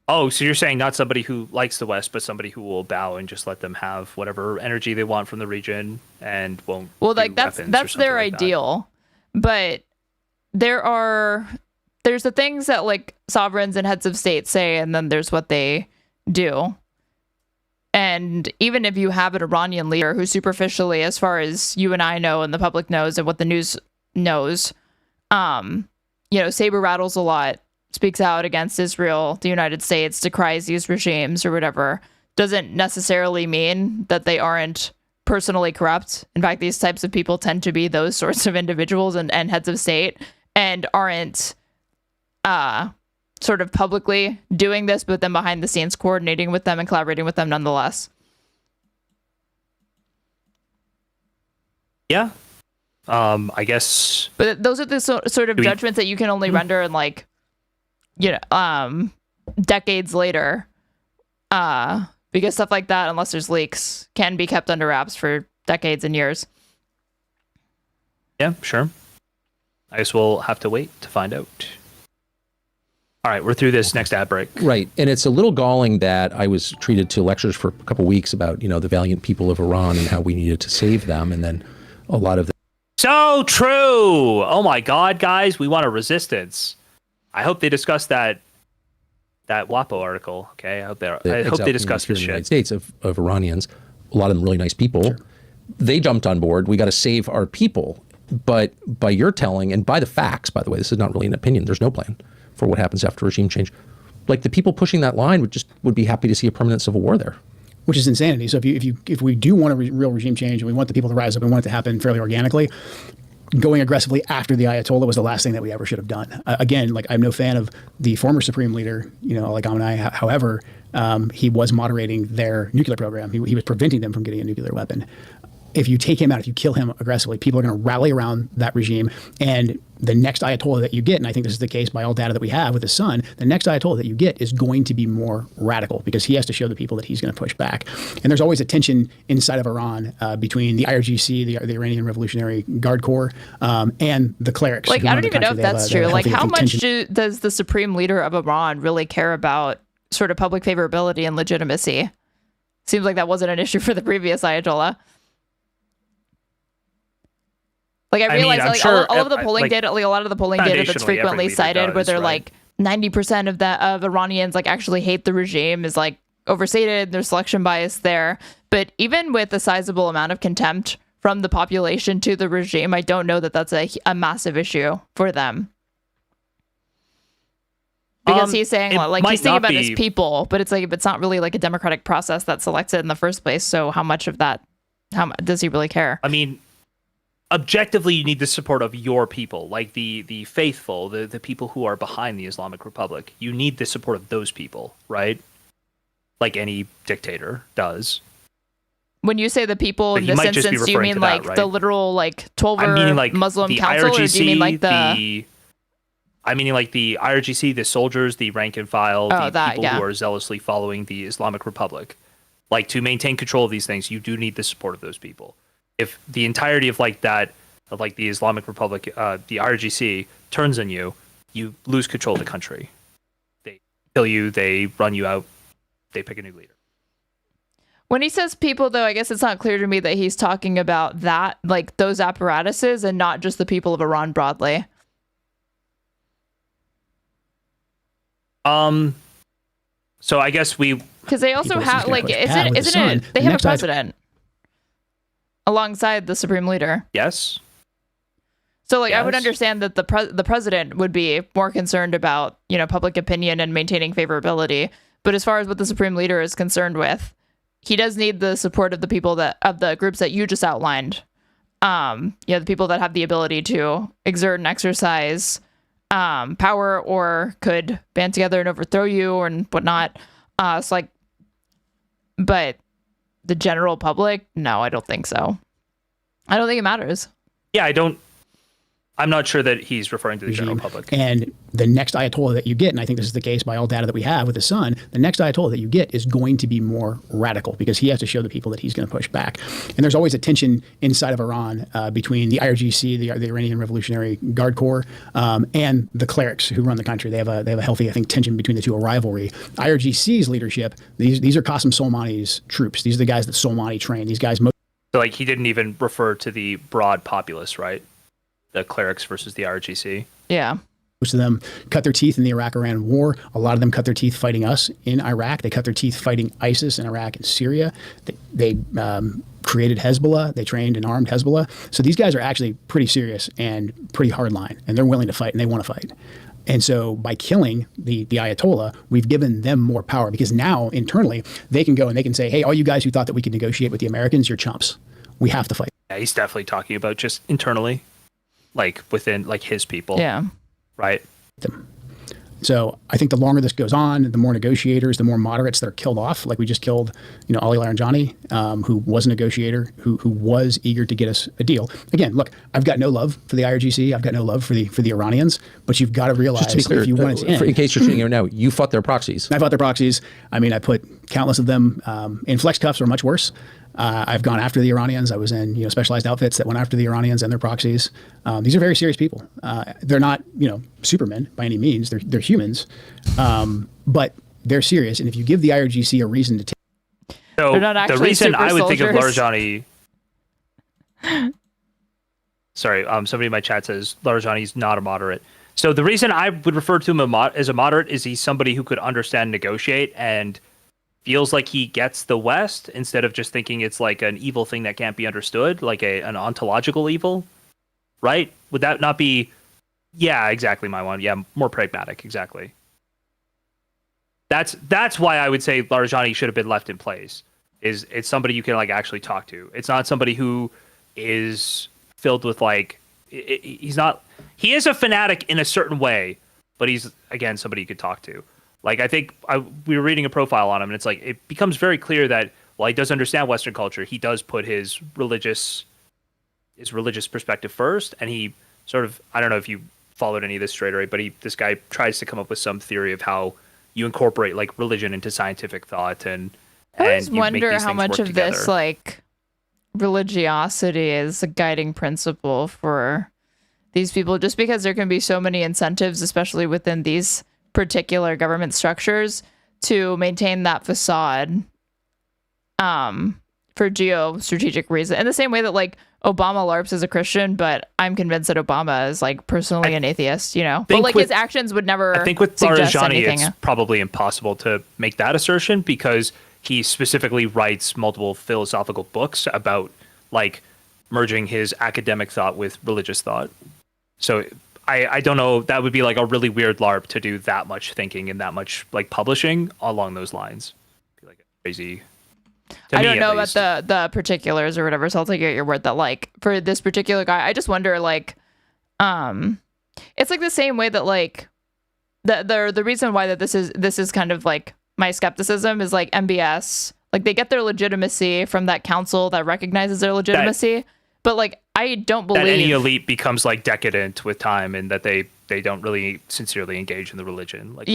Oh, so you're saying not somebody who likes the West, but somebody who will bow and just let them have whatever energy they want from the region and won't. Well, like that's their ideal, but there's the things that like sovereigns and heads of state say, and then there's what they do. And even if you have an Iranian leader who superficially, as far as you and I know and the public knows and what the news knows, saber rattles a lot, speaks out against Israel, the United States, decries these regimes or whatever, doesn't necessarily mean that they aren't personally corrupt. In fact, these types of people tend to be those sorts of individuals and heads of state, and aren't sort of publicly doing this, but then behind the scenes coordinating with them and collaborating with them nonetheless. Yeah. I guess. But those are the sort of judgments that you can only render in, like, you know, decades later. Because stuff like that, unless there's leaks, can be kept under wraps for decades and years. Yeah, sure. I guess we'll have to wait to find out. All right, we're through this next ad break. Right, and it's a little galling that I was treated to lectures for a couple of weeks about, you know, the valiant people of Iran and how we needed to save them, and then a lot of So true! Oh my God, guys, we want a resistance. I hope they discuss that WAPO article. Okay, I hope they discuss this shit. In the United States of Iranians, a lot of them really nice people. Sure. They jumped on board. We got to save our people. But by your telling, and by the facts, by the way, this is not really an opinion. There's no plan for what happens after regime change. Like, the people pushing that line would be happy to see a permanent civil war there. Which is insanity. So if we do want a real regime change and we want the people to rise up and want it to happen fairly organically, going aggressively after the Ayatollah was the last thing that we ever should have done. Again, like, I'm no fan of the former supreme leader, you know, like Khamenei. However, he was moderating their nuclear program. He was preventing them from getting a nuclear weapon. If you take him out, if you kill him aggressively, people are going to rally around that regime. And the next Ayatollah that you get, and I think this is the case by all data that we have with his son, the next Ayatollah that you get is going to be more radical because he has to show the people that he's going to push back. And there's always a tension inside of Iran between the IRGC, the Iranian Revolutionary Guard Corps, and the clerics. Like, I don't even know if that's true. Like, how much does the supreme leader of Iran really care about sort of public favorability and legitimacy? Seems like that wasn't an issue for the previous Ayatollah. Like, I realize, like, sure, all of the polling data, like, a lot of the polling data that's frequently cited, where they're like 90% of Iranians like actually hate the regime, is like overstated. There's selection bias there. But even with a sizable amount of contempt from the population to the regime, I don't know that that's a massive issue for them. Because he's saying, like, he's thinking about his people, but it's like, it's not really like a democratic process that selects it in the first place. So how much of that, does he really care? I mean, objectively, you need the support of your people, like the faithful, the people who are behind the Islamic Republic. You need the support of those people, right? Like any dictator does. When you say the people in this instance, do you mean like the literal like 12er Muslim council, or do you mean like I mean like the IRGC, the soldiers, the rank and file, the people who are zealously following the Islamic Republic. Like, to maintain control of these things, you do need the support of those people. If the entirety of like that, of like the Islamic Republic, the IRGC turns on you, you lose control of the country. They kill you, they run you out, they pick a new leader. When he says people, though, I guess it's not clear to me that he's talking about that, like those apparatuses, and not just the people of Iran broadly. So I guess because they also have like, isn't it? They have a president alongside the supreme leader. Yes. So, like, yes. I would understand that the president would be more concerned about, you know, public opinion and maintaining favorability. But as far as what the supreme leader is concerned with, he does need the support of the people of the groups that you just outlined. The people that have the ability to exert and exercise power, or could band together and overthrow you and whatnot. It's like, but the general public, no, I don't think so. I don't think it matters. Yeah, I'm not sure that he's referring to the general public. And the next Ayatollah that you get, and I think this is the case by all data that we have with his son, the next Ayatollah that you get is going to be more radical because he has to show the people that he's going to push back. And there's always a tension inside of Iran between the IRGC, the Iranian Revolutionary Guard Corps, and the clerics who run the country. They have a healthy, I think, tension between the two, a rivalry. IRGC's leadership, these are Qasem Soleimani's troops. These are the guys that Soleimani trained. These guys. So, like, he didn't even refer to the broad populace, right? The clerics versus the IRGC. Yeah. Most of them cut their teeth in the Iraq-Iran war. A lot of them cut their teeth fighting us in Iraq. They cut their teeth fighting ISIS in Iraq and Syria. They created Hezbollah. They trained and armed Hezbollah. So these guys are actually pretty serious and pretty hardline, and they're willing to fight, and they want to fight. And so by killing the Ayatollah, we've given them more power, because now internally they can go and they can say, hey, all you guys who thought that we could negotiate with the Americans, you're chumps. We have to fight. Yeah, he's definitely talking about just internally, like within like his people. Yeah. Right. So I think the longer this goes on, the more negotiators, the more moderates that are killed off. Like we just killed, Ali Laranjani, who was a negotiator, who was eager to get us a deal. Again, look, I've got no love for the IRGC. I've got no love for the Iranians. But you've got to realize, just to be clear, if you want it to end, in case you're tuning in now, you fought their proxies. I fought their proxies. I mean, I put countless of them in flex cuffs or much worse. I've gone after the Iranians. I was in specialized outfits that went after the Iranians and their proxies. These are very serious people. They're not supermen by any means. They're humans, but they're serious. And if you give the IRGC a reason to take, so the reason I would think of Laranjani. Sorry, somebody in my chat says Laranjani's not a moderate. So the reason I would refer to him as a moderate is he's somebody who could understand, negotiate, and feels like he gets the West instead of just thinking it's like an evil thing that can't be understood, like an ontological evil, right? Would that not be? Yeah, exactly, my one. Yeah, more pragmatic, exactly. That's why I would say Laranjani should have been left in place. It's somebody you can like actually talk to. It's not somebody who is filled with like he's not. He is a fanatic in a certain way, but he's again somebody you could talk to. Like, I think we were reading a profile on him, and it's like, it becomes very clear that while he does understand Western culture, he does put his religious perspective first. And he sort of, I don't know if you followed any of this Straighterade, but this guy tries to come up with some theory of how you incorporate like religion into scientific thought. And I always you wonder make these how things much work of together. this like religiosity is a guiding principle for these people, just because there can be so many incentives, especially within these particular government structures, to maintain that facade for geostrategic reasons. In the same way that like Obama LARPs as a Christian, but I'm convinced that Obama is like personally an atheist, But like his actions would never. I think with suggest Laranjani, anything. it's probably impossible to make that assertion because he specifically writes multiple philosophical books about like merging his academic thought with religious thought. So I don't know, that would be like a really weird LARP to do that much thinking and that much like publishing along those lines. Be like crazy. I don't know about the particulars or whatever, so I'll take your word that like for this particular guy, I just wonder like it's like the same way that like the reason why that this is kind of like my skepticism is like MBS, like they get their legitimacy from that council that recognizes their legitimacy. But like, I don't believe that any elite becomes like decadent with time, and that they don't really sincerely engage in the religion. Like,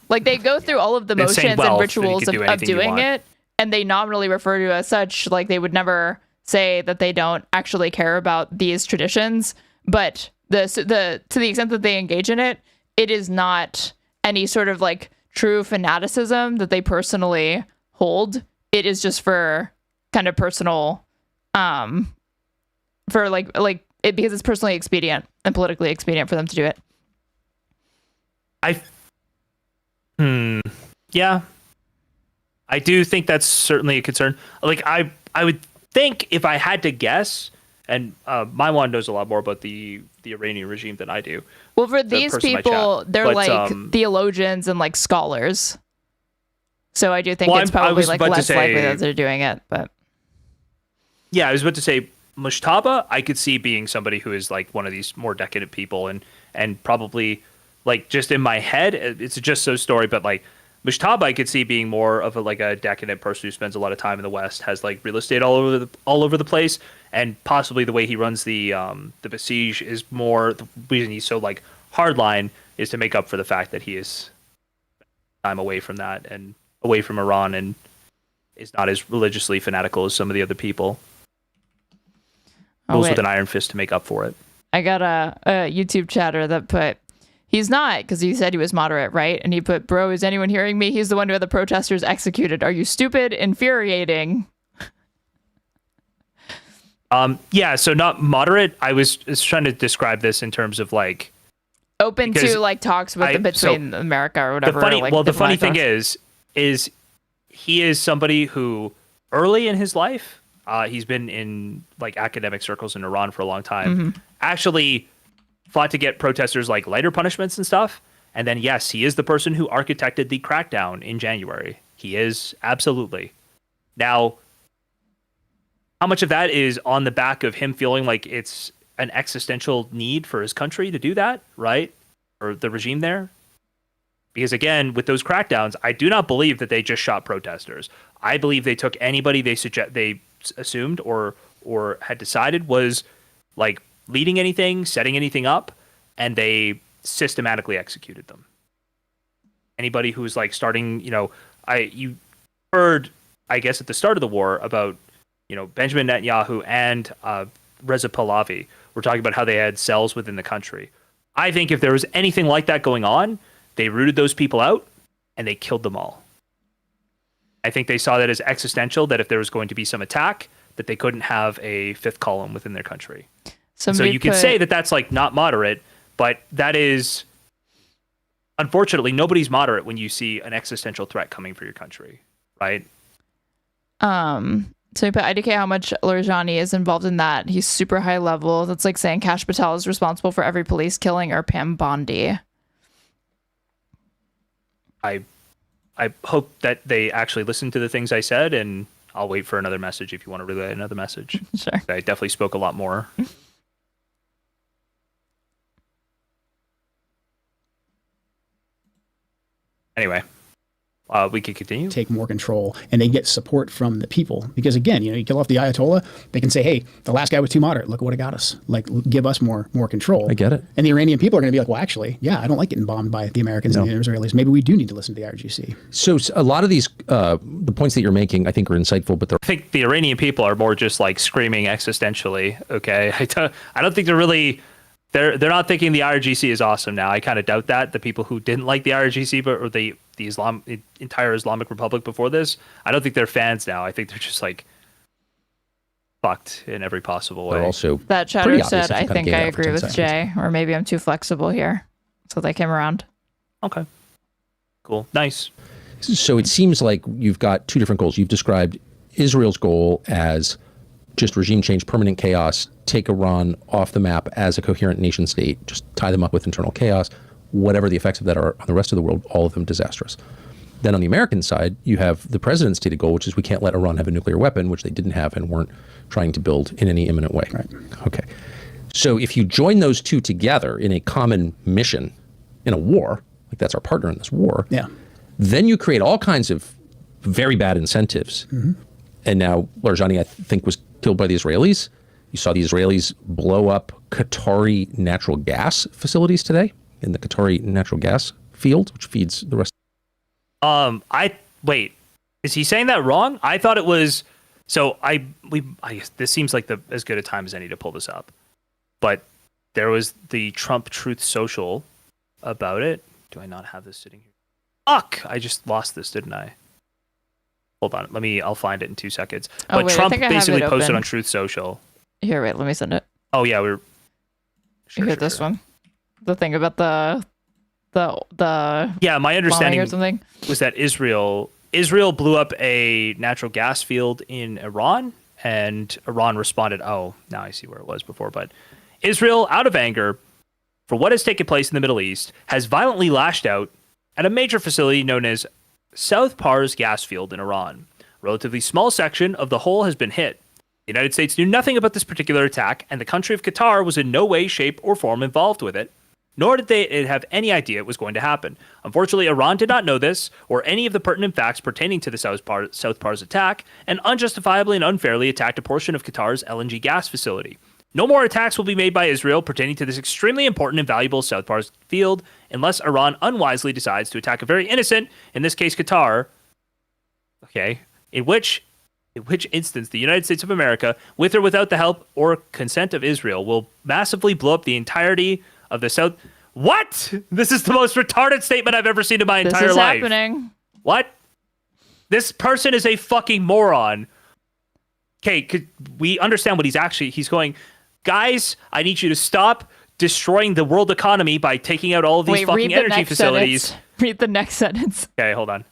like they go through all of the motions and rituals of doing it, and they nominally refer to as such. Like they would never say that they don't actually care about these traditions. But to the extent that they engage in it, it is not any sort of like true fanaticism that they personally hold. It is just for kind of personal. For like it because it's personally expedient and politically expedient for them to do it. Yeah, I do think that's certainly a concern. Like I would think if I had to guess, and my one knows a lot more about the Iranian regime than I do. Well, for these people, they're like theologians and like scholars. So I do think it's probably like less likely that they're doing it. But yeah, I was about to say. Mujtaba, I could see being somebody who is like one of these more decadent people, and probably like just in my head, it's just so story, but like Mujtaba, I could see being more of a decadent person who spends a lot of time in the West, has like real estate all over the place, and possibly the way he runs the Besiege is more the reason he's so like hardline is to make up for the fact that he is time away from that and away from Iran and is not as religiously fanatical as some of the other people. Rules with an iron fist to make up for it. I got a YouTube chatter that put, he's not, because he said he was moderate, right? And he put, bro, is anyone hearing me? He's the one who had the protesters executed. Are you stupid? Infuriating. Yeah, so not moderate. I was trying to describe this in terms of like... Open to like talks between America or whatever. The funny thing is he is somebody who early in his life, he's been in like academic circles in Iran for a long time. Actually fought to get protesters like lighter punishments and stuff. And then, yes, he is the person who architected the crackdown in January. He is, absolutely. Now, how much of that is on the back of him feeling like it's an existential need for his country to do that, right? Or the regime there? Because again, with those crackdowns, I do not believe that they just shot protesters. I believe they took anybody they assumed or had decided was like leading anything, setting anything up, and they systematically executed them. Anybody who's like starting, you heard, I guess, at the start of the war about, Benjamin Netanyahu and Reza Pahlavi were talking about how they had cells within the country. I think if there was anything like that going on, they rooted those people out and they killed them all. I think they saw that as existential, that if there was going to be some attack, that they couldn't have a fifth column within their country. So you could say that that's like not moderate, but that is, unfortunately, nobody's moderate when you see an existential threat coming for your country, right? So we put IDK how much Larijani is involved in that. He's super high level. That's like saying Kash Patel is responsible for every police killing or Pam Bondi. I hope that they actually listened to the things I said, and I'll wait for another message if you want to relay another message. Sure. I definitely spoke a lot more. Anyway, we could continue. Take more control, and they get support from the people. Because again, you kill off the Ayatollah, they can say, hey, the last guy was too moderate. Look at what it got us. Like, give us more control. I get it. And the Iranian people are going to be like, well, actually, yeah, I don't like getting bombed by the Americans and the Israelis. Maybe we do need to listen to the IRGC. So a lot of these, the points that you're making, I think are insightful, but I think the Iranian people are more just like screaming existentially. Okay. I don't think they're really, they're not thinking the IRGC is awesome now. I kind of doubt that. The people who didn't like the IRGC, or the entire Islamic Republic before this, I don't think they're fans now. I think they're just like fucked in every possible way. Also, that chatter said, I think I agree with Jay, or maybe I'm too flexible here. So they came around. Okay. Cool. Nice. So it seems like you've got two different goals. You've described Israel's goal as just regime change, permanent chaos, take Iran off the map as a coherent nation state, just tie them up with internal chaos. Whatever the effects of that are on the rest of the world, all of them disastrous. Then on the American side, you have the president's stated goal, which is we can't let Iran have a nuclear weapon, which they didn't have and weren't trying to build in any imminent way. Right. Okay. So if you join those two together in a common mission in a war, like that's our partner in this war, then you create all kinds of very bad incentives. Mm-hmm. And now Larijani, I think, was killed by the Israelis. You saw the Israelis blow up Qatari natural gas facilities today in the Qatari natural gas field, which feeds the rest. Wait, is he saying that wrong? I thought it was. So I guess this seems like as good a time as any to pull this up, but there was the Trump Truth Social about it. Do I not have this sitting here? Fuck! I just lost this, didn't I? Hold on, I'll find it in 2 seconds. But Trump basically posted on Truth Social. Here, wait, let me send it. Oh yeah, we're. Sure, this one. The thing about the my understanding or something was that Israel blew up a natural gas field in Iran, and Iran responded. Oh, now I see where it was before. But Israel, out of anger for what has taken place in the Middle East, has violently lashed out at a major facility known as South Pars gas field in Iran. A relatively small section of the whole has been hit. The United States knew nothing about this particular attack, and the country of Qatar was in no way, shape, or form involved with it. Nor did they have any idea it was going to happen. Unfortunately, Iran did not know this, or any of the pertinent facts pertaining to the South Pars attack, and unjustifiably and unfairly attacked a portion of Qatar's LNG gas facility. No more attacks will be made by Israel pertaining to this extremely important and valuable South Pars field, unless Iran unwisely decides to attack a very innocent, in this case Qatar, in which instance the United States of America, with or without the help or consent of Israel, will massively blow up the entirety of the South. What? This is the most retarded statement I've ever seen in my entire life. This is happening. What? This person is a fucking moron. Okay, we understand what he's going, guys, I need you to stop destroying the world economy by taking out all of these fucking energy facilities. Read the next sentence. Okay, hold on.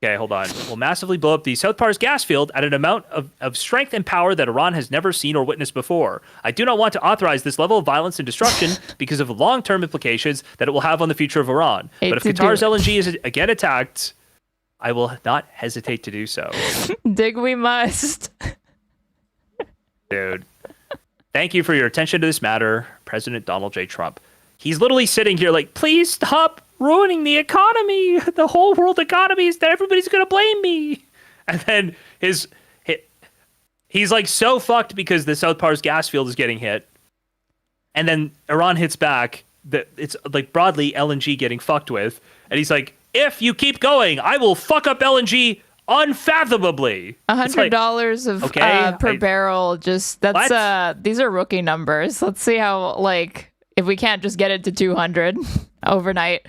Okay, hold on. Will massively blow up the South Pars gas field at an amount of strength and power that Iran has never seen or witnessed before. I do not want to authorize this level of violence and destruction because of the long-term implications that it will have on the future of Iran. But if Qatar's LNG is again attacked, I will not hesitate to do so. Dig we must. Dude. Thank you for your attention to this matter, President Donald J. Trump. He's literally sitting here like, please stop ruining the economy. The whole world economy is that everybody's going to blame me. And then he's like so fucked because the South Pars gas field is getting hit. And then Iran hits back. It's like broadly LNG getting fucked with. And he's like, if you keep going, I will fuck up LNG unfathomably. $100 per barrel. Just these are rookie numbers. Let's see how if we can't just get it to 200 overnight.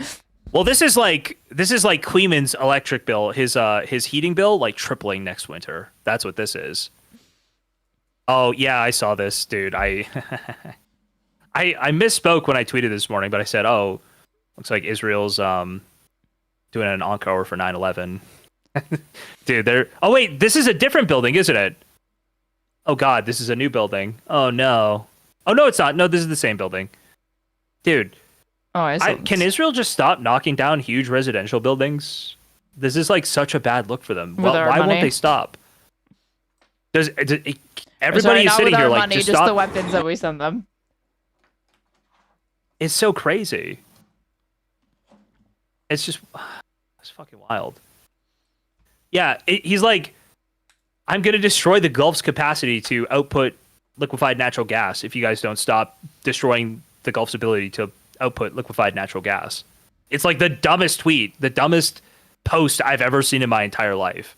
Well, this is like Queeman's electric bill, his heating bill, like tripling next winter. That's what this is. Oh yeah, I saw this, dude. I misspoke when I tweeted this morning, but I said, oh, looks like Israel's doing an encore for 9/11. Dude, oh wait, this is a different building, isn't it? Oh god, this is a new building. Oh no. Oh no, it's not. No, this is the same building. Dude. Can Israel just stop knocking down huge residential buildings? This is like such a bad look for them. Why won't they stop? Everybody is sitting here like money, just the weapons that we send them. It's so crazy. It's fucking wild. Yeah, he's like, I'm going to destroy the Gulf's capacity to output liquefied natural gas if you guys don't stop destroying the Gulf's ability to output liquefied natural gas. It's like the dumbest tweet, the dumbest post I've ever seen in my entire life.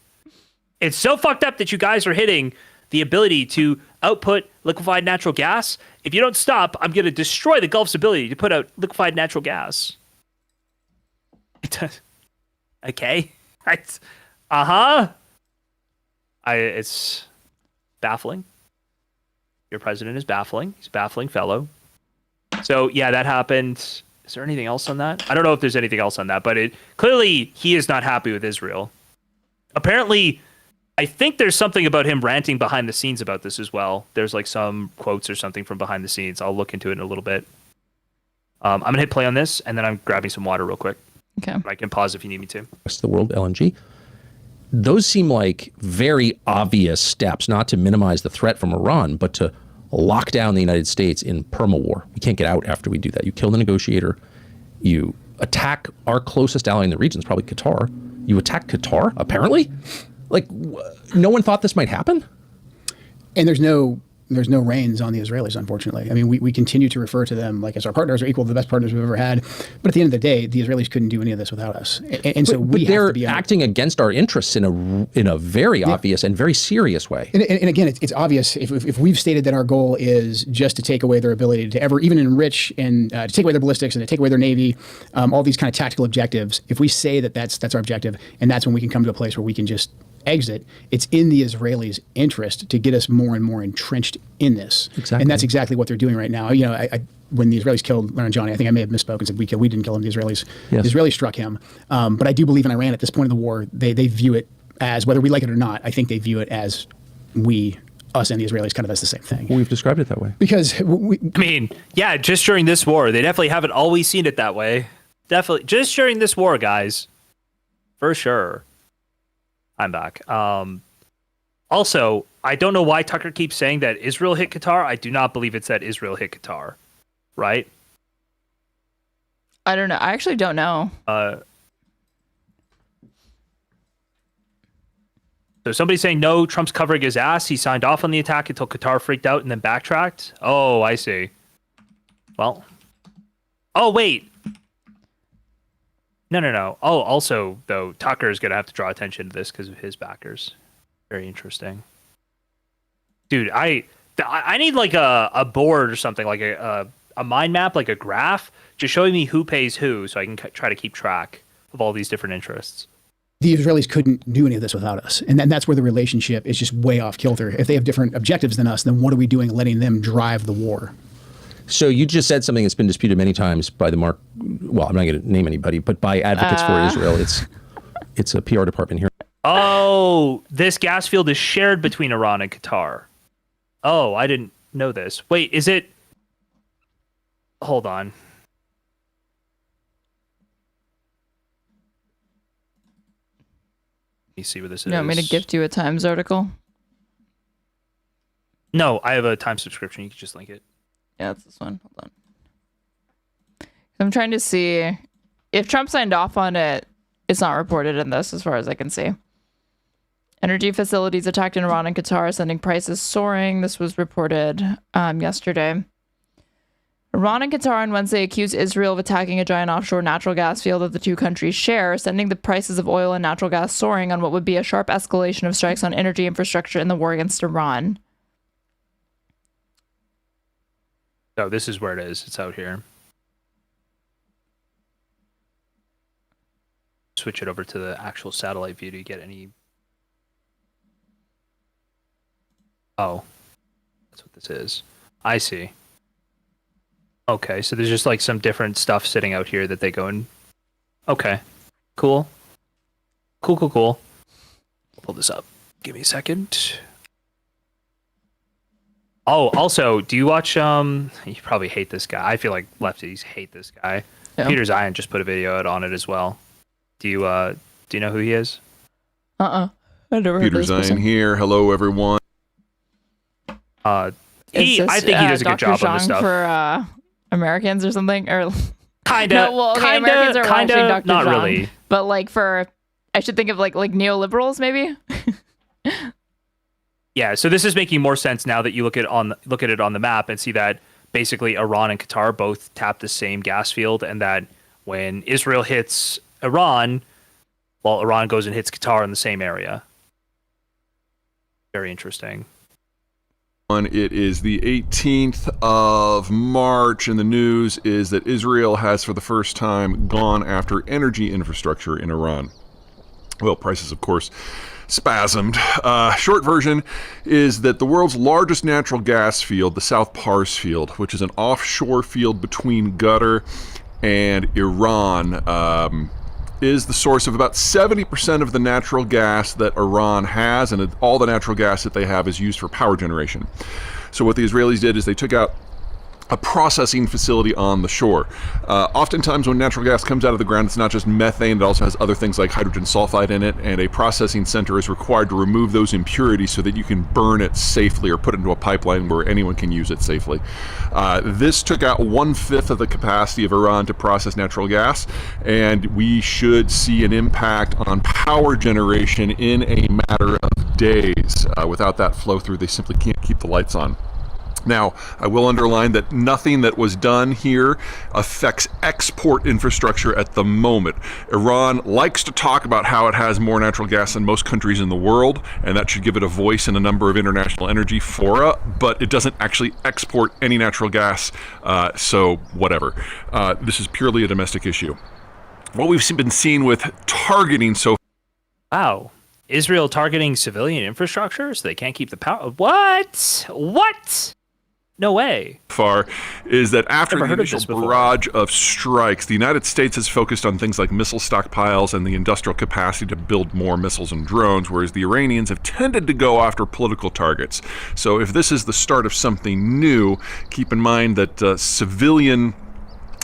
It's so fucked up that you guys are hitting the ability to output liquefied natural gas. If you don't stop, I'm going to destroy the Gulf's ability to put out liquefied natural gas. Okay. It's baffling. Your president is baffling. He's a baffling fellow. So yeah, that happened. Is there anything else on that? I don't know if there's anything else on that, but clearly he is not happy with Israel. Apparently, I think there's something about him ranting behind the scenes about this as well. There's like some quotes or something from behind the scenes. I'll look into it in a little bit. I'm gonna hit play on this, and then I'm grabbing some water real quick. Okay. I can pause if you need me to. Rest of the world LNG. Those seem like very obvious steps, not to minimize the threat from Iran, but to lock down the United States in perma-war. We can't get out after we do that. You kill the negotiator. You attack our closest ally in the region, it's probably Qatar. You attack Qatar, apparently? Like, no one thought this might happen? And there's no reins on the Israelis, unfortunately. I mean, we continue to refer to them like as our partners, or equal to the best partners we've ever had. But at the end of the day, the Israelis couldn't do any of this without us. And so we they're have to be acting against our interests in a very obvious and very serious way. And again, it's obvious if we've stated that our goal is just to take away their ability to ever even enrich and to take away their ballistics and to take away their navy, all these kind of tactical objectives. If we say that that's our objective, and that's when we can come to a place where we can just exit, it's in the Israelis' interest to get us more and more entrenched in this. Exactly. And that's exactly what they're doing right now. You know, when the Israelis killed Laranjani, I think I may have misspoken and said we didn't kill him, the Israelis. Yes. The Israelis struck him. But I do believe in Iran at this point of the war, they view it as, whether we like it or not, I think they view it as us and the Israelis kind of as the same thing. Well, we've described it that way. Because just during this war, they definitely haven't always seen it that way. Definitely. Just during this war, guys. For sure. I'm back. Also, I don't know why Tucker keeps saying that Israel hit Qatar. I do not believe it's that Israel hit Qatar. Right? I don't know. I actually don't know. So somebody's saying, no, Trump's covering his ass. He signed off on the attack until Qatar freaked out and then backtracked. Oh, I see. Well. Oh, wait. No. Oh, also, though, Tucker is going to have to draw attention to this because of his backers. Very interesting. Dude, I need like a board or something, like a mind map, like a graph, just showing me who pays who so I can try to keep track of all these different interests. The Israelis couldn't do any of this without us. And that's where the relationship is just way off kilter. If they have different objectives than us, then what are we doing letting them drive the war? So you just said something that's been disputed many times by I'm not going to name anybody, but by advocates for Israel. It's It's a PR department here. Oh, this gas field is shared between Iran and Qatar. Oh, I didn't know this. Wait, is it? Hold on. Let me see what this is. You want me to gift you a Times article? No, I have a Times subscription. You can just link it. Yeah, it's this one. Hold on. I'm trying to see if Trump signed off on it. It's not reported in this, as far as I can see. Energy facilities attacked in Iran and Qatar, sending prices soaring. This was reported yesterday. Iran and Qatar on Wednesday accused Israel of attacking a giant offshore natural gas field that the two countries share, sending the prices of oil and natural gas soaring on what would be a sharp escalation of strikes on energy infrastructure in the war against Iran. Oh, this is where it is. It's out here. Switch it over to the actual satellite view to get any... Oh, that's what this is. I see. Okay, so there's just like some different stuff sitting out here that they go and... Okay, cool. Cool. I'll pull this up. Give me a second. Oh, also, do you watch... You probably hate this guy. I feel like lefties hate this guy. Yeah. Peter Zion just put a video out on it as well. Do you know who he is? I never heard Peter of this Zion person. here. Hello, everyone. I think he does a good Dr. job on this Zhang stuff. For Americans or something, or kinda, no, well, okay, Americans are watching Dr. not Zhang, really. but like for, I should think of like neoliberals maybe. Yeah, so this is making more sense now that you look at it on the map and see that basically Iran and Qatar both tap the same gas field, and that when Israel hits Iran, well, Iran goes and hits Qatar in the same area. Very interesting. It is the 18th of March, and the news is that Israel has, for the first time, gone after energy infrastructure in Iran. Well, prices, of course, spasmed. Short version is that the world's largest natural gas field, the South Pars field, which is an offshore field between Qatar and Iran, is the source of about 70% of the natural gas that Iran has, and all the natural gas that they have is used for power generation. So what the Israelis did is they took out a processing facility on the shore. Oftentimes when natural gas comes out of the ground, it's not just methane, it also has other things like hydrogen sulfide in it, and a processing center is required to remove those impurities so that you can burn it safely or put it into a pipeline where anyone can use it safely. This took out 1/5 of the capacity of Iran to process natural gas, and we should see an impact on power generation in a matter of days. Without that flow through, they simply can't keep the lights on. Now, I will underline that nothing that was done here affects export infrastructure at the moment. Iran likes to talk about how it has more natural gas than most countries in the world, and that should give it a voice in a number of international energy fora, but it doesn't actually export any natural gas, so whatever. This is purely a domestic issue. What we've been seeing with targeting so... Wow. Israel targeting civilian infrastructure so they can't keep the power? What? No way. Far is that after the initial barrage of strikes, the United States has focused on things like missile stockpiles and the industrial capacity to build more missiles and drones, whereas the Iranians have tended to go after political targets. So if this is the start of something new, keep in mind that civilian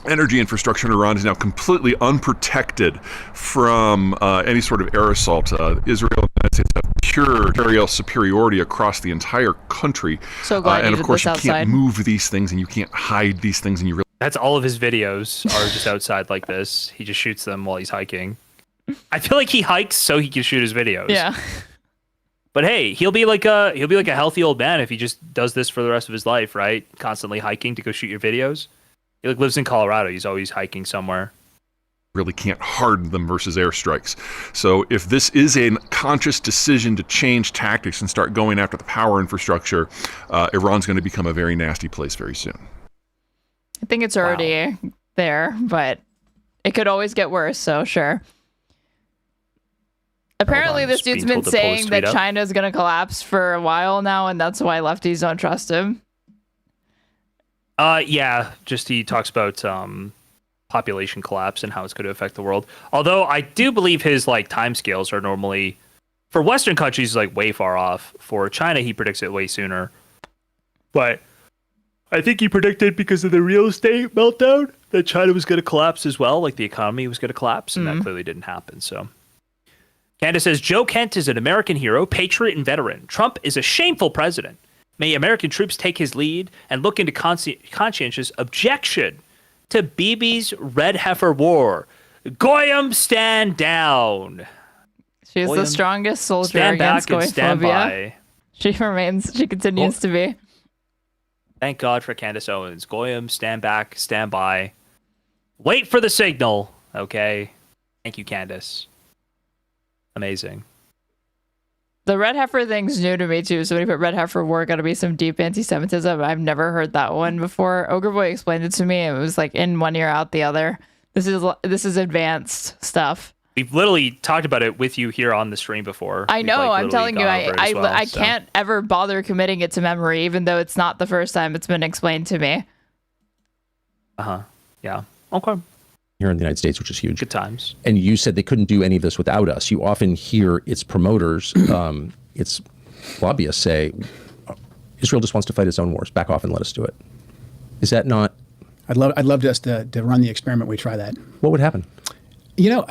energy infrastructure in Iran is now completely unprotected from any sort of air assault. Israel and the United States have pure aerial superiority across the entire country. So glad and you of course, did you this can't outside. move these things and you can't hide these things, and you really... That's all of his videos are just outside like this. He just shoots them while he's hiking. I feel like he hikes so he can shoot his videos. Yeah. But hey, he'll be like a healthy old man if he just does this for the rest of his life, right? Constantly hiking to go shoot your videos. He lives in Colorado. He's always hiking somewhere. Really can't harden them versus airstrikes. So if this is a conscious decision to change tactics and start going after the power infrastructure, Iran's going to become a very nasty place very soon. I think it's already there, but it could always get worse, so sure. Apparently this dude's been saying that China is going to collapse for a while now, and that's why lefties don't trust him. Yeah, just he talks about population collapse and how it's going to affect the world. Although I do believe his like timescales are normally for Western countries like way far off. For China, he predicts it way sooner. But I think he predicted because of the real estate meltdown that China was going to collapse as well, like the economy was going to collapse, and that clearly didn't happen. So Candace says, Joe Kent is an American hero, patriot, and veteran. Trump is a shameful president. May American troops take his lead and look into conscientious objection to Bibi's Red Heifer War. Goyim, stand down. She's Goyim, the strongest soldier stand against back and stand Goyphobia. She continues to be. Thank God for Candace Owens. Goyim, stand back, stand by. Wait for the signal, okay? Thank you, Candace. Amazing. The Red Heifer thing's new to me, too. So when you put Red Heifer War, gotta be some deep anti-Semitism. I've never heard that one before. Ogre Boy explained it to me. It was like in one ear, out the other. This is advanced stuff. We've literally talked about it with you here on the stream before. I know. Like, I'm telling you, I so. can't ever bother committing it to memory, even though it's not the first time it's been explained to me. Yeah. Okay. Here in the United States, which is huge. Good times. And you said they couldn't do any of this without us. You often hear its promoters, its lobbyists say, Israel just wants to fight its own wars. Back off and let us do it. Is that not? I'd love us to run the experiment. We try that. What would happen? You know,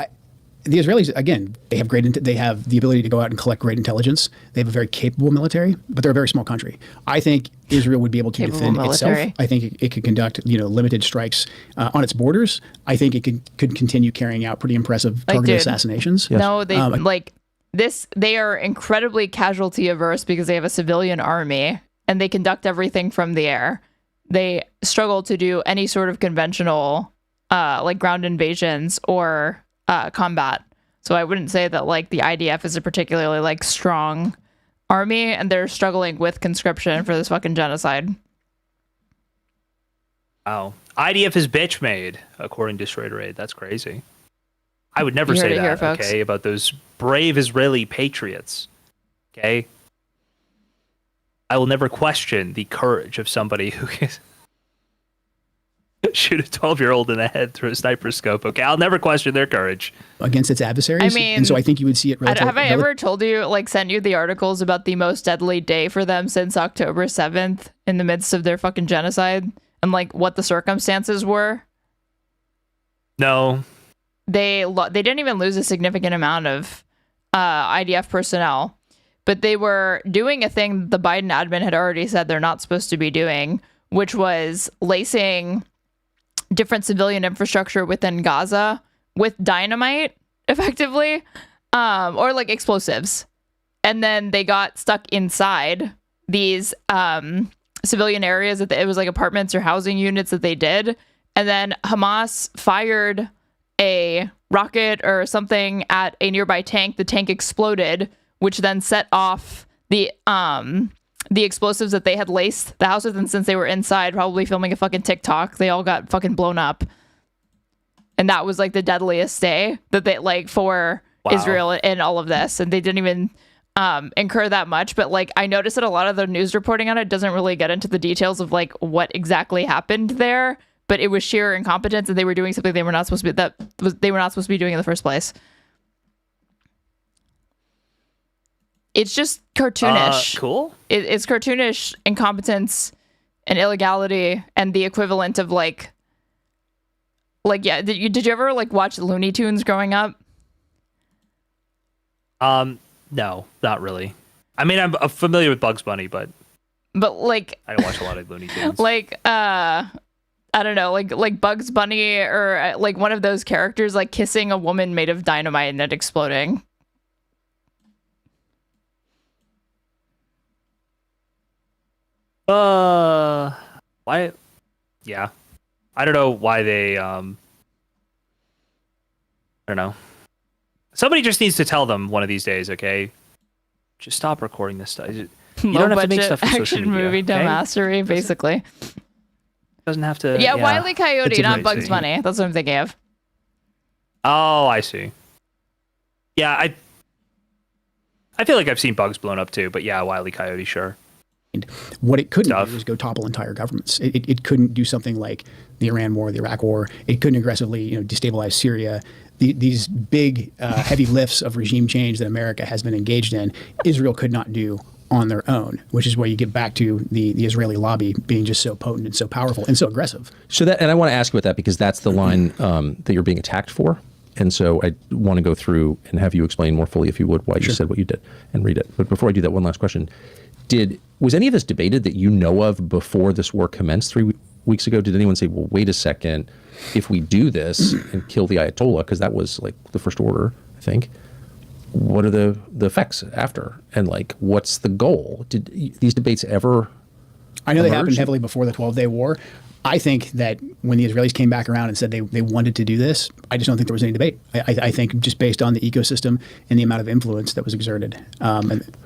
the Israelis, again, they have the ability to go out and collect great intelligence. They have a very capable military, but they're a very small country. I think Israel would be able to defend itself. I think it could conduct, limited strikes on its borders. I think it could continue carrying out pretty impressive targeted assassinations. Yes. No, they are incredibly casualty averse because they have a civilian army and they conduct everything from the air. They struggle to do any sort of conventional like ground invasions or combat. So I wouldn't say that like the IDF is a particularly like strong army, and they're struggling with conscription for this fucking genocide. Wow. IDF is bitch made, according to Straighterade. That's crazy. I would never say that, okay, about those brave Israeli patriots. Okay? I will never question the courage of somebody who can shoot a 12-year-old in the head through a sniper scope. Okay, I'll never question their courage against its adversaries. I mean, and so I think you would see it. Have I ever told you, like, sent you the articles about the most deadly day for them since October 7th in the midst of their fucking genocide, and like what the circumstances were? No. They didn't even lose a significant amount of IDF personnel, but they were doing a thing the Biden admin had already said they're not supposed to be doing, which was lacing different civilian infrastructure within Gaza with dynamite, effectively, or like explosives. And then they got stuck inside these civilian areas. It was like apartments or housing units that they did. And then Hamas fired a rocket or something at a nearby tank. The tank exploded, which then set off the explosives that they had laced the house with. And since they were inside, probably filming a fucking TikTok, they all got fucking blown up. And that was like the deadliest day that they like for Israel in all of this. And they didn't even incur that much. But like, I noticed that a lot of the news reporting on it doesn't really get into the details of like what exactly happened there. But it was sheer incompetence, and they were doing something they were not supposed to be doing in the first place. It's just cartoonish. Cool. It's cartoonish incompetence and illegality, and the equivalent of like yeah. Did you ever like watch Looney Tunes growing up? No, not really. I mean, I'm familiar with Bugs Bunny, but like I don't watch a lot of Looney Tunes. Like I don't know, like Bugs Bunny or like one of those characters like kissing a woman made of dynamite and it exploding. Why? Yeah. I don't know why they, I don't know. Somebody just needs to tell them one of these days, okay? Just stop recording this stuff. You don't have to make stuff for social media. Movie okay? dumbassery, basically. Doesn't have to. Yeah, Wile E. Coyote, not Bugs Bunny. That's what I'm thinking of. Oh, I see. Yeah, I feel like I've seen bugs blown up too, but yeah, Wile E. Coyote, sure. What it couldn't do is go topple entire governments. It couldn't do something like the Iran war, the Iraq war. It couldn't aggressively, destabilize Syria. These big, heavy lifts of regime change that America has been engaged in, Israel could not do on their own, which is where you get back to the Israeli lobby being just so potent and so powerful and so aggressive. So that, and I want to ask you about that because that's the line that you're being attacked for. And so I want to go through and have you explain more fully, if you would, why you said what you did and read it. But before I do that, one last question. Was any of this debated that you know of before this war commenced 3 weeks ago? Did anyone say, well, wait a second, if we do this and kill the Ayatollah, because that was like the first order, I think, what are the effects after? And like, what's the goal? Did these debates ever I know emerge? they happened heavily before the 12-day war. I think that when the Israelis came back around and said they wanted to do this, I just don't think there was any debate. I think just based on the ecosystem and the amount of influence that was exerted.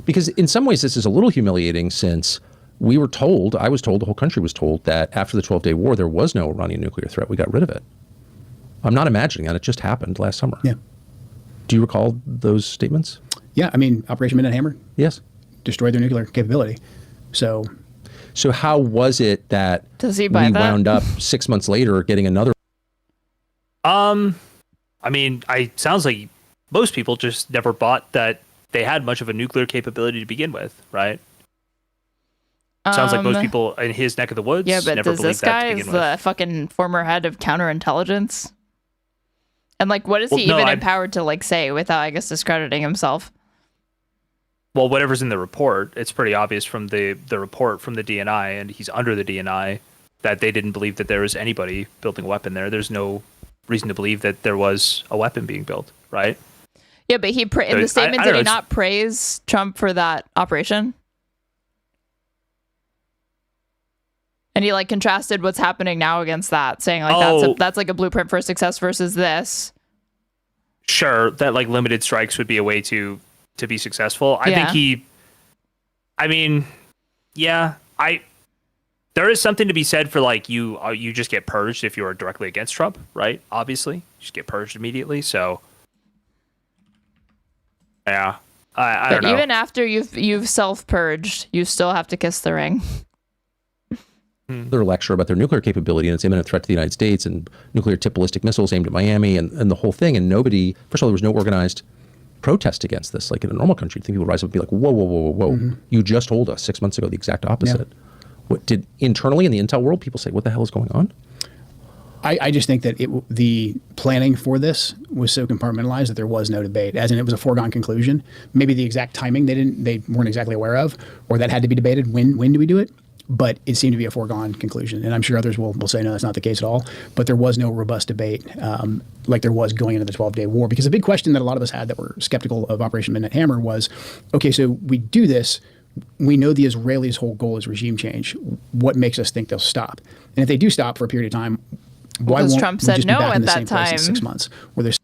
Because in some ways this is a little humiliating since I was told, the whole country was told that after the 12-day war, there was no Iranian nuclear threat. We got rid of it. I'm not imagining that. It just happened last summer. Yeah. Do you recall those statements? Yeah. I mean, Operation Midnight Hammer. Yes. Destroyed their nuclear capability. So how was it that we wound up 6 months later getting another? I mean, sounds like most people just never bought that they had much of a nuclear capability to begin with, right? Sounds like most people in his neck of the woods. Yeah, but never does this guy is the fucking former head of counterintelligence? And like, what is he even empowered to like say without, I guess, discrediting himself? Well, whatever's in the report, it's pretty obvious from the report from the DNI, and he's under the DNI, that they didn't believe that there was anybody building a weapon there. There's no reason to believe that there was a weapon being built, right? Yeah, but in the statement, did he not praise Trump for that operation? And he like contrasted what's happening now against that, saying like that's like a blueprint for success versus this. Sure, that like limited strikes would be a way to be successful. I think there is something to be said for like you just get purged if you're directly against Trump, right? Obviously, you just get purged immediately. So yeah, I don't know. Even after you've self-purged, you still have to kiss the ring. Their lecture about their nuclear capability and its imminent threat to the United States and nuclear tip ballistic missiles aimed at Miami and the whole thing. And nobody, first of all, there was no organized protest against this. Like in a normal country, I think people would rise up and be like, whoa, whoa, whoa, whoa, whoa. You just told us 6 months ago the exact opposite. Yeah. What did internally in the intel world people say, what the hell is going on? I just think that the planning for this was so compartmentalized that there was no debate, as in it was a foregone conclusion. Maybe the exact timing they weren't exactly aware of, or that had to be debated. When do we do it? But it seemed to be a foregone conclusion. And I'm sure others will say, no, that's not the case at all. But there was no robust debate like there was going into the 12-day war. Because a big question that a lot of us had that were skeptical of Operation Midnight Hammer was, okay, so we do this. We know the Israelis' whole goal is regime change. What makes us think they'll stop? And if they do stop for a period of time, why won't Trump we said just no be back at in the that same place time. in 6 months? Where there's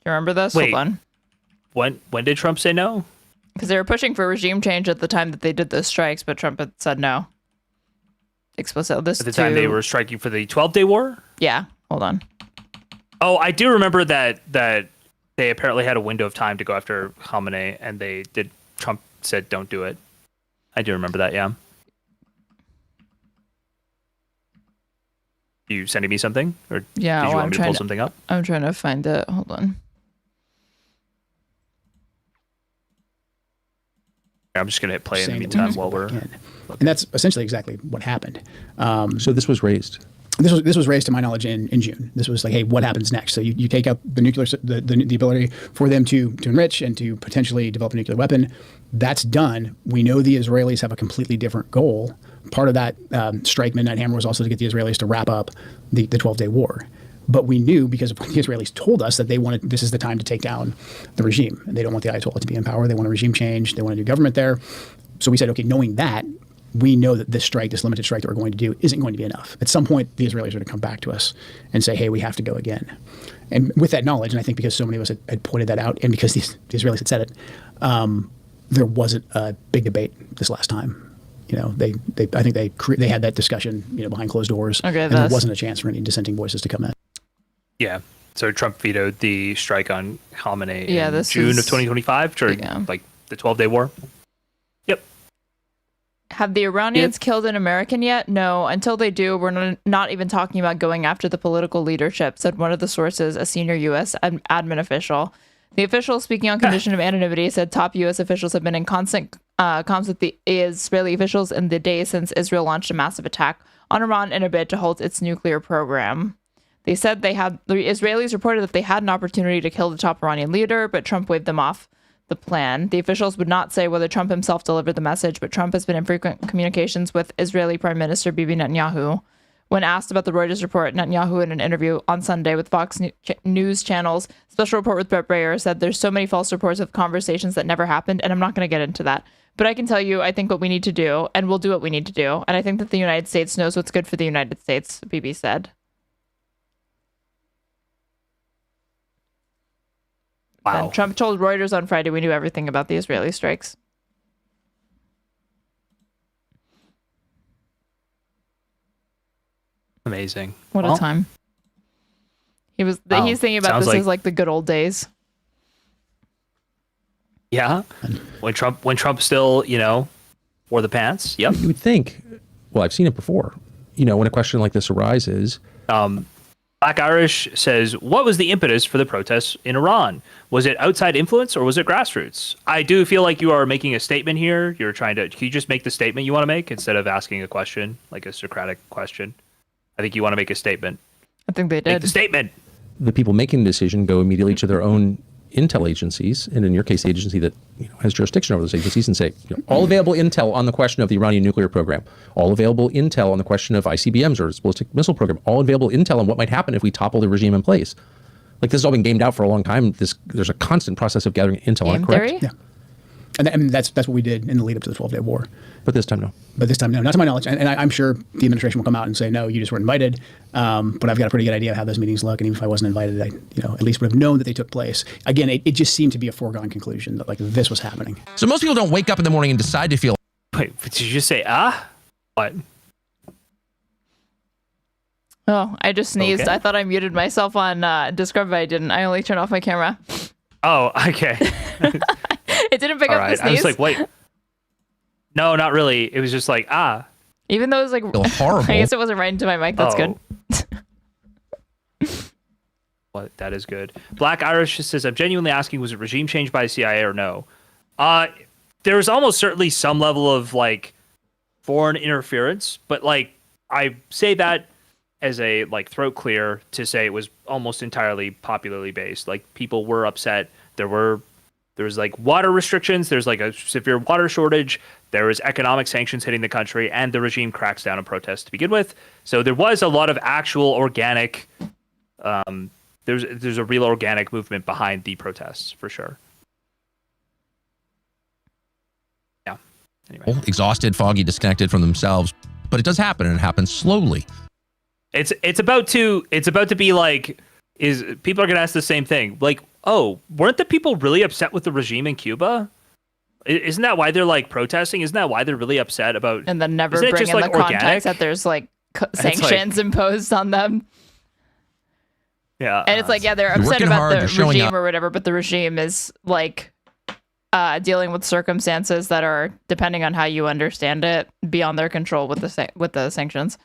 You remember this? Wait, Hold on. When did Trump say no? Because they were pushing for regime change at the time that they did those strikes, but Trump had said no. Explicit. At the time they were striking for the 12-day war? Yeah. Hold on. Oh, I do remember that they apparently had a window of time to go after Khamenei, and Trump said don't do it. I do remember that, yeah. You sending me something? Or yeah, did you want me to pull something up? I'm trying to find it. Hold on. I'm just going to hit play in the meantime while we're... And that's essentially exactly what happened. So this was raised? This was raised, to my knowledge, in June. This was like, hey, what happens next? So you take out the nuclear, the ability for them to enrich and to potentially develop a nuclear weapon. That's done. We know the Israelis have a completely different goal. Part of that strike Midnight Hammer was also to get the Israelis to wrap up the 12-day war. But we knew, because of what the Israelis told us, that this is the time to take down the regime. And they don't want the Ayatollah to be in power. They want a regime change. They want a new government there. So we said, okay, knowing that, we know that this limited strike that we're going to do, isn't going to be enough. At some point, the Israelis are going to come back to us and say, hey, we have to go again. And with that knowledge, and I think because so many of us had pointed that out, and because the Israelis had said it, there wasn't a big debate this last time. You know, I think they had that discussion, behind closed doors, and there wasn't a chance for any dissenting voices to come in. Yeah. So Trump vetoed the strike on Khamenei in this June is, of 2025, or like the 12-day war. Yep. Have the Iranians killed an American yet? No. Until they do, we're not even talking about going after the political leadership, said one of the sources, a senior U.S. admin official. The official, speaking on condition of anonymity, said top U.S. officials have been in constant comms with the Israeli officials in the days since Israel launched a massive attack on Iran in a bid to halt its nuclear program. They said the Israelis reported that they had an opportunity to kill the top Iranian leader, but Trump waved them off the plan. The officials would not say whether Trump himself delivered the message, but Trump has been in frequent communications with Israeli Prime Minister Bibi Netanyahu. When asked about the Reuters report, Netanyahu in an interview on Sunday with Fox News channel's Special Report with Brett Breyer said there's so many false reports of conversations that never happened, and I'm not going to get into that. But I can tell you, I think what we need to do, and we'll do what we need to do, and I think that the United States knows what's good for the United States, Bibi said. Wow. And Trump told Reuters on Friday we knew everything about the Israeli strikes. Amazing. What a time. He's thinking about this as like the good old days. Yeah. When Trump still, wore the pants. Yep. You would think, well, I've seen it before. When a question like this arises. Black Irish says, what was the impetus for the protests in Iran? Was it outside influence or was it grassroots? I do feel like you are making a statement here. Can you just make the statement you want to make instead of asking a question, like a Socratic question? I think you want to make a statement. I think they did. Make the statement. The people making the decision go immediately to their own intel agencies, and in your case, the agency that has jurisdiction over those agencies, and say, all available intel on the question of the Iranian nuclear program, all available intel on the question of ICBMs or its ballistic missile program, all available intel on what might happen if we topple the regime in place. Like, this has all been gamed out for a long time. There's a constant process of gathering intel on it, correct? Theory? Yeah. And that's what we did in the lead up to the 12-day war. But this time, no. Not to my knowledge. And I'm sure the administration will come out and say, no, you just weren't invited. But I've got a pretty good idea of how those meetings look. And even if I wasn't invited, I at least would have known that they took place. Again, it just seemed to be a foregone conclusion that this was happening. So most people don't wake up in the morning and decide to feel. Wait, did you just say, What? Oh, I just sneezed. Okay. I thought I muted myself on Discord, but I didn't. I only turned off my camera. Oh, okay. It didn't pick up the sneeze. I was like, wait. No, not really. It was just like, Even though it was like horrible. I guess it wasn't right into my mic. That's good. Well, that is good. Black Irish says, I'm genuinely asking, was it regime change by CIA or no? There was almost certainly some level of foreign interference, but I say that as a throat clear to say it was almost entirely popularly based. People were upset. There was water restrictions. There's a severe water shortage. There was economic sanctions hitting the country, and the regime cracks down on protests to begin with. So there was a lot of actual organic. There's a real organic movement behind the protests for sure. Yeah. Anyway, exhausted, foggy, disconnected from themselves, but it does happen, and it happens slowly. It's about to be is people are gonna ask the same thing? Oh, weren't the people really upset with the regime in Cuba? Isn't that why they're protesting? Isn't that why they're really upset about? And then never bring in the context that there's sanctions imposed on them. Yeah, and it's they're upset about the regime or whatever, but the regime is dealing with circumstances that are, depending on how you understand it, beyond their control with the sanctions.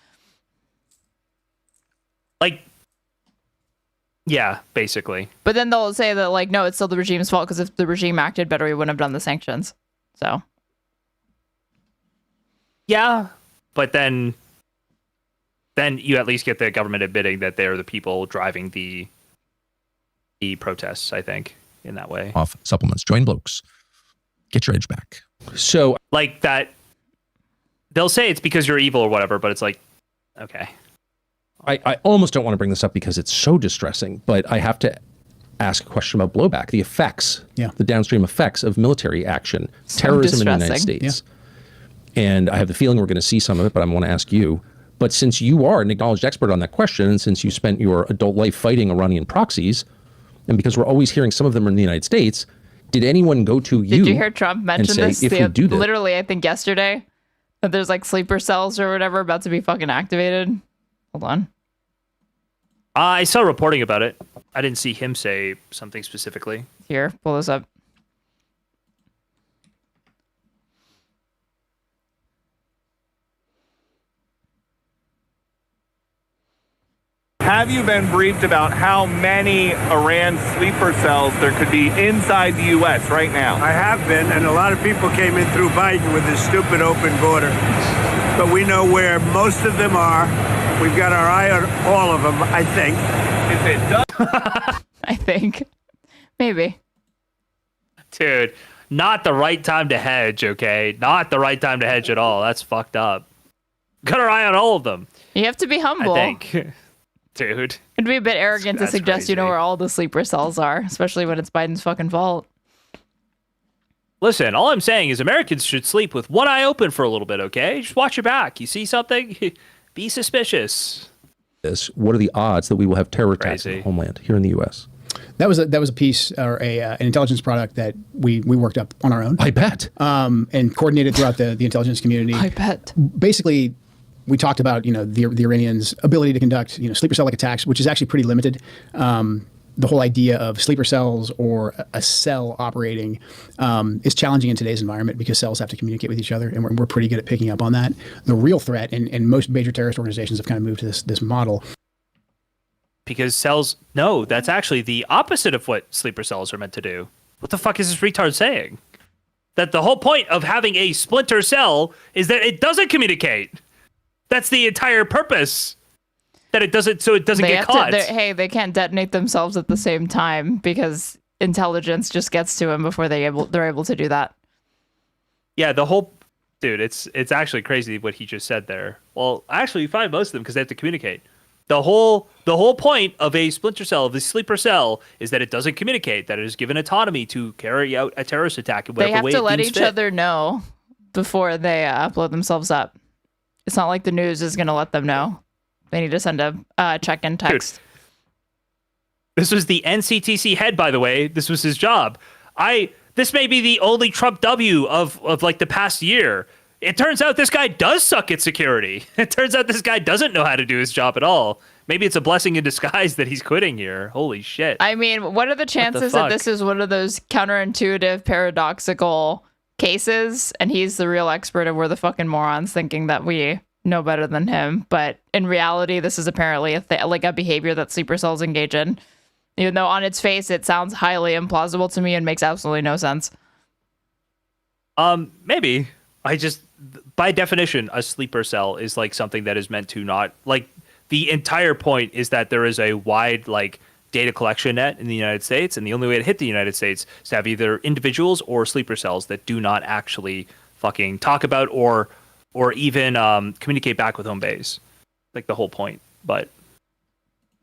Yeah, basically. But then they'll say that no, it's still the regime's fault because if the regime acted better, we wouldn't have done the sanctions. So. Yeah, but then you at least get the government admitting that they're the people driving the protests, I think, in that way. Off supplements. Join blokes. Get your edge back. So that they'll say it's because you're evil or whatever, but it's okay. I almost don't want to bring this up because it's so distressing, but I have to ask a question about blowback, the effects, the downstream effects of military action, terrorism in the United States. Yeah. And I have the feeling we're going to see some of it, but I want to ask you. But since you are an acknowledged expert on that question, and since you spent your adult life fighting Iranian proxies, and because we're always hearing some of them are in the United States, did anyone go to you? Did you hear Trump mention this? If we do this, literally, I think yesterday, that there's sleeper cells or whatever about to be fucking activated. Hold on. I saw reporting about it. I didn't see him say something specifically. Here, pull this up. have you been briefed about how many Iran sleeper cells there could be inside the U.S. right now? I have been, and a lot of people came in through Biden with this stupid open border. But we know where most of them are. We've got our eye on all of them, I think. If it does... I think. Maybe. Dude, not the right time to hedge, okay? Not the right time to hedge at all. That's fucked up. Got our eye on all of them. You have to be humble. I think. Dude. It'd be a bit arrogant to suggest crazy. you know where all the sleeper cells are, especially when it's Biden's fucking fault. Listen, all I'm saying is Americans should sleep with one eye open for a little bit, okay? Just watch your back. You see something? Be suspicious. What are the odds that we will have terror attacks in the homeland here in the U.S.? That was a piece or an intelligence product that we worked up on our own. I bet. And coordinated throughout the intelligence community. I bet. Basically, we talked about the Iranians' ability to conduct sleeper cell-like attacks, which is actually pretty limited. The whole idea of sleeper cells or a cell operating is challenging in today's environment because cells have to communicate with each other, and we're pretty good at picking up on that. The real threat, and most major terrorist organizations have kind of moved to this model. Because cells, no, that's actually the opposite of what sleeper cells are meant to do. What the fuck is this retard saying? That the whole point of having a splinter cell is that it doesn't communicate. That's the entire purpose. That it doesn't, so it doesn't get caught. They can't detonate themselves at the same time because intelligence just gets to them before they're able to do that. Yeah, the whole, dude, it's actually crazy what he just said there. Well, actually, you find most of them because they have to communicate. The whole point of a splinter cell, of the sleeper cell, is that it doesn't communicate, that it is given autonomy to carry out a terrorist attack in whatever way it deems fit. They have to let each other know before they upload themselves up. It's not like the news is going to let them know. They need to send a check-in text. Dude, this was the NCTC head, by the way. This was his job. This may be the only Trump W of like the past year. It turns out this guy does suck at security. It turns out this guy doesn't know how to do his job at all. Maybe it's a blessing in disguise that he's quitting here. Holy shit. I mean, what are the chances that this is one of those counterintuitive, paradoxical cases, and he's the real expert and we're the fucking morons thinking that we know better than him? But in reality, this is apparently a behavior that sleeper cells engage in. Even though on its face, it sounds highly implausible to me and makes absolutely no sense. Maybe. By definition, a sleeper cell is like something that is meant to not, like, the entire point is that there is a wide, like, data collection net in the United States, and the only way to hit the United States is to have either individuals or sleeper cells that do not actually fucking talk about or even communicate back with home base. Like the whole point. But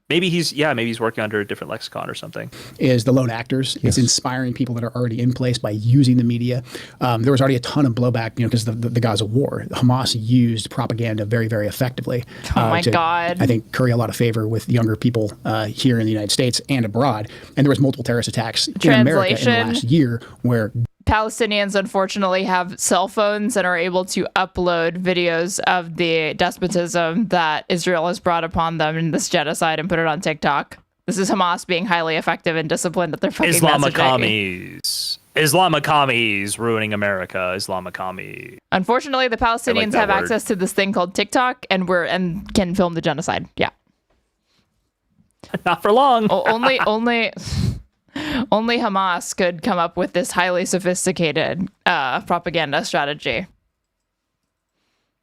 maybe he's working under a different lexicon or something. Is the lone actors. Yes. It's inspiring people that are already in place by using the media. There was already a ton of blowback, because the Gaza war. Hamas used propaganda very, very effectively. Oh my God. I think curry a lot of favor with younger people here in the United States and abroad. And there was multiple terrorist attacks in America in the last year where Palestinians unfortunately have cell phones and are able to upload videos of the despotism that Israel has brought upon them in this genocide and put it on TikTok. This is Hamas being highly effective and disciplined at their fucking messaging. Islamicommies ruining America. Islamicommies. Unfortunately, the Palestinians have access to this thing called TikTok and can film the genocide. Yeah. Not for long. Only Hamas could come up with this highly sophisticated propaganda strategy.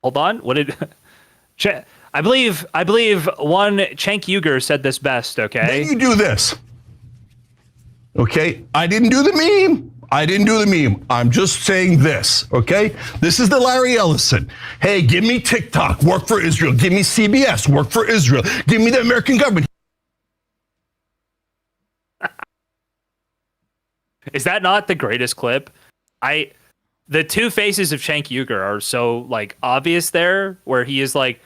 Hold on. What did I believe one Cenk Uygur said this best, okay? Then you do this. Okay? I didn't do the meme. I'm just saying this, okay? This is the Larry Ellison. Hey, give me TikTok, work for Israel. Give me CBS, work for Israel. Give me the American government. Is that not the greatest clip? The two faces of Cenk Uygur are so like obvious there, where he's like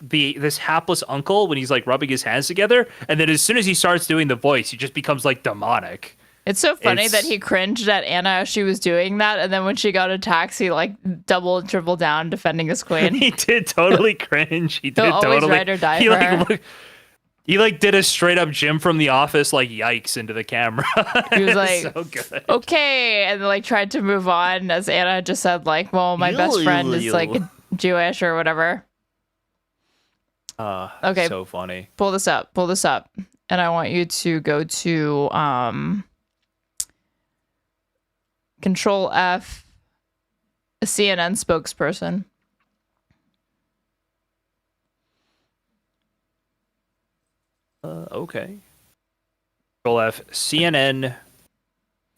this hapless uncle when he's like rubbing his hands together, and then as soon as he starts doing the voice, he just becomes like demonic. It's so funny that he cringed at Anna as she was doing that, and then when she got attacked, he like double and triple down defending his queen. He did totally cringe. He did totally. Always ride or die for her. He like did a straight up Jim from The Office like yikes into the camera. He was like, so good. Okay, and like tried to move on as Anna just said like, well, my best friend is like Jewish or whatever. Okay. So funny. Pull this up. And I want you to go to Control F, a CNN spokesperson. Okay. Control F, CNN.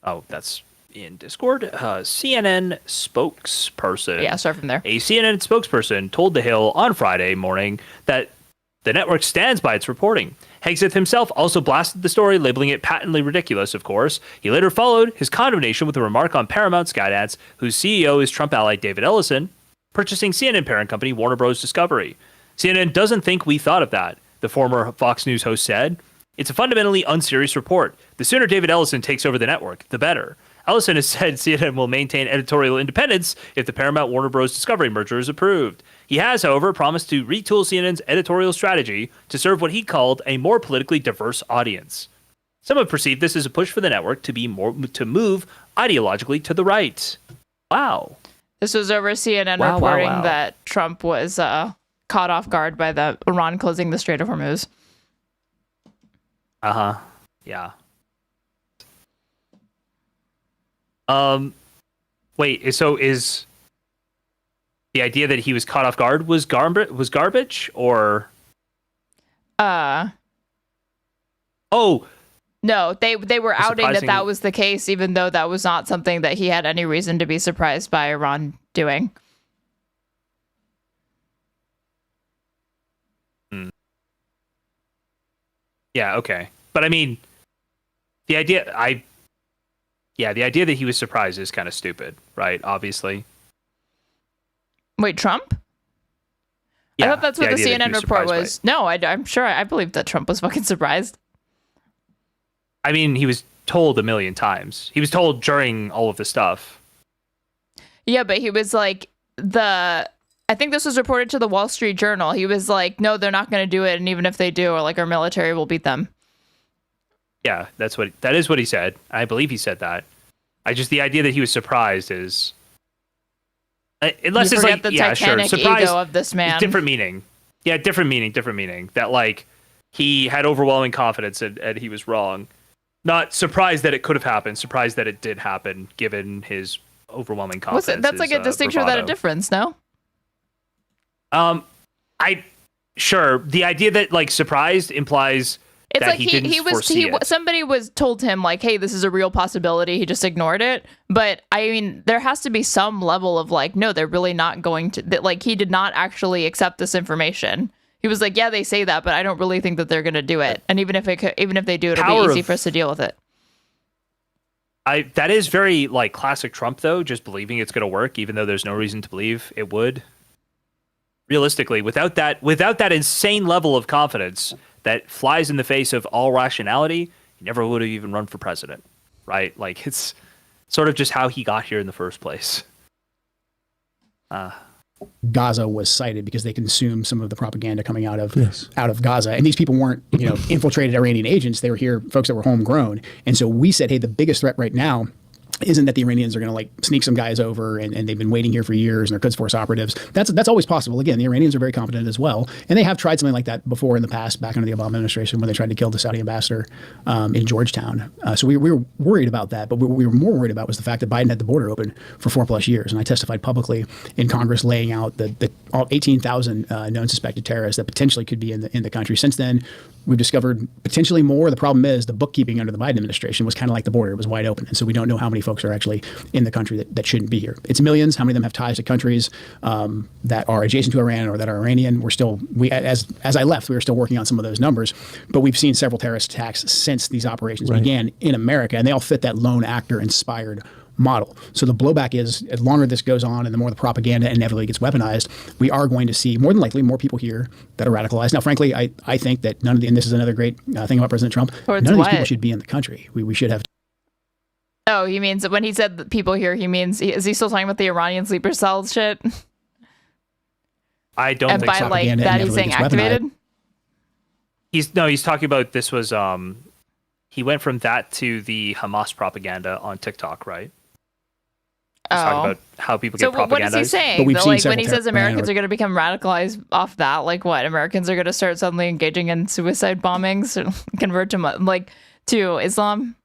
Oh, that's in Discord. CNN spokesperson. Yeah, start from there. A CNN spokesperson told The Hill on Friday morning that the network stands by its reporting. Hegseth himself also blasted the story, labeling it patently ridiculous, of course. He later followed his condemnation with a remark on Paramount Skydance, whose CEO is Trump ally David Ellison, purchasing CNN parent company Warner Bros. Discovery. CNN doesn't think we thought of that, the former Fox News host said. It's a fundamentally unserious report. The sooner David Ellison takes over the network, the better. Ellison has said CNN will maintain editorial independence if the Paramount Warner Bros. Discovery merger is approved. He has, however, promised to retool CNN's editorial strategy to serve what he called a more politically diverse audience. Some have perceived this as a push for the network to move ideologically to the right. Wow. This was over CNN reporting that Trump was caught off guard by the Iran closing the Strait of Hormuz. Yeah. Wait, so is the idea that he was caught off guard was garbage or Oh. No, they were outing that was the case, even though that was not something that he had any reason to be surprised by Iran doing. Yeah, okay. But I mean, the idea that he was surprised is kind of stupid, right? Obviously. Wait, Trump? Yeah, I thought that's what the CNN report was. No, I'm sure. I believe that Trump was fucking surprised. I mean, he was told a million times. He was told during all of the stuff. Yeah, but he was like, I think this was reported to the Wall Street Journal. He was like, no, they're not going to do it. And even if they do, like, our military will beat them. Yeah, that is what he said. I believe he said that. The idea that he was surprised is, unless you it's like, the yeah, Titanic sure, surprise ego of this man. Different meaning. Yeah, different meaning. That like he had overwhelming confidence and he was wrong. Not surprised that it could have happened. Surprised that it did happen, given his overwhelming confidence. That's like a distinction without a difference, no? Sure. The idea that like surprised implies it's that like he didn't foresee it. Somebody told him like, hey, this is a real possibility. He just ignored it. But I mean, there has to be some level of like, no, they're really not going to. That like he did not actually accept this information. He was like, yeah, they say that, but I don't really think that they're going to do it. And even if they do, it'll be easy for us to deal with it. That is very like classic Trump though, just believing it's going to work, even though there's no reason to believe it would. Realistically, without that insane level of confidence that flies in the face of all rationality, he never would have even run for president, right? Like it's sort of just how he got here in the first place. Gaza was cited because they consumed some of the propaganda coming out of Gaza. And these people weren't, infiltrated Iranian agents. They were here, folks that were homegrown. And so we said, hey, the biggest threat right now isn't that the Iranians are going to like sneak some guys over and they've been waiting here for years and they're Quds Force operatives. That's always possible. Again, the Iranians are very competent as well. And they have tried something like that before in the past, back under the Obama administration when they tried to kill the Saudi ambassador in Georgetown. So we were worried about that. But what we were more worried about was the fact that Biden had the border open for 4+ years. And I testified publicly in Congress laying out the all 18,000 known suspected terrorists that potentially could be in the country. Since then, we've discovered potentially more. The problem is the bookkeeping under the Biden administration was kind of like the border. It was wide open. And so we don't know how many folks are actually in the country that shouldn't be here. It's millions. How many of them have ties to countries that are adjacent to Iran or that are Iranian? As I left, we were still working on some of those numbers, but we've seen several terrorist attacks since these operations began in America, and they all fit that lone actor inspired model. So the blowback is, as longer this goes on and the more the propaganda inevitably gets weaponized, we are going to see more than likely more people here that are radicalized. Now, frankly, I think that and this is another great thing about President Trump, none of these people should be in the country. We should have. Oh, he means that when he said that people here, he means, is he still talking about the Iranian sleeper cells shit? I don't think so. And by like that he's saying activated? He's talking about this was, he went from that to the Hamas propaganda on TikTok, right? He's talking about how people get propagandized. What is he saying? When he says Americans are going to become radicalized off that, like what? Americans are going to start suddenly engaging in suicide bombings or convert to Islam?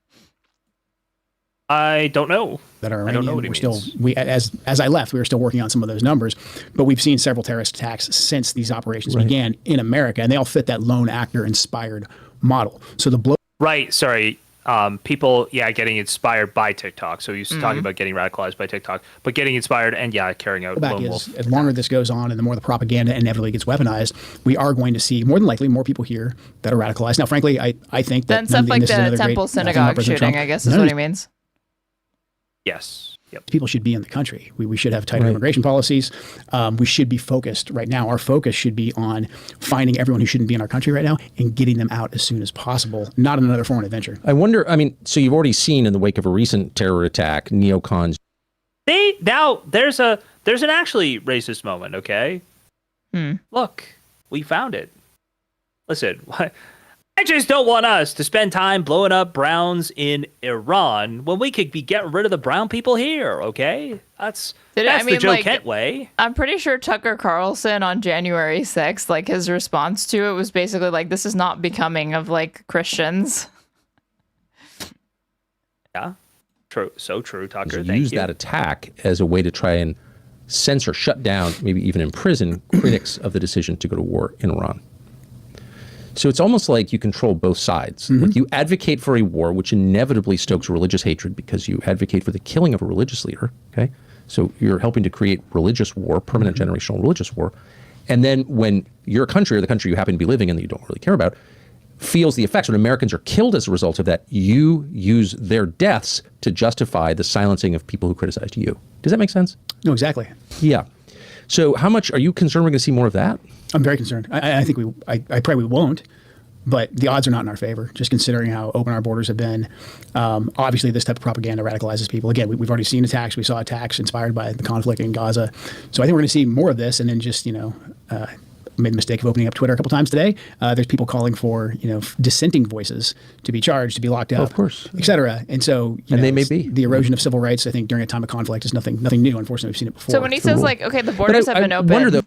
I don't know. That are I don't know Iranian. what he We're means. as I left, we were still working on some of those numbers, but we've seen several terrorist attacks since these operations began in America, and they all fit that lone actor inspired model. So the blow. Right. Sorry. People, getting inspired by TikTok. So he's talking about getting radicalized by TikTok, but getting inspired and carrying out lone wolf. As longer this goes on and the more the propaganda inevitably gets weaponized, we are going to see more than likely more people here that are radicalized. Now, frankly, I think that then stuff like the Temple synagogue shooting, I guess is what he means. Yes. Yep. People should be in the country. We should have tighter immigration policies. We should be focused right now. Our focus should be on finding everyone who shouldn't be in our country right now and getting them out as soon as possible, not in another foreign adventure. I wonder, so you've already seen in the wake of a recent terror attack, neocons. There's an actually racist moment, okay? Look, we found it. Listen, I just don't want us to spend time blowing up browns in Iran when we could be getting rid of the brown people here, okay? That's the Joe Kent way. I'm pretty sure Tucker Carlson on January 6th, his response to it was basically this is not becoming of Christians. Yeah, true. So true, Tucker. Use that attack as a way to try and censor, shut down, maybe even imprison critics of the decision to go to war in Iran. So it's almost like you control both sides. Like you advocate for a war, which inevitably stokes religious hatred because you advocate for the killing of a religious leader. Okay, so you're helping to create religious war, permanent generational religious war. And then when your country or the country you happen to be living in that you don't really care about feels the effects, when Americans are killed as a result of that, you use their deaths to justify the silencing of people who criticized you. Does that make sense? No, exactly. Yeah. So how much are you concerned we're going to see more of that? I'm very concerned. I think I pray we won't, but the odds are not in our favor, just considering how open our borders have been. Obviously, this type of propaganda radicalizes people. Again, we've already seen attacks. We saw attacks inspired by the conflict in Gaza. So I think we're going to see more of this, and then just, made the mistake of opening up Twitter a couple times today. There's people calling for, dissenting voices to be charged, to be locked up, of course, et cetera. And so, they may be. The erosion of civil rights, I think, during a time of conflict is nothing new. Unfortunately, we've seen it before. So when he says the borders have been open,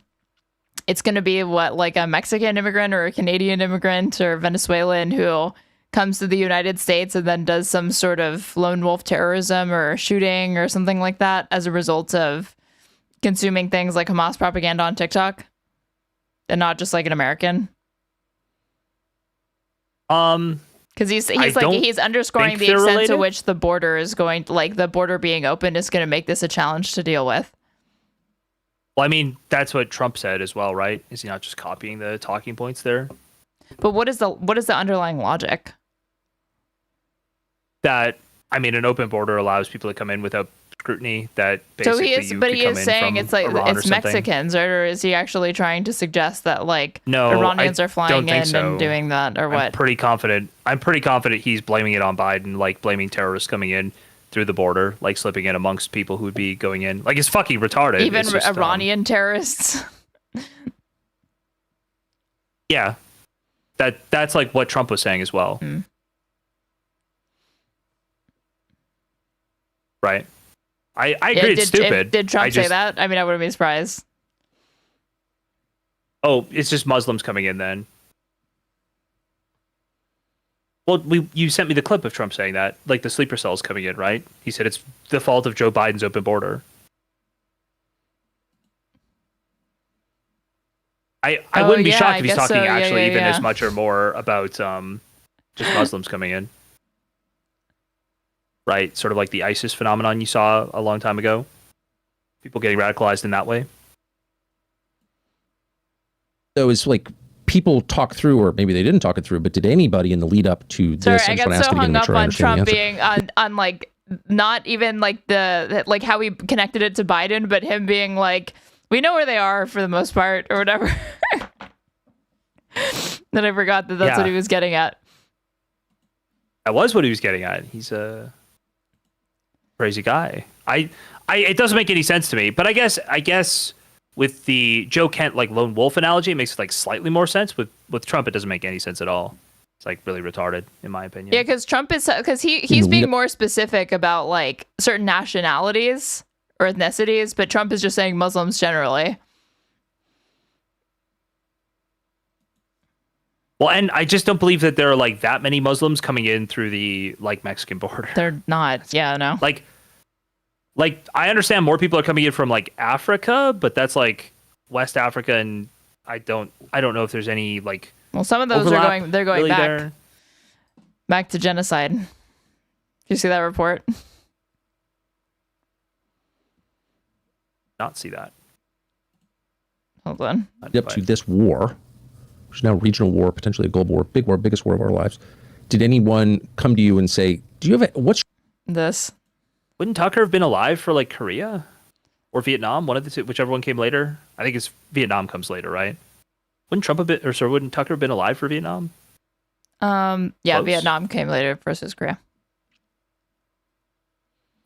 it's going to be a Mexican immigrant or a Canadian immigrant or Venezuelan who comes to the United States and then does some sort of lone wolf terrorism or shooting or something like that as a result of consuming things like Hamas propaganda on TikTok, and not just an American. Because he's underscoring the extent to which the border is going, the border being open is going to make this a challenge to deal with. Well, that's what Trump said as well, right? Is he not just copying the talking points there? But what is the underlying logic? That an open border allows people to come in without scrutiny. That basically he is saying it's Mexicans, right? Or is he actually trying to suggest that Iranians are flying in and doing that, or what? I'm pretty confident he's blaming it on Biden, blaming terrorists coming in through the border, slipping in amongst people who would be going in. It's fucking retarded. Even just, Iranian terrorists. Yeah, that's what Trump was saying as well. Right. I agree. It's stupid. Did Trump say that? I wouldn't be surprised. Oh, it's just Muslims coming in then. Well, you sent me the clip of Trump saying that, the sleeper cells coming in, right? He said it's the fault of Joe Biden's open border. I wouldn't be shocked if he's talking as much or more about just Muslims coming in. Right? Sort of like the ISIS phenomenon you saw a long time ago. People getting radicalized in that way. So it's people talk through, or maybe they didn't talk it through, but did anybody in the lead up to this? Sorry, I got so hung up on Trump being on not even the how he connected it to Biden, but him being we know where they are for the most part or whatever. Then I forgot that's what he was getting at. That was what he was getting at. He's a crazy guy. It doesn't make any sense to me, but I guess with the Joe Kent lone wolf analogy, it makes slightly more sense. With Trump, it doesn't make any sense at all. It's really retarded, in my opinion. Yeah, because Trump is he's being more specific about certain nationalities, or ethnicities, but Trump is just saying Muslims generally. Well, and I just don't believe that there are like that many Muslims coming in through the like Mexican border. They're not. Yeah, no. Like I understand more people are coming in from like Africa, but that's like West Africa, and I don't know if there's any like. Well, some of those are going. They're going really back to genocide. Did you see that report? Not see that. Hold on. Up to this war, which is now a regional war, potentially a global war, big war, biggest war of our lives. Did anyone come to you and say, "Do you have what's this?" Wouldn't Tucker have been alive for like Korea or Vietnam? One of the two, whichever one came later. I think it's Vietnam comes later, right? Wouldn't wouldn't Tucker have been alive for Vietnam? Yeah, Close. Vietnam came later versus Korea.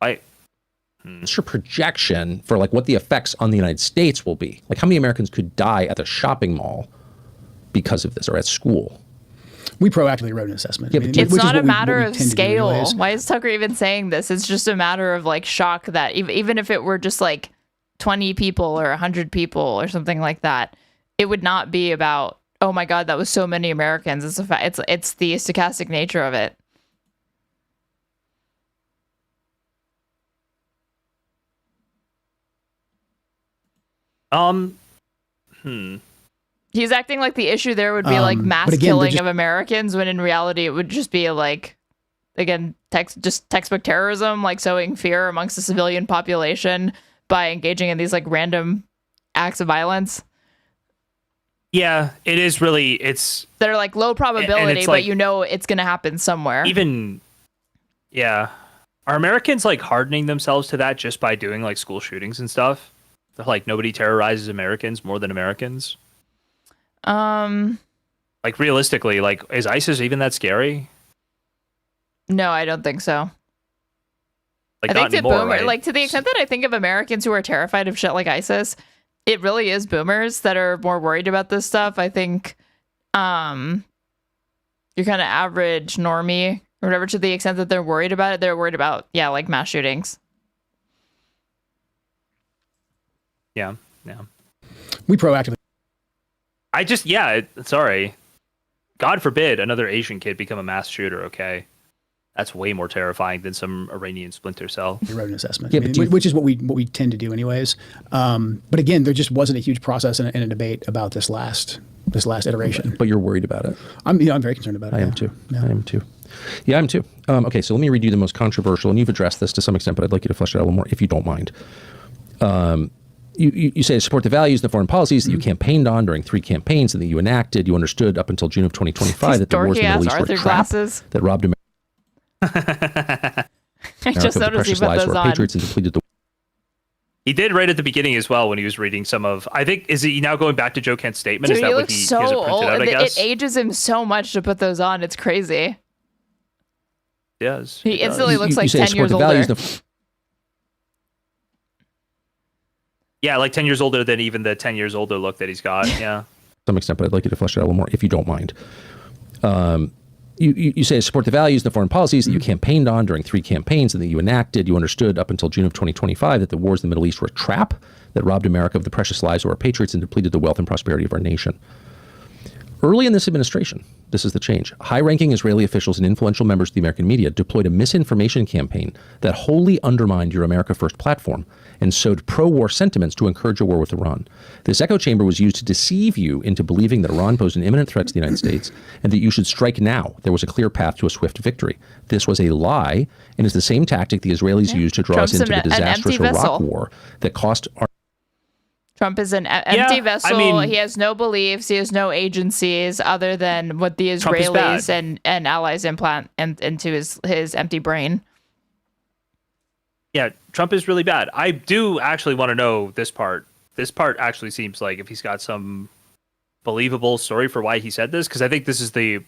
What's your projection for like what the effects on the United States will be? Like how many Americans could die at the shopping mall because of this or at school? We proactively wrote an assessment. Yeah, It's not a matter of scale. Why is Tucker even saying this? It's just a matter of like shock that even if it were just like 20 people or 100 people or something like that, it would not be about, oh my God, that was so many Americans. It's it's the stochastic nature of it. He's acting like the issue there would be like mass killing of Americans, when in reality it would just be like, again, textbook terrorism, like sowing fear amongst the civilian population by engaging in these like random acts of violence. Yeah, it is really, they're like low probability, but like, you know it's going to happen somewhere. Yeah. Are Americans like hardening themselves to that just by doing like school shootings and stuff? They're like, nobody terrorizes Americans more than Americans. Like realistically, like is ISIS even that scary? No, I don't think so. Like I think not anymore, right? like to the extent that I think of Americans who are terrified of shit like ISIS, it really is boomers that are more worried about this stuff. I think your kind of average normie or whatever, to the extent that they're worried about it, they're worried about, like mass shootings. Yeah. We proactively. Sorry. God forbid another Asian kid become a mass shooter, okay? That's way more terrifying than some Iranian splinter cell. You wrote an assessment, which is what we tend to do anyways. But again, there just wasn't a huge process and a debate about this last iteration. But you're worried about it. I'm very concerned about it. I am too. Yeah. I am too. Yeah, I'm too. Okay, so let me read you the most controversial, and you've addressed this to some extent, but I'd like you to flesh it out a little more, if you don't mind. You say support the values and the foreign policies that you campaigned on during 3 campaigns and that you enacted. You understood up until June of 2025 that the wars in the Middle East were a trap that robbed America. I just noticed you put those on. Patriots and depleted the. He did right at the beginning as well when he was reading some of. I think is he now going back to Joe Kent's statement? Dude, is that what he he looks so has it printed out? I guess it ages him so much to put those on. It's crazy. Yes, he instantly looks like you 10 years older. Yeah, like 10 years older than even the 10 years older look that he's got. Yeah. To some extent, but I'd like you to flesh it out a little more, if you don't mind. You say support the values and the foreign policies that you campaigned on during 3 campaigns and that you enacted. You understood up until June of 2025 that the wars in the Middle East were a trap that robbed America of the precious lives of our patriots and depleted the wealth and prosperity of our nation. Early in this administration, this is the change, high-ranking Israeli officials and influential members of the American media deployed a misinformation campaign that wholly undermined your America First platform and sowed pro-war sentiments to encourage a war with Iran. This echo chamber was used to deceive you into believing that Iran posed an imminent threat to the United States and that you should strike now. There was a clear path to a swift victory. This was a lie and is the same tactic the Israelis used to draw us into the disastrous Iraq war that cost our... Trump is an empty vessel. I mean, he has no beliefs. He has no agencies other than what the Israelis and allies implant into his empty brain. Yeah, Trump is really bad. I do actually want to know this part. This part actually seems like if he's got some believable story for why he said this, because I think this is the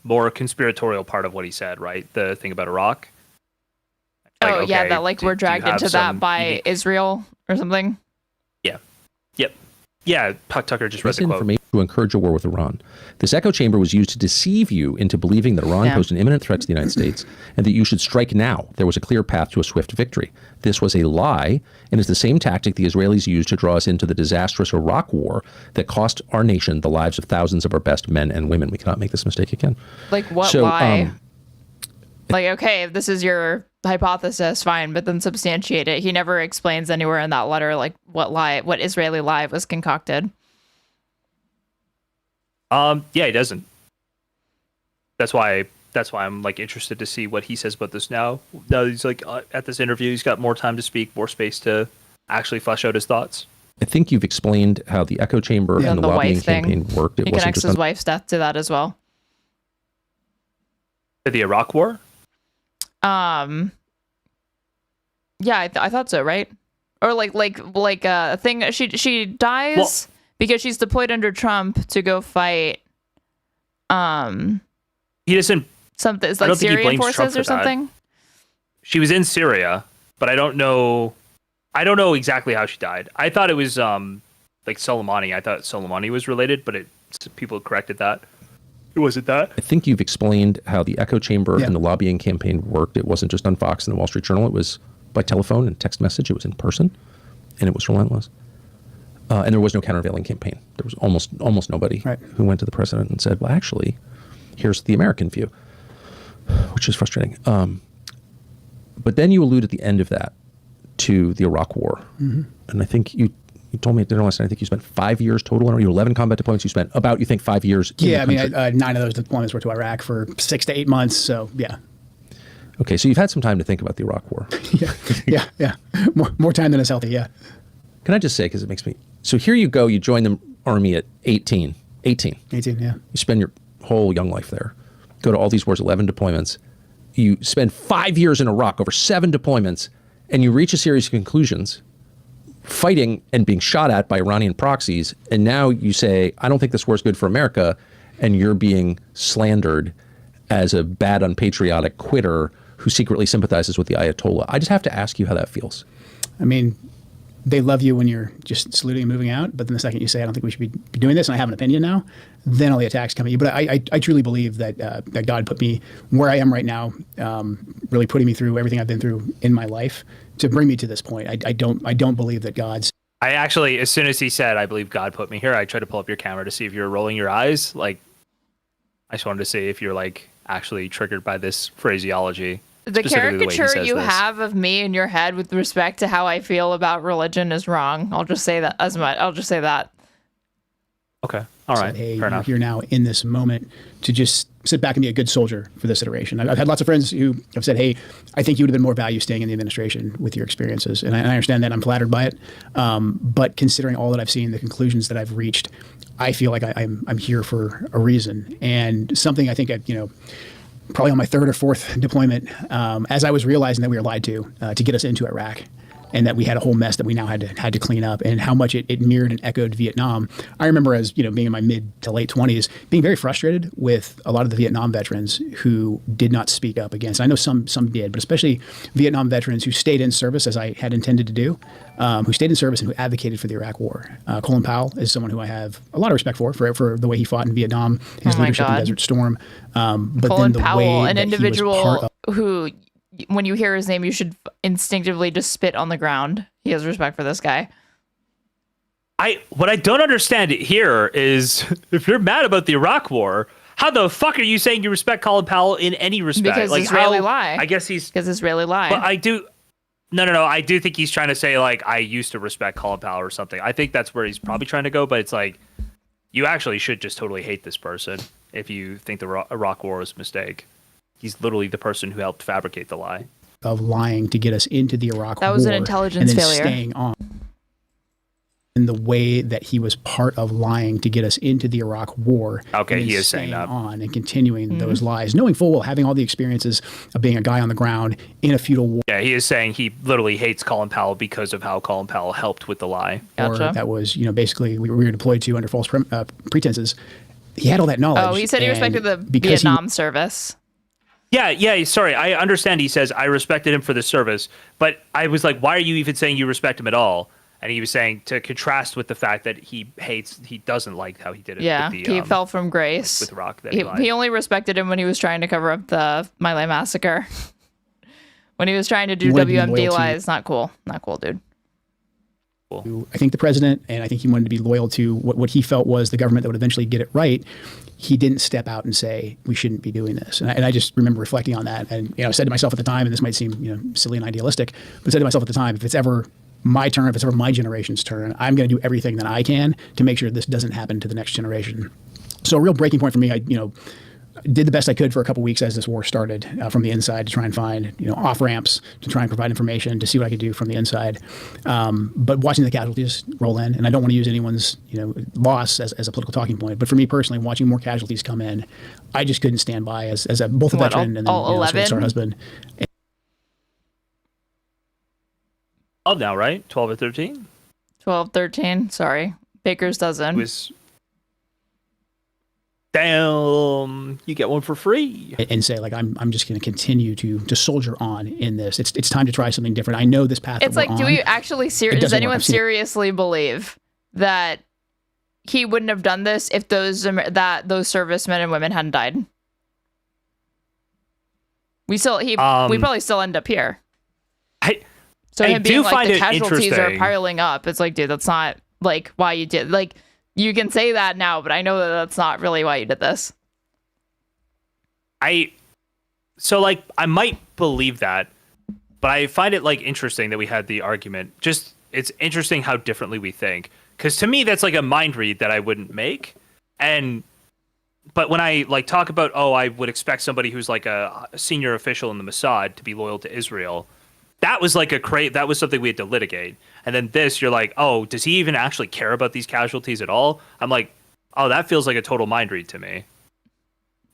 more conspiratorial part of what he said, right? The thing about Iraq. That we're dragged into that by Israel or something. Yeah. Yep. Yeah, Tucker just read the quote. Misinformation to encourage a war with Iran. This echo chamber was used to deceive you into believing that Iran posed an imminent threat to the United States and that you should strike now. There was a clear path to a swift victory. This was a lie and is the same tactic the Israelis used to draw us into the disastrous Iraq war that cost our nation the lives of thousands of our best men and women. We cannot make this mistake again. Like what lie? Like, okay, if this is your hypothesis, fine, but then substantiate it. He never explains anywhere in that letter like what Israeli lie was concocted. Yeah, he doesn't. That's why I'm like interested to see what he says about this now. Now he's like at this interview, he's got more time to speak, more space to actually flesh out his thoughts. I think you've explained how the echo chamber and the lobbying campaign worked. He connects his wife's death to that as well. To the Iraq war? Yeah, I thought so, right? Or like a thing. She dies because she's deployed under Trump to go fight. He doesn't. Something. It's like Syrian forces or something. She was in Syria, but I don't know. I don't know exactly how she died. I thought it was like Soleimani. I thought Soleimani was related, but people corrected that. Was it that? I think you've explained how the echo chamber and the lobbying campaign worked. It wasn't just on Fox and the Wall Street Journal. It was by telephone and text message. It was in person, and it was relentless. And there was no countervailing campaign. There was almost nobody who went to the president and said, well, actually, here's the American view, which is frustrating. But then you allude at the end of that to the Iraq war. Mm-hmm. And I think you told me at dinner last night, I think you spent 5 years total on your 11 combat deployments. You spent about, you think, 5 years. Yeah, I mean, 9 of those deployments were to Iraq for 6 to 8 months. So, yeah. Okay, so you've had some time to think about the Iraq war. yeah. More time than is healthy, yeah. Can I just say, because it makes me... So here you go, you join the Army at 18. 18, yeah. You spend your whole young life there. Go to all these wars, 11 deployments. You spend 5 years in Iraq, over 7 deployments, and you reach a series of conclusions, fighting and being shot at by Iranian proxies, and now you say, I don't think this war is good for America, and you're being slandered as a bad, unpatriotic quitter who secretly sympathizes with the Ayatollah. I just have to ask you how that feels. I mean, they love you when you're just saluting and moving out, but then the second you say, I don't think we should be doing this, and I have an opinion now, then all the attacks come at you. But I truly believe that that God put me where I am right now, really putting me through everything I've been through in my life to bring me to this point. I don't believe that God's... I actually, as soon as he said, I believe God put me here, I tried to pull up your camera to see if you were rolling your eyes. Like, I just wanted to see if you're like actually triggered by this phraseology. The caricature you have of me in your head with respect to how I feel about religion is wrong. I'll just say that I'll just say that. Okay. All right. Hey, fair enough. You're now in this moment to just sit back and be a good soldier for this iteration. I've had lots of friends who have said, hey, I think you would have been more value staying in the administration with your experiences. And I understand that. I'm flattered by it. But considering all that I've seen, the conclusions that I've reached, I feel like I'm here for a reason. And something I think probably on my 3rd or 4th deployment, as I was realizing that we were lied to get us into Iraq, and that we had a whole mess that we now had to clean up, and how much it mirrored and echoed Vietnam. I remember, as being in my mid to late 20s, being very frustrated with a lot of the Vietnam veterans who did not speak up against. I know some did, but especially Vietnam veterans who stayed in service, as I had intended to do, who stayed in service and who advocated for the Iraq War. Colin Powell is someone who I have a lot of respect for the way he fought in Vietnam, his leadership in Desert Storm. But Colin then the Powell, way an that individual who, when you hear his name, you should instinctively just spit on the ground. He has respect for this guy. What I don't understand here is, if you're mad about the Iraq war, how the fuck are you saying you respect Colin Powell in any respect? Because Israeli lie. I guess he's... Because Israeli lie. But I do... No. I do think he's trying to say, like, I used to respect Colin Powell or something. I think that's where he's probably trying to go, but it's like, you actually should just totally hate this person if you think the Iraq war was a mistake. He's literally the person who helped fabricate the lie. Of lying to get us into the Iraq war. That was an intelligence and then failure. Staying on. In the way that he was part of lying to get us into the Iraq war. Okay, he is saying that. On and continuing those lies, knowing full well, having all the experiences of being a guy on the ground in a feudal war. Yeah, he is saying he literally hates Colin Powell because of how Colin Powell helped with the lie. Gotcha. Or that was, basically we were deployed to under false pretenses. He had all that knowledge. Oh, he said he respected the Vietnam service. Yeah, sorry. I understand he says, I respected him for the service, but I was like, why are you even saying you respect him at all? And he was saying to contrast with the fact that he doesn't like how he did it. Yeah, with the, he fell from grace. with Iraq. That He only respected him when he was trying to cover up the My Lai massacre. When he was trying to do WMD lies, not cool. Not cool, dude. I think the president, and I think he wanted to be loyal to what he felt was the government that would eventually get it right. He didn't step out and say, we shouldn't be doing this. And I just remember reflecting on that. And, I said to myself at the time, and this might seem, silly and idealistic, but said to myself at the time, if it's ever my turn, if it's ever my generation's turn, I'm going to do everything that I can to make sure this doesn't happen to the next generation. So a real breaking point for me, I did the best I could for a couple weeks as this war started from the inside to try and find, off ramps to try and provide information to see what I could do from the inside. But watching the casualties roll in, and I don't want to use anyone's, loss as a political talking point, but for me personally, watching more casualties come in, I just couldn't stand by as both a veteran and then all a 11? husband. Oh, now, right? 12 or 13? 12, 13. Sorry. Baker's dozen. Damn, you get one for free. And say, like, I'm just going to continue to soldier on in this. It's time to try something different. I know this path. It's like, do we actually does anyone seriously believe that he wouldn't have done this if those servicemen and women hadn't died? We probably still end up here. So him being like the casualties are piling up. It's like, dude, that's not like why you did. Like, you can say that now, but I know that that's not really why you did this. I might believe that, but I find it like interesting that we had the argument. Just it's interesting how differently we think. Because to me, that's like a mind read that I wouldn't make. But when I like talk about, I would expect somebody who's like a senior official in the Mossad to be loyal to Israel. That was like that was something we had to litigate. And then this, you're like, does he even actually care about these casualties at all? I'm like, that feels like a total mind read to me.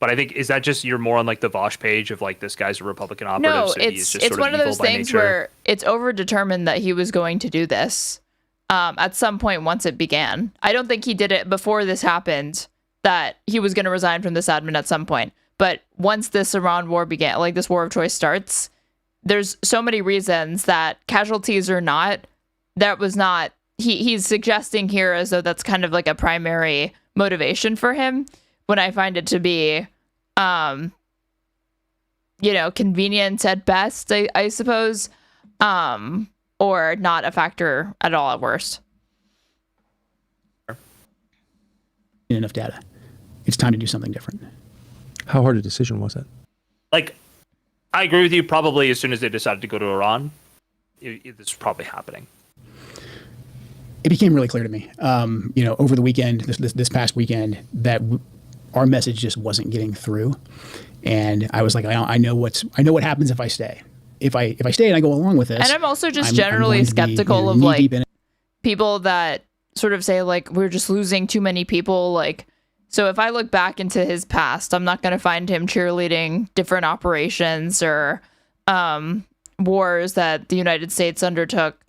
But I think, is that just you're more on like the Vosh page of like, this guy's a Republican operative? No, so it's one of those things where it's overdetermined that he was going to do this at some point once it began. I don't think he did it before this happened, that he was going to resign from this admin at some point. But once this Iran war began, like this war of choice starts, there's so many reasons that casualties or not, that was not, he's suggesting here as though that's kind of like a primary motivation for him, when I find it to be, convenient at best, I suppose, or not a factor at all at worst. Enough data. It's time to do something different. How hard a decision was it? Like, I agree with you. Probably as soon as they decided to go to Iran, this is probably happening. It became really clear to me, over the weekend, this past weekend, that our message just wasn't getting through, and I was like, I know what happens if I stay. If I stay and I go along with this, and I'm also just generally skeptical of like people that sort of say like we're just losing too many people, like. So if I look back into his past, I'm not going to find him cheerleading different operations or wars that the United States undertook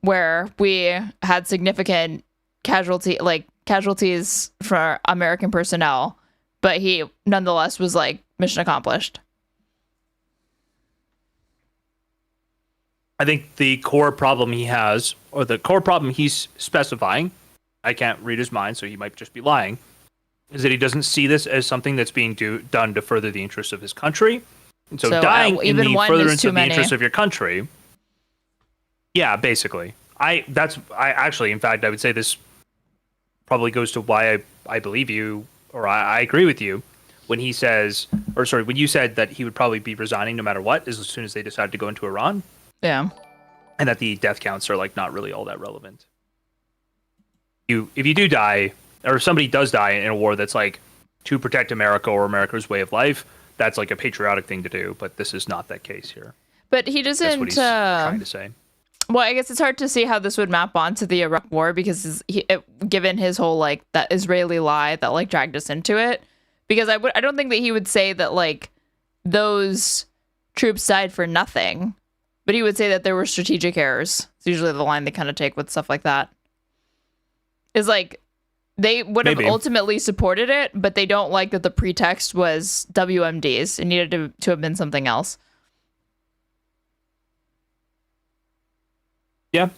where we had significant casualties for American personnel, but he nonetheless was like mission accomplished. I think the core problem he has, or the core problem he's specifying, I can't read his mind, so he might just be lying, is that he doesn't see this as something that's being done to further the interests of his country. And so dying in the furtherance of the interests of your country. Yeah, basically. In fact, I would say this probably goes to why I believe you, or I agree with you, when he says, when you said that he would probably be resigning no matter what, as soon as they decided to go into Iran. Yeah. And that the death counts are like not really all that relevant. If you do die, or if somebody does die in a war that's like to protect America or America's way of life, that's like a patriotic thing to do. But this is not that case here. But he doesn't. That's what he's trying to say. Well, I guess it's hard to see how this would map onto the Iraq war because given his whole like that Israeli lie that like dragged us into it. Because I don't think that he would say that like those troops died for nothing, but he would say that there were strategic errors. It's usually the line they kind of take with stuff like that. Is like. They would have ultimately supported it, but they don't like that the pretext was WMDs. It needed to have been something else. Yeah.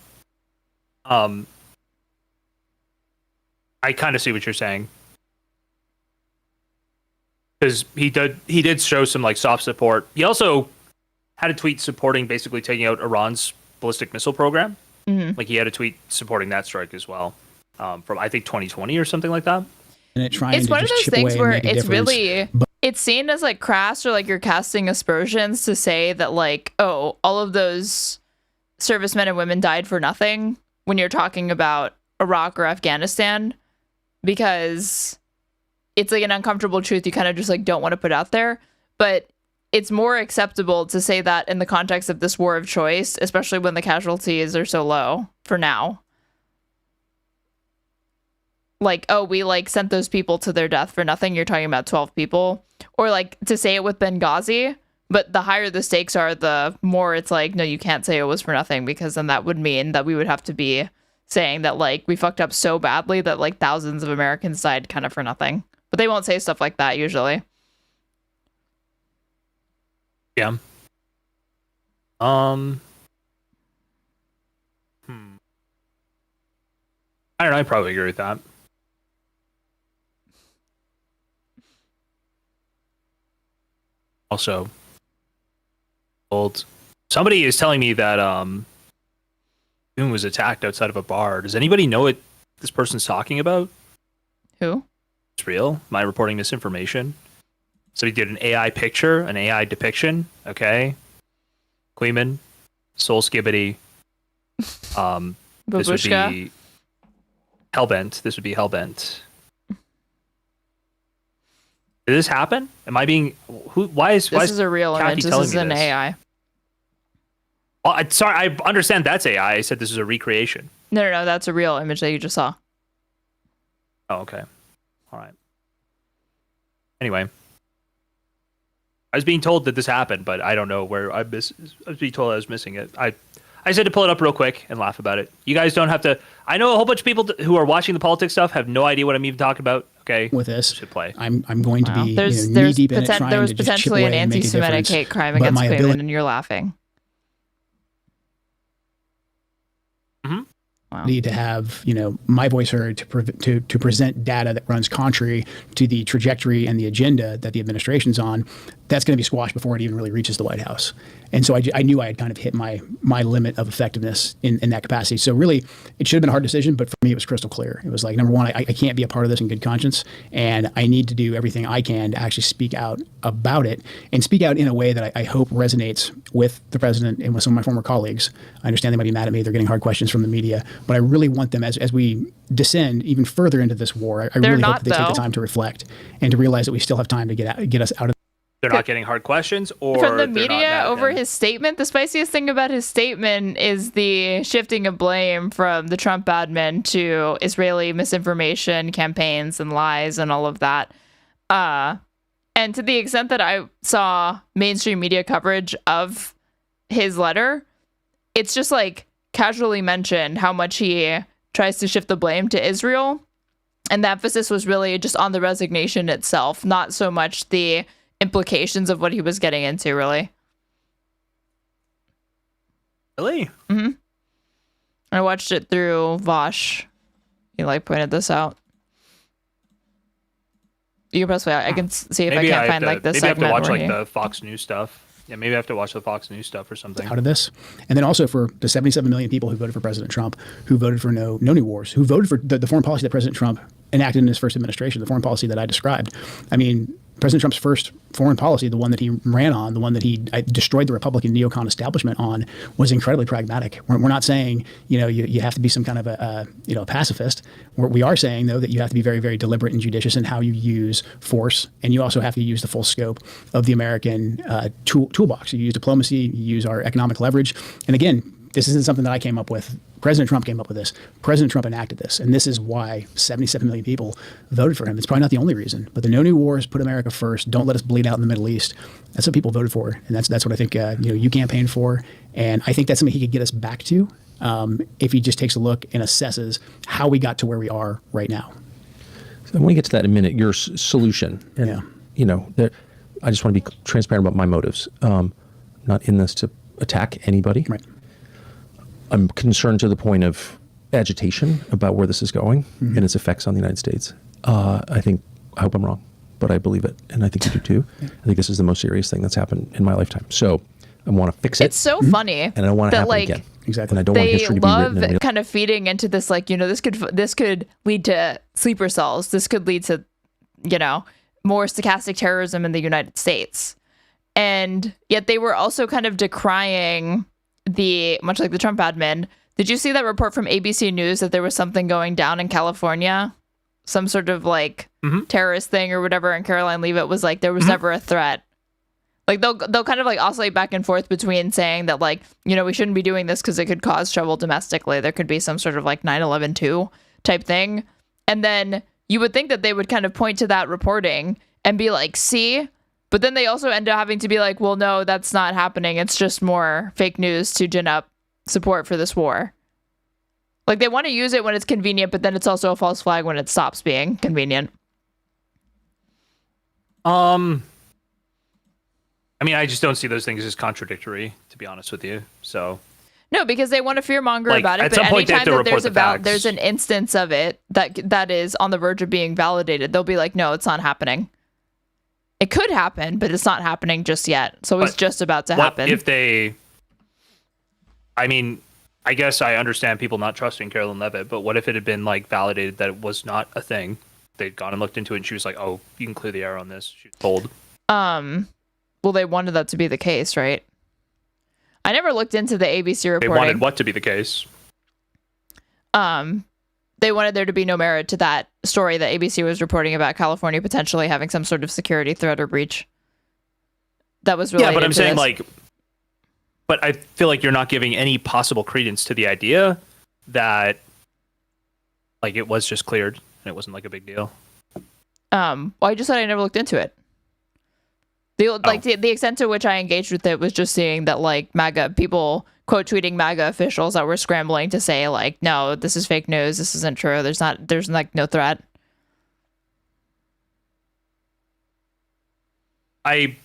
I kind of see what you're saying. Because he did show some like soft support. He also had a tweet supporting basically taking out Iran's ballistic missile program. Mm-hmm. Like he had a tweet supporting that strike as well, from I think 2020 or something like that. And it's one of those things where it's really it's seen as like crass or like you're casting aspersions to say that like, oh, all of those servicemen and women died for nothing when you're talking about Iraq or Afghanistan, because it's like an uncomfortable truth you kind of just like don't want to put out there. But it's more acceptable to say that in the context of this war of choice, especially when the casualties are so low for now. Like, oh, we like sent those people to their death for nothing. You're talking about 12 people. Or like to say it with Benghazi, but the higher the stakes are, the more it's like, no, you can't say it was for nothing, because then that would mean that we would have to be saying that like we fucked up so badly that like thousands of Americans died kind of for nothing. But they won't say stuff like that usually. Yeah. I don't know. I probably agree with that. Also, somebody is telling me that June was attacked outside of a bar. Does anybody know what this person's talking about? Who? It's real. Am I reporting misinformation? So he did an AI picture, an AI depiction. Okay. Kleeman, Soul Skibbity. This would be Hellbent. This would be Hellbent. Did this happen? Am I being? Why is a real Kathy image? This telling is me an this? AI. Well, sorry, I understand that's AI. I said this is a recreation. No, that's a real image that you just saw. Oh, okay. All right. Anyway, I was being told that this happened, but I don't know where I was being told I was missing it. I said to pull it up real quick and laugh about it. You guys don't have to. I know a whole bunch of people who are watching the politics stuff have no idea what I'm even talking about. Okay, with this, should play. I'm going to be There's knee deep in it, trying there was to just chip potentially away an and make a anti-Semitic difference. hate crime But against my women, ability- and you're laughing. Need to have my voice heard to present data that runs contrary to the trajectory and the agenda that the administration's on. That's going to be squashed before it even really reaches the White House. And so I knew I had kind of hit my limit of effectiveness in that capacity. So really, it should have been a hard decision, but for me, it was crystal clear. It was like, number one, I can't be a part of this in good conscience, and I need to do everything I can to actually speak out about it, and speak out in a way that I hope resonates with the president and with some of my former colleagues. I understand they might be mad at me. They're getting hard questions from the media, but I really want them, as we descend even further into this war, I really hope that they take the time to reflect and to realize that we still have time to get us out of. They're not getting hard questions, or from the they're not media mad at over him? his statement. The spiciest thing about his statement is the shifting of blame from the Trump admin to Israeli misinformation campaigns and lies and all of that. And to the extent that I saw mainstream media coverage of his letter, it's just like casually mentioned how much he tries to shift the blame to Israel. And the emphasis was really just on the resignation itself, not so much the implications of what he was getting into, really. Really? Mm-hmm. I watched it through Vosh. He pointed this out. You can press play. I can see if Maybe I can't find maybe this I have to segment. watch the Fox News stuff. Yeah, maybe I have to watch the Fox News stuff or something. Out of this. And then also for the 77 million people who voted for President Trump, who voted for no new wars, who voted for the foreign policy that President Trump enacted in his first administration, the foreign policy that I described. I mean, President Trump's first foreign policy, the one that he ran on, the one that he destroyed the Republican neocon establishment on, was incredibly pragmatic. We're not saying, you have to be some kind of a pacifist. We are saying, though, that you have to be very, very deliberate and judicious in how you use force. And you also have to use the full scope of the American toolbox. You use diplomacy, you use our economic leverage. And again, this isn't something that I came up with. President Trump came up with this. President Trump enacted this. And this is why 77 million people voted for him. It's probably not the only reason. But the no new wars, put America first, don't let us bleed out in the Middle East. That's what people voted for. And that's what I think you campaigned for. And I think that's something he could get us back to if he just takes a look and assesses how we got to where we are right now. So I want to get to that in a minute, your solution. And, I just want to be transparent about my motives. Not in this to attack anybody. Right. I'm concerned to the point of agitation about where this is going and its effects on the United States. I hope I'm wrong, but I believe it, and I think you do too. I think this is the most serious thing that's happened in my lifetime. So I want to fix it. It's so funny, and I don't want it to happen again. Exactly. And I don't want history to be written. They love kind of feeding into this, like, this could lead to sleeper cells. This could lead to, more stochastic terrorism in the United States. And yet they were also kind of decrying much like the Trump admin. Did you see that report from ABC News that there was something going down in California? Some sort of terrorist thing or whatever, and Caroline Leavitt was like, there was never a threat. Like they'll kind of oscillate back and forth between saying that we shouldn't be doing this because it could cause trouble domestically. There could be some sort of 9/11/2 type thing. And then you would think that they would kind of point to that reporting and be like, see? But then they also end up having to be like, well, no, that's not happening. It's just more fake news to gin up support for this war. They want to use it when it's convenient, but then it's also a false flag when it stops being convenient. I just don't see those things as contradictory, to be honest with you. So no, because they want to fearmonger about it. At some point, they have to report the facts. There's an instance of it that is on the verge of being validated, they'll be like, no, it's not happening. It could happen, but it's not happening just yet. So it's just about to happen. If they, I guess I understand people not trusting Caroline Leavitt, but what if it had been validated that it was not a thing? They'd gone and looked into it, and she was like, "Oh, you can clear the air on this." She was told. Well, they wanted that to be the case, right? I never looked into the ABC reporting. They wanted what to be the case? They wanted there to be no merit to that story that ABC was reporting about California potentially having some sort of security threat or breach. That was related. Yeah, but I'm to saying this. But I feel like you're not giving any possible credence to the idea that it was just cleared and it wasn't a big deal. Well, I just said I never looked into it. The extent to which I engaged with it was just seeing that MAGA people quote tweeting MAGA officials that were scrambling to say no, this is fake news, this isn't true, there's no threat. I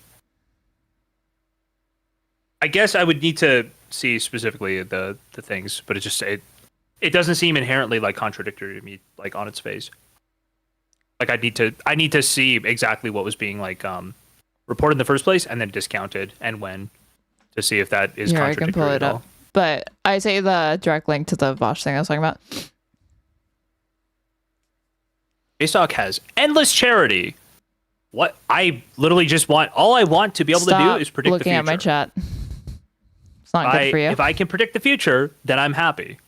guess I would need to see specifically the things, but it doesn't seem inherently contradictory to me on its face. I need to see exactly what was being reported in the first place and then discounted and when to see if that is contradictory. I can pull it up. But I say the direct link to the Vosh thing I was talking about. Jstlk has endless charity. What I literally just want, all I want to be able to do is predict the future. Looking at my chat. It's not good for you. If I can predict the future, then I'm happy.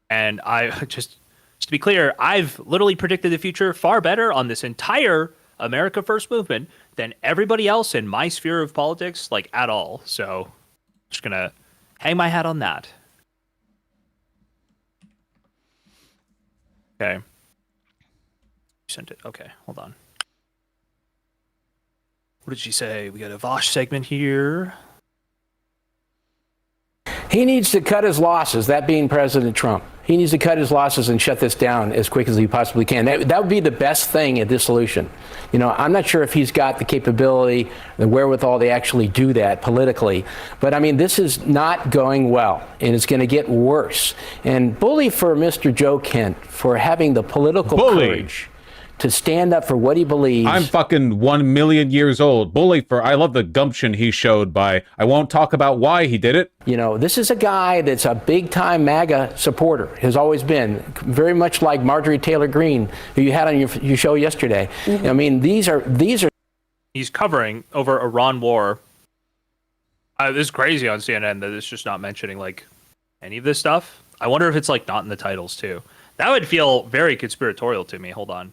And just to be clear, I've literally predicted the future far better on this entire America First movement than everybody else in my sphere of politics, at all. So I'm just gonna hang my hat on that. Okay. Sent it. Okay, hold on. What did she say? We got a Vosh segment here. He needs to cut his losses, that being President Trump. He needs to cut his losses and shut this down as quick as he possibly can. That would be the best thing at this solution. I'm not sure if he's got the capability, the wherewithal to actually do that politically. But this is not going well, and it's going to get worse. And bully for Mr. Joe Kent for having the political courage to stand up for what he believes. I'm fucking 1 million years old. Bully for, I love the gumption he showed by, I won't talk about why he did it. This is a guy that's a big time MAGA supporter, has always been, very much like Marjorie Taylor Greene, who you had on your show yesterday. Mm-hmm. These are. He's covering over Iran war. This is crazy on CNN that it's just not mentioning any of this stuff. I wonder if it's not in the titles too. That would feel very conspiratorial to me. Hold on.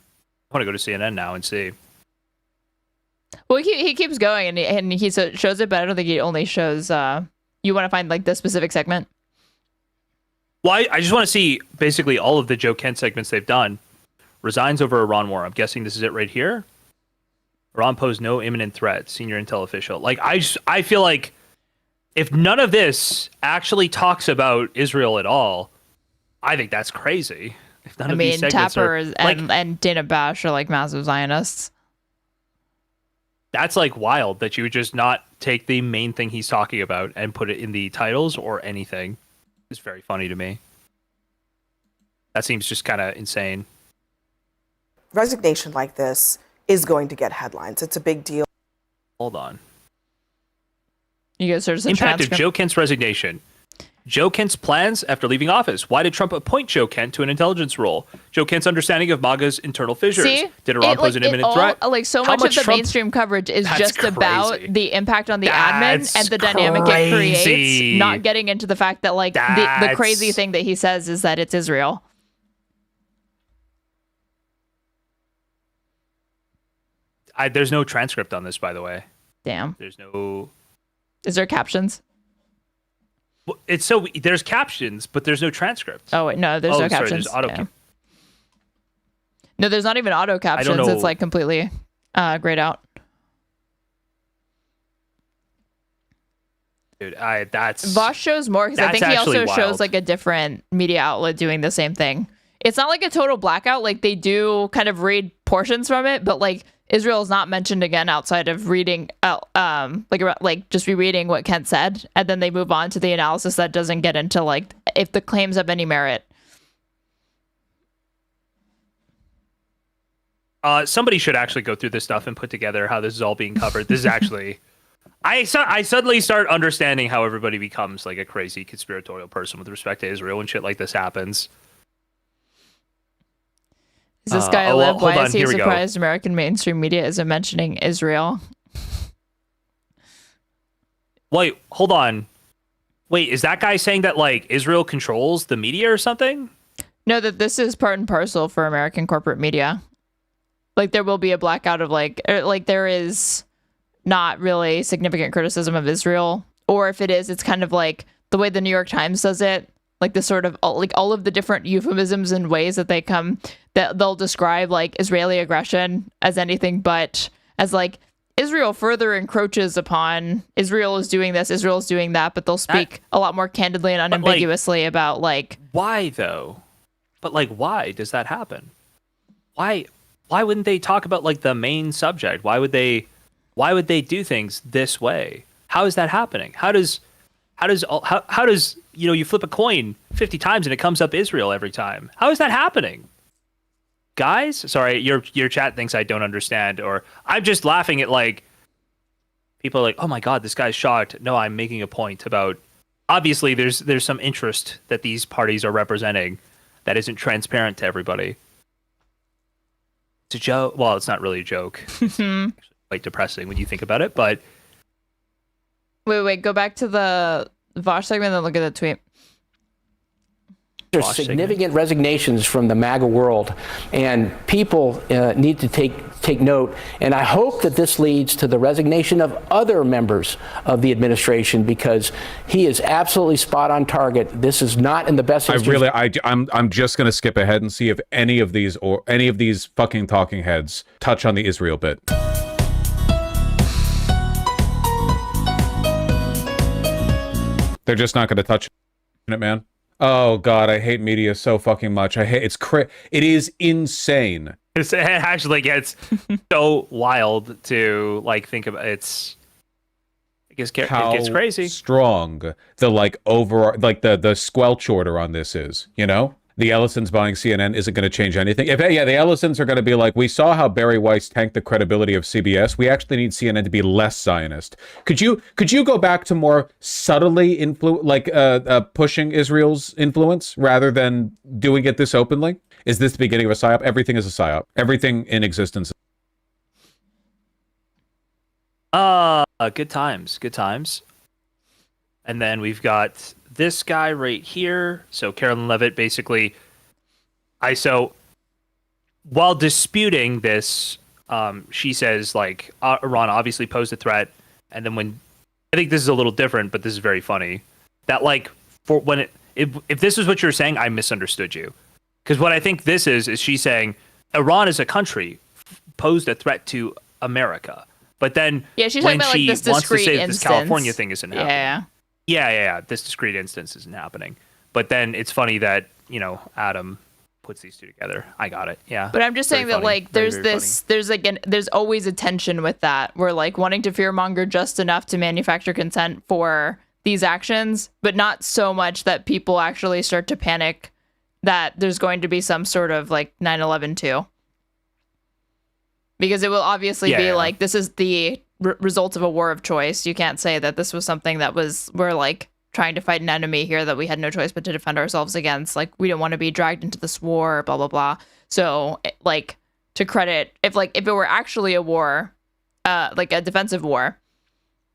I want to go to CNN now and see. Well, he keeps going and he shows it, but I don't think he only shows. You want to find the specific segment? Well, I just want to see basically all of the Joe Kent segments they've done. Resigns over Iran war. I'm guessing this is it right here. Iran posed no imminent threat. Senior intel official. I feel like if none of this actually talks about Israel at all, I think that's crazy. If none of these segments Tapper and Dana Bash are massive Zionists. That's wild that you would just not take the main thing he's talking about and put it in the titles or anything. It's very funny to me. That seems just kind of insane. Resignation like this is going to get headlines. It's a big deal. Hold on. You guys search the Impact of transcript. Joe Kent's resignation. Joe Kent's plans after leaving office. Why did Trump appoint Joe Kent to an intelligence role? Joe Kent's understanding of MAGA's internal fissures. See? Did Iran pose an imminent threat? Like so How much of the Trump- mainstream coverage is That's just about crazy. the impact on the admin That's and the dynamic it creates, crazy. not getting into the fact that like the That's- crazy thing that he says is that it's Israel. There's no transcript on this, by the way. Damn. There's no. Is there captions? Well, there's captions, but there's no transcript. Oh wait, no, there's no sorry, captions. there's auto. Yeah. No, there's not even auto captions. know. It's like completely grayed out. Dude, that's Vosh shows more because I that's think he also actually shows wild. like a different media outlet doing the same thing. It's not like a total blackout. Like they do kind of read portions from it, but like Israel is not mentioned again outside of reading, like just rereading what Kent said, and then they move on to the analysis that doesn't get into like if the claims have any merit. Somebody should actually go through this stuff and put together how this is all being covered. This is actually, I suddenly start understanding how everybody becomes like a crazy conspiratorial person with respect to Israel when shit like this happens. Is this guy well, alive? hold Why on, is he here we go. surprised American mainstream media isn't mentioning Israel? Wait, hold on. Wait, is that guy saying that like Israel controls the media or something? No, that this is part and parcel for American corporate media. Like there will be a blackout of like there is not really significant criticism of Israel, or if it is, it's kind of like the way the New York Times does it, like the sort of like all of the different euphemisms and ways that they come that they'll describe like Israeli aggression as anything but as like Israel further encroaches upon Israel is doing this, Israel is doing that, but they'll speak a lot more candidly and unambiguously about like why though? But like why does that happen? Why wouldn't they talk about like the main subject? Why would they do things this way? How is that happening? How does you flip a coin 50 times and it comes up Israel every time? How is that happening? Guys, sorry, your chat thinks I don't understand, or I'm just laughing at like people are like, oh my god, this guy's shocked. No, I'm making a point about obviously there's some interest that these parties are representing that isn't transparent to everybody. It's a joke. Well, it's not really a joke. It's quite depressing when you think about it, but wait, go back to the Vosh segment and then look at the tweet. There's significant resignations from the MAGA world, and people need to take note. And I hope that this leads to the resignation of other members of the administration, because he is absolutely spot on target. This is not in the best interest. I'm just gonna skip ahead and see if any of these fucking talking heads touch on the Israel bit. They're just not gonna touch it, man. Oh god, I hate media so fucking much. It is insane. It actually gets so wild to like think about. It gets crazy. Strong the like the squelch order on this is, you know? The Ellisons buying CNN isn't going to change anything. The Ellisons are going to be like, we saw how Barry Weiss tanked the credibility of CBS. We actually need CNN to be less Zionist. Could you go back to more subtly pushing Israel's influence rather than doing it this openly? Is this the beginning of a psyop? Everything is a psyop. Everything in existence. Good times. And then we've got this guy right here. So Carolyn Levitt basically, while disputing this, she says like Iran obviously posed a threat, and then I think this is a little different, but this is very funny that like if this is what you're saying, I misunderstood you, because what I think this is she's saying Iran as a country posed a threat to America, but then she's when talking about she like this wants to discrete say instance. this California thing isn't happening. Yeah. This discrete instance isn't happening. But then it's funny that, Adam puts these two together. I got it. Yeah. But I'm just saying that like there's there's always a tension with that. We're like wanting to fearmonger just enough to manufacture consent for these actions, but not so much that people actually start to panic that there's going to be some sort of like 9/11 too. Because it will obviously be like, this is the result of a war of choice. You can't say that this was something that we're like trying to fight an enemy here that we had no choice but to defend ourselves against. Like, we don't want to be dragged into this war, blah, blah, blah. So like, to credit, if it were actually a war, like a defensive war,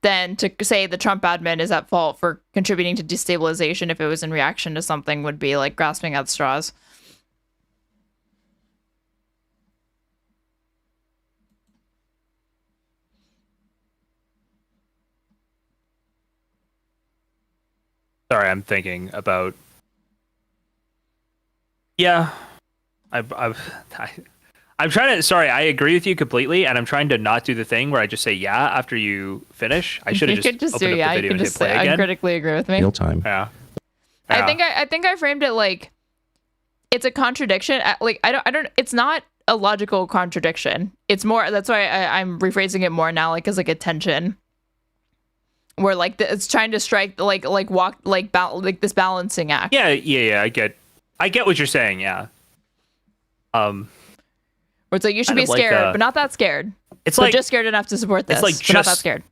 then to say the Trump admin is at fault for contributing to destabilization if it was in reaction to something would be like grasping at straws. Sorry, I'm thinking about. Yeah, I'm trying to. Sorry, I agree with you completely, and I'm trying to not do the thing where I just say yeah after you finish. I should have just opened up the video and hit play again. Uncritically agree with me. Real time. Yeah. I think I framed it like it's a contradiction. Like I don't. It's not a logical contradiction. It's more. That's why I'm rephrasing it more now, like as like a tension. Where like it's trying to strike walk like this balancing act. Yeah. I get what you're saying. Yeah. Where it's like you should be scared, but not that scared. It's but like just scared enough to support this. It's like but not that scared.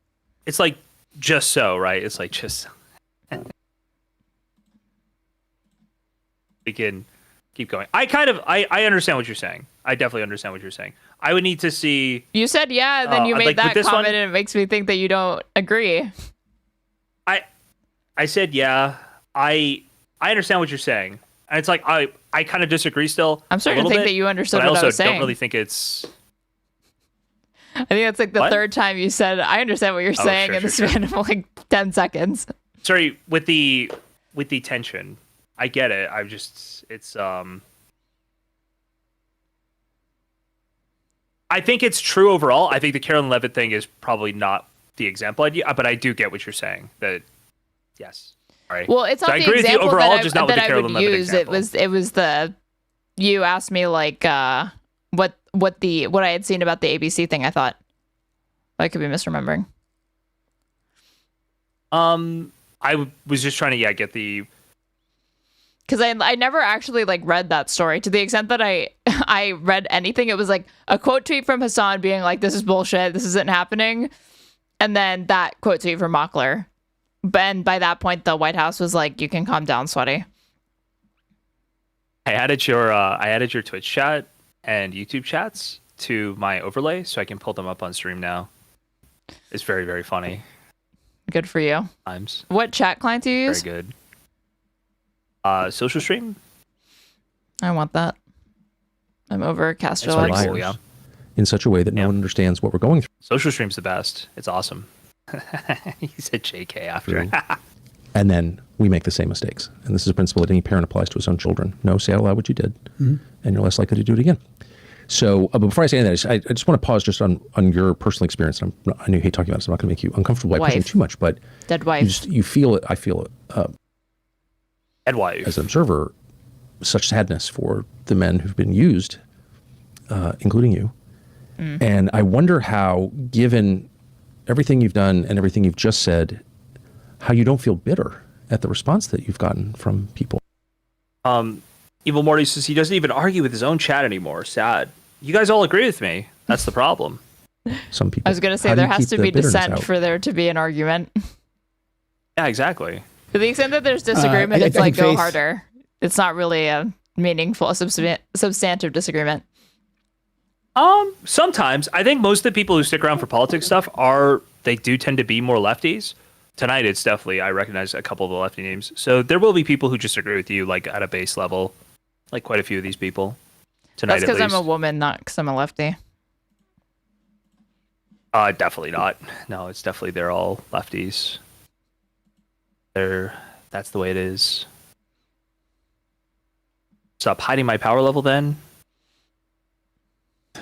It's like just so, right? It's like just. We can keep going. I understand what you're saying. I definitely understand what you're saying. I would need to see. You said yeah, and then you made like, that comment, and it makes me think that you don't agree. I said yeah. I understand what you're saying. And it's like I kind of disagree still. I'm starting to think that you understood what I was saying. I also don't really think it's. I think that's like the third time you said I understand what you're saying in the span of like 10 seconds. Sorry, with the tension, I get it. It's I think it's true overall. I think the Carolyn Levitt thing is probably not the example idea, but I do get what you're saying. That yes. Right. Well, it's not so the example overall, that I would use. It was the you asked me like what I had seen about the ABC thing. I thought I could be misremembering. I was just trying to get the because I never actually like read that story to the extent that I read anything. It was like a quote tweet from Hasan being like, "This is bullshit. This isn't happening," and then that quote tweet from Mockler. And by that point, the White House was like, "You can calm down, sweaty." I added your Twitch chat and YouTube chats to my overlay, so I can pull them up on stream now. It's very, very funny. Good for you. Times. What chat client do you use? Very good. Social stream. I want that. I'm over Castro. Yeah. In such a way that no one understands what we're going through. Social stream's the best. It's awesome. He said JK after. And then we make the same mistakes. And this is a principle that any parent applies to his own children. No, say out loud what you did, and you're less likely to do it again. So but before I say that, I just want to pause just on your personal experience. I know you hate talking about it, so I'm not going to make you uncomfortable by pushing too much, but dead wife. You feel it. I feel it. Dead wife. As an observer, such sadness for the men who've been used, including you. And I wonder how, given everything you've done and everything you've just said, how you don't feel bitter at the response that you've gotten from people. Evil Morty says he doesn't even argue with his own chat anymore. Sad. You guys all agree with me. That's the problem. Some people. I was going to say there has to be dissent for there to be an argument. Yeah, exactly. To the extent that there's disagreement, it's like go harder. It's not really a meaningful, substantive disagreement. Sometimes. I think most of the people who stick around for politics stuff they do tend to be more lefties. Tonight, it's definitely, I recognize a couple of the lefty names. So there will be people who just agree with you, like at a base level, like quite a few of these people. Tonight, that's because I'm a woman, not because I'm a lefty. Definitely not. No, it's definitely, they're all lefties. That's the way it is. Stop hiding my power level then.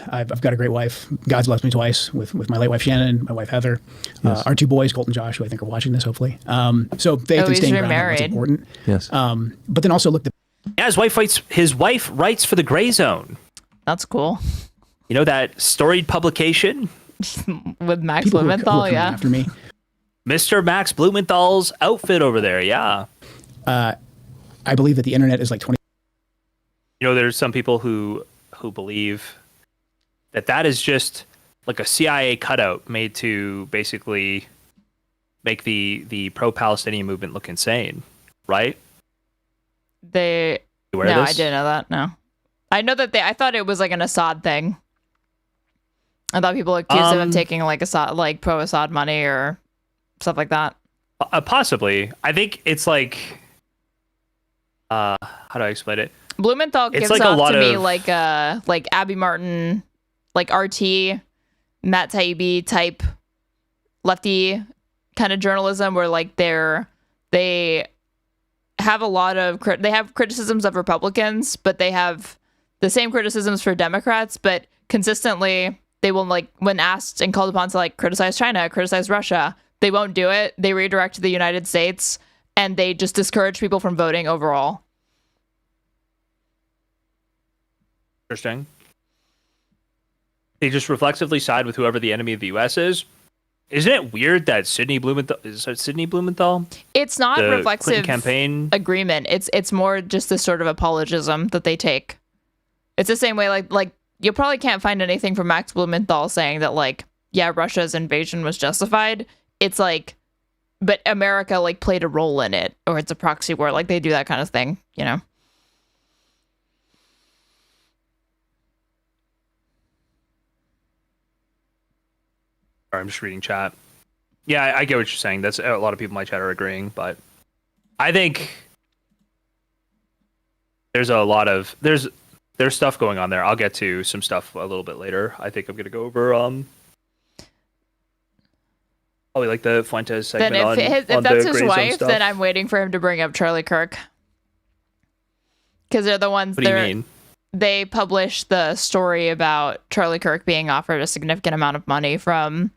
I've got a great wife. God's blessed me twice with my late wife Shannon, my wife Heather, our two boys, Colt and Josh, who I think are watching this hopefully. So faith and staying grounded is important. Yes. But then also look, Yeah, his wife writes for the Gray Zone. That's cool. You know that storied publication with Max Blumenthal, yeah. After me, Mr. Max Blumenthal's outfit over there, yeah. I believe that the internet is like 20. You know, there's some people who believe that is just like a CIA cutout made to basically make the pro-Palestinian movement look insane, right? I didn't know that. No, I know that I thought it was like an Assad thing. I thought people accused him of taking like Assad, like pro-Assad money or stuff like that. Possibly. I think it's like, how do I explain it? Blumenthal gives like off to me like Abby Martin, like RT, Matt Taibbi type lefty kind of journalism, where like they have a lot of they have criticisms of Republicans, but they have the same criticisms for Democrats, but consistently they will, like, when asked and called upon to like criticize China, criticize Russia, they won't do it. They redirect to the United States, and they just discourage people from voting overall. Interesting. They just reflexively side with whoever the enemy of the U.S. is. Isn't it weird that Sidney Blumenthal? Is it Sidney Blumenthal? It's not the reflexive Clinton campaign agreement. It's more just this sort of apologism that they take. It's the same way like you probably can't find anything from Max Blumenthal saying that like, yeah, Russia's invasion was justified. It's like, but America like played a role in it, or it's a proxy war. Like they do that kind of thing, you know. I'm just reading chat. Yeah, I get what you're saying. That's a lot of people in my chat are agreeing, but I think there's a lot of there's stuff going on there. I'll get to some stuff a little bit later. I think I'm gonna go over probably like the Fuentes segment. Then if that's his wife, then I'm waiting for him to bring up Charlie Kirk, because they're the ones. What do you mean? They published the story about Charlie Kirk being offered a significant amount of money from.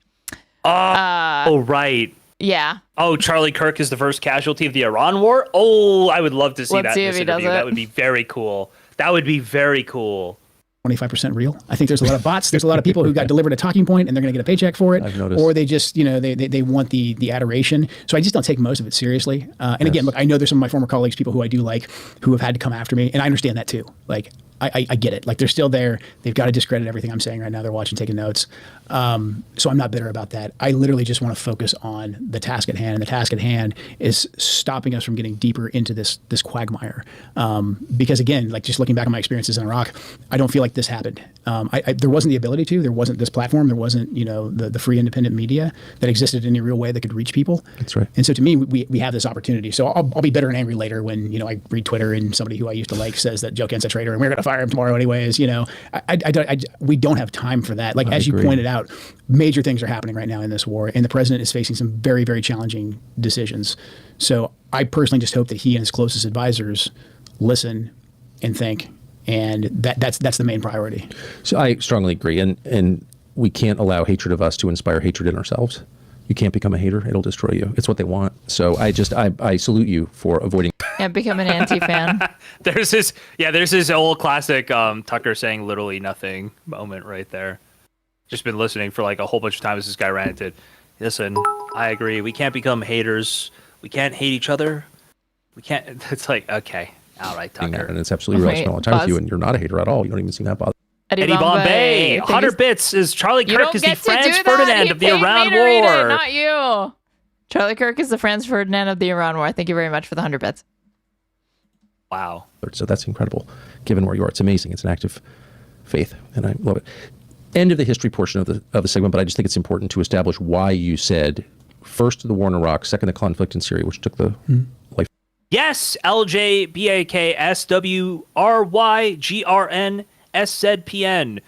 Right. Yeah. Oh, Charlie Kirk is the first casualty of the Iran war? Oh, I would love to see Let's that see in if this he does interview. it. That would be very cool. That would be very cool. 25% real. I think there's a lot of bots. There's a lot of people who got delivered a talking point and they're going to get a paycheck for it. I've noticed. Or they just, they want the adoration. So I just don't take most of it seriously. And again, look, I know there's some of my former colleagues, people who I do like, who have had to come after me. And I understand that too. Like, I get it. Like, they're still there. They've got to discredit everything I'm saying right now. They're watching, taking notes. So I'm not bitter about that. I literally just want to focus on the task at hand. And the task at hand is stopping us from getting deeper into this quagmire. Because again, like just looking back on my experiences in Iraq, I don't feel like this happened. There wasn't the ability to. There wasn't this platform. There wasn't, the free independent media that existed in any real way that could reach people. That's right. And so to me, we have this opportunity. So I'll be bitter and angry later when, I read Twitter and somebody who I used to like says that Jstlk's a traitor and we're going to fire him tomorrow anyways. We don't have time for that. Like, as you pointed out, major things are happening right now in this war, and the president is facing some very, very challenging decisions. So I personally just hope that he and his closest advisors listen and think, and that's the main priority. So I strongly agree, and we can't allow hatred of us to inspire hatred in ourselves. You can't become a hater; it'll destroy you. It's what they want. So I salute you for avoiding. Yeah, become an anti-fan. There's this old classic Tucker saying literally nothing moment right there. Just been listening for like a whole bunch of times. This guy ranted. Listen, I agree. We can't become haters. We can't hate each other. We can't. It's like, okay, all right, Tucker. And it's absolutely real. I spend all the time with you, and you're not a hater at all. You don't even seem that bothered. Eddie Bombay, 100 bits is Charlie Kirk is the Franz Ferdinand of the Iran War. Not you. Charlie Kirk is the Franz Ferdinand of the Iran War. Thank you very much for the 100 bits. Wow. So that's incredible, given where you are. It's amazing. It's an act of faith, and I love it. End of the history portion of the segment, but I just think it's important to establish why you said first the war in Iraq, second the conflict in Syria, which took the life. Yes, LJBAKSWRYGRNSZPN,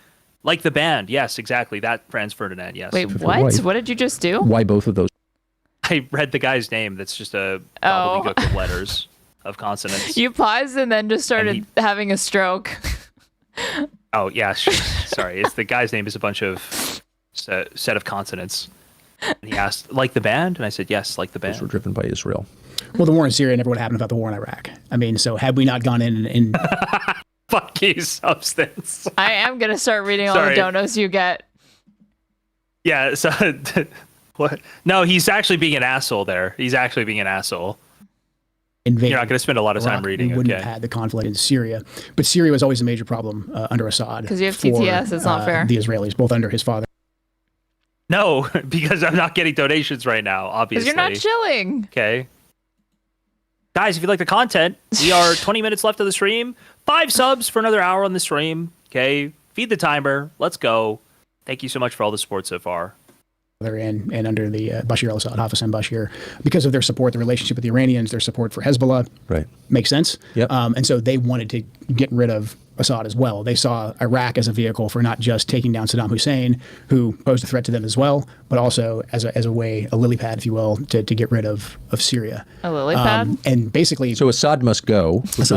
like the band. Yes, exactly. That Franz Ferdinand. Yes. Wait, what? What did you just do? Why both of those? I read the guy's name. That's just a gobbledygook of letters, of consonants. You paused and then just started having a stroke. Oh, yeah, sure. Sorry. It's the guy's name is a bunch of set of consonants. And he asked, like the band? And I said, yes, like the band. Those were driven by Israel. Well, the war in Syria never would have happened without the war in Iraq. I mean, so had we not gone in Fuck you, substance. I am going to start reading all the donos you get. Yeah, so what? No, he's actually being an asshole there. He's actually being an asshole. You're not going to spend a lot of time reading. We wouldn't have had the conflict in Syria. But Syria was always a major problem under Assad. Because you have TTS, it's not fair. The Israelis, both under his father. No, because I'm not getting donations right now, obviously. Because you're not chilling. Okay. Guys, if you like the content, we are 20 minutes left of the stream. 5 subs for another hour on the stream. Okay. Feed the timer. Let's go. Thank you so much for all the support so far. And under the Bashar al-Assad, Hasan Bashir, because of their support, the relationship with the Iranians, their support for Hezbollah, right, makes sense. Yep. And so they wanted to get rid of Assad as well. They saw Iraq as a vehicle for not just taking down Saddam Hussein, who posed a threat to them as well, but also as a way, a lily pad, if you will, to get rid of Syria. A lily pad? And basically... So Assad must go. Is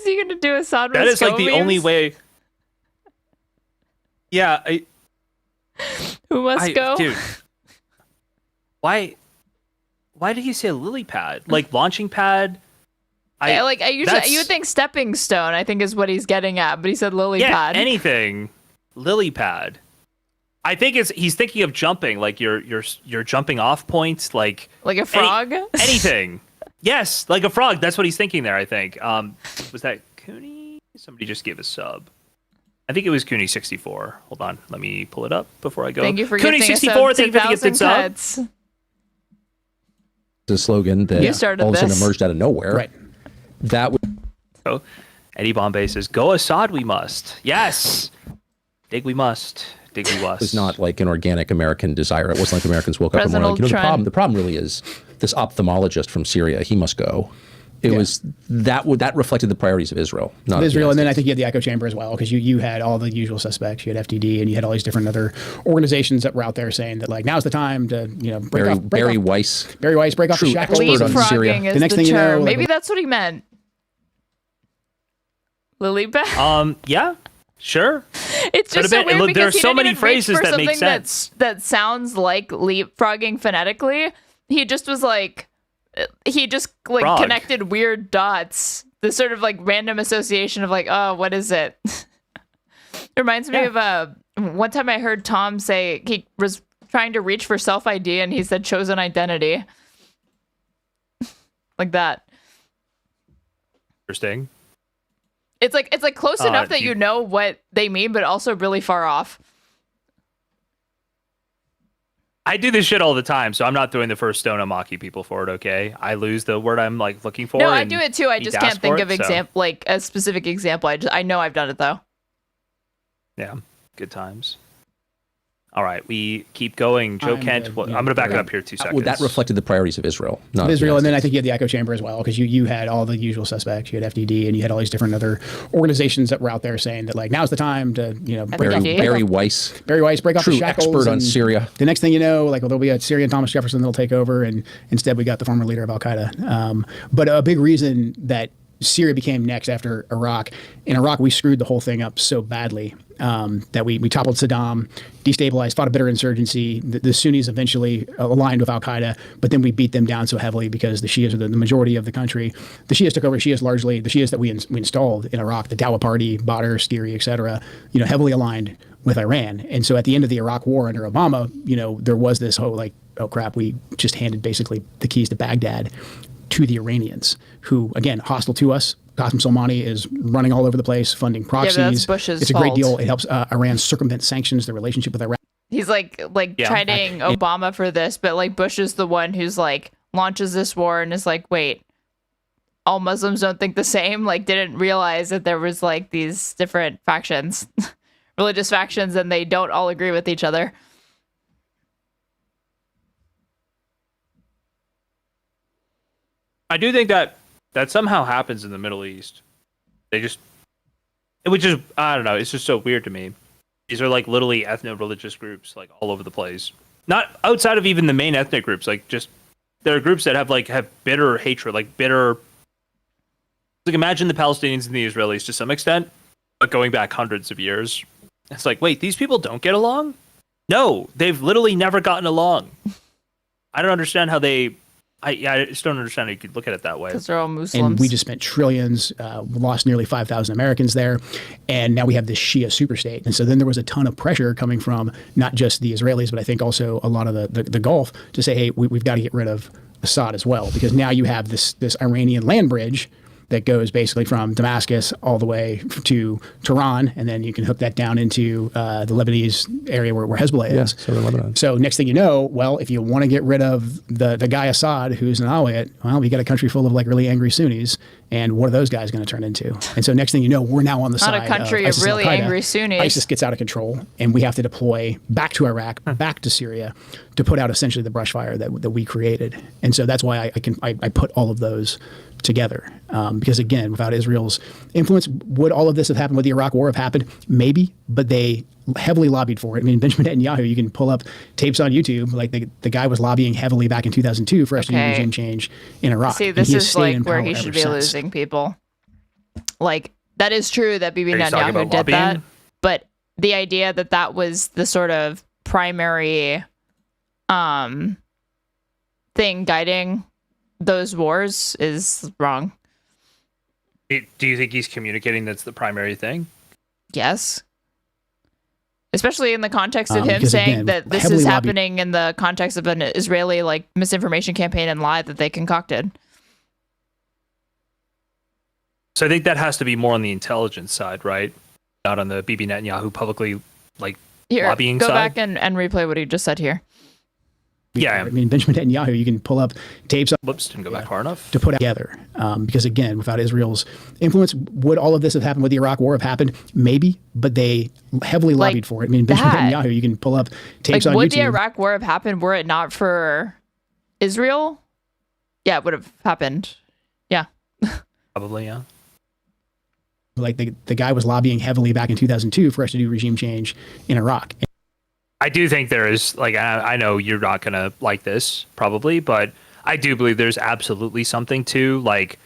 he going to do Assad must go? That is like the only way... Yeah, who must go? Dude, why did he say a lily pad? Like launching pad? You would think stepping stone, I think is what he's getting at, but he said lily pad. Anything. Lily pad. I think he's thinking of jumping, like your jumping off points, like a frog? Anything. Yes, like a frog. That's what he's thinking there, I think. Was that Cooney? Somebody just gave a sub. I think it was Cooney64. Hold on. Let me pull it up before I go. Thank you for Cooney64, thank you for the gifted sub. The slogan that all of a sudden emerged out of nowhere. Right. That would. Oh, Eddie Bombay says, "Go Assad, we must." Yes. Dig, we must. Dig, we must. It was not like an organic American desire. It wasn't like Americans woke up and were like, the problem really is this ophthalmologist from Syria. He must go. It was that reflected the priorities of Israel, not Israel. And then I think you had the echo chamber as well, because you had all the usual suspects. You had FDD, and you had all these different other organizations that were out there saying that like now's the time to Barry Weiss, break off the shackles on Syria. The next thing you know, maybe that's what he meant. Lily pad. Yeah. Sure. It's just so weird because there are so many phrases that make sense. That sounds like leapfrogging phonetically. He just was like. He just Frog. Connected weird dots. This sort of like random association of like, oh, what is it? It reminds me of one time I heard Tom say he was trying to reach for self-ID and he said chosen identity. Like that. Interesting. It's like close enough that you know what they mean, but also really far off. I do this shit all the time, so I'm not doing the first stone. I'm mocking people for it. Okay, I lose the word I'm like looking for. No, I do it too. I just can't think of like a specific example. I know I've done it though. Yeah, good times. All right, we keep going. Joe Kent, I'm going to back it up here 2 seconds. Well, that reflected the priorities of Israel, not Israel. And then I think you had the echo chamber as well, because you had all the usual suspects. You had FDD, and you had all these different other organizations that were out there saying that like now's the time to Barry Weiss, break off the shackles. Expert on Syria. The next thing you know, like there'll be a Syrian Thomas Jefferson that'll take over, and instead we got the former leader of Al Qaeda. But a big reason that Syria became next after Iraq. In Iraq, we screwed the whole thing up so badly that we toppled Saddam, destabilized, fought a bitter insurgency. The Sunnis eventually aligned with Al Qaeda, but then we beat them down so heavily because the Shias are the majority of the country. The Shias took over. Shias largely, the Shias that we installed in Iraq, the Dawa Party, Badr, Skiri, et cetera, heavily aligned with Iran. And so at the end of the Iraq war under Obama, there was this whole like, oh crap, we just handed basically the keys to Baghdad to the Iranians, who, again, hostile to us. Qasem Soleimani is running all over the place, funding proxies. Yeah, that's Bush's It's a great deal. It helps Iran circumvent sanctions, the relationship with Iran. He's chiding Obama for this, but like Bush is the one who's like launches this war and is like, wait, all Muslims don't think the same? Like didn't realize that there was like these different factions, religious factions, and they don't all agree with each other. I do think that somehow happens in the Middle East. I don't know, it's just so weird to me. These are like literally ethno-religious groups like all over the place. Not outside of even the main ethnic groups, like just there are groups that have bitter hatred, like imagine the Palestinians and the Israelis to some extent, but going back hundreds of years. It's like, wait, these people don't get along? No, they've literally never gotten along. I don't understand how they. I just don't understand how you could look at it that way. Because they're all Muslims. And we just spent trillions, lost nearly 5,000 Americans there, and now we have this Shia superstate. And so then there was a ton of pressure coming from not just the Israelis, but I think also a lot of the Gulf to say, hey, we've got to get rid of Assad as well, because now you have this Iranian land bridge that goes basically from Damascus all the way to Tehran, and then you can hook that down into the Lebanese area where Hezbollah is. Southern Lebanon. So next thing you know, well, if you want to get rid of the guy Assad, who's an Alawite, well, you got a country full of like really angry Sunnis, and what are those guys going to turn into? And so next thing you know, we're now on the side Not a country of ISIS of really Al-Qaeda. angry Sunnis. ISIS gets out of control, and we have to deploy back to Iraq, back to Syria, to put out essentially the brush fire that we created. And so that's why I put all of those together. Because again, without Israel's influence, would all of this have happened? Would the Iraq War have happened? Maybe, but they heavily lobbied for it. I mean, Benjamin Netanyahu, you can pull up tapes on YouTube, like the guy was lobbying heavily back in 2002 for us to do regime change in Iraq. See, this is like where he should be losing people. Like, that is true that Bibi Netanyahu did that, but the idea that that was the sort of primary thing guiding those wars is wrong. Do you think he's communicating that's the primary thing? Yes. Especially in the context of him saying again, that this is happening in the context of an Israeli like misinformation campaign and lie that they concocted. So I think that has to be more on the intelligence side, right? Not on the Bibi Netanyahu publicly lobbying go side. Back and replay what he just said here. Yeah, I mean, Benjamin Netanyahu, you can pull up tapes. Whoops, didn't go back far enough. To put together. Because again, without Israel's influence, would all of this have happened? Would the Iraq War have happened? Maybe, but they heavily lobbied for it. I mean, Benjamin Netanyahu, you can pull up tapes on YouTube. Would the Iraq War have happened were it not for Israel? Yeah, it would have happened. Yeah. Probably, yeah. Like the guy was lobbying heavily back in 2002 for us to do regime change in Iraq. I do think there is, like, I know you're not going to like this probably, but I do believe there's absolutely something to, like,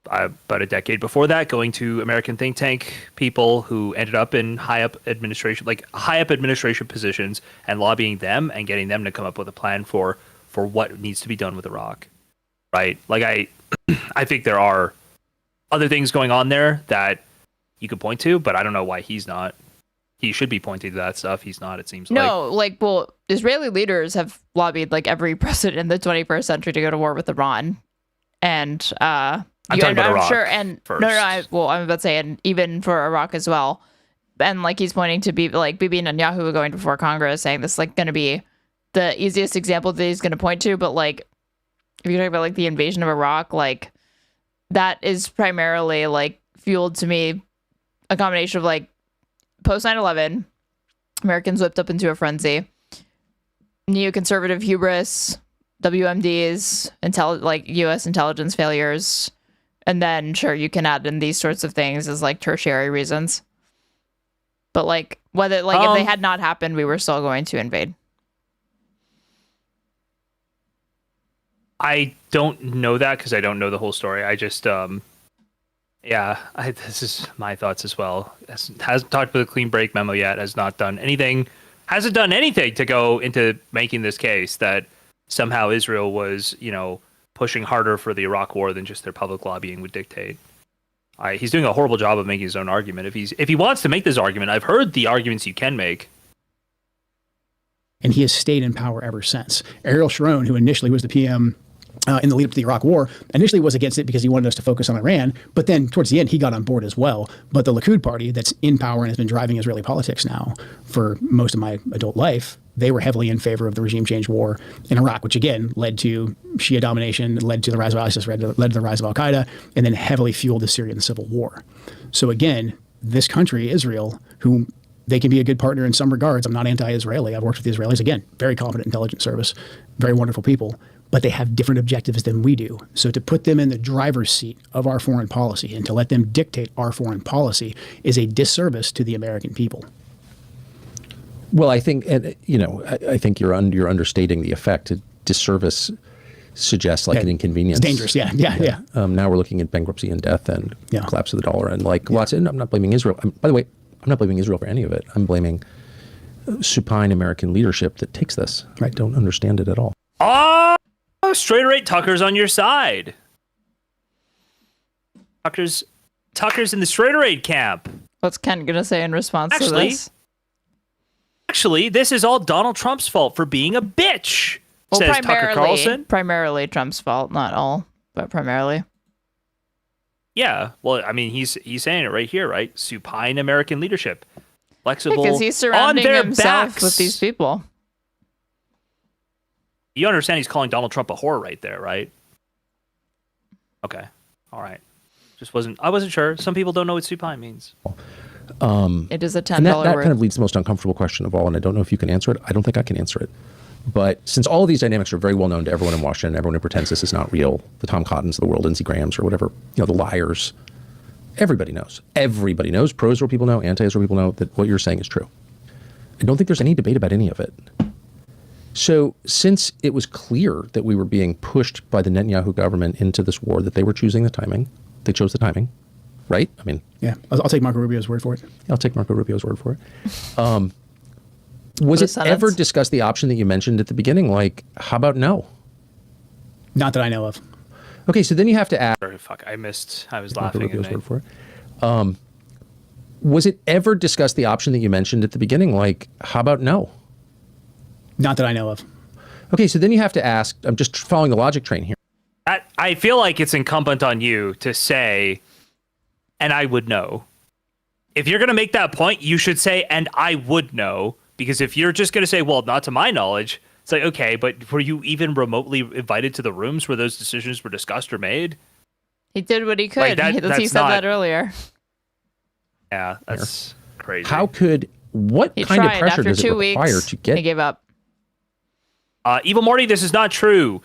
about a decade before that, going to American think tank people who ended up in high up administration positions and lobbying them and getting them to come up with a plan for what needs to be done with Iraq, right? Like, I think there are other things going on there that you could point to, but I don't know why he's not. He should be pointing to that stuff. He's not, it seems like. Well, Israeli leaders have lobbied like every president in the 21st century to go to war with Iran. And I'm sure, and first. I'm about to say, and even for Iraq as well. And like he's pointing to Bibi Netanyahu going before Congress saying this is like going to be the easiest example that he's going to point to. But like, if you're talking about like the invasion of Iraq, like that is primarily like fueled to me a combination of like post 9/11, Americans whipped up into a frenzy, neoconservative hubris, WMDs, U.S. intelligence failures, and then sure you can add in these sorts of things as like tertiary reasons. But like whether if they had not happened, we were still going to invade. I don't know that because I don't know the whole story. I just this is my thoughts as well. Hasn't talked about the clean break memo yet. Hasn't done anything to go into making this case that somehow Israel was, pushing harder for the Iraq War than just their public lobbying would dictate. He's doing a horrible job of making his own argument. If he wants to make this argument, I've heard the arguments you can make. And he has stayed in power ever since. Ariel Sharon, who initially was the PM in the lead up to the Iraq War, initially was against it because he wanted us to focus on Iran, but then towards the end he got on board as well. But the Likud party that's in power and has been driving Israeli politics now for most of my adult life, they were heavily in favor of the regime change war in Iraq, which again led to Shia domination, led to the rise of ISIS, led to the rise of Al-Qaeda, and then heavily fueled the Syrian civil war. So again, this country, Israel, who they can be a good partner in some regards. I'm not anti-Israeli. I've worked with the Israelis. Again, very competent intelligence service, very wonderful people, but they have different objectives than we do. So to put them in the driver's seat of our foreign policy and to let them dictate our foreign policy is a disservice to the American people. Well, I think, I think you're understating the effect. Disservice suggests like an inconvenience. It's dangerous. Yeah. Now we're looking at bankruptcy and death and collapse of the dollar and lots. And I'm not blaming Israel. By the way, I'm not blaming Israel for any of it. I'm blaming supine American leadership that takes this. I don't understand it at all. Oh, Straighterade Tucker's on your side. Tucker's in the Straighterade camp. What's Ken gonna say in response to this? Actually, this is all Donald Trump's fault for being a bitch, says Tucker Carlson. Primarily Trump's fault, not all, but primarily. Yeah, well, I mean, he's saying it right here, right? Supine American leadership, flexible, because he's surrounding himself with these people. You understand he's calling Donald Trump a whore right there, right? Okay, all right. I wasn't sure. Some people don't know what supine means. It is a $10 and that word. kind of leads to the most uncomfortable question of all, and I don't know if you can answer it. I don't think I can answer it. But since all of these dynamics are very well known to everyone in Washington, everyone who pretends this is not real, the Tom Cottons of the world, Lindsey Grahams or whatever, the liars, everybody knows. Everybody knows, pro-Israel people know, anti-Israel people know that what you're saying is true. I don't think there's any debate about any of it. So since it was clear that we were being pushed by the Netanyahu government into this war, that they were choosing the timing, they chose the timing, right? I mean, yeah, I'll take Marco Rubio's word for it. I'll take Marco Rubio's word for it. Was it ever discussed the option that you mentioned at the beginning? Like, how about no? Not that I know of. Okay, so then you have to ask. Fuck, I was laughing. Marco Rubio's word for it. Was it ever discussed the option that you mentioned at the beginning? Like, how about no? Not that I know of. Okay, so then you have to ask. I'm just following the logic train here. I feel like it's incumbent on you to say, and I would know. If you're going to make that point, you should say, and I would know. Because if you're just going to say, well, not to my knowledge, it's like, okay, but were you even remotely invited to the rooms where those decisions were discussed or made? He did what he could. He said that earlier. Yeah, that's crazy. How could, what kind of pressure does it require to get? He gave up. Evil Morty, this is not true.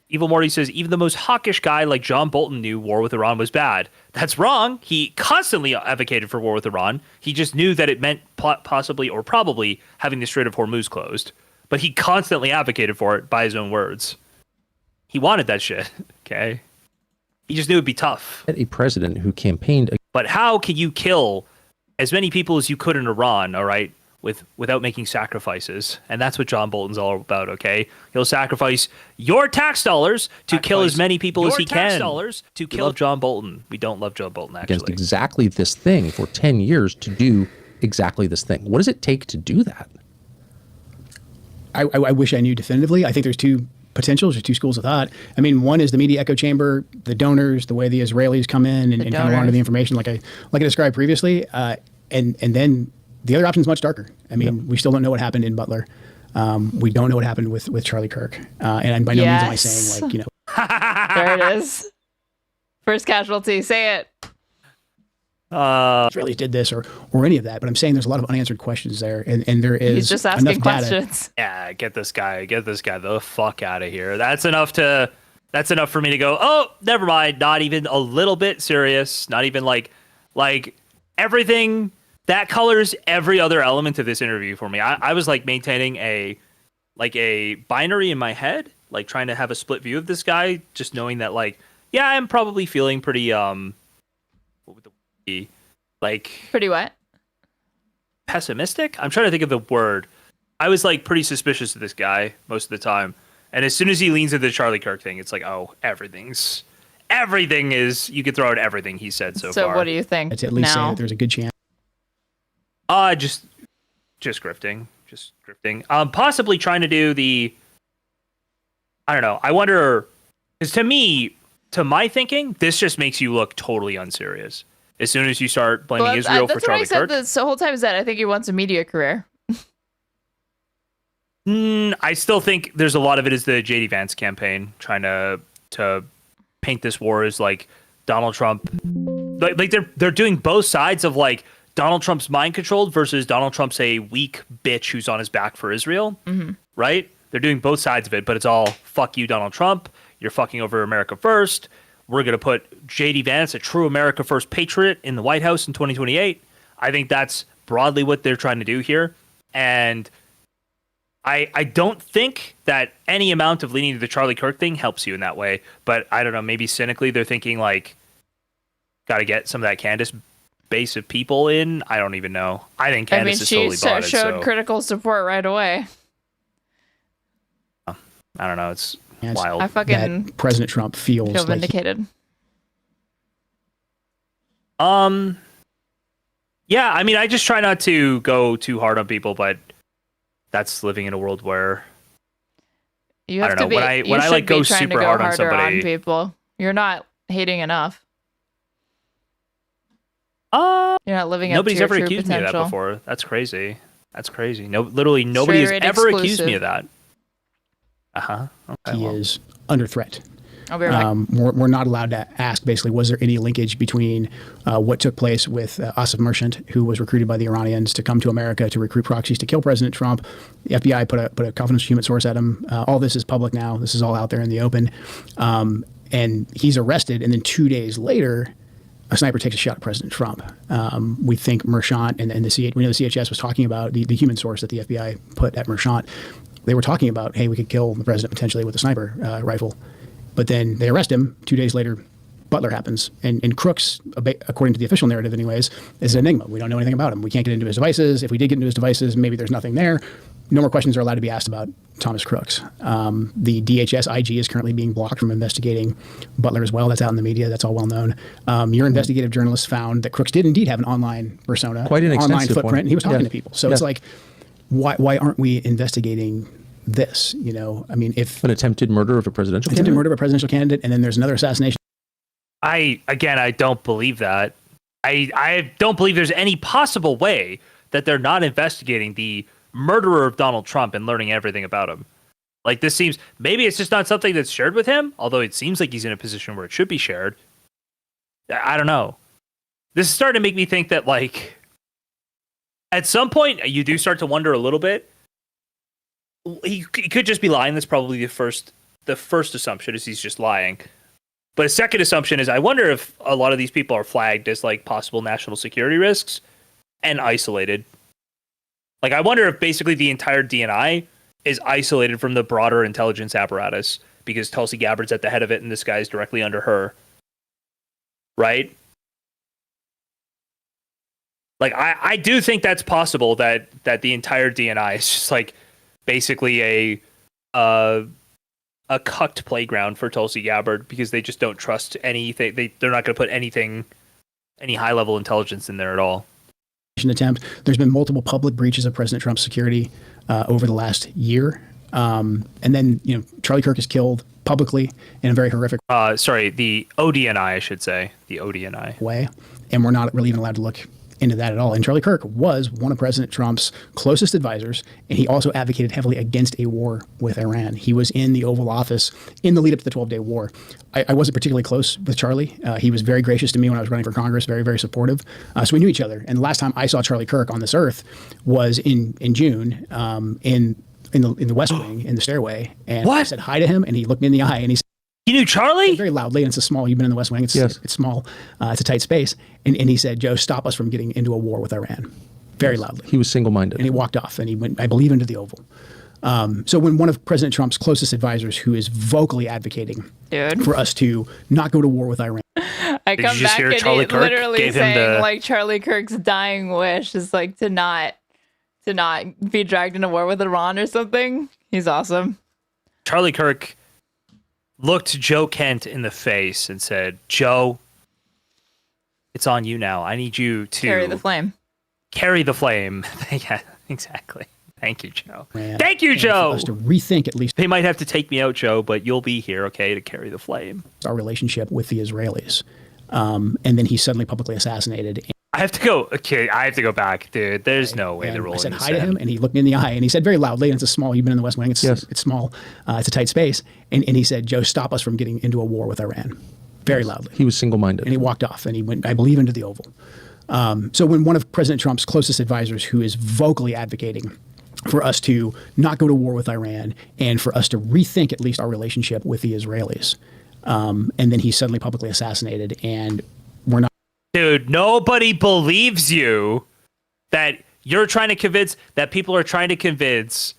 Evil Morty says, even the most hawkish guy like John Bolton knew war with Iran was bad. That's wrong. He constantly advocated for war with Iran. He just knew that it meant possibly or probably having the Strait of Hormuz closed. But he constantly advocated for it by his own words. He wanted that shit, okay? He just knew it'd be tough. A president who campaigned. But how can you kill as many people as you could in Iran, all right? Without making sacrifices. And that's what John Bolton's all about, okay? He'll sacrifice your tax dollars to kill as many people as he can. We love John Bolton. We don't love John Bolton, actually. Against exactly this thing for 10 years to do exactly this thing. What does it take to do that? I wish I knew definitively. I think there's two potentials, there's two schools of thought. I mean, one is the media echo chamber, the donors, the way the Israelis come in and kind of launder the information like I described previously. And then the other option is much darker. I mean, we still don't know what happened in Butler. We don't know what happened with Charlie Kirk. And by no means am I saying, like, There it is. First casualty. Say it. Israelis did this or any of that. But I'm saying there's a lot of unanswered questions there. And there is He's just asking questions. Yeah, get this guy the fuck out of here. That's enough for me to go, oh, never mind. Not even a little bit serious. Not even like everything. That colors every other element of this interview for me. I was like maintaining a binary in my head, like trying to have a split view of this guy, just knowing that like, yeah, I'm probably feeling pretty pretty what? Pessimistic? I'm trying to think of the word. I was like pretty suspicious of this guy most of the time. And as soon as he leans into the Charlie Kirk thing, it's like, oh, everything is, you could throw out everything he said so far. So what do you think? I'd at least say that there's a good chance. Just grifting. Possibly trying to do I don't know. I wonder, because to my thinking, this just makes you look totally unserious. As soon as you start blaming Israel for Charlie Kirk. That's what I said this whole time, is that I think he wants a media career. I still think there's a lot of it is the JD Vance campaign trying to paint this war as like Donald Trump. Like they're doing both sides of like Donald Trump's mind controlled versus Donald Trump's a weak bitch who's on his back for Israel, right? They're doing both sides of it, but it's all fuck you, Donald Trump. You're fucking over America first. We're going to put JD Vance, a true America first patriot, in the White House in 2028. I think that's broadly what they're trying to do here. And I don't think that any amount of leaning to the Charlie Kirk thing helps you in that way. But I don't know, maybe cynically they're thinking like, got to get some of that Candace base of people in. I don't even know. I think Candace is totally bought it. She showed critical support right away. I don't know. It's wild. I fucking that President Trump feel vindicated. Yeah, I mean, I just try not to go too hard on people, but that's living in a world where you have I don't know. When I like go super hard on somebody, people, you're not hating enough. You're not living up nobody's to your ever true accused potential. me of that before. That's crazy. That's crazy. No, literally nobody has ever accused me of that. Okay, he is under threat. I'll be right back. We're not allowed to ask, basically, was there any linkage between what took place with Asif Merchant, who was recruited by the Iranians to come to America to recruit proxies to kill President Trump. The FBI put a confidential human source at him. All this is public now. This is all out there in the open. And he's arrested, and then 2 days later, a sniper takes a shot at President Trump. We think Merchant and we know the CHS was talking about the human source that the FBI put at Merchant. They were talking about, hey, we could kill the president potentially with a sniper rifle. But then they arrest him. 2 days later, Butler happens. And Crooks, according to the official narrative anyways, is an enigma. We don't know anything about him. We can't get into his devices. If we did get into his devices, maybe there's nothing there. No more questions are allowed to be asked about Thomas Crooks. The DHS IG is currently being blocked from investigating Butler as well. That's out in the media. That's all well known. Your investigative journalist found that Crooks did indeed have an online persona, quite an online footprint, one. And he was talking to people. So it's like, why aren't we investigating this? You know, I mean, if an attempted murder of a presidential candidate, and then there's another assassination. I don't believe that. I don't believe there's any possible way that they're not investigating the murderer of Donald Trump and learning everything about him. Like, this seems, maybe it's just not something that's shared with him, although it seems like he's in a position where it should be shared. I don't know. This is starting to make me think that, like, at some point you do start to wonder a little bit. He could just be lying. That's probably the first assumption, is he's just lying. But a second assumption is, I wonder if a lot of these people are flagged as like possible national security risks and isolated. Like, I wonder if basically the entire DNI is isolated from the broader intelligence apparatus because Tulsi Gabbard's at the head of it and this guy's directly under her. Right? Like, I do think that's possible, that the entire DNI is just like basically a cucked playground for Tulsi Gabbard because they just don't trust anything. They're not going to put any high-level intelligence in there at all. Attempt. There's been multiple public breaches of President Trump's security over the last year. And then, you know, Charlie Kirk is killed publicly in a very horrific the ODNI, I should say. The ODNI. Way. And we're not really even allowed to look into that at all. And Charlie Kirk was one of President Trump's closest advisors, and he also advocated heavily against a war with Iran. He was in the Oval Office in the lead up to the 12-day war. I wasn't particularly close with Charlie. He was very gracious to me when I was running for Congress, very, very supportive. So we knew each other. And the last time I saw Charlie Kirk on this earth was in June in the West Wing, in the stairway. And I said hi to him, and he looked me in the eye, and he said, "You knew Charlie?" Very loudly, and it's a small, you've been in the West Wing, it's small, it's a tight space. And he said, "Joe, stop us from getting into a war with Iran." Very loudly. He was single-minded. And he walked off, and he went, I believe, into the Oval. So when one of President Trump's closest advisors, who is vocally advocating for us to not go to war with Iran. I come back and he's literally saying, like, Charlie Kirk's dying wish is like to not be dragged into war with Iran or something. He's awesome. Charlie Kirk looked Joe Kent in the face and said, "Joe, it's on you now. I need you to carry the flame." Carry the flame. Yeah, exactly. Thank you, Joe. Thank you, Joe. For us to rethink at least. They might have to take me out, Joe, but you'll be here, okay, to carry the flame. Our relationship with the Israelis. And then he's suddenly publicly assassinated. I have to go. Okay, I have to go back, dude. There's no way they're rolling. I said hi to him, and he looked me in the eye, and he said very loudly, and it's a small, you've been in the West Wing, it's small, it's a tight space. And he said, "Joe, stop us from getting into a war with Iran." Very loudly. He was single-minded. And he walked off, and he went, I believe, into the Oval. So when one of President Trump's closest advisors, who is vocally advocating for us to not go to war with Iran and for us to rethink at least our relationship with the Israelis, and then he's suddenly publicly assassinated, and we're not. Dude, nobody believes you that you're trying to convince, that people are trying to convince,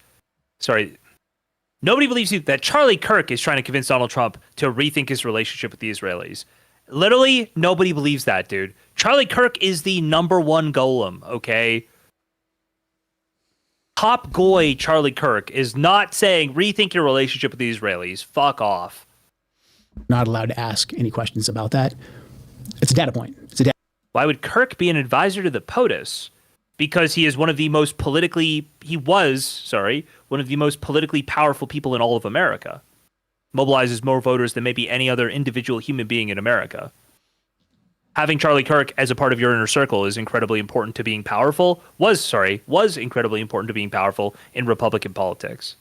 nobody believes you that Charlie Kirk is trying to convince Donald Trump to rethink his relationship with the Israelis. Literally, nobody believes that, dude. Charlie Kirk is the #1 golem, okay? Top goy Charlie Kirk is not saying, rethink your relationship with the Israelis. Fuck off. Not allowed to ask any questions about that. It's a data point. Why would Kirk be an advisor to the POTUS? Because he is one of the most politically powerful people in all of America. Mobilizes more voters than maybe any other individual human being in America. Having Charlie Kirk as a part of your inner circle is incredibly important to being powerful. Was incredibly important to being powerful in Republican politics.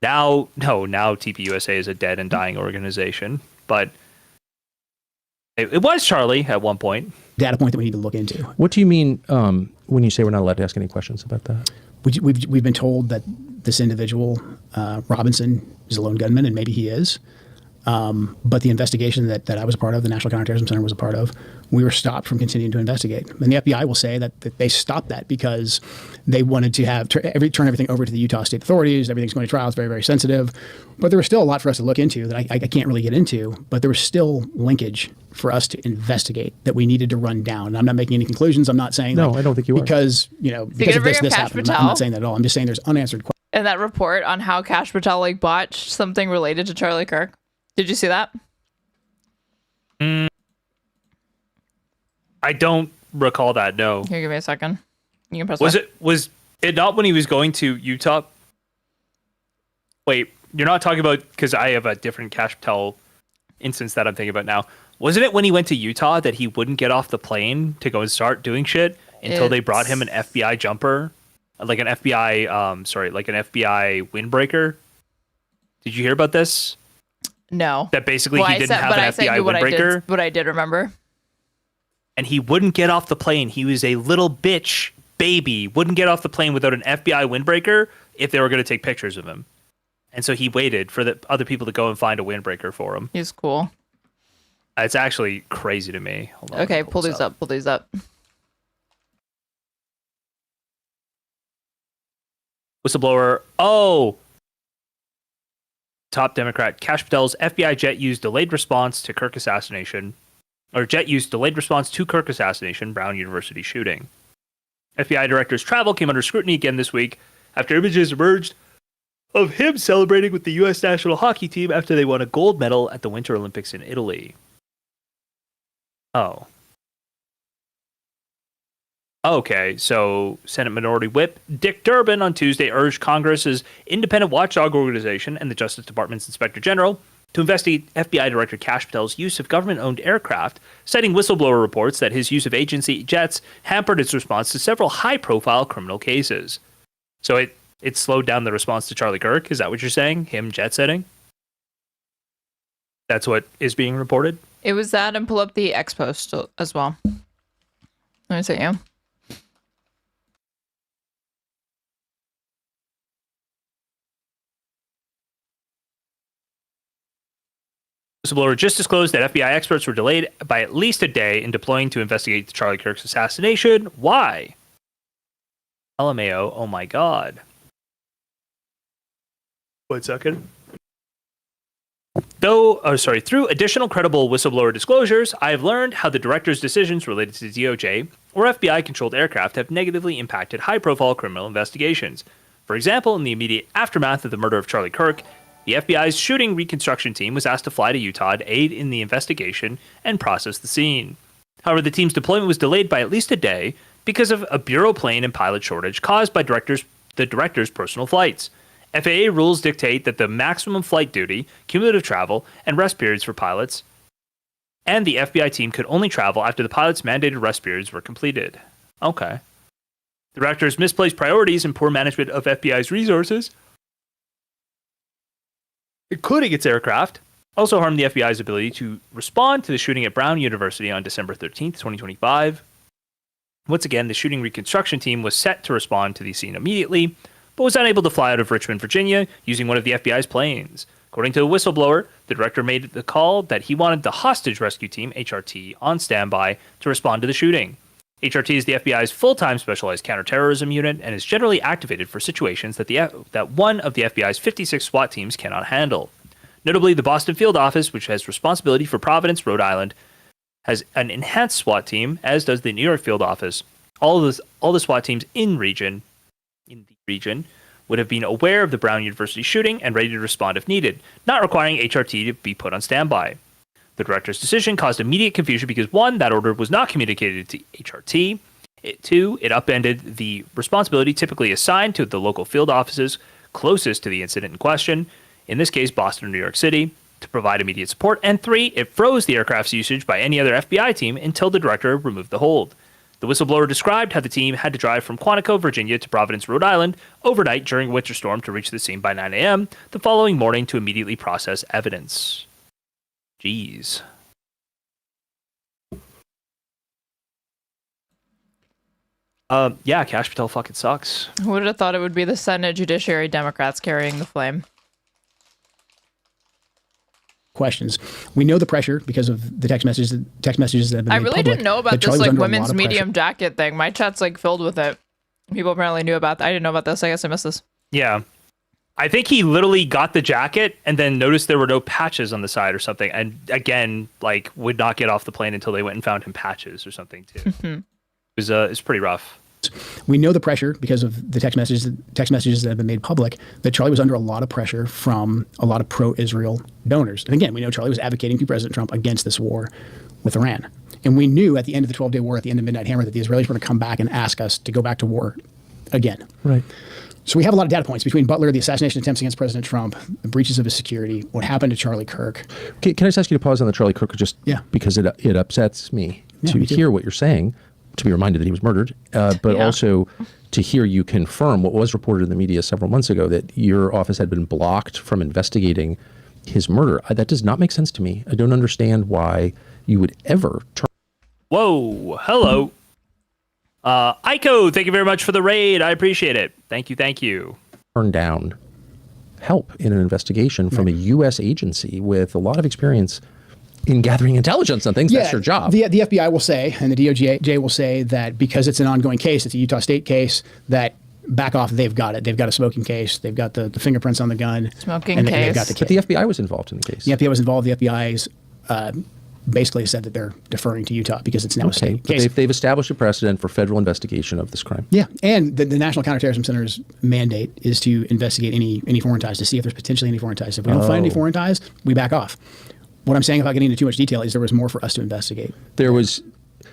Now TPUSA is a dead and dying organization, but it was Charlie at one point. Data point that we need to look into. What do you mean when you say we're not allowed to ask any questions about that? We've been told that this individual, Robinson, is a lone gunman, and maybe he is. But the investigation that I was a part of, the National Counterterrorism Center was a part of, we were stopped from continuing to investigate. And the FBI will say that they stopped that because they wanted to turn everything over to the Utah state authorities. Everything's going to trial. It's very, very sensitive. But there was still a lot for us to look into that I can't really get into. But there was still linkage for us to investigate that we needed to run down. And I'm not making any conclusions. I'm not saying I don't think you are. Because this happened. I'm not saying that at all. I'm just saying there's unanswered questions. And that report on how Kash Patel botched something related to Charlie Kirk. Did you see that? I don't recall that, no. Here, give me a second. You can press Was it not when he was going to Utah? Wait, you're not talking about, because I have a different Kash Patel instance that I'm thinking about now. Wasn't it when he went to Utah that he wouldn't get off the plane to go and start doing shit until they brought him an FBI jumper? Like an FBI windbreaker? Did you hear about this? No. That basically he didn't have an FBI windbreaker. But I did remember. And he wouldn't get off the plane. He was a little bitch baby. Wouldn't get off the plane without an FBI windbreaker if they were going to take pictures of him. And so he waited for the other people to go and find a windbreaker for him. He's cool. It's actually crazy to me. Hold on, okay, pull these up. Pull these up. Whistleblower. Oh. Top Democrat Kash Patel's FBI jet used delayed response to Kirk assassination. Or jet used delayed response to Kirk assassination, Brown University shooting. FBI director's travel came under scrutiny again this week after images emerged of him celebrating with the U.S. national hockey team after they won a gold medal at the Winter Olympics in Italy. Oh. Okay, so Senate Minority Whip Dick Durbin on Tuesday urged Congress's independent watchdog organization and the Justice Department's Inspector General to investigate FBI Director Kash Patel's use of government-owned aircraft, citing whistleblower reports that his use of agency jets hampered its response to several high-profile criminal cases. So it slowed down the response to Charlie Kirk? Is that what you're saying? Him jet-setting? That's what is being reported? It was that, and pull up the X post as well. Let me see you. Whistleblower just disclosed that FBI experts were delayed by at least a day in deploying to investigate Charlie Kirk's assassination. Why? LMAO, oh my god. 1 second. Through additional credible whistleblower disclosures, I have learned how the director's decisions related to DOJ or FBI-controlled aircraft have negatively impacted high-profile criminal investigations. For example, in the immediate aftermath of the murder of Charlie Kirk, the FBI's shooting reconstruction team was asked to fly to Utah to aid in the investigation and process the scene. However, the team's deployment was delayed by at least a day because of a bureau plane and pilot shortage caused by the director's personal flights. FAA rules dictate that the maximum flight duty, cumulative travel, and rest periods for pilots and the FBI team could only travel after the pilot's mandated rest periods were completed. Okay. The director's misplaced priorities and poor management of FBI's resources, including its aircraft, also harmed the FBI's ability to respond to the shooting at Brown University on December 13th, 2025. Once again, the shooting reconstruction team was set to respond to the scene immediately, but was unable to fly out of Richmond, Virginia, using one of the FBI's planes. According to the whistleblower, the director made the call that he wanted the hostage rescue team, HRT, on standby to respond to the shooting. HRT is the FBI's full-time specialized counterterrorism unit and is generally activated for situations that one of the FBI's 56 SWAT teams cannot handle. Notably, the Boston field office, which has responsibility for Providence, Rhode Island, has an enhanced SWAT team, as does the New York field office. All the SWAT teams in the region would have been aware of the Brown University shooting and ready to respond if needed, not requiring HRT to be put on standby. The director's decision caused immediate confusion because 1, that order was not communicated to HRT. 2, it upended the responsibility typically assigned to the local field offices closest to the incident in question, in this case Boston or New York City, to provide immediate support. And 3, it froze the aircraft's usage by any other FBI team until the director removed the hold. The whistleblower described how the team had to drive from Quantico, Virginia to Providence, Rhode Island overnight during a winter storm to reach the scene by 9 a.m. the following morning to immediately process evidence. Jeez. Yeah, Kash Patel fucking sucks. Who would have thought it would be the Senate Judiciary Democrats carrying the flame? Questions. We know the pressure because of the text messages that have been made public, didn't know about this like women's medium jacket thing. My chat's like filled with it. People apparently knew about that. I didn't know about this. I guess I missed this. Yeah. I think he literally got the jacket and then noticed there were no patches on the side or something. And again, like would not get off the plane until they went and found him patches or something too. It's pretty rough. We know the pressure because of the text messages that have been made public that Charlie was under a lot of pressure from a lot of pro-Israel donors. And again, we know Charlie was advocating to President Trump against this war with Iran. And we knew at the end of the 12-day war, at the end of Midnight Hammer, that the Israelis were going to come back and ask us to go back to war again. Right. So we have a lot of data points between Butler, the assassination attempts against President Trump, the breaches of his security, what happened to Charlie Kirk. Can I just ask you to pause on the Charlie Kirk just because it upsets me to hear what you're saying, to be reminded that he was murdered, but also to hear you confirm what was reported in the media several months ago, that your office had been blocked from investigating his murder. That does not make sense to me. I don't understand why you would ever turn. Whoa, hello. Aiko, thank you very much for the raid. I appreciate it. Thank you. Turn down help in an investigation from a U.S. agency with a lot of experience in gathering intelligence on things. That's your job. The FBI will say, and the DOJ will say that because it's an ongoing case, it's a Utah State case, that back off, they've got it. They've got a smoking case. They've got the fingerprints on the gun. Smoking and case. They've got the But the FBI was involved in the case. The FBI was involved. The FBI's basically said that they're deferring to Utah because it's now a state case. They've established a precedent for federal investigation of this crime. Yeah, and the National Counterterrorism Center's mandate is to investigate any foreign ties, to see if there's potentially any foreign ties. If we don't find any foreign ties, we back off. What I'm saying, without getting into too much detail, is there was more for us to investigate.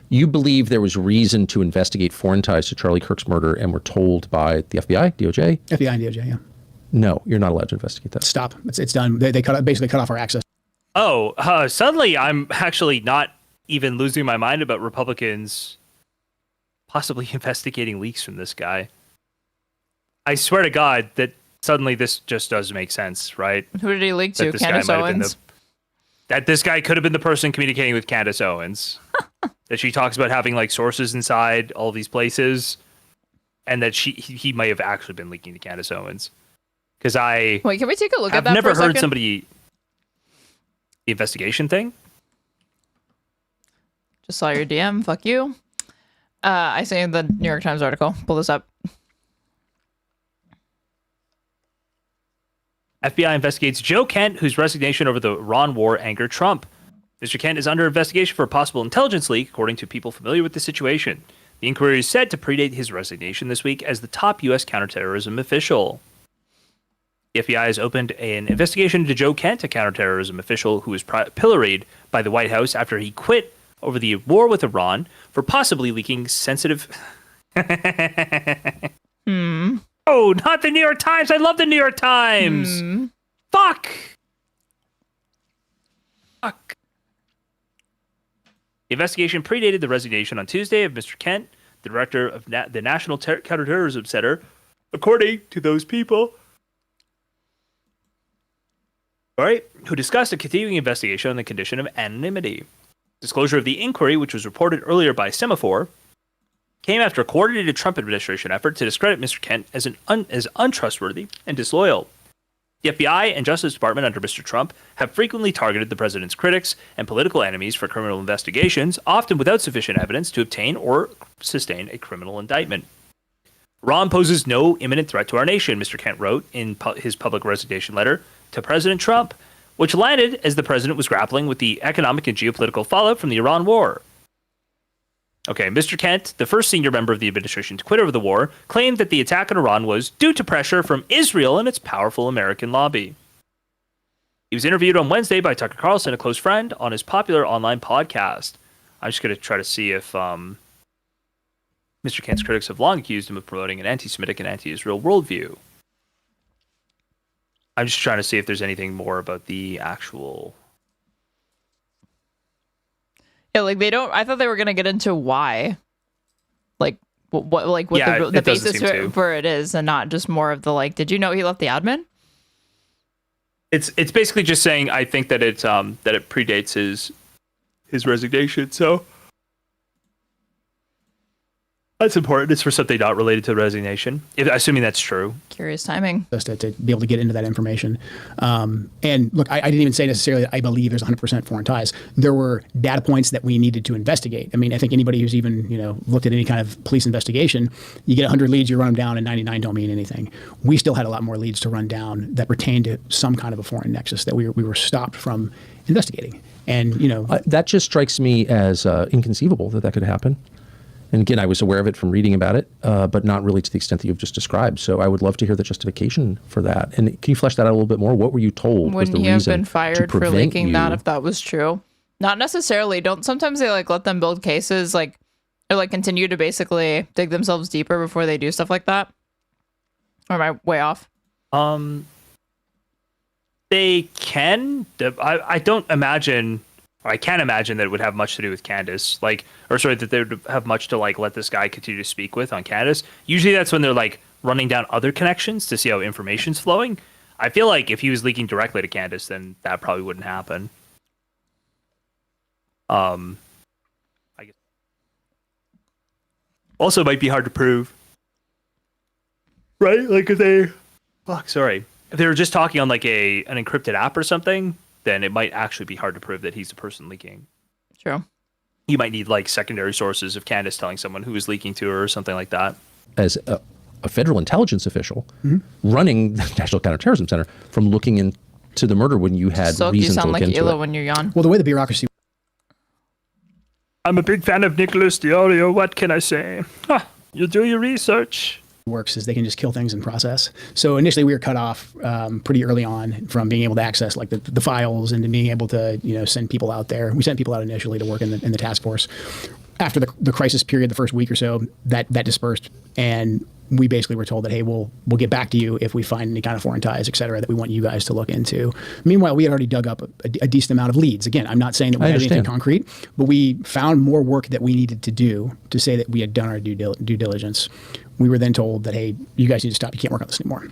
You believe there was reason to investigate foreign ties to Charlie Kirk's murder and were told by the FBI, DOJ? FBI and DOJ, yeah. No, you're not allowed to investigate that. Stop. It's done. They basically cut off our access. Oh, suddenly I'm actually not even losing my mind about Republicans possibly investigating leaks from this guy. I swear to God that suddenly this just does make sense, right? Who did he leak to? Candace Owens? That this guy could have been the person communicating with Candace Owens. That she talks about having like sources inside all these places, and that he might have actually been leaking to Candace Owens. Because wait, can we take a look at that? I've never for a heard second? somebody. The investigation thing? Just saw your DM. Fuck you. I say in the New York Times article. Pull this up. FBI investigates Joe Kent, whose resignation over the Iran war angered Trump. Mr. Kent is under investigation for a possible intelligence leak, according to people familiar with the situation. The inquiry is said to predate his resignation this week as the top U.S. counterterrorism official. The FBI has opened an investigation into Joe Kent, a counterterrorism official who was pilloried by the White House after he quit over the war with Iran for possibly leaking sensitive... Oh, not the New York Times! I love the New York Times! Fuck! The investigation predated the resignation on Tuesday of Mr. Kent, the director of the National Counterterrorism Center, according to those people... who discussed a continuing investigation on the condition of anonymity. Disclosure of the inquiry, which was reported earlier by Semaphore, came after a coordinated Trump administration effort to discredit Mr. Kent as untrustworthy and disloyal. The FBI and Justice Department under Mr. Trump have frequently targeted the president's critics and political enemies for criminal investigations, often without sufficient evidence to obtain or sustain a criminal indictment. Iran poses no imminent threat to our nation, Mr. Kent wrote in his public resignation letter to President Trump. which landed as the president was grappling with the economic and geopolitical fallout from the Iran war. Okay, Mr. Kent, the first senior member of the administration to quit over the war, claimed that the attack on Iran was due to pressure from Israel and its powerful American lobby. He was interviewed on Wednesday by Tucker Carlson, a close friend, on his popular online podcast. I'm just going to try to see if Mr. Kent's critics have long accused him of promoting an anti-Semitic and anti-Israel worldview. I'm just trying to see if there's anything more about the actual... Yeah, like they don't. I thought they were gonna get into why, like what the basis for it is, and not just more of the like. Did you know he left the admin? It's basically just saying I think that it predates his resignation. So that's important. It's for something not related to the resignation, assuming that's true. Curious timing. Just to be able to get into that information. And look, I didn't even say necessarily that I believe there's 100% foreign ties. There were data points that we needed to investigate. I mean, I think anybody who's even, looked at any kind of police investigation, you get 100 leads, you run them down, and 99 don't mean anything. We still had a lot more leads to run down that pertained to some kind of a foreign nexus that we were stopped from investigating. And, that just strikes me as inconceivable that could happen. And again, I was aware of it from reading about it, but not really to the extent that you've just described. So I would love to hear the justification for that. And can you flesh that out a little bit more? What were you told was the reason? Wouldn't he have been fired for leaking that if that was true? Not necessarily. Sometimes they let them build cases or continue to basically dig themselves deeper before they do stuff like that? Or am I way off? They can. I don't imagine... I can't imagine that it would have much to do with Candace, that they would have much to let this guy continue to speak with on Candace. Usually that's when they're running down other connections to see how information's flowing. I feel like if he was leaking directly to Candace, then that probably wouldn't happen. I guess. Also, might be hard to prove, right? If they, if they were just talking on an encrypted app or something, then it might actually be hard to prove that he's the person leaking. True. You might need secondary sources of Candace telling someone who was leaking to her or something like that. As a federal intelligence official running the National Counterterrorism Center from looking into the murder when you had reason to look into it. You sound like HIla when you're yawn. Well, the way the bureaucracy... I'm a big fan of Nicholas Diorio. What can I say? You do your research. Works is they can just kill things in process. So initially we were cut off pretty early on from being able to access the files and to being able to send people out there. We sent people out initially to work in the task force. After the crisis period, the first week or so, that dispersed, and we basically were told that, hey, we'll get back to you if we find any kind of foreign ties, et cetera, that we want you guys to look into. Meanwhile, we had already dug up a decent amount of leads. Again, I'm not saying that we had anything concrete, but we found more work that we needed to do to say that we had done our due diligence. We were then told that, hey, you guys need to stop. You can't work on this anymore.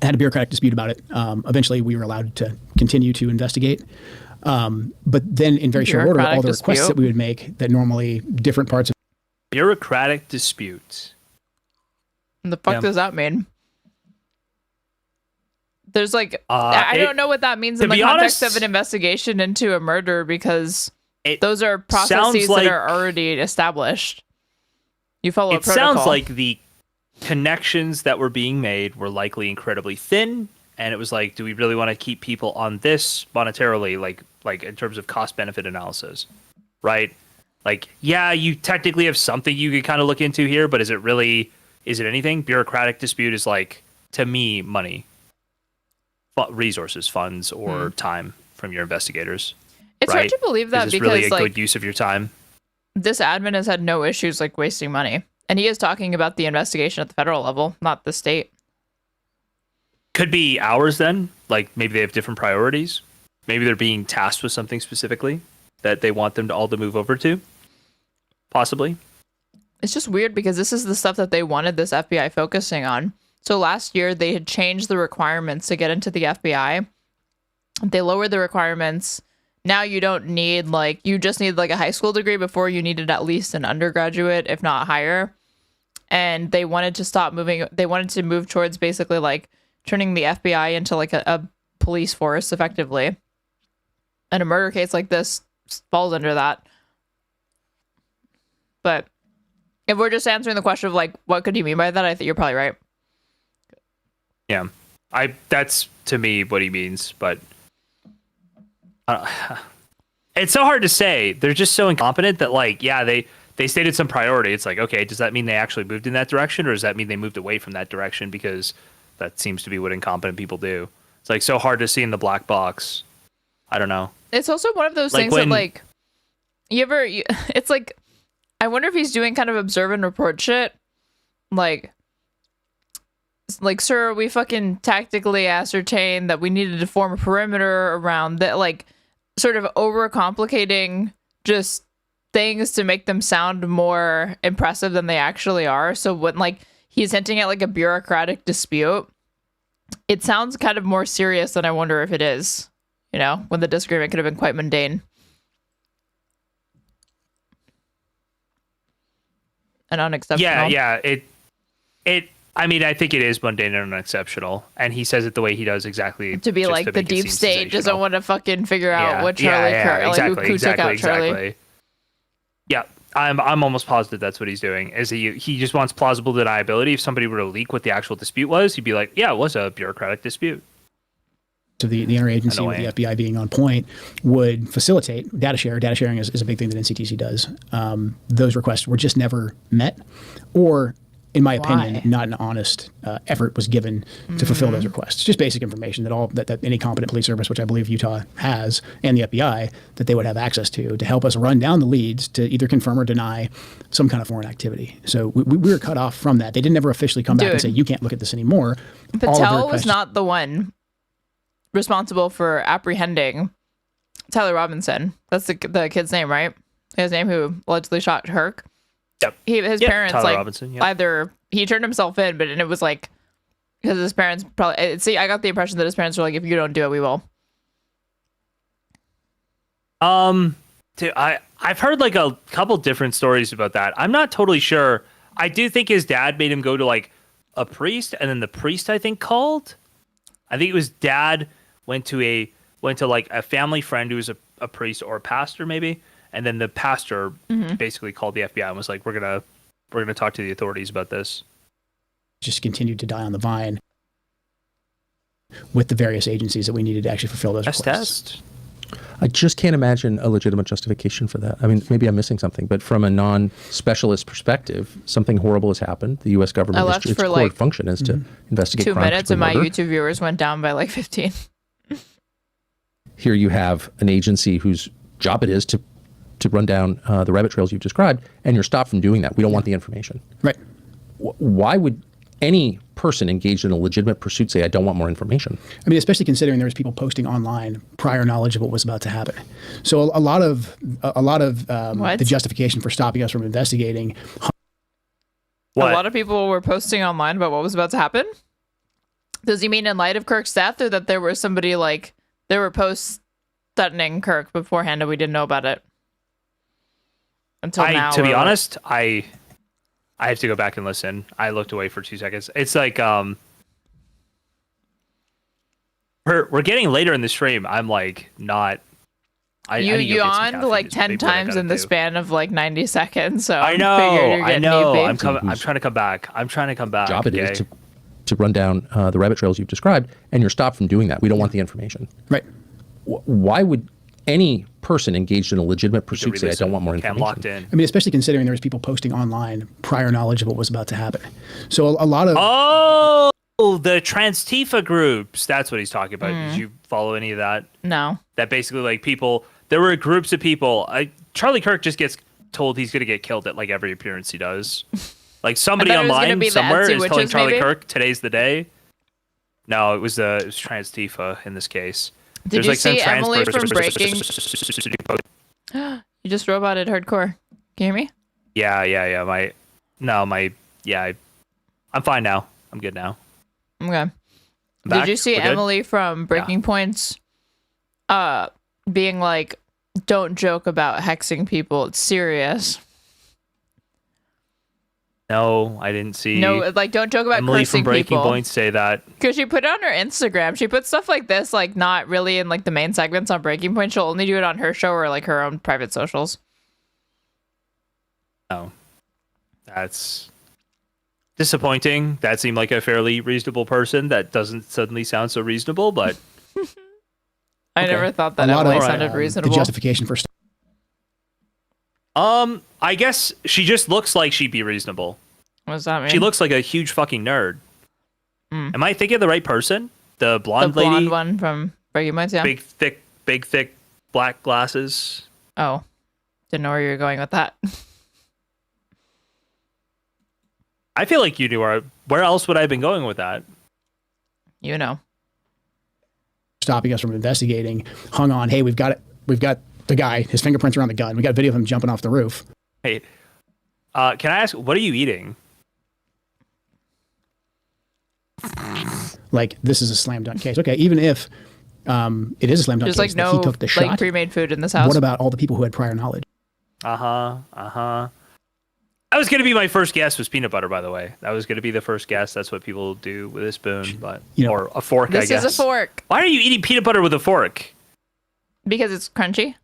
I had a bureaucratic dispute about it. Eventually, we were allowed to continue to investigate. But then in very short order, all the requests that we would make that normally different parts of... Bureaucratic dispute. What the fuck does that mean? There's I don't know what that means in the context of an investigation into a murder, because those are processes that are already established. You follow a protocol. It sounds like the connections that were being made were likely incredibly thin, and it was do we really want to keep people on this monetarily, like in terms of cost benefit analysis, right? You technically have something you could kind of look into here, but is it anything? Bureaucratic dispute is to me, money, resources, funds, or time from your investigators. It's hard to believe that, because really a good use of your time. This admin has had no issues wasting money. And he is talking about the investigation at the federal level, not the state. Could be ours then. Maybe they have different priorities. Maybe they're being tasked with something specifically that they want them to all to move over to. Possibly. It's just weird because this is the stuff that they wanted this FBI focusing on. So last year they had changed the requirements to get into the FBI. They lowered the requirements. Now you don't need you just need a high school degree. Before you needed at least an undergraduate, if not higher. And they wanted to stop moving. They wanted to move towards basically turning the FBI into a police force effectively. And a murder case like this falls under that. But if we're just answering the question of what could you mean by that, I think you're probably right. Yeah, that's to me what he means, but It's so hard to say. They're just so incompetent that, like, yeah, they stated some priority. It's like, okay, does that mean they actually moved in that direction, or does that mean they moved away from that direction? Because that seems to be what incompetent people do. It's like so hard to see in the black box. I don't know. It's also one of those things that, like, it's like, I wonder if he's doing kind of observe and report shit. Like, sir, we fucking tactically ascertained that we needed to form a perimeter around that, like, sort of overcomplicating just things to make them sound more impressive than they actually are. So when, like, he's hinting at, like, a bureaucratic dispute, it sounds kind of more serious than I wonder if it is, you know, when the disagreement could have been quite mundane. And unexceptional. Yeah, I mean, I think it is mundane and unexceptional, and he says it the way he does exactly to be like the deep state doesn't want to fucking figure out what Charlie Kirk, who took out Charlie. Exactly. Yeah, I'm almost positive that's what he's doing. Is he just wants plausible deniability? If somebody were to leak what the actual dispute was, he'd be like, yeah, it was a bureaucratic dispute. So the interagency with the FBI being on point would facilitate data share. Data sharing is a big thing that NCTC does. Those requests were just never met, or in my opinion, not an honest effort was given to fulfill those requests. Just basic information that any competent police service, which I believe Utah has, and the FBI, that they would have access to help us run down the leads to either confirm or deny some kind of foreign activity. So we were cut off from that. They didn't ever officially come back and say, you can't look at this anymore. Patel was not the one responsible for apprehending Tyler Robinson. That's the kid's name, right? His name, who allegedly shot Herc. Yep. His parents, Tyler like, Robinson, either he turned himself in, and it was like, because his parents probably, I got the impression that his parents were like, if you don't do it, we will. Dude, I've heard like a couple different stories about that. I'm not totally sure. I do think his dad made him go to like a priest, and then the priest, I think, called. I think it was dad went to like a family friend who was a priest or a pastor maybe. And then the pastor basically called the FBI and was like, "We're gonna talk to the authorities about this." Just continued to die on the vine with the various agencies that we needed to actually fulfill those requests. I just can't imagine a legitimate justification for that. I mean, maybe I'm missing something, but from a non-specialist perspective, something horrible has happened. The U.S. government, its core like function is to investigate 2 crimes. 2 minutes and my YouTube viewers went down by like 15. Here you have an agency whose job it is to run down the rabbit trails you've described, and you're stopped from doing that. We don't want the information. Right. Why would any person engaged in a legitimate pursuit say, I don't want more information? I mean, especially considering there was people posting online prior knowledge of what was about to happen. So a lot of the justification for stopping us from investigating. A lot of people were posting online about what was about to happen? Does he mean in light of Kirk's death, or that there was somebody like, there were posts threatening Kirk beforehand and we didn't know about it? Until now. To be honest, I have to go back and listen. I looked away for 2 seconds. It's like we're getting later in the stream. I'm like not. You yawned like 10 times in the span of like 90 seconds. So I know. I'm trying to come back. Job it is to run down the rabbit trails you've described, and you're stopped from doing that. We don't want the information. Right. Why would any person engaged in a legitimate pursuit say, I don't want more information? Locked in. I mean, especially considering there was people posting online prior knowledge of what was about to happen. So a lot of... Oh, the Trans-Tifa groups. That's what he's talking about. Did you follow any of that? No. That basically, like, people... There were groups of people... Charlie Kirk just gets told he's going to get killed at, like, every appearance he does. Like, somebody online somewhere is telling Charlie Kirk, today's the day. No, it was Trans-Tifa in this case. Did you see Emily from Breaking? You just roboted hardcore. Can you hear me? Yeah. I'm fine now. I'm good now. Okay. Did you see Emily from Breaking Points being like, don't joke about hexing people, it's serious? No, I didn't see. No, like, don't joke about Emily cursing from Breaking people. Point say that. Because she put it on her Instagram. She put stuff like this, like, not really in, like, the main segments on Breaking Point. She'll only do it on her show or, like, her own private socials. Oh. That's disappointing. That seemed like a fairly reasonable person. That doesn't suddenly sound so reasonable, but... I never thought that Emily sounded reasonable. The justification for I guess she just looks like she'd be reasonable. What does that mean? She looks like a huge fucking nerd. Am I thinking of the right person? The blonde lady? The blonde one from Breaking Points, yeah. Big, thick, black glasses. Oh. Didn't know where you were going with that. I feel like you knew where else would I have been going with that? You know. Stopping us from investigating, hung on, hey, we've got it. We've got the guy, his fingerprints are on the gun. We got a video of him jumping off the roof. Hey, can I ask, what are you eating? Like, this is a slam dunk case. Okay, even if it is a slam dunk case, like he took the shot. Like pre-made food in this house. What about all the people who had prior knowledge? That was going to be my first guess was peanut butter, by the way. That was going to be the first guess. That's what people do with a spoon, or a fork, I guess. This is a fork. Why are you eating peanut butter with a fork? Because it's crunchy.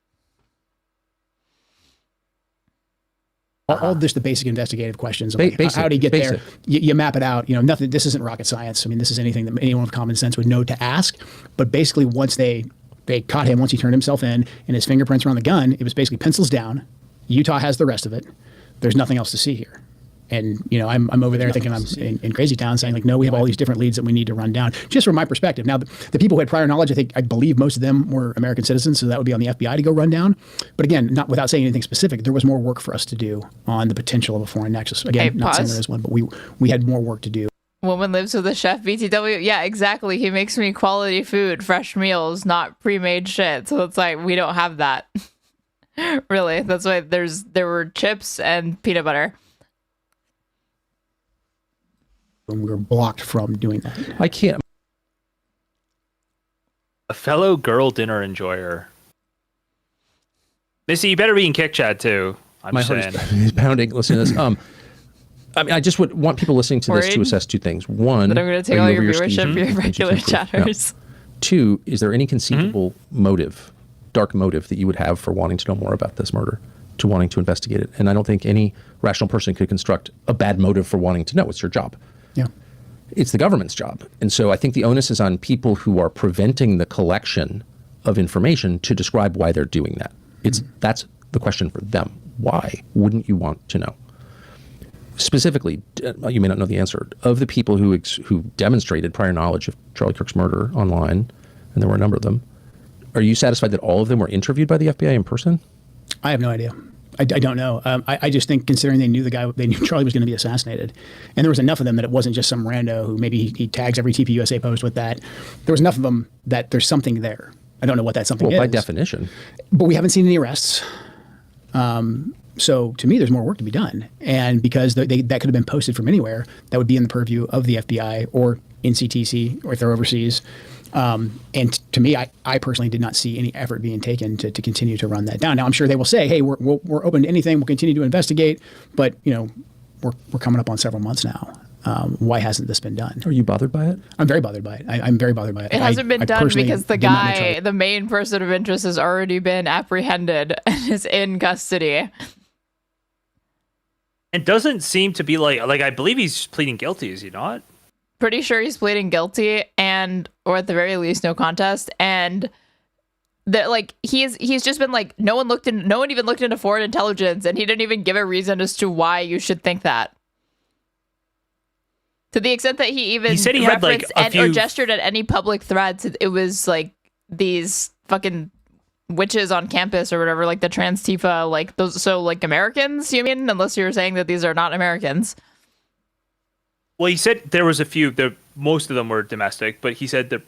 All just the basic investigative questions. Of like, how do you get there? You map it out. Nothing. This isn't rocket science. I mean, this is anything that anyone with common sense would know to ask. But basically, once they caught him, once he turned himself in, and his fingerprints were on the gun, it was basically pencils down. Utah has the rest of it. There's nothing else to see here. And, I'm over there thinking I'm in crazy town saying like, no, we have all these different leads that we need to run down. Just from my perspective. Now, the people who had prior knowledge, I believe most of them were American citizens. So that would be on the FBI to go run down. But again, not without saying anything specific, there was more work for us to do on the potential of a foreign nexus. Again, not saying there is one, but we had more work to do. Woman lives with a chef, BTW. Yeah, exactly. He makes me quality food, fresh meals, not pre-made shit. So it's like, we don't have that. Really. That's why there were chips and peanut butter. And we were blocked from doing that. I can't. A fellow girl dinner enjoyer. Missy, you better be in Kick Chat too. My heart is pounding. Listen to this. I mean, I just would want people listening to this to assess two things. One, that I'm going to take all your viewership, your regular chatters. No. Two, is there any conceivable motive, dark motive, that you would have for wanting to know more about this murder, to wanting to investigate it? And I don't think any rational person could construct a bad motive for wanting to know. It's your job. Yeah. It's the government's job. And so I think the onus is on people who are preventing the collection of information to describe why they're doing that. That's the question for them. Why wouldn't you want to know? Specifically, you may not know the answer, of the people who demonstrated prior knowledge of Charlie Kirk's murder online, and there were a number of them, are you satisfied that all of them were interviewed by the FBI in person? I have no idea. I don't know. I just think, considering they knew Charlie was going to be assassinated, and there was enough of them that it wasn't just some rando who maybe he tags every TPUSA post with that. There was enough of them that there's something there. I don't know what that something is. Well, by definition. But we haven't seen any arrests. So to me, there's more work to be done. And because that could have been posted from anywhere, that would be in the purview of the FBI or NCTC, or if they're overseas. And to me, I personally did not see any effort being taken to continue to run that down. Now, I'm sure they will say, hey, we're open to anything. We'll continue to investigate. But, we're coming up on several months now. Why hasn't this been done? Are you bothered by it? I'm very bothered by it. I'm very bothered by it. It hasn't been done because the main person of interest has already been apprehended and is in custody. It doesn't seem to be like I believe he's pleading guilty, is he not? Pretty sure he's pleading guilty, or at the very least, no contest. And that he's just been like, no one even looked into foreign intelligence, and he didn't even give a reason as to why you should think that. To the extent that he said he referenced or gestured at any public threats, it was like these fucking witches on campus or whatever, like the trans Tifa, like those. So like Americans, you mean? Unless you're saying that these are not Americans. Well, he said there was a few. Most of them were domestic, but he said there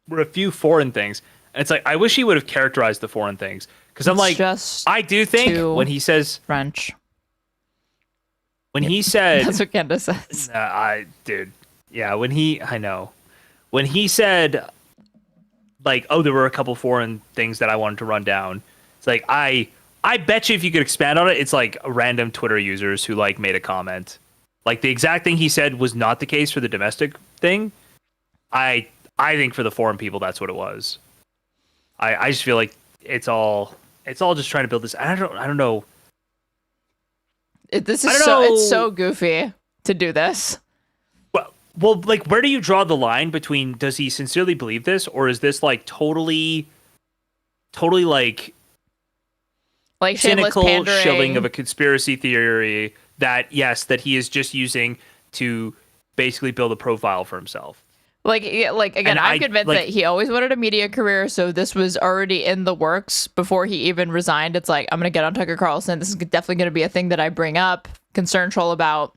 were a few foreign things. And it's like, I wish he would have characterized the foreign things, because I'm like, I do think when he says French. When he said... That's what Candace says. When he said, like, oh, there were a couple foreign things that I wanted to run down. It's like, I bet you if you could expand on it, it's like random Twitter users who, like, made a comment. Like, the exact thing he said was not the case for the domestic thing. I think for the foreign people, that's what it was. I just feel like it's all just trying to build this. I don't know. It's so goofy to do this. Well, like, where do you draw the line between, does he sincerely believe this, or is this like totally totally like cynical pandering. shilling of a conspiracy theory that he is just using to basically build a profile for himself. Again, I'm convinced that he always wanted a media career, so this was already in the works before he even resigned. It's like, I'm going to get on Tucker Carlson. This is definitely going to be a thing that I bring up, concern troll about.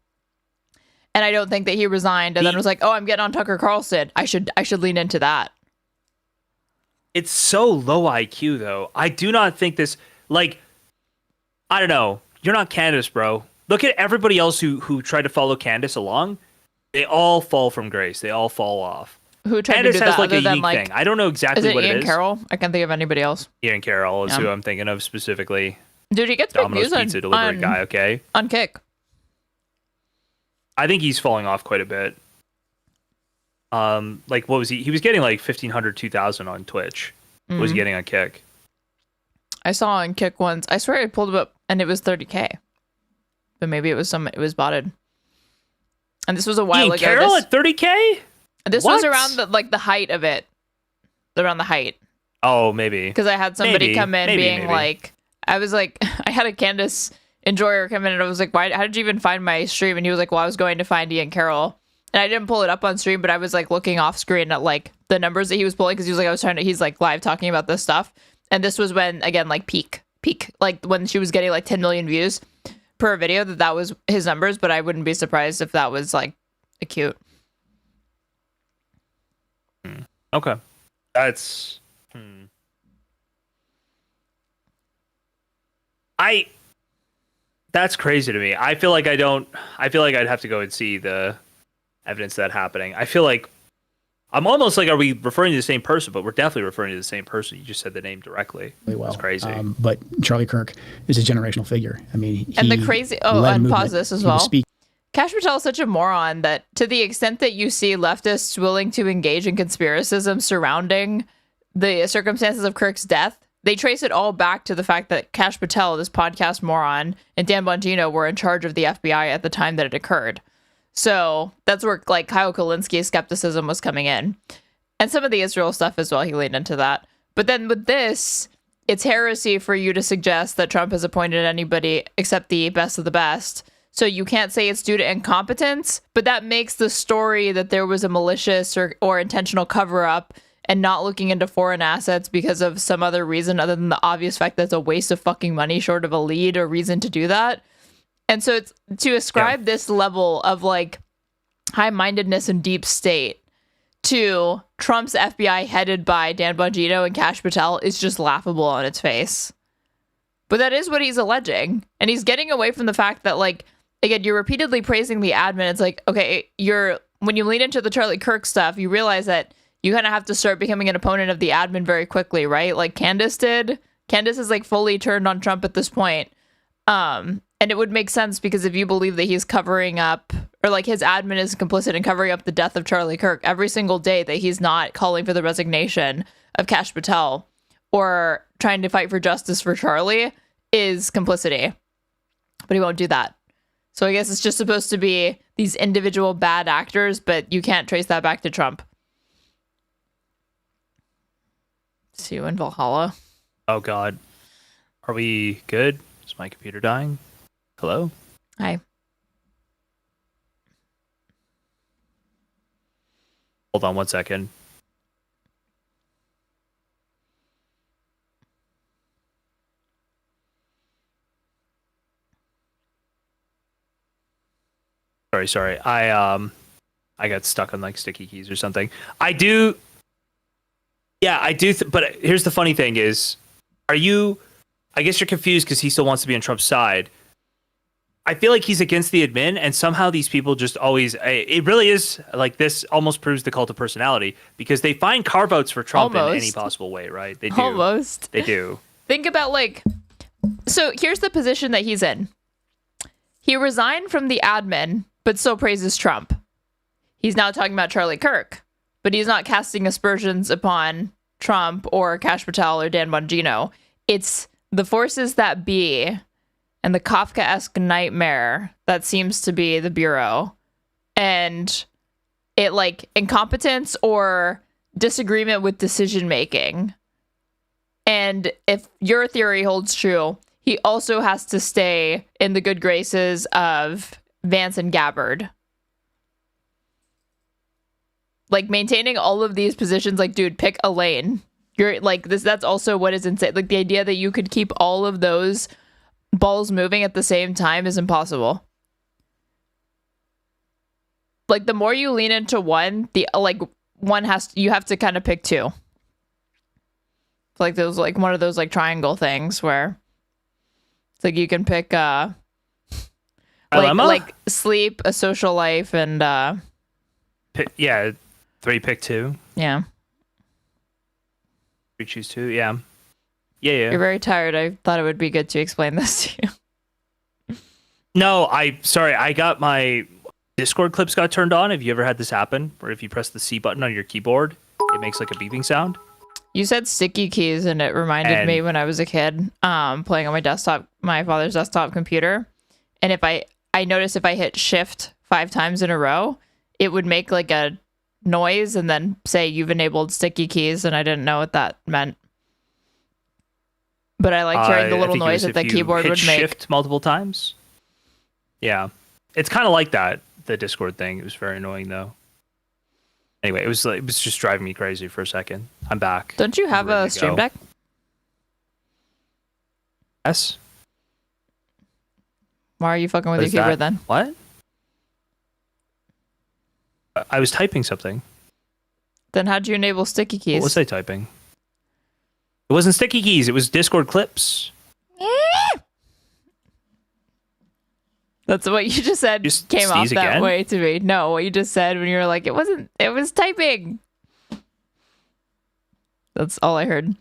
And I don't think that he resigned and then was like, oh, I'm getting on Tucker Carlson. I should lean into that. It's so low IQ, though. I do not think this, I don't know. You're not Candace, bro. Look at everybody else who tried to follow Candace along. They all fall from grace. They all fall off. Who tried Candace to do has that like a other than unique thing. I don't know exactly what Ian it is. Carroll? I can't think of anybody else. Ian Carroll is who I'm thinking of specifically. Dude, he gets big Domino's views pizza delivery guy, okay? On Kick. I think he's falling off quite a bit. What was he? He was getting like 1,500, 2,000 on Twitch. What was he getting on Kick? I saw on Kick once. I swear I pulled it up and it was 30K. But maybe it was botted. And this was a while Ian ago. Carroll at 30K? This was around the height of it. Around the height. Oh, maybe. Because I had somebody come in being like, I was like, I had a Candace enjoyer come in and I was like, how did you even find my stream? And he was like, well, I was going to find Ian Carroll. And I didn't pull it up on stream, but I was like looking off screen at like the numbers that he was pulling because he was like, he's like live talking about this stuff. And this was when, again, like peak, like when she was getting like 10 million views per video, that was his numbers, but I wouldn't be surprised if that was like acute. Okay. That's that's crazy to me. I feel like I'd have to go and see the evidence of that happening. I feel like I'm almost like, are we referring to the same person? But we're definitely referring to the same person. You just said the name directly. Well, it's crazy. But Charlie Kirk is a generational figure. I mean, and the crazy. Oh, and pause this as well. Kash Patel is such a moron that to the extent that you see leftists willing to engage in conspiracism surrounding the circumstances of Kirk's death, they trace it all back to the fact that Kash Patel, this podcast moron, and Dan Bongino were in charge of the FBI at the time that it occurred. So that's where like Kyle Kulinski's skepticism was coming in. And some of the Israel stuff as well, he leaned into that. But then with this, it's heresy for you to suggest that Trump has appointed anybody except the best of the best. So you can't say it's due to incompetence, but that makes the story that there was a malicious or intentional cover-up and not looking into foreign assets because of some other reason other than the obvious fact that it's a waste of fucking money short of a lead or reason to do that. And so it's to ascribe this level of like high-mindedness and deep state to Trump's FBI headed by Dan Bongino and Kash Patel is just laughable on its face. But that is what he's alleging. And he's getting away from the fact that, like, again, you're repeatedly praising the admin. It's like, okay, when you lean into the Charlie Kirk stuff, you realize that you kind of have to start becoming an opponent of the admin very quickly, right? Like Candace did. Candace is like fully turned on Trump at this point. And it would make sense because if you believe that he's covering up, or like his admin is complicit in covering up the death of Charlie Kirk every single day that he's not calling for the resignation of Kash Patel or trying to fight for justice for Charlie is complicity. But he won't do that. So I guess it's just supposed to be these individual bad actors, but you can't trace that back to Trump. See you in Valhalla. Oh, God. Are we good? Is my computer dying? Hello? Hi. Hold on 1 second. Sorry. I got stuck on like sticky keys or something. I do. But here's the funny thing is, I guess you're confused because he still wants to be on Trump's side. I feel like he's against the admin, and somehow these people just always, it really is like this almost proves the cult of personality because they find carve outs for Trump in any possible way, right? They do. Almost. They do. Think about so here's the position that he's in. He resigned from the admin, but still praises Trump. He's now talking about Charlie Kirk, but he's not casting aspersions upon Trump or Kash Patel or Dan Bongino. It's the forces that be and the Kafkaesque nightmare that seems to be the Bureau. And it incompetence or disagreement with decision making. And if your theory holds true, he also has to stay in the good graces of Vance and Gabbard. Like, maintaining all of these positions, like, dude, pick a lane. You're like this. That's also what is insane. Like, the idea that you could keep all of those balls moving at the same time is impossible. Like, the more you lean into one, you have to kind of pick two. It's like those, like, one of those, like, triangle things where it's like you can pick like sleep, a social life, and yeah, 3 pick 2. Yeah. 3 choose 2. Yeah. Yeah. You're very tired. I thought it would be good to explain this to you. No, sorry, I got my Discord clips got turned on. Have you ever had this happen? Where if you press the C button on your keyboard, it makes like a beeping sound? You said sticky keys, and it reminded me when I was a kid, playing on my father's desktop computer. And if I noticed if I hit shift 5 times in a row, it would make like a noise and then say you've enabled sticky keys, and I didn't know what that meant. But I liked hearing the little noise that the keyboard would make. Shift multiple times? Yeah. It's kind of like that, the Discord thing. It was very annoying though. Anyway, it was just driving me crazy for a second. I'm back. Don't you have a Stream Deck? Yes. Why are you fucking with your keyboard then? What? I was typing something. Then how'd you enable sticky keys? What was I typing? It wasn't sticky keys. It was Discord clips. That's what you just said. Came off that way to me. No, what you just said when you were like, it wasn't. It was typing. That's all I heard.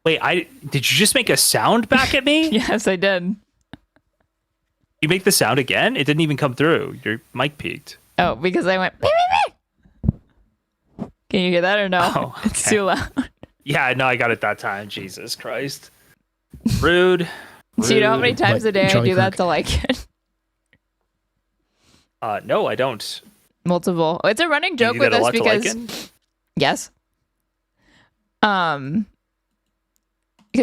Wait. Did you just make a sound back at me? Yes, I did. You make the sound again? It didn't even come through. Your mic peaked. Oh, because I went. Beep, beep, beep. Can you hear that or no? Oh, okay. It's too loud. Yeah, no, I got it that time. Jesus Christ. Rude. So you know how many times a day I do that to like it? No, I don't. Multiple. It's a running joke with us because yes. Because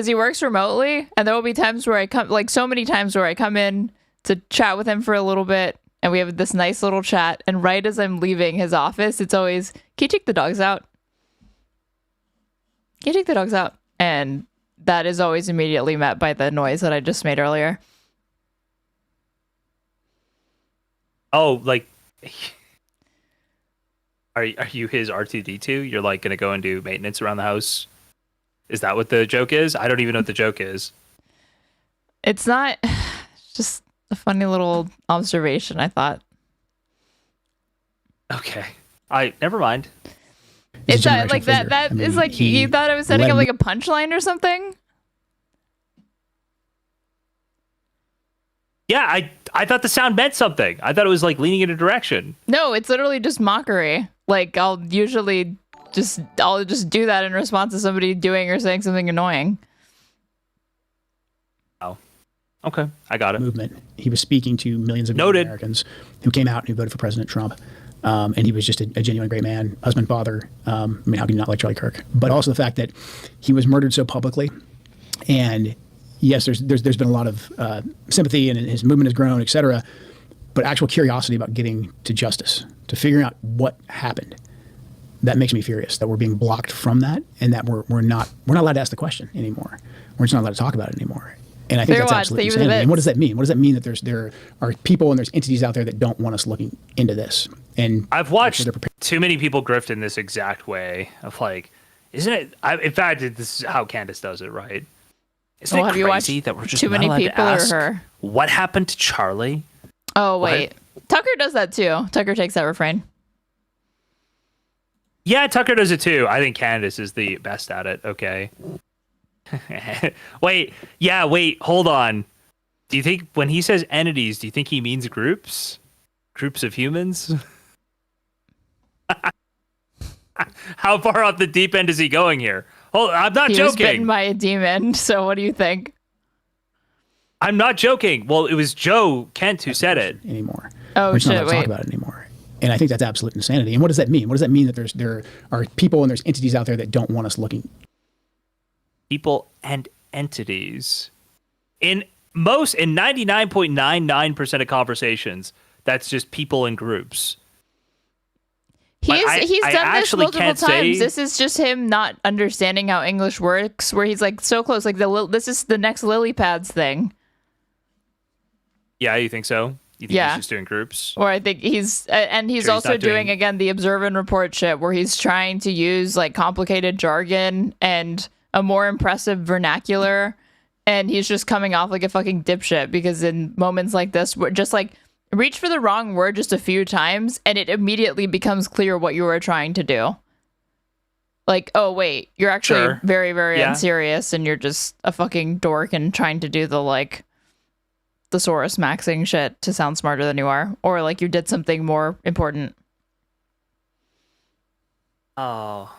he works remotely, and there will be times where I come, like so many times where I come in to chat with him for a little bit, and we have this nice little chat, and right as I'm leaving his office, it's always, can you take the dogs out? Can you take the dogs out? And that is always immediately met by the noise that I just made earlier. Oh, like, are you his R2D2? You're like gonna go and do maintenance around the house? Is that what the joke is? I don't even know what the joke is. It's not. It's just a funny little observation, I thought. Okay. Never mind. It's like that. That is like you thought I was setting up like a punchline or something. Yeah, I thought the sound meant something. I thought it was like leaning in a direction. No, it's literally just mockery. Like I'll just do that in response to somebody doing or saying something annoying. Oh, okay, I got it. Movement. He was speaking to millions of Americans who came out and who voted for President Trump. And he was just a genuine great man, husband, father. I mean, how can you not like Charlie Kirk? But also the fact that he was murdered so publicly. And yes, there's been a lot of sympathy, and his movement has grown, et cetera. But actual curiosity about getting to justice, to figuring out what happened, that makes me furious that we're being blocked from that, and that we're not allowed to ask the question anymore. We're just not allowed to talk about it anymore. And I think that's absolutely insanity. And what does that mean? What does that mean that there are people and there's entities out there that don't want us looking into this? And I've watched too many people grift in this exact way of like, isn't it? In fact, this is how Candace does it, right? Isn't it crazy that we're just too many people to ask or her? What happened to Charlie? Oh wait, Tucker does that too. Tucker takes that refrain. Yeah, Tucker does it too. I think Candace is the best at it. Okay. Wait, hold on. Do you think when he says entities, do you think he means groups? Groups of humans? How far off the deep end is he going here? I'm not joking. He was bitten by a demon, so what do you think? I'm not joking. Well, it was Joe Kent who said it. Anymore. Oh, we're just not allowed to talk about it anymore. And I think that's absolute insanity. And what does that mean? What does that mean that there are people and there's entities out there that don't want us looking people and entities. In 99.99% of conversations, that's just people and groups. He's done this multiple times. This is just him not understanding how English works, where he's like so close. Like this is the next lily pads thing. Yeah, you think so? You think he's just doing groups? Or I think he's also doing again the observe and report shit, where he's trying to use like complicated jargon and a more impressive vernacular, and he's just coming off like a fucking dipshit because in moments like this, we're just like reach for the wrong word just a few times and it immediately becomes clear what you were trying to do. Like, oh wait, you're actually very, very unserious and you're just a fucking dork and trying to do the like thesaurus maxing shit to sound smarter than you are, or like you did something more important. Oh,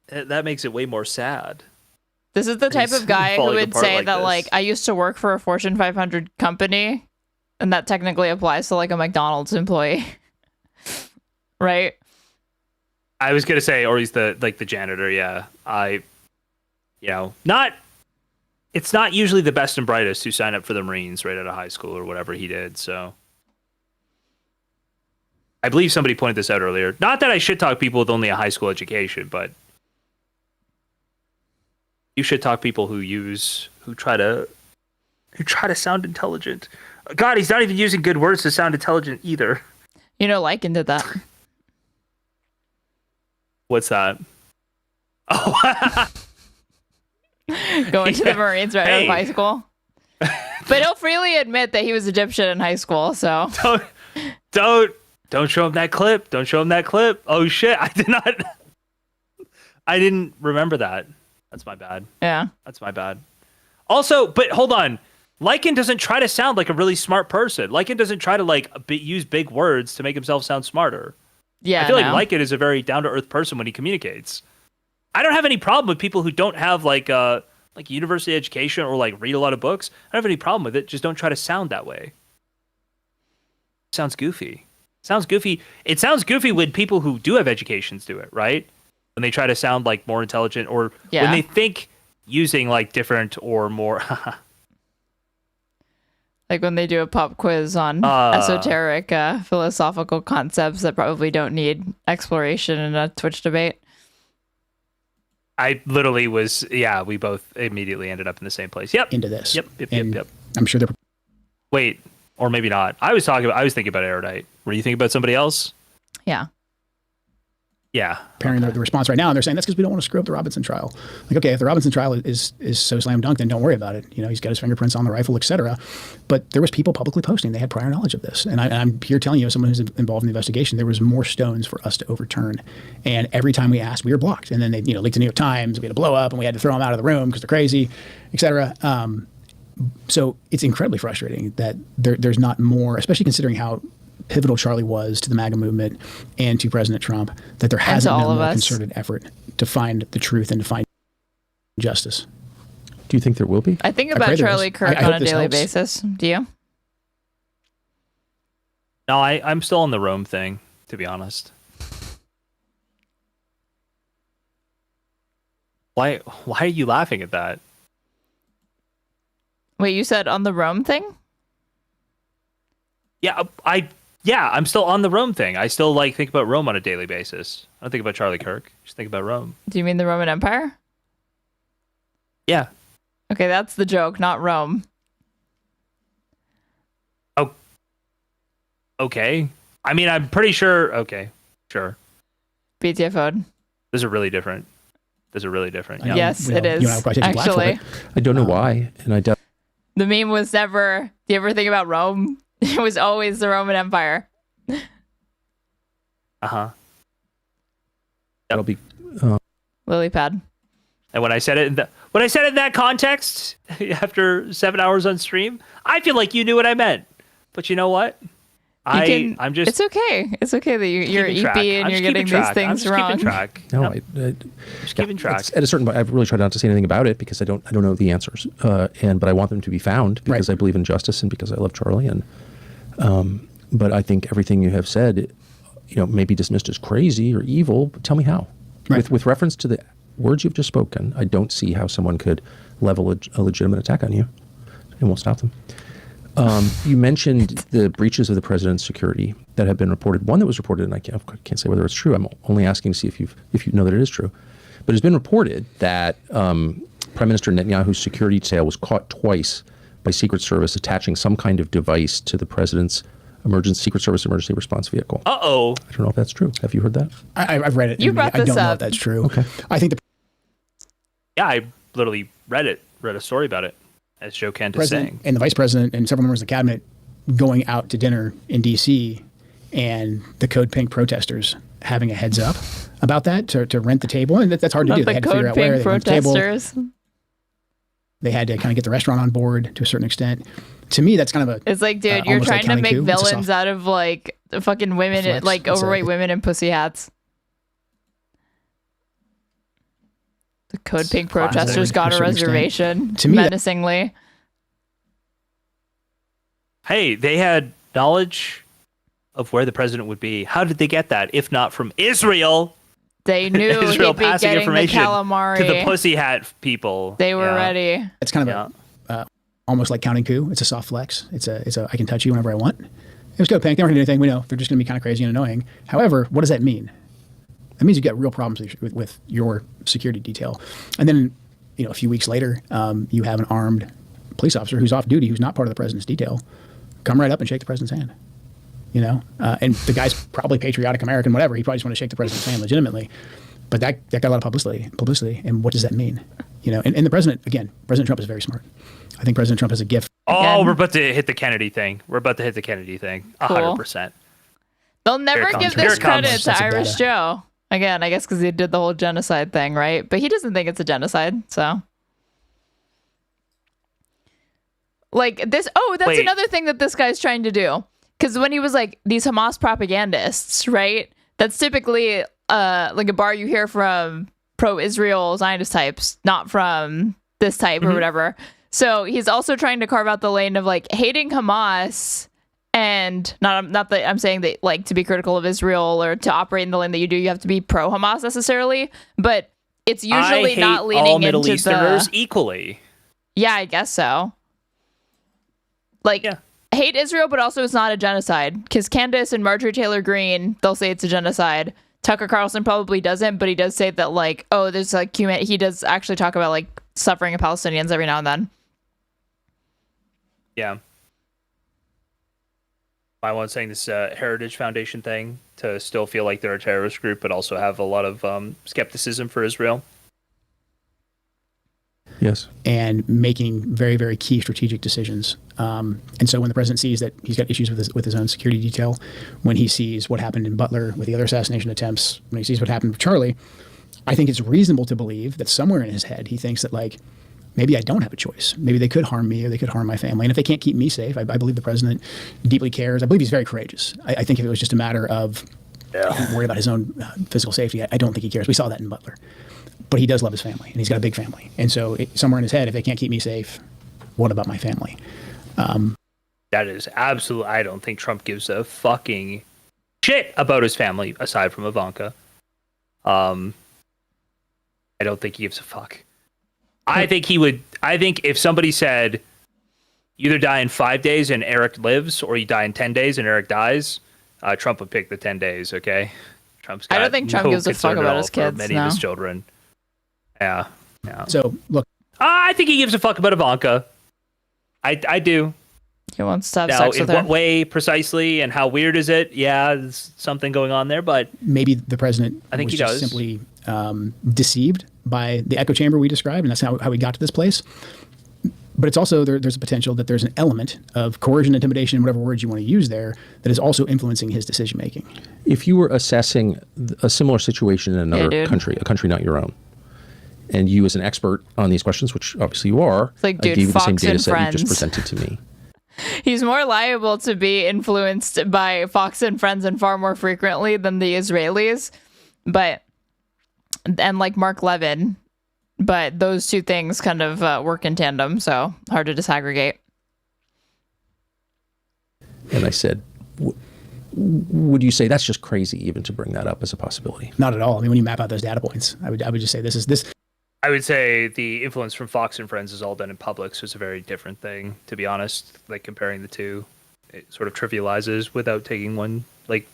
that makes it way more sad. This is the type of guy who would say that like I used to work for a Fortune 500 company, and that technically applies to like a McDonald's employee. Right? I was gonna say, or he's the janitor, yeah. It's not usually the best and brightest who sign up for the Marines right out of high school or whatever he did, so I believe somebody pointed this out earlier. Not that I should talk people with only a high school education, but you should talk people who try to sound intelligent. God, he's not even using good words to sound intelligent either. You know, Lycan did that. What's that? Oh, going to the Marines right out of high school. But he'll freely admit that he was a dipshit in high school. So don't show him that clip. Don't show him that clip. Oh shit! I didn't remember that. That's my bad. Yeah, that's my bad. Also, but hold on. Lycan doesn't try to sound like a really smart person. Lycan doesn't try to use big words to make himself sound smarter. Yeah, I feel like Lycan is a very down to earth person when he communicates. I don't have any problem with people who don't have like university education or like read a lot of books. I don't have any problem with it. Just don't try to sound that way. It sounds goofy. It sounds goofy when people who do have educations do it, right? When they try to sound like more intelligent or when they think using like different or more like when they do a pop quiz on esoteric philosophical concepts that probably don't need exploration in a Twitch debate. I literally was, we both immediately ended up in the same place. Yep. Into this. Yep. I'm sure they're... Wait, or maybe not. I was thinking about Erudite. Were you thinking about somebody else? Yeah. Yeah. Preparing the response right now, and they're saying that's because we don't want to screw up the Robinson trial. Like, okay, if the Robinson trial is so slam dunk, then don't worry about it. You know, he's got his fingerprints on the rifle, etc. But there was people publicly posting they had prior knowledge of this, and I'm here telling you, as someone who's involved in the investigation, there was more stones for us to overturn. And every time we asked, we were blocked. And then they, leaked to the New York Times. We had to blow up, and we had to throw them out of the room because they're crazy, etc. So it's incredibly frustrating that there's not more, especially considering how pivotal Charlie was to the MAGA movement and to President Trump, that there hasn't been a more concerted effort to find the truth and to find justice. Do you think there will be? I think about Charlie Kirk on a daily basis. Do you? No, I'm still on the Rome thing, to be honest. Why are you laughing at that? Wait, you said on the Rome thing? Yeah, I'm still on the Rome thing. I still think about Rome on a daily basis. I don't think about Charlie Kirk. Just think about Rome. Do you mean the Roman Empire? Yeah. Okay, that's the joke, not Rome. Oh. Okay. I mean, I'm pretty sure. Okay, sure. BTFO'd. Those are really different. Yeah. Yes, it is. Actually, I don't know why, and I. The meme was never. Do you ever think about Rome? It was always the Roman Empire. That'll be lily pad. And when I said it in that context, after 7 hours on stream, I feel like you knew what I meant. But you know what? I'm just. It's okay. It's okay that you're EP and you're getting these things wrong. Keeping track. No, just keeping track. At a certain point, I've really tried not to say anything about it because I don't know the answers, but I want them to be found because I believe in justice and because I love Charlie. And but I think everything you have said, may be dismissed as crazy or evil. But tell me how, with reference to the words you've just spoken, I don't see how someone could level a legitimate attack on you and won't stop them. You mentioned the breaches of the president's security that have been reported. One that was reported, and I can't say whether it's true. I'm only asking to see if you know that it is true. But it's been reported that Prime Minister Netanyahu's security detail was caught twice by Secret Service attaching some kind of device to the president's Secret Service emergency response vehicle. Uh-oh. I don't know if that's true. Have you heard that? I've read it. You brought this I don't know up. if that's true. Okay. I think the Yeah, I literally read a story about it, as Joe Kent is saying. and the vice president and several members of the cabinet going out to dinner in D.C. and the Code Pink protesters having a heads up about that to rent the table. And that's hard to do. They had to figure out where they rent the table. They had to kind of get the restaurant on board to a certain extent. To me, that's kind of It's like, dude, you're trying to make villains out of like fucking women, like overweight women in pussy hats. The Code Pink protesters got a reservation, to me, menacingly. Hey, they had knowledge of where the president would be. How did they get that, if not from Israel? They knew Israel he'd be passing getting the information calamari. to the pussy hat people. They were ready. It's kind of almost like counting coup. It's a soft flex. It's a I can touch you whenever I want. It was Code Pink. They weren't going to do anything. We know they're just going to be kind of crazy and annoying. However, what does that mean? That means you get real problems with your security detail. And then, a few weeks later, you have an armed police officer who's off duty, who's not part of the president's detail, come right up and shake the president's hand. And the guy's probably patriotic American, whatever. He probably just want to shake the president's hand legitimately. But that got a lot of publicity. And what does that mean? And the president, again, President Trump is very smart. I think President Trump has a gift. Oh, we're about to hit the Kennedy thing. 100%. They'll never give this credit to Irish Joe. Again, I guess because he did the whole genocide thing, right? But he doesn't think it's a genocide, so. Like this, that's another thing that this guy's trying to do. Because when he was like, these Hamas propagandists, right? That's typically like a bar you hear from pro-Israel Zionist types, not from this type or whatever. So he's also trying to carve out the lane of like hating Hamas. And not that I'm saying that like to be critical of Israel or to operate in the lane that you do, you have to be pro Hamas necessarily, but it's usually not leaning all into Middle Easterners equally. Yeah, I guess so. Like hate Israel, but also it's not a genocide because Candace and Marjorie Taylor Greene, they'll say it's a genocide. Tucker Carlson probably doesn't, but he does say that like, there's like he does actually talk about like suffering of Palestinians every now and then. Yeah. I was saying this Heritage Foundation thing to still feel like they're a terrorist group, but also have a lot of skepticism for Israel. Yes. And making very, very key strategic decisions. And so when the president sees that he's got issues with his own security detail, when he sees what happened in Butler with the other assassination attempts, when he sees what happened with Charlie, I think it's reasonable to believe that somewhere in his head he thinks that like, maybe I don't have a choice. Maybe they could harm me or they could harm my family. And if they can't keep me safe, I believe the president deeply cares. I believe he's very courageous. I think if it was just a matter of worry about his own physical safety, I don't think he cares. We saw that in Butler. But he does love his family, and he's got a big family. And so somewhere in his head, if they can't keep me safe, what about my family? That is absolute. I don't think Trump gives a fucking shit about his family, aside from Ivanka. I don't think he gives a fuck. I think he would. I think if somebody said, either die in 5 days and Eric lives, or you die in 10 days and Eric dies, Trump would pick the 10 days. Okay, Trump's got I don't think Trump gives a fuck about his kids. Many of his children. Yeah. So look, I think he gives a fuck about Ivanka. I do. He wants to have now, sex with her. in what way precisely, and how weird is it? Yeah, there's something going on there, but maybe the president I think was he just does. simply deceived by the echo chamber we described, and that's how we got to this place. But it's also there's a potential that there's an element of coercion, intimidation, whatever words you want to use there, that is also influencing his decision making. If you were assessing a similar situation in another country, a country not your own, and you as an expert on these questions, which obviously you are, like, I dude, gave you the same Fox data and set you just Friends. presented to me. He's more liable to be influenced by Fox and Friends and far more frequently than the Israelis, and like Mark Levin, but those two things kind of work in tandem, so hard to disaggregate. And I said, would you say that's just crazy even to bring that up as a possibility? Not at all. I mean, when you map out those data points, I would just say this. I would say the influence from Fox and Friends is all done in public, so it's a very different thing, to be honest. Like comparing the two, it sort of trivializes without taking one. Like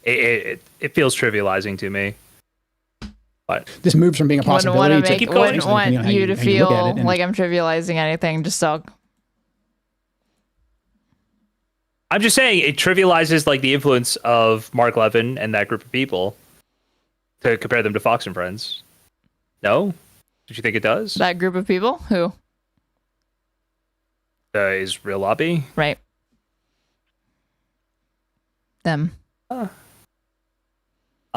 it feels trivializing to me. But this moves from being a possibility to wouldn't want you to feel like I'm trivializing anything. Jstlk. I'm just saying it trivializes like the influence of Mark Levin and that group of people to compare them to Fox and Friends. No? Did you think it does? That group of people? Who? The Israel lobby? Right. Them.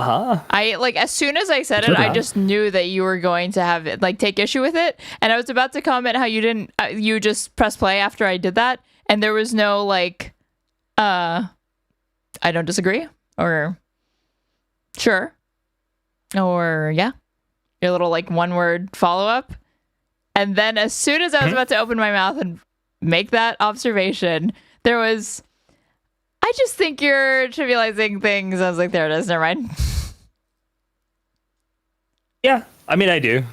I like as soon as I said it, I just knew that you were going to have it, like take issue with it, and I was about to comment how you didn't. You just press play after I did that, and there was no like, I don't disagree, or sure, or yeah, your little like one word follow up, and then as soon as I was about to open my mouth and make that observation, there was. I just think you're trivializing things. I was like, there it is. Never mind. Yeah, I mean, I do. Do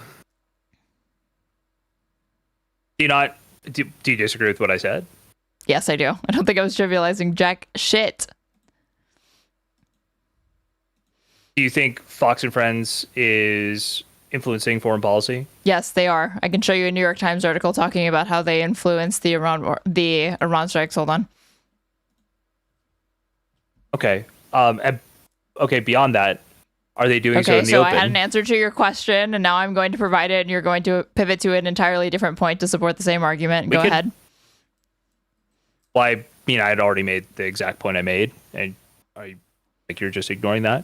you not? Do you disagree with what I said? Yes, I do. I don't think I was trivializing jack shit. Do you think Fox and Friends is influencing foreign policy? Yes, they are. I can show you a New York Times article talking about how they influenced the Iran strikes. Hold on. Okay. Okay. Beyond that, are they doing so in the so open? I had an answer to your question, and now I'm going to provide it, and you're going to pivot to an entirely different point to support the same argument. Go ahead. Well, I mean, I had already made the exact point I made, and you're just ignoring that.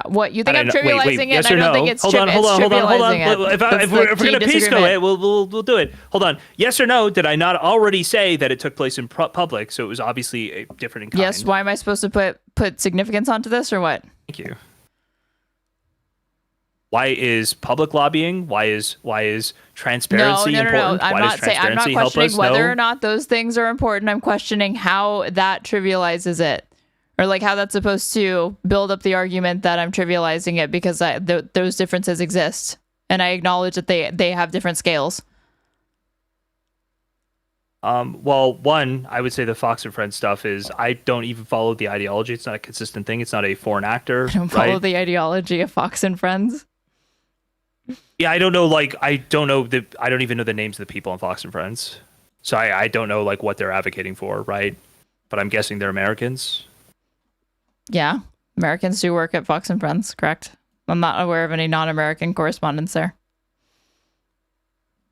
What you think I'm trivializing it? Yes I or don't no? think it's hold on. trivializing it. If we're going to piece go it, we'll do it. Hold on. Yes or no? Did I not already say that it took place in public? So it was obviously different in kind. Yes. Why am I supposed to put significance onto this, or what? Thank you. Why is public lobbying? Why is transparency important? No. I'm not questioning whether or not those things are important. I'm questioning how that trivializes it. Or like how that's supposed to build up the argument that I'm trivializing it because those differences exist. And I acknowledge that they have different scales. Well, one, I would say the Fox and Friends stuff is I don't even follow the ideology. It's not a consistent thing. It's not a foreign actor. I don't follow the ideology of Fox and Friends. Yeah, I don't know. I don't even know the names of the people on Fox and Friends. So I don't know like what they're advocating for, right? But I'm guessing they're Americans. Yeah, Americans do work at Fox and Friends, correct? I'm not aware of any non-American correspondents there.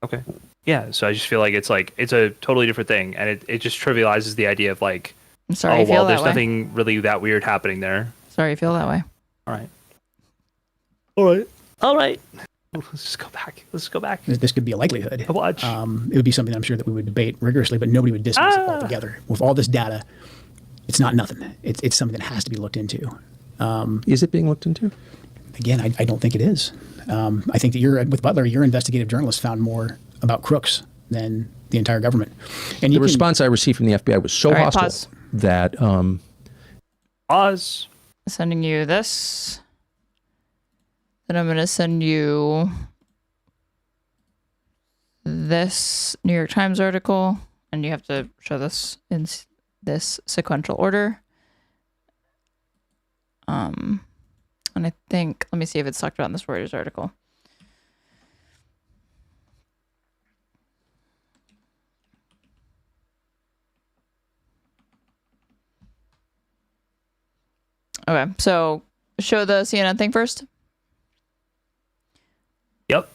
Okay. Yeah, so I just feel like it's a totally different thing, and it just trivializes the idea of like, I'm sorry, there's nothing really that weird happening there. Sorry, you feel that way. All right. Let's just go back. This could be a likelihood. Watch. It would be something I'm sure that we would debate rigorously, but nobody would dismiss it altogether. With all this data, it's not nothing. It's something that has to be looked into. Is it being looked into? Again, I don't think it is. I think that with Butler, your investigative journalist found more about crooks than the entire government. And the response I received from the FBI was so hostile that... Pause. Sending you this. Then I'm going to send you this New York Times article, and you have to show this in this sequential order. And I think, let me see if it's talked about in this Reuters article. Okay, so show the CNN thing first. Yep.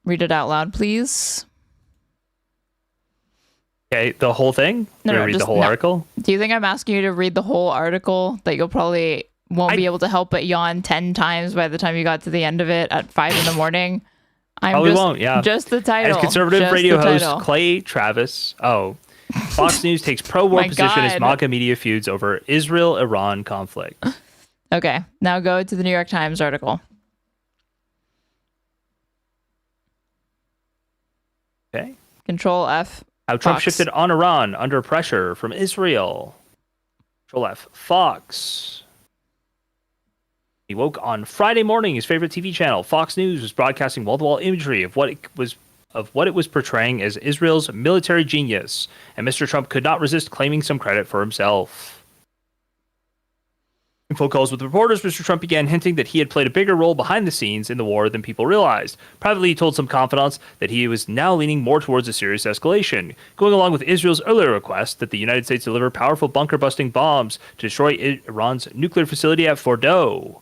Read it out loud, please. Okay, the whole thing? No, read the whole article? Do you think I'm asking you to read the whole article that you'll probably won't be able to help but yawn 10 times by the time you got to the end of it at 5 a.m? We won't, yeah. Just the title. As conservative radio host Clay Travis. Fox News takes pro-war position as MAGA media feuds over Israel-Iran conflict. Okay, now go to the New York Times article. Okay. Control F. How Trump shifted on Iran under pressure from Israel. Control F. Fox. He woke on Friday morning. His favorite TV channel, Fox News, was broadcasting wall-to-wall imagery of what it was portraying as Israel's military genius, and Mr. Trump could not resist claiming some credit for himself. In phone calls with reporters, Mr. Trump began hinting that he had played a bigger role behind the scenes in the war than people realized. Privately, he told some confidants that he was now leaning more towards a serious escalation, going along with Israel's earlier request that the United States deliver powerful bunker-busting bombs to destroy Iran's nuclear facility at Fordow.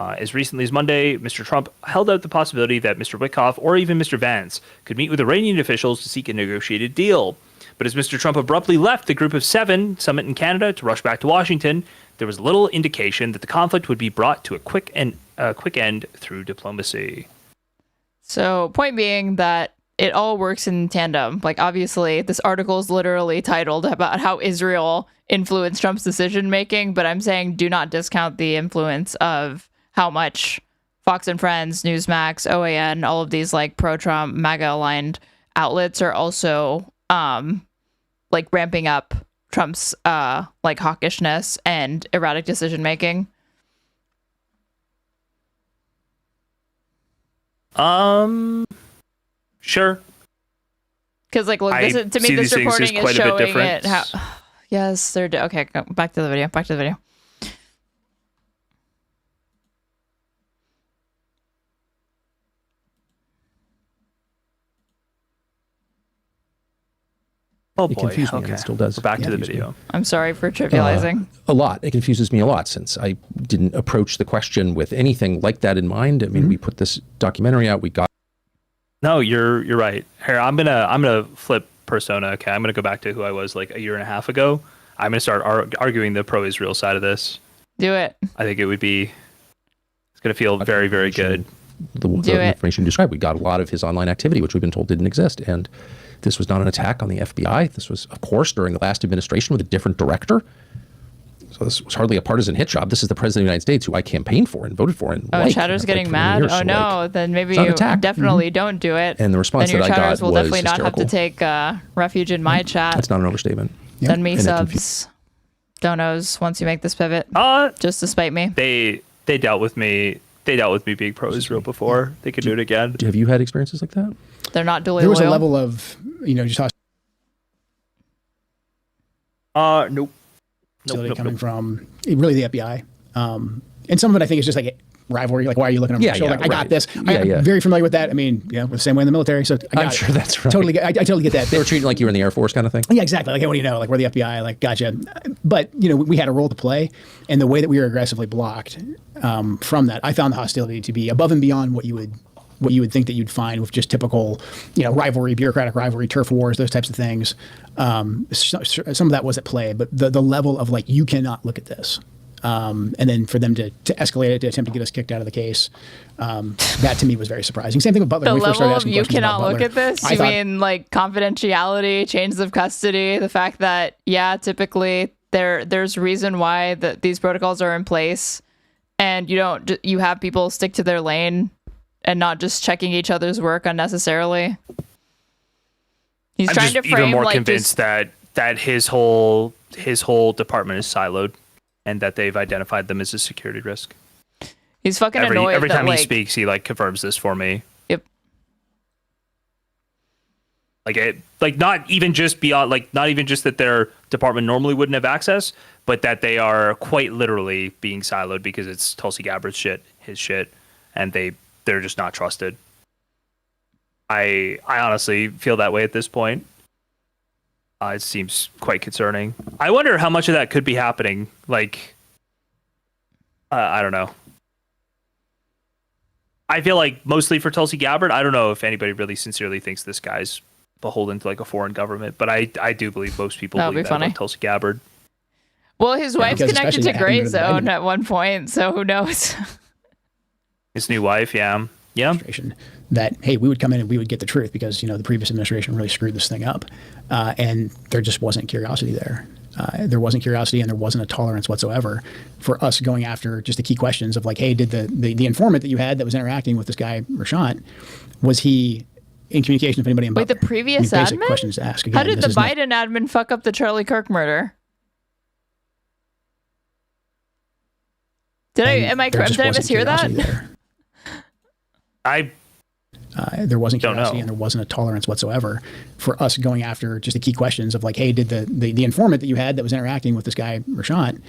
As recently as Monday, Mr. Trump held out the possibility that Mr. Whitkoff or even Mr. Vance could meet with Iranian officials to seek a negotiated deal. But as Mr. Trump abruptly left the Group of Seven summit in Canada to rush back to Washington, there was little indication that the conflict would be brought to a quick end through diplomacy. So, point being that it all works in tandem. Like, obviously, this article is literally titled about how Israel influenced Trump's decision making, but I'm saying do not discount the influence of how much Fox and Friends, Newsmax, OAN, all of these like pro-Trump, MAGA-aligned outlets are also like ramping up Trump's like hawkishness and erratic decision making. Sure. Because like, look, to me, this reporting is showing it. How? Yes, they're okay. Go back to the video. Back to the video. Oh it boy, confused me, okay. and it still does. We're back to the video. I'm sorry for trivializing. A lot. It confuses me a lot since I didn't approach the question with anything like that in mind. I mean, we put this documentary out. We got. No, you're right. Here, I'm gonna flip persona. Okay, I'm gonna go back to who I was like a year and a half ago. I'm gonna start arguing the pro-Israel side of this. Do it. I think it would be. It's gonna feel very, very good. The information you described. We got a lot of his online activity, which we've been told didn't exist, and this was not an attack on the FBI. This was, of course, during the last administration with a different director. So this was hardly a partisan hit job. This is the president of the United States, who I campaigned for and voted for. And Chatter's getting mad. Years, oh no, then maybe you definitely don't do it. And the response then that I got was will definitely not hysterical. have to take refuge in my chat. That's not an overstatement. Send me subs, donos once you make this pivot. Just to spite me. They dealt with me. They dealt with me being pro-Israel before. They could do it again. Have you had experiences like that? They're not duly There was loyal. a level of, just nope. Coming from really the FBI. And some of it I think is just like rivalry. Like, why are you looking over my shoulder? Like, I got this. I'm very familiar with that. I mean, we're the same way in the military. So I'm sure that's right. Totally, I totally get that. They were treating like you were in the Air Force kind of thing? Yeah, exactly. Like, hey, what do you know? Like, we're the FBI. Like, gotcha. But, we had a role to play. And the way that we were aggressively blocked from that, I found the hostility to be above and beyond what you would think that you'd find with just typical, rivalry, bureaucratic rivalry, turf wars, those types of things. Some of that was at play, but the level of like, you cannot look at this. And then for them to escalate it, to attempt to get us kicked out of the case, that to me was very surprising. Same thing with Butler. The When we first started level of asking you questions about cannot look Butler, at this? I You thought- mean like confidentiality, chains of custody, the fact that, typically there's reason why these protocols are in place and you have people stick to their lane and not just checking each other's work unnecessarily. He's trying to frame even more like convinced that his whole department is siloed and that they've identified them as a security risk. He's fucking annoyed. Every time that, he speaks, he like confirms this for me. Yep. Not even just that their department normally wouldn't have access, but that they are quite literally being siloed because it's Tulsi Gabbard's shit, his shit, and they're just not trusted. I honestly feel that way at this point. It seems quite concerning. I wonder how much of that could be happening. Like, I don't know. I feel like mostly for Tulsi Gabbard. I don't know if anybody really sincerely thinks this guy's beholden to like a foreign government, but I do believe most people believe that about Tulsi Gabbard. Well, his wife's because connected to especially Gray Zone at one point, so who knows? His new wife, yeah. That, hey, we would come in and we would get the truth because, the previous administration really screwed this thing up. And there just wasn't curiosity there. There wasn't curiosity and there wasn't a tolerance whatsoever for us going after just the key questions of like, hey, did the informant that you had that was interacting with this guy, Rashant, was he in communication with anybody in Butler? Wait, the previous basic admin? questions to ask. Again, How did the Biden admin fuck up the Charlie Kirk murder? Did I mishear that? There wasn't Don't curiosity know. and there wasn't a tolerance whatsoever for us going after just the key questions of like, hey, did the informant that you had that was interacting with this guy, Rashad,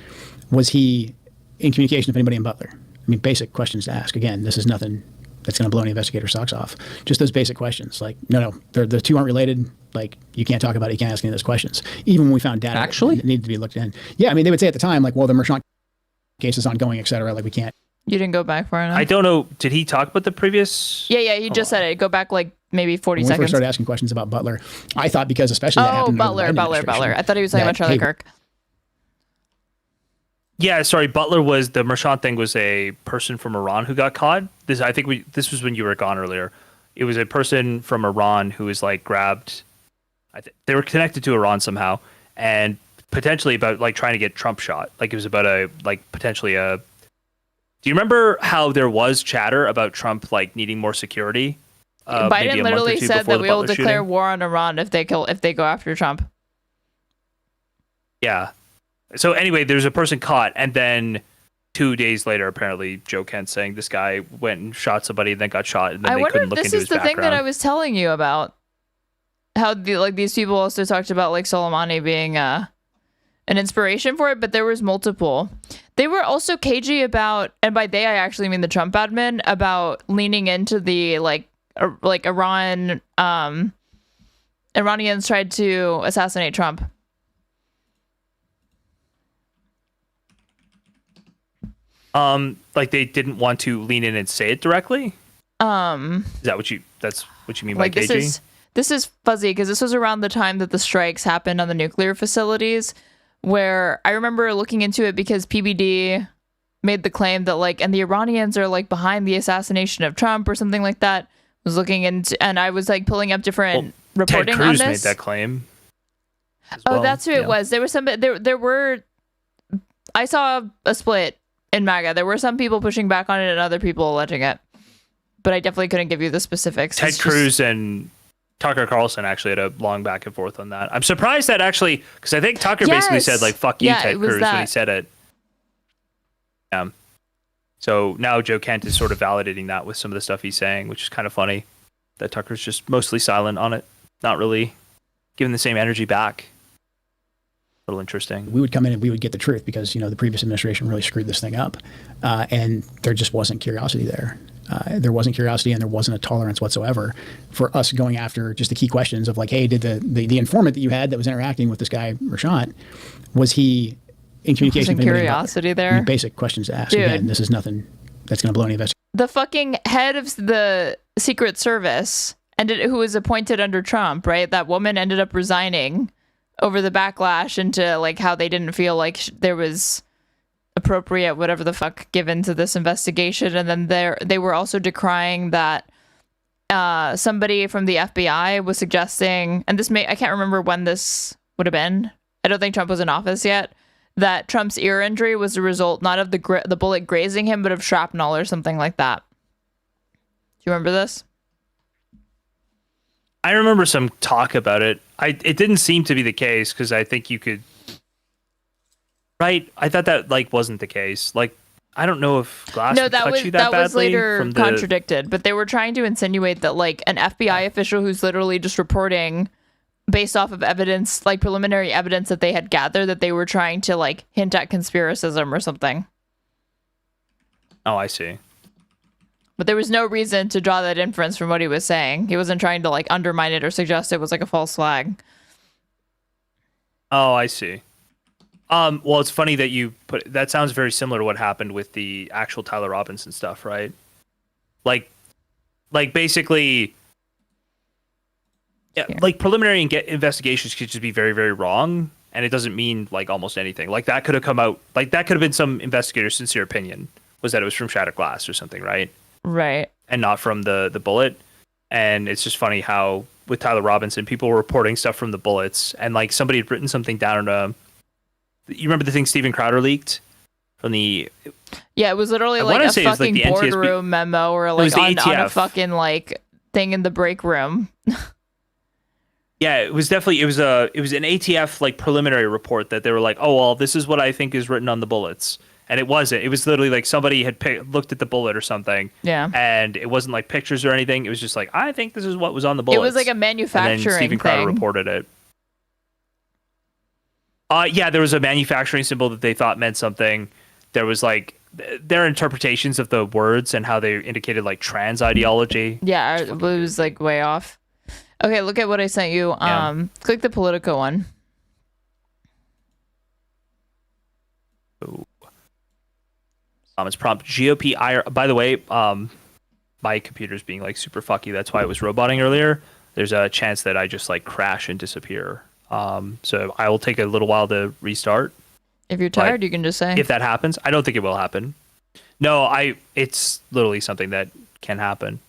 was he in communication with anybody in Butler? I mean, basic questions to ask. Again, this is nothing that's going to blow any investigator's socks off. Just those basic questions. Like, no, the two aren't related. Like, you can't talk about it. You can't ask any of those questions. Even when we found data that needed to be looked in. Yeah, I mean, they would say at the time, like, well, the Mershon case is ongoing, et cetera. Like, we can't. You didn't go back far enough. I don't know. Did he talk about the previous? Yeah, he just said it. Go back like maybe 40 When we seconds. first started asking questions about Butler, I thought because especially that happened under the Biden Butler. administration, I thought he was talking about Charlie Kirk. Yeah, sorry. Butler was the Mershon thing. Was a person from Iran who got caught. This was when you were gone earlier. It was a person from Iran who was like grabbed. They were connected to Iran somehow, and potentially about like trying to get Trump shot. Like it was about potentially a. Do you remember how there was chatter about Trump like needing more security? Biden literally said that we will declare war on Iran if they go after Trump. Yeah. So anyway, there's a person caught, and then 2 days later, apparently, Joe Kent saying this guy went and shot somebody, and then got shot, and then they couldn't look into his background. This is the thing that I was telling you about. How these people also talked about like Solemani being an inspiration for it, but there was multiple. They were also cagey about, and by they I actually mean the Trump admin, about leaning into the Iran. Iranians tried to assassinate Trump. Like they didn't want to lean in and say it directly. Is that that's what you mean by cagey? This is fuzzy because this was around the time that the strikes happened on the nuclear facilities, where I remember looking into it because PBD made the claim that and the Iranians are behind the assassination of Trump or something like that. Was looking into, and I was pulling up different reporting Ted Cruz on this. made that claim. Oh, that's who it was. There was there were. I saw a split in MAGA. There were some people pushing back on it and other people alleging it, but I definitely couldn't give you the specifics. Ted Cruz and Tucker Carlson actually had a long back and forth on that. I'm surprised that actually, because I think Tucker basically said fuck you, Ted Cruz, when he said it. So now Joe Kent is sort of validating that with some of the stuff he's saying, which is kind of funny that Tucker's just mostly silent on it, not really giving the same energy back. A little interesting. We would come in and we would get the truth because, the previous administration really screwed this thing up. And there just wasn't curiosity there. There wasn't curiosity and there wasn't a tolerance whatsoever for us going after just the key questions of hey, did the informant that you had that was interacting with this guy, Rashad, was he in communication with anybody? Curiosity there. I mean, basic questions to ask. Dude. Again, this is nothing that's going to blow any investigation. The fucking head of the Secret Service, who was appointed under Trump, right? That woman ended up resigning over the backlash into how they didn't feel like there was appropriate whatever the fuck given to this investigation, and then they were also decrying that somebody from the FBI was suggesting, and I can't remember when this would have been. I don't think Trump was in office yet. That Trump's ear injury was the result not of the bullet grazing him, but of shrapnel or something like that. Do you remember this? I remember some talk about it. It didn't seem to be the case because I think you could. Right, I thought that wasn't the case. I don't know if Glass would touch you that was badly later contradicted, but they were trying to insinuate that an FBI official who's literally just reporting based off of evidence, preliminary evidence that they had gathered, that they were trying to hint at conspiracism or something. Oh, I see. But there was no reason to draw that inference from what he was saying. He wasn't trying to undermine it or suggest it was a false flag. Oh, I see. Well, it's funny that you put that. Sounds very similar to what happened with the actual Tyler Robinson stuff, right? Basically, yeah, preliminary investigations could just be very, very wrong, and it doesn't mean almost anything. That could have come out. That could have been some investigator's sincere opinion was that it was from shattered glass or something, right? Right. And not from the bullet. And it's just funny how with Tyler Robinson, people were reporting stuff from the bullets, and somebody had written something down on you remember the thing Steven Crowder leaked from the? Yeah, it was literally a fucking boardroom memo or on a fucking thing in the break room. Yeah, it was definitely it was an ATF preliminary report that they were oh well, this is what I think is written on the bullets, and it wasn't. It was literally like somebody had looked at the bullet or something. Yeah. And it wasn't like pictures or anything. It was just like, I think this is what was on the bullet. It was like a manufacturing and then Steven Crowder thing. reported it. Yeah, there was a manufacturing symbol that they thought meant something. There was like their interpretations of the words and how they indicated like trans ideology. Yeah, it was like way off. Okay, look at what I sent you. Click the Politico one. It's prompt GOP IR. By the way, my computer's being like super fucky. That's why it was roboting earlier. There's a chance that I just like crash and disappear. So I will take a little while to restart. If you're tired, you can just say. If that happens, I don't think it will happen. No, it's literally something that can happen.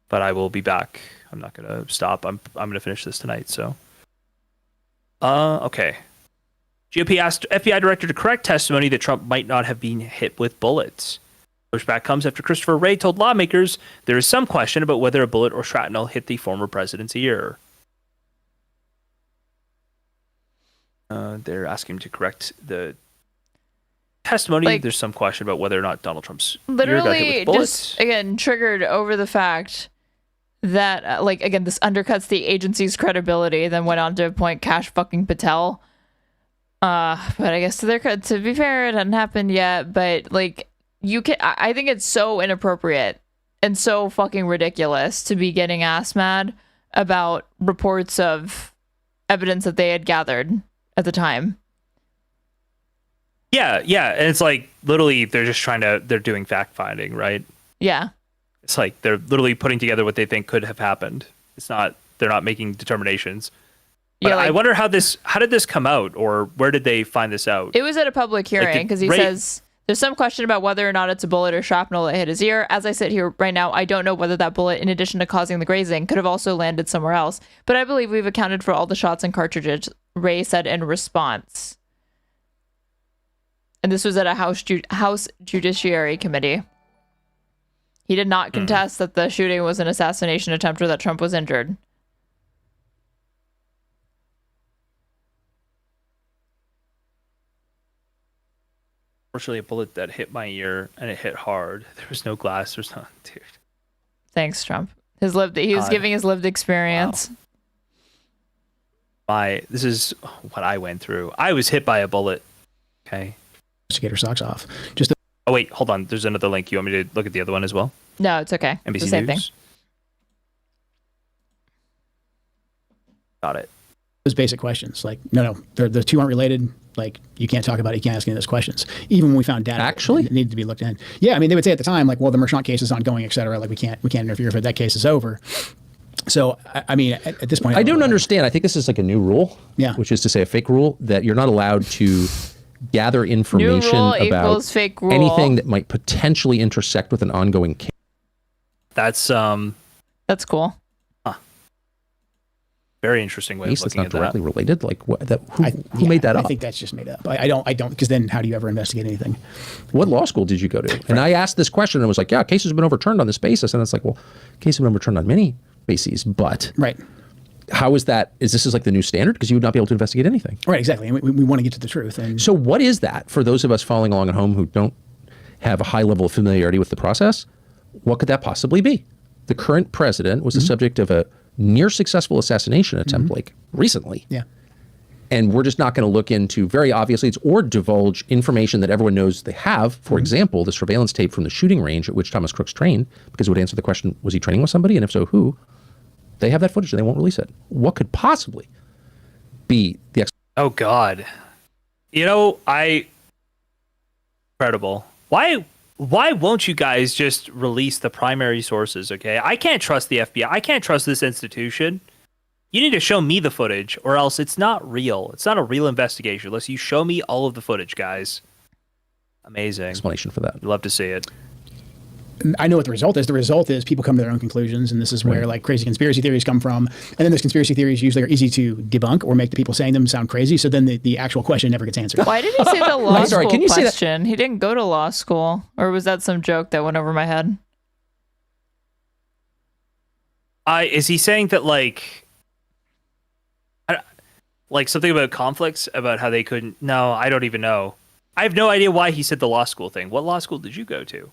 But I will be back. I'm not gonna stop. I'm gonna finish this tonight. So. Okay. GOP asked FBI director to correct testimony that Trump might not have been hit with bullets. Pushback comes after Christopher Wray told lawmakers there is some question about whether a bullet or shrapnel hit the former president's ear. They're asking him to correct the testimony. Like, there's some question about whether or not Donald Trump's literally ear got hit with bullets. just again triggered over the fact that like again this undercuts the agency's credibility. Then went on to appoint Kash fucking Patel. But I guess to be fair, it hadn't happened yet. But like, I think it's so inappropriate and so fucking ridiculous to be getting ass mad about reports of evidence that they had gathered at the time. Yeah, and it's like literally they're doing fact finding, right? Yeah. It's like they're literally putting together what they think could have happened. They're not making determinations. But yeah, like, I wonder how did this come out, or where did they find this out? It was at a public hearing because he says there's some question about whether or not it's a bullet or shrapnel that hit his ear. As I sit here right now, I don't know whether that bullet, in addition to causing the grazing, could have also landed somewhere else. But I believe we've accounted for all the shots and cartridges, Ray said in response. And this was at a House Judiciary Committee. He did not contest that the shooting was an assassination attempt or that Trump was injured. Fortunately, a bullet that hit my ear and it hit hard. There was no glass. There's not, dude. Thanks, Trump. He was giving his lived experience. Wow. This is what I went through. I was hit by a bullet. Okay. Investigator socks off. Oh wait, hold on. There's another link. You want me to look at the other one as well? No, it's okay. NBC it's the same News. thing. Got it. Those basic questions, like no, the two aren't related. Like you can't talk about it. You can't ask any of those questions. Even when we found data, actually, it needed to be looked at. Yeah, I mean, they would say at the time, like, well, the Merchant case is ongoing, et cetera. Like we can't interfere if that case is over. So, I mean, at this point, I don't understand. I think this is like a new rule, which is to say a fake rule that you're not allowed to gather information about fake rule. Anything that might potentially intersect with an ongoing case. That's cool. Very interesting way of looking not at directly that. related. Like what? Who made that up? I think that's just made up. I don't because then how do you ever investigate anything? What law school did you go to? And I asked this question and was like, yeah, cases have been overturned on this basis. And it's like, well, cases have been overturned on many bases, but how is that? Is this like the new standard? Because you would not be able to investigate anything. Right, exactly. And we want to get to the truth. And so what is that for those of us following along at home who don't have a high level of familiarity with the process? What could that possibly be? The current president was the subject of a near successful assassination attempt like recently. Yeah. And we're just not going to look into very obviously or divulge information that everyone knows they have. For example, the surveillance tape from the shooting range at which Thomas Crooks trained, because it would answer the question, was he training with somebody? And if so, who? They have that footage and they won't release it. What could possibly be the Oh God. You know, incredible. Why won't you guys just release the primary sources, okay? I can't trust the FBI. I can't trust this institution. You need to show me the footage or else it's not real. It's not a real investigation unless you show me all of the footage, guys. Amazing. Explanation for that. I'd love to see it. I know what the result is. The result is people come to their own conclusions, and this is where like crazy conspiracy theories come from. And then those conspiracy theories usually are easy to debunk or make the people saying them sound crazy. So then the actual question never gets answered. Why did he say the law school question? He didn't go to law school, or was that some joke that went over my head? Is he saying that like something about conflicts about how they couldn't? No, I don't even know. I have no idea why he said the law school thing. What law school did you go to?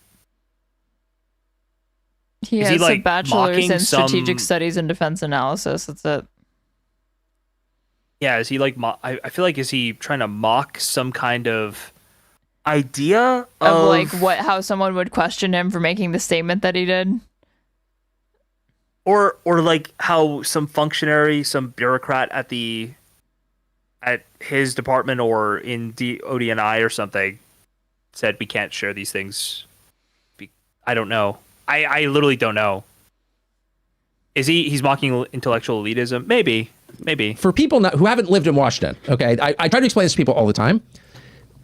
He has a bachelor's in strategic studies and defense analysis. That's it. Yeah, is he like? I feel like is he trying to mock some kind of idea of like how someone would question him for making the statement that he did, or like how some functionary, some bureaucrat at his department or in the ODNI or something said we can't share these things. I don't know. I literally don't know. Is he's mocking intellectual elitism? Maybe. For people who haven't lived in Washington, okay, I try to explain this to people all the time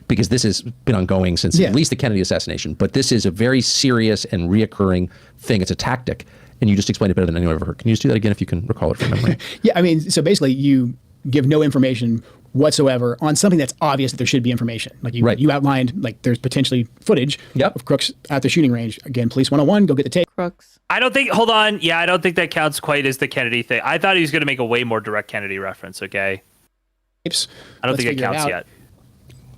because this has been ongoing since at least the Kennedy assassination. But this is a very serious and reoccurring thing. It's a tactic, and you just explained it better than anyone ever heard. Can you just do that again if you can recall it from memory? Yeah, I mean, so basically you give no information whatsoever on something that's obvious that there should be information. Like you outlined, like there's potentially footage of crooks at the shooting range. Again, police 101, go get the tape. Crooks. I don't think, hold on. Yeah, I don't think that counts quite as the Kennedy thing. I thought he was going to make a way more direct Kennedy reference, okay? I don't think it counts yet.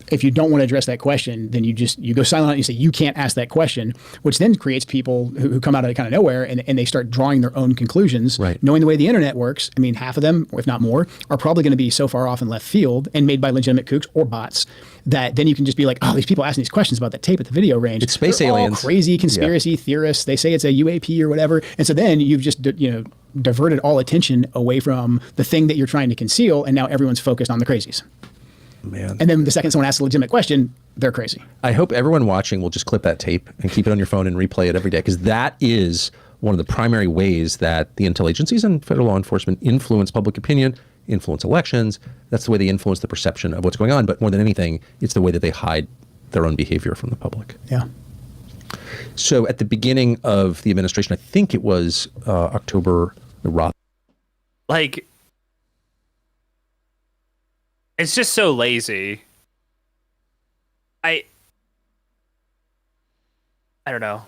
If you don't want to address that question, then you go silent and you say, you can't ask that question, which then creates people who come out of kind of nowhere and they start drawing their own conclusions. Right. Knowing the way the internet works, I mean, half of them, if not more, are probably going to be so far off in left field and made by legitimate kooks or bots that then you can just be like, oh, these people asking these questions about that tape at the video range. It's space They're aliens. All crazy conspiracy theorists. They say it's a UAP or whatever. And so then you've just, diverted all attention away from the thing that you're trying to conceal. And now everyone's focused on the crazies. Man. And then the second someone asks a legitimate question, they're crazy. I hope everyone watching will just clip that tape and keep it on your phone and replay it every day, because that is one of the primary ways that the intel agencies and federal law enforcement influence public opinion, influence elections. That's the way they influence the perception of what's going on. But more than anything, it's the way that they hide their own behavior from the public. Yeah. So at the beginning of the administration, I think it was October, like, it's just so lazy. I don't know.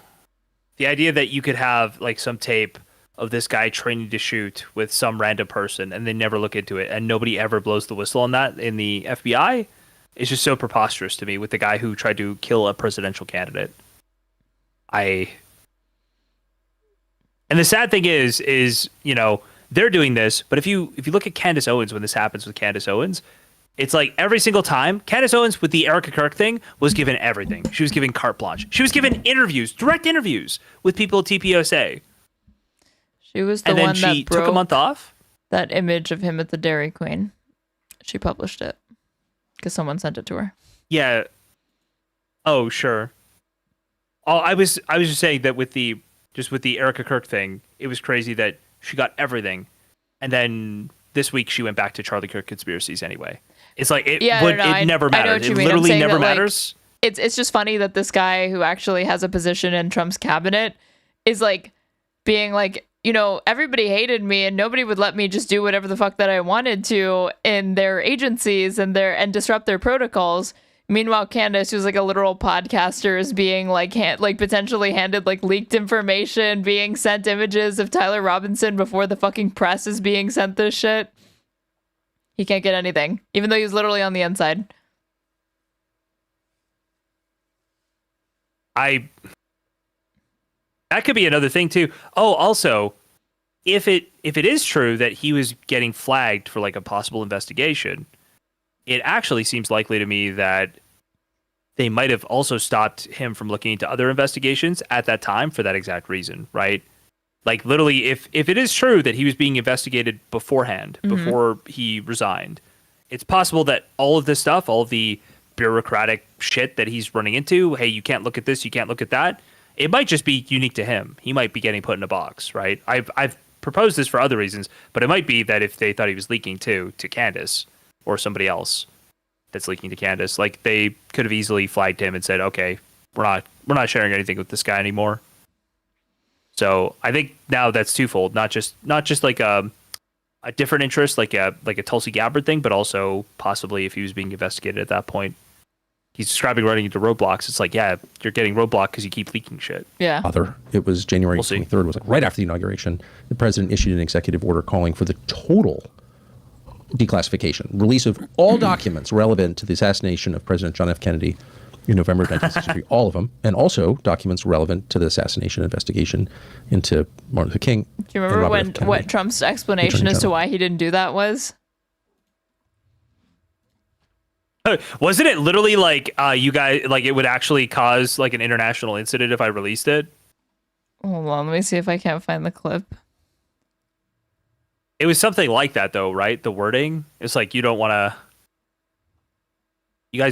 The idea that you could have like some tape of this guy training to shoot with some random person and they never look into it and nobody ever blows the whistle on that in the FBI is just so preposterous to me with the guy who tried to kill a presidential candidate. And the sad thing is, they're doing this, but if you look at Candace Owens, when this happens with Candace Owens, it's like every single time, Candace Owens with the Erica Kirk thing was given everything. She was given carte blanche. She was given interviews, direct interviews with people at TPOSA. She was the one that she took a month off. That image of him at the Dairy Queen. She published it because someone sent it to her. Yeah. Oh, sure. I was just saying that with the Erica Kirk thing, it was crazy that she got everything, and then this week she went back to Charlie Kirk conspiracies anyway. It's like it never matters. It literally never matters. It's just funny that this guy who actually has a position in Trump's cabinet is like being like, everybody hated me and nobody would let me just do whatever the fuck that I wanted to in their agencies and disrupt their protocols. Meanwhile, Candace, who's like a literal podcaster, is being like potentially handed like leaked information, being sent images of Tyler Robinson before the fucking press is being sent this shit. He can't get anything, even though he's literally on the inside. That could be another thing too. Oh, also, if it is true that he was getting flagged for like a possible investigation, it actually seems likely to me that they might have also stopped him from looking into other investigations at that time for that exact reason, right? Like literally, if it is true that he was being investigated beforehand, before he resigned, it's possible that all of this stuff, all of the bureaucratic shit that he's running into, hey, you can't look at this, you can't look at that, it might just be unique to him. He might be getting put in a box, right? I've proposed this for other reasons, but it might be that if they thought he was leaking to Candace or somebody else that's leaking to Candace, like they could have easily flagged him and said, okay, we're not sharing anything with this guy anymore. So I think now that's twofold, not just like a different interest, like a Tulsi Gabbard thing, but also possibly if he was being investigated at that point. He's describing running into roadblocks. It's like, yeah, you're getting roadblocked because you keep leaking shit. Yeah. It was January 23rd, was like right after the inauguration. The president issued an executive order calling for the total declassification, release of all documents relevant to the assassination of President John F. Kennedy in November of 1963, all of them, and also documents relevant to the assassination investigation into Martin Luther King. Do you remember what Trump's explanation as to why he didn't do that was? Wasn't it literally like you guys, like it would actually cause like an international incident if I released it? Hold on, let me see if I can't find the clip. It was something like that though, right? The wording. It's like you guys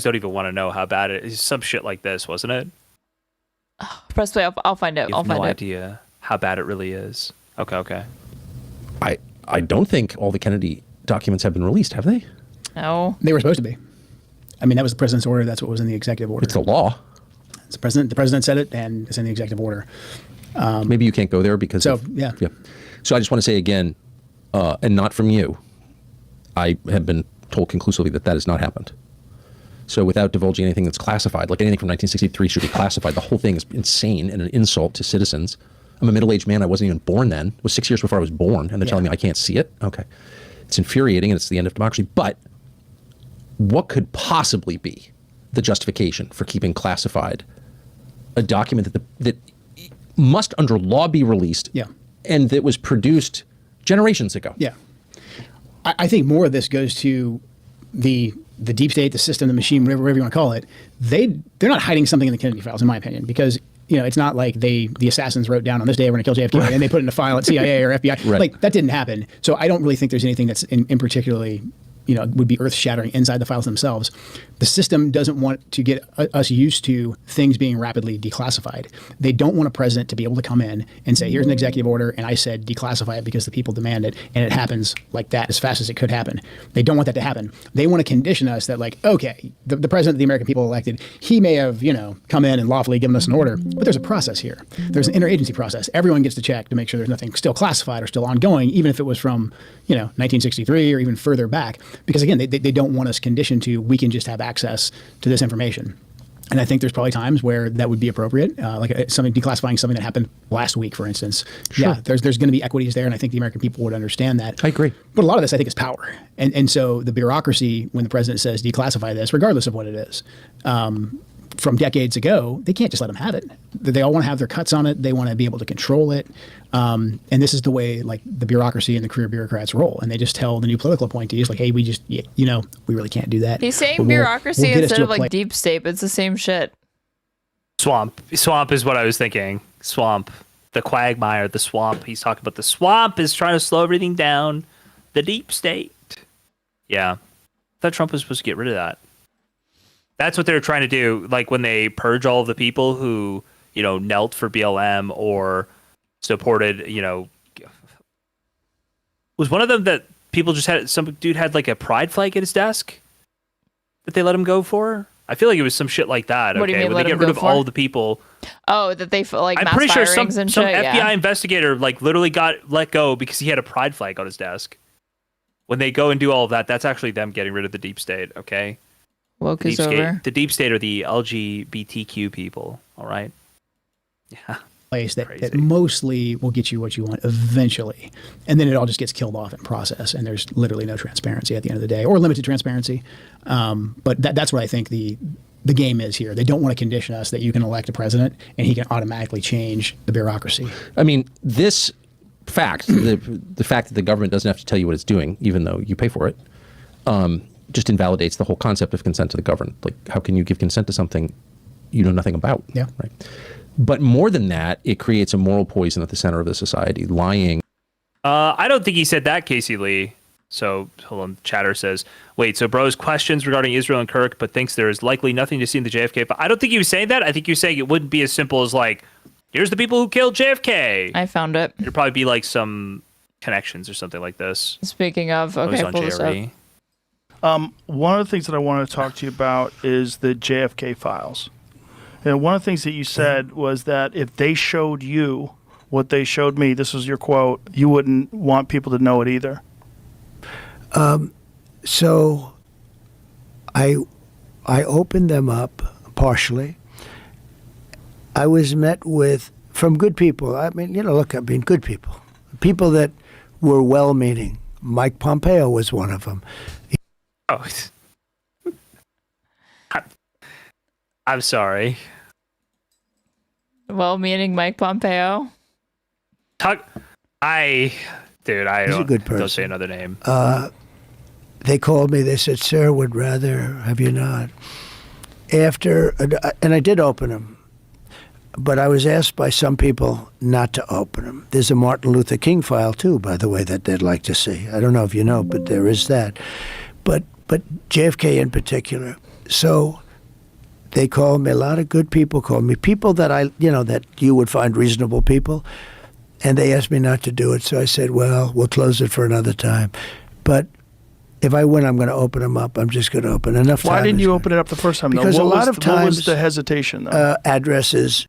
don't even want to know how bad it is. Some shit like this, wasn't it? Press play, I'll find it. You have no idea how bad it really is. Okay. I don't think all the Kennedy documents have been released, have they? No. They were supposed to be. I mean, that was the president's order. That's what was in the executive order. It's the law. It's the president said it, and it's in the executive order. Maybe you can't go there because yeah. So I just want to say again, and not from you, I have been told conclusively that has not happened. So without divulging anything that's classified, like anything from 1963 should be classified, the whole thing is insane and an insult to citizens. I'm a middle-aged man. I wasn't even born then. It was 6 years before I was born, and they're telling me I can't see it? Okay. It's infuriating, and it's the end of democracy. But what could possibly be the justification for keeping classified a document that must under law be released and that was produced generations ago? Yeah. I think more of this goes to the deep state, the system, the machine, whatever you want to call it. They're not hiding something in the Kennedy files, in my opinion, because it's not like the assassins wrote down on this day we're going to kill JFK and they put it in a file at CIA or FBI. Right. Like that didn't happen. So I don't really think there's anything that's in particularly would be earth-shattering inside the files themselves. The system doesn't want to get us used to things being rapidly declassified. They don't want a president to be able to come in and say, here's an executive order, and I said declassify it because the people demand it, and it happens like that as fast as it could happen. They don't want that to happen. They want to condition us that, like, okay, the president of the American people elected, he may have, come in and lawfully given us an order, but there's a process here. There's an interagency process. Everyone gets to check to make sure there's nothing still classified or still ongoing, even if it was from, 1963 or even further back. Because again, they don't want us conditioned to, we can just have access to this information. And I think there's probably times where that would be appropriate, like declassifying something that happened last week, for instance. Sure. Yeah, there's going to be equities there, and I think the American people would understand that. I agree. But a lot of this, I think, is power. And so the bureaucracy, when the president says declassify this, regardless of what it is, from decades ago, they can't just let them have it. They all want to have their cuts on it. They want to be able to control it. And this is the way, like, the bureaucracy and the career bureaucrats roll. And they just tell the new political appointees, like, hey, we just, we really can't do that. He's saying bureaucracy instead of like deep state, but it's the same shit. Swamp is what I was thinking. Swamp. The quagmire, the swamp. He's talking about the swamp is trying to slow everything down. The deep state. Yeah. I thought Trump was supposed to get rid of that. That's what they're trying to do. Like when they purge all of the people who, knelt for BLM or supported, was one of them that people just had, some dude had like a pride flag at his desk that they let him go for? I feel like it was some shit like that. What do you mean, when they get rid of all of the people. Oh, that they like I'm mass pretty sure firings some and shit. FBI investigator like literally got let go because he had a pride flag on his desk. When they go and do all of that, that's actually them getting rid of the deep state, okay? Woke is over. The deep state are the LGBTQ people, all right? Yeah. Place that mostly will get you what you want eventually. And then it all just gets killed off in process. And there's literally no transparency at the end of the day, or limited transparency. But that's what I think the game is here. They don't want to condition us that you can elect a president and he can automatically change the bureaucracy. I mean, this fact, the fact that the government doesn't have to tell you what it's doing, even though you pay for it, just invalidates the whole concept of consent to the governed. Like, how can you give consent to something you know nothing about? Yeah. Right. But more than that, it creates a moral poison at the center of the society. Lying. I don't think he said that, Casey Lee. So, hold on. Chatter says, wait, so bro's questions regarding Israel and Kirk, but thinks there is likely nothing to see in the JFK. But I don't think he was saying that. I think he was saying it wouldn't be as simple as like, here's the people who killed JFK. I found it. It'd probably be like some connections or something like this. Speaking of, okay, pull this up. One of the things that I want to talk to you about is the JFK files. And one of the things that you said was that if they showed you what they showed me, this was your quote, you wouldn't want people to know it either. So I opened them up partially. I was met from good people. I mean, look, good people. People that were well-meaning. Mike Pompeo was one of them. Oh, I'm sorry. Well-meaning Mike Pompeo. Dude, I He's a good person. Don't say another name. They called me. They said, "Sir, would rather have you not." After, and I did open them, but I was asked by some people not to open them. There's a Martin Luther King file too, by the way, that they'd like to see. I don't know if you know, but there is that. But JFK in particular. So they called me. A lot of good people called me. People that that you would find reasonable people. And they asked me not to do it. So I said, well, we'll close it for another time. But if I win, I'm going to open them up. I'm just going to open enough time. Why didn't you open it up the first time? Because though? a lot of times, what was the hesitation? Though? Addresses,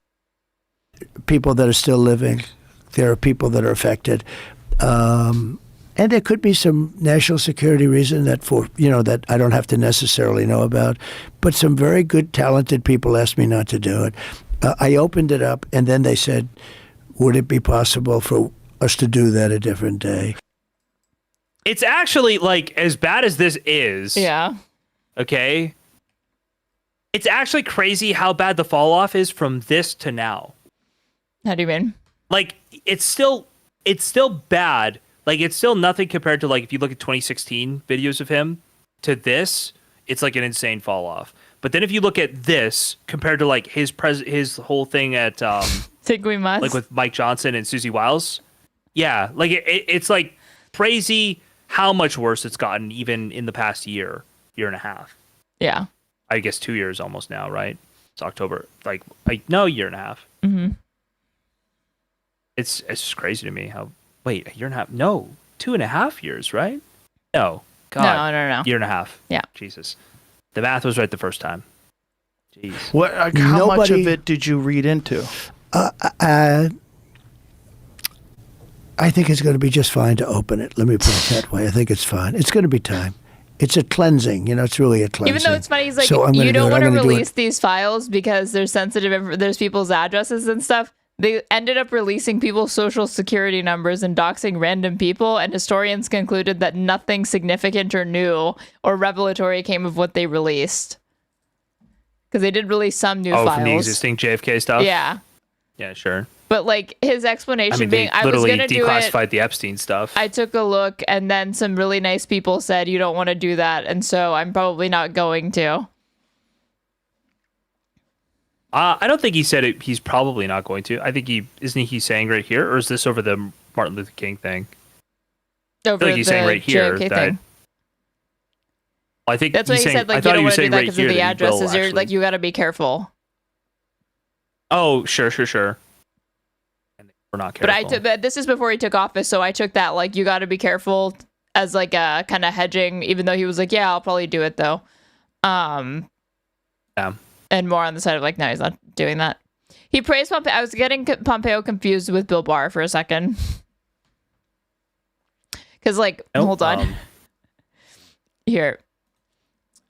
people that are still living. There are people that are affected. And there could be some national security reason that I don't have to necessarily know about. But some very good, talented people asked me not to do it. I opened it up, and then they said, would it be possible for us to do that a different day? It's actually, like, as bad as this is. Yeah. Okay. It's actually crazy how bad the fall off is from this to now. How do you mean? Like, it's still bad. Like, it's still nothing compared to, like, if you look at 2016 videos of him to this, it's like an insane fall off. But then if you look at this compared to, like, his whole thing at Think we must. like with Mike Johnson and Susie Wiles, yeah, like it's like crazy how much worse it's gotten even in the past year and a half. Yeah, I guess 2 years almost now, right? It's October, like no, year and a half. Mm-hmm. It's just crazy to me how a year and a half? No, 2.5 years, right? No, God, no, year and a half. Yeah, Jesus, the math was right the first time. Jeez, what? How much of it did you read into? I think it's going to be just fine to open it. Let me put it that way. I think it's fine. It's going to be time. It's a cleansing. It's really a cleansing. Even though it's funny, he's like, so you don't want to release these files because there's there's people's addresses and stuff. They ended up releasing people's social security numbers and doxing random people, and historians concluded that nothing significant or new or revelatory came of what they released. Because they did release some new files. From the existing JFK stuff? Yeah. Yeah, sure. But like his explanation being, I was literally going to do it. declassified the Epstein stuff. I took a look, and then some really nice people said you don't want to do that, and so I'm probably not going to. I don't think he said it. He's probably not going to. I think isn't he saying right here, or is this over the Martin Luther King thing? Over I think he's saying right here JFK that. thing. I think that's why he said like you don't want to do that because of the addresses. You're like you got to be careful. Oh, sure. We're not careful. But this is before he took office, so I took that like you got to be careful as like a kind of hedging. Even though he was like, yeah, I'll probably do it though. Yeah. And more on the side of like, no, he's not doing that. He praised Pompeo. I was getting Pompeo confused with Bill Barr for a second. Because like, hold on. Here,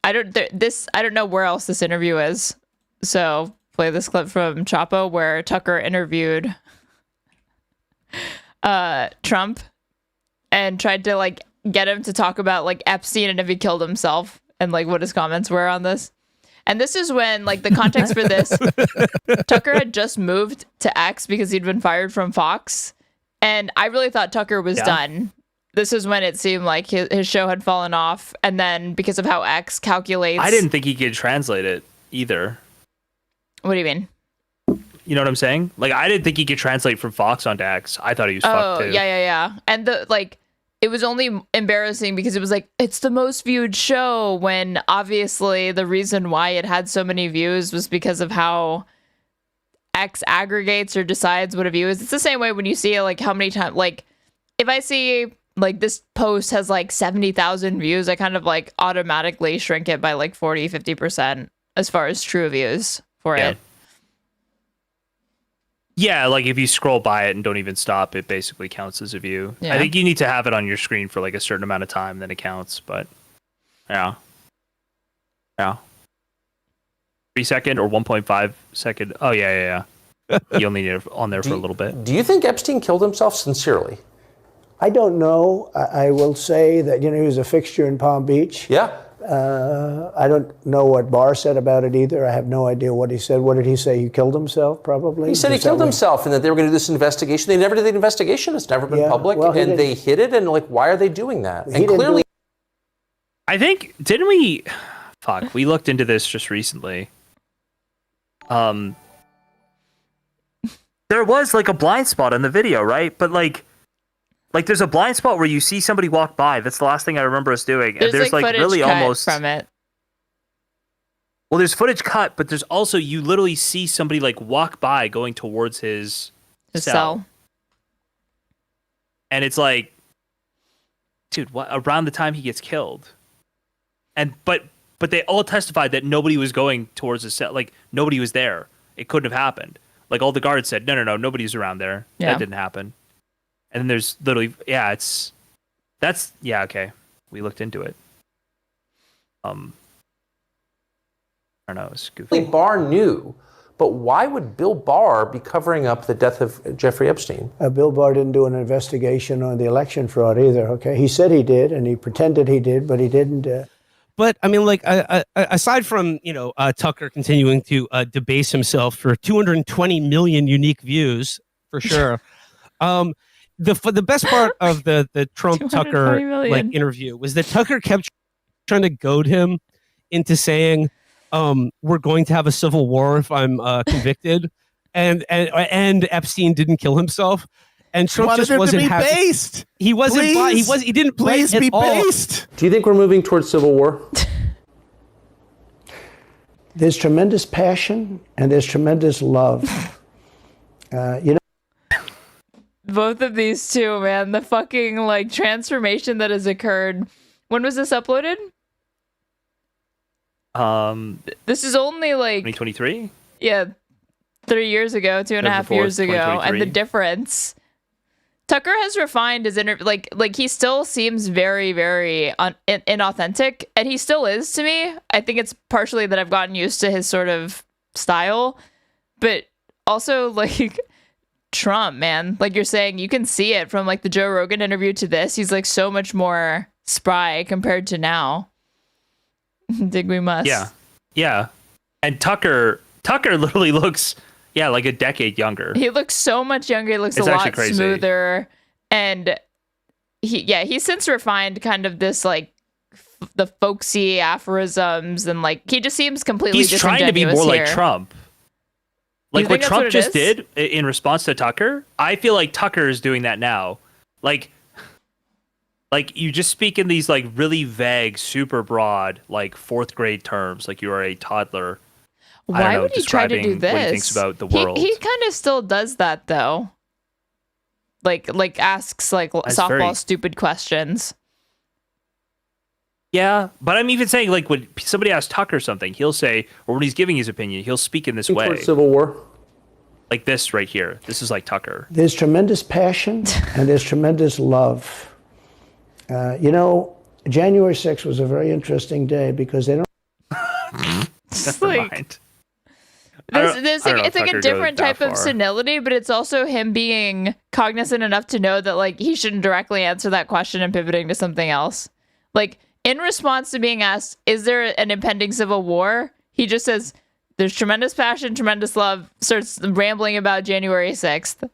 I don't know where else this interview is. So play this clip from Chapo where Tucker interviewed Trump and tried to like get him to talk about like Epstein and if he killed himself and like what his comments were on this. And this is when like the context for this, Tucker had just moved to X because he'd been fired from Fox. And I really thought Tucker was done. This is when it seemed like his show had fallen off. And then because of how X calculates. I didn't think he could translate it either. What do you mean? You know what I'm saying? Like, I didn't think he could translate from Fox onto X. I thought he was fucked too. Yeah. And it was only embarrassing because it was like, it's the most viewed show when obviously the reason why it had so many views was because of how X aggregates or decides what a view is. It's the same way when you see like how many times, like if I see like this post has like 70,000 views, I kind of like automatically shrink it by like 40, 50% as far as true views for it. Yeah, like if you scroll by it and don't even stop, it basically counts as a view. Yeah. I think you need to have it on your screen for like a certain amount of time, then it counts. But yeah. 3 second or 1.5 second. Oh yeah. You only need it on there for a little bit. Do you think Epstein killed himself sincerely? I don't know. I will say that, he was a fixture in Palm Beach. Yeah. I don't know what Barr said about it either. I have no idea what he said. What did he say? He killed himself, probably? He said he killed himself and that they were going to do this investigation. They never did the investigation. It's never been public. And they hid it. And why are they doing that? And clearly... I think, didn't we... Fuck, we looked into this just recently. There was a blind spot in the video, right? But there's a blind spot where you see somebody walk by. That's the last thing I remember us doing. And there's really almost from it. Well, there's footage cut, but there's also you literally see somebody walk by going towards his cell. And it's dude, what around the time he gets killed. And but they all testified that nobody was going towards the cell. Nobody was there. It couldn't have happened. All the guards said, no, nobody's around there. Yeah. That didn't happen. And then there's literally, okay. We looked into it. I don't know, it's goofy. Barr knew, but why would Bill Barr be covering up the death of Jeffrey Epstein? Bill Barr didn't do an investigation on the election fraud either, okay? He said he did, and he pretended he did, but he didn't. But I mean, aside from Tucker continuing to debase himself for 220 million unique views, for sure. The best part of the Trump Tucker interview was that Tucker kept trying to goad him into saying, "We're going to have a civil war if I'm convicted," and Epstein didn't kill himself. And Trump just wasn't happy. Based. He wasn't. He didn't play it at all. Based. Do you think we're moving towards civil war? There's tremendous passion and there's tremendous love. Both of these two, man, the fucking transformation that has occurred. When was this uploaded? This is only 2023. Yeah, 3 years ago, 2.5 years ago, and the difference. Tucker has refined his interview. He still seems very, very inauthentic, and he still is to me. I think it's partially that I've gotten used to his sort of style, but also Trump, man. You're saying, you can see it from the Joe Rogan interview to this. He's so much more spry compared to now. Dig we must. Yeah. And Tucker literally looks. Yeah, a decade younger. He looks so much younger. He looks a lot smoother. And he's since refined kind of this the folksy aphorisms and he just seems completely He's trying to be more here. like Trump. What Trump just did in response to Tucker, I feel like Tucker is doing that now. You just speak in these really vague, super broad, fourth grade terms, you are a toddler. Why would he try to do this? What he thinks about the world. He kind of still does that though. Asks softball stupid questions. Yeah, but I'm even saying when somebody asks Tucker something, he'll say, or when he's giving his opinion, he'll speak in this way. Civil war. Like this right here. This is like Tucker. There's tremendous passion and there's tremendous love. January 6th was a very interesting day because they don't. It's it's a different type of senility, but it's also him being cognizant enough to know that he shouldn't directly answer that question and pivoting to something else. In response to being asked, is there an impending civil war? He just says, there's tremendous passion, tremendous love, starts rambling about January 6th.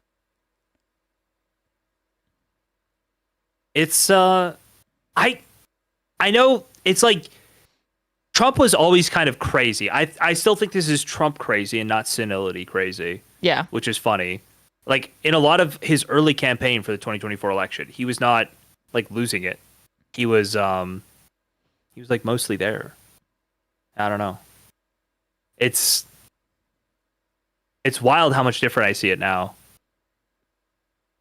It's, I know it's Trump was always kind of crazy. I still think this is Trump crazy and not senility crazy. Yeah. Which is funny. In a lot of his early campaign for the 2024 election, he was not losing it. He was mostly there. I don't know. It's wild how much different I see it now.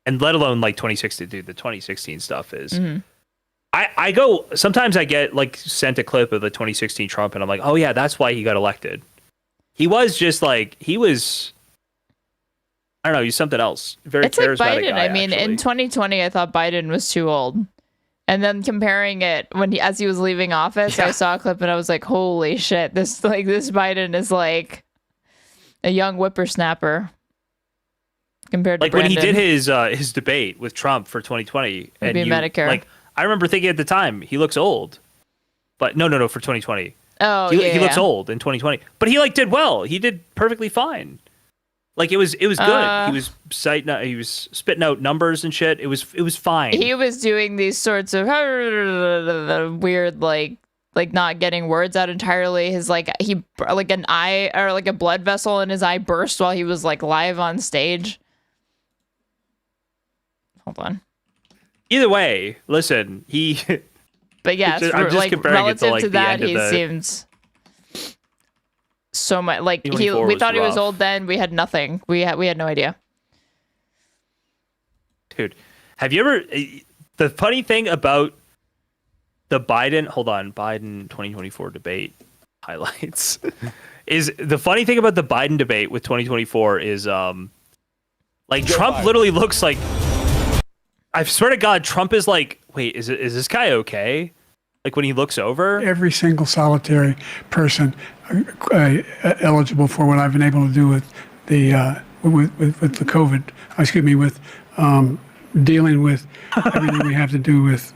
And let alone 2016, dude, the 2016 stuff is sometimes I get sent a clip of the 2016 Trump and I'm like, oh yeah, that's why he got elected. He was just he was, I don't know, he's something else. Very it's like charismatic Biden. guy, I mean, actually. in 2020, I thought Biden was too old. And then comparing it as he was leaving office, I saw a clip and I was like, holy shit, this Biden is a young whippersnapper. compared to like when he Brandon. did his debate with Trump for 2020. Maybe Medicare. Like I remember thinking at the time he looks old, but no, for 2020. Oh, he looks old in 2020, but he like did well. He did perfectly fine. Like it was good. He was he was spitting out numbers and shit. It was fine. He was doing these sorts of weird like not getting words out entirely. His like an eye or like a blood vessel in his eye burst while he was like live on stage. Hold on. Either way, listen, he. But yes, I'm just like comparing it to, relative like, to the that, end of he the- seems so much like we 24 thought he was rough. old then. We had nothing. We had no idea. Dude, have you ever? The funny thing about the Biden 2024 debate highlights is the funny thing about the Biden debate with 2024 is like Trump literally looks like. I swear to God, Trump is like, wait, is this guy okay? Like when he looks over, every single solitary person eligible for what I've been able to do with the with the COVID. Excuse me, with dealing with everything we have to do with.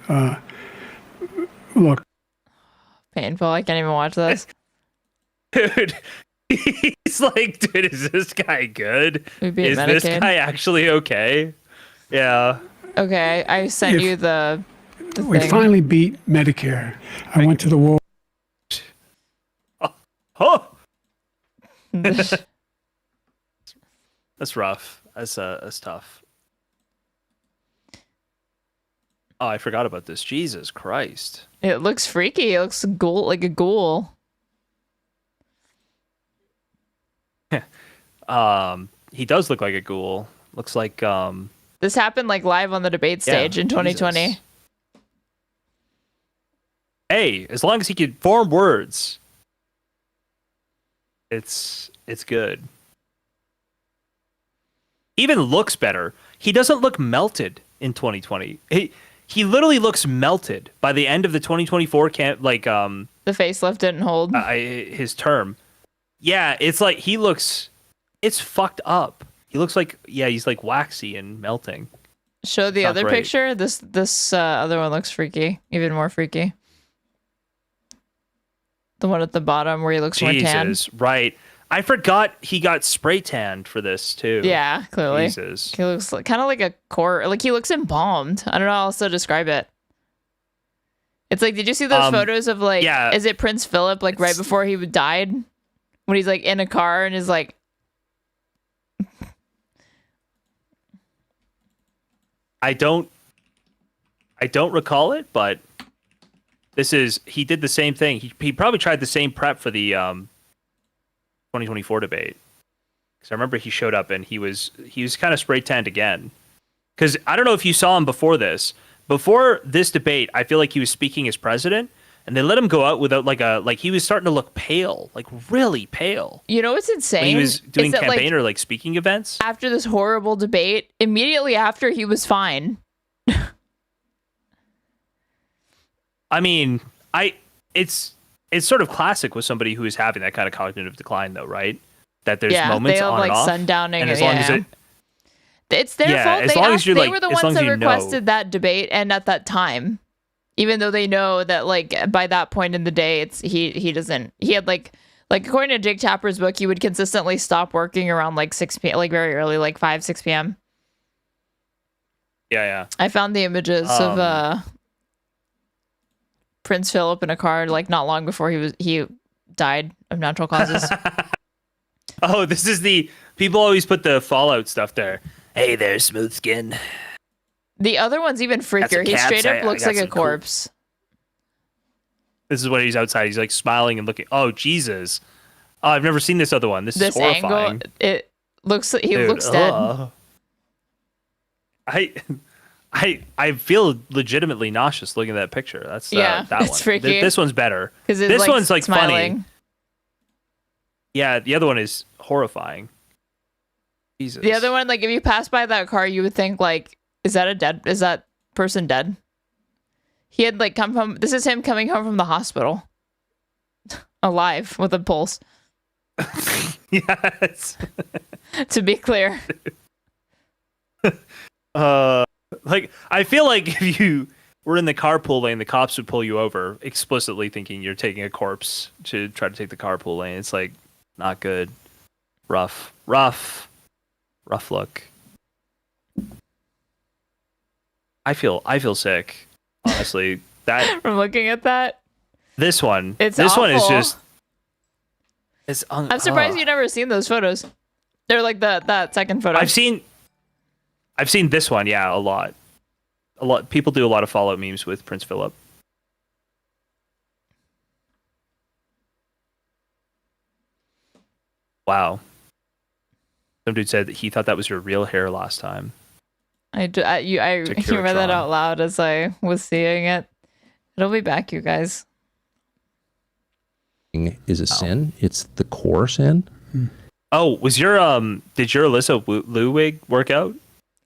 Look, painful. I can't even watch this. Dude, he's like, dude, is this guy good? Maybe Is this Medicaid. guy actually okay? Yeah. Okay, I sent you the we thing. finally beat Medicare. I went to the wall. Oh. That's rough. That's tough. Oh, I forgot about this. Jesus Christ. It looks freaky. It looks like a ghoul. He does look like a ghoul. Looks like This happened like live on the debate stage in 2020. Jesus. Hey, as long as he can form words, it's good. Even looks better. He doesn't look melted in 2020. He literally looks melted by the end of the 2024 The facelift didn't hold. His term. Yeah, it's like he looks. It's fucked up. He looks like he's like waxy and melting. Show the Not other great. picture. This other one looks freaky. Even more freaky. The one at the bottom where he looks more tan. Jesus, right. I forgot he got spray tanned for this too. Yeah, clearly. Jesus. He looks kind of like a core. Like he looks embalmed. I don't know how else to describe it. It's like, did you see those photos of like, is it Prince Philip, like right before he died? When he's like in a car and is like, I don't recall it, but he did the same thing. He probably tried the same prep for the 2024 debate. Because I remember he showed up and he was kind of spray tanned again. Because I don't know if you saw him before this. Before this debate, I feel like he was speaking as president, and they let him go out without like he was starting to look pale, like really pale. you know what's insane? When he was doing Is that, campaign or like speaking events. after this horrible debate, immediately after he was fine. I mean, it's sort of classic with somebody who is having that kind of cognitive decline, though, right? That there's moments they have on like and off, sundowning. and as long as it's their fault. as long as you're, They like- were the as ones long as that you know. requested that debate, and at that time, even though they know that like by that point in the day, he had like according to Jake Tapper's book, he would consistently stop working around like 6 p.m. like very early, like 5-6 p.m. Yeah. I found the images of Prince Philip in a car like not long before he died of natural causes. Oh, this is people always put the Fallout stuff there. Hey there, smooth skin. The other one's even freakier. He straight up looks like a corpse. This is when he's outside. He's like smiling and looking. Oh, Jesus. Oh, I've never seen this other one. This is horrifying. Angle, it looks. He Dude, looks dead. I feel legitimately nauseous looking at that picture. That's that it's one. freaky. This one's better. Because this one's like smiling. funny. Yeah, the other one is horrifying. Jesus. The other one, like if you pass by that car, you would think like, is that person dead? He had like come from. This is him coming home from the hospital, alive with a pulse. Yes. To be clear. Like, I feel like if you were in the carpool lane, the cops would pull you over, explicitly thinking you're taking a corpse to try to take the carpool lane. It's like, not good. Rough look. I feel sick, honestly. That from looking at that. This one is just. I'm surprised you've never seen those photos. They're like that second photo. I've seen this one, yeah, a lot. People do a lot of Fallout memes with Prince Philip. Wow. Some dude said that he thought that was your real hair last time. You read that out loud as I was seeing it. It'll be back, you guys. Is a sin. It's the core sin. Oh, was your did your Alyssa Liu wig work out?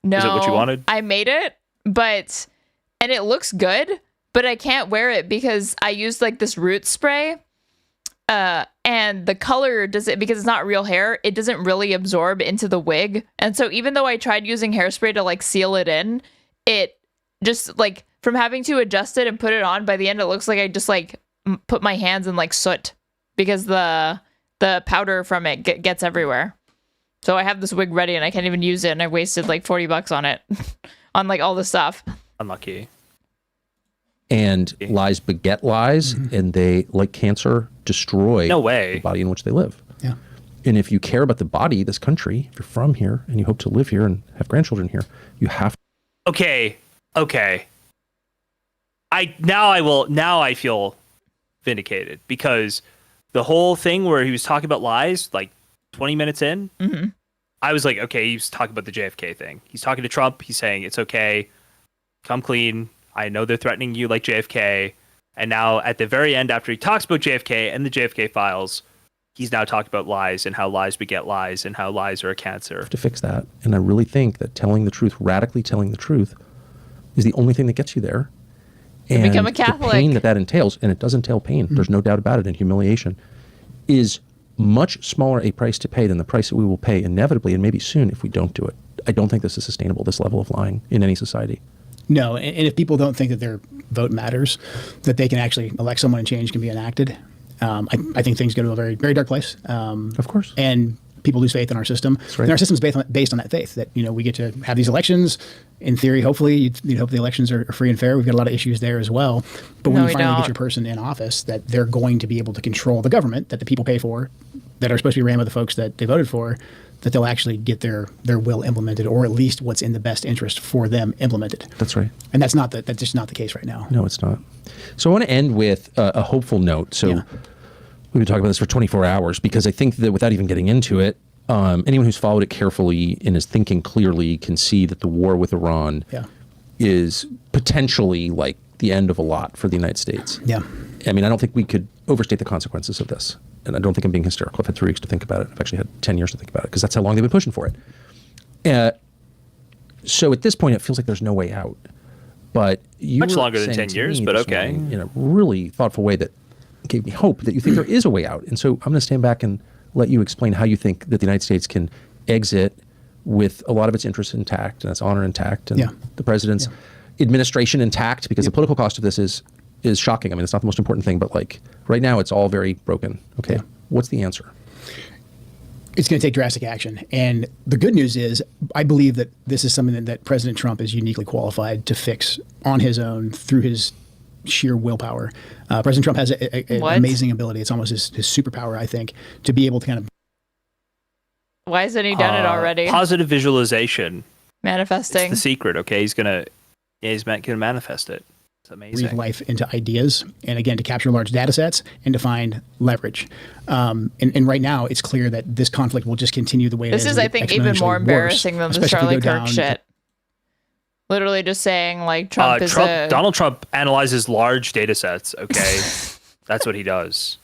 No. Is it what you wanted? I made it, and it looks good, but I can't wear it because I used like this root spray. And the color because it's not real hair, it doesn't really absorb into the wig. And so even though I tried using hairspray to like seal it in, it just like from having to adjust it and put it on, by the end it looks like I just like put my hands in like soot because the powder from it gets everywhere. So I have this wig ready and I can't even use it, and I wasted like $40 on it on like all the stuff. Unlucky. And lies beget lies, and they, like cancer, destroy the body in which they live. Yeah. And if you care about the body, this country, if you're from here and you hope to live here and have grandchildren here, you have to. Okay. Now I feel vindicated, because the whole thing where he was talking about lies, like 20 minutes in, I was like, okay, he's talking about the JFK thing. He's talking to Trump. He's saying it's okay. Come clean. I know they're threatening you like JFK. And now at the very end, after he talks about JFK and the JFK files, he's now talking about lies and how lies beget lies and how lies are a cancer. To fix that. And I really think that telling the truth, radically telling the truth, is the only thing that gets you there. And become a Catholic. The pain that entails, and it does entail pain, there's no doubt about it, and humiliation, is much smaller a price to pay than the price that we will pay inevitably and maybe soon if we don't do it. I don't think this is sustainable, this level of lying in any society. No, and if people don't think that their vote matters, that they can actually elect someone and change can be enacted, I think things go to a very, very dark place. Of course. And people lose faith in our system. Right. And our system is based on that faith, that, we get to have these elections. In theory, hopefully, you'd hope the elections are free and fair. We've got a lot of issues there as well. But when you finally get your person in office, that they're going to be able to control the government that the people pay for, that are supposed to be ran by the folks that they voted for, that they'll actually get their will implemented, or at least what's in the best interest for them implemented. That's right. And that's just not the case right now. No, it's not. So I want to end with a hopeful note. So we've been talking about this for 24 hours, because I think that without even getting into it, anyone who's followed it carefully and is thinking clearly can see that the war with Iran is potentially like the end of a lot for the United States. Yeah. I mean, I don't think we could overstate the consequences of this. And I don't think I'm being hysterical. I've had 3 weeks to think about it. I've actually had 10 years to think about it, because that's how long they've been pushing for it. So at this point, it feels like there's no way out. But you much were longer than saying 10 years, me but this okay. morning in a really thoughtful way that gave me hope that you think there is a way out. And so I'm going to stand back and let you explain how you think that the United States can exit with a lot of its interests intact and its honor intact, and the president's administration intact, because the political cost of this is shocking. I mean, it's not the most important thing, but like right now it's all very broken. Okay. What's the answer? It's going to take drastic action. And the good news is, I believe that this is something that President Trump is uniquely qualified to fix on his own through his sheer willpower. President Trump has an amazing ability. It's almost his superpower, I think, to be able to kind of. Why hasn't he done it already? Positive visualization. Manifesting. It's the secret, okay? He's gonna manifest it. It's amazing. Breathe life into ideas, and again, to capture large data sets and to find leverage. And right now, it's clear that this conflict will just continue the way it is. This is, I think, even more embarrassing than the Charlie Kirk shit. Literally just saying, like, Donald Trump analyzes large data sets, okay? That's what he does.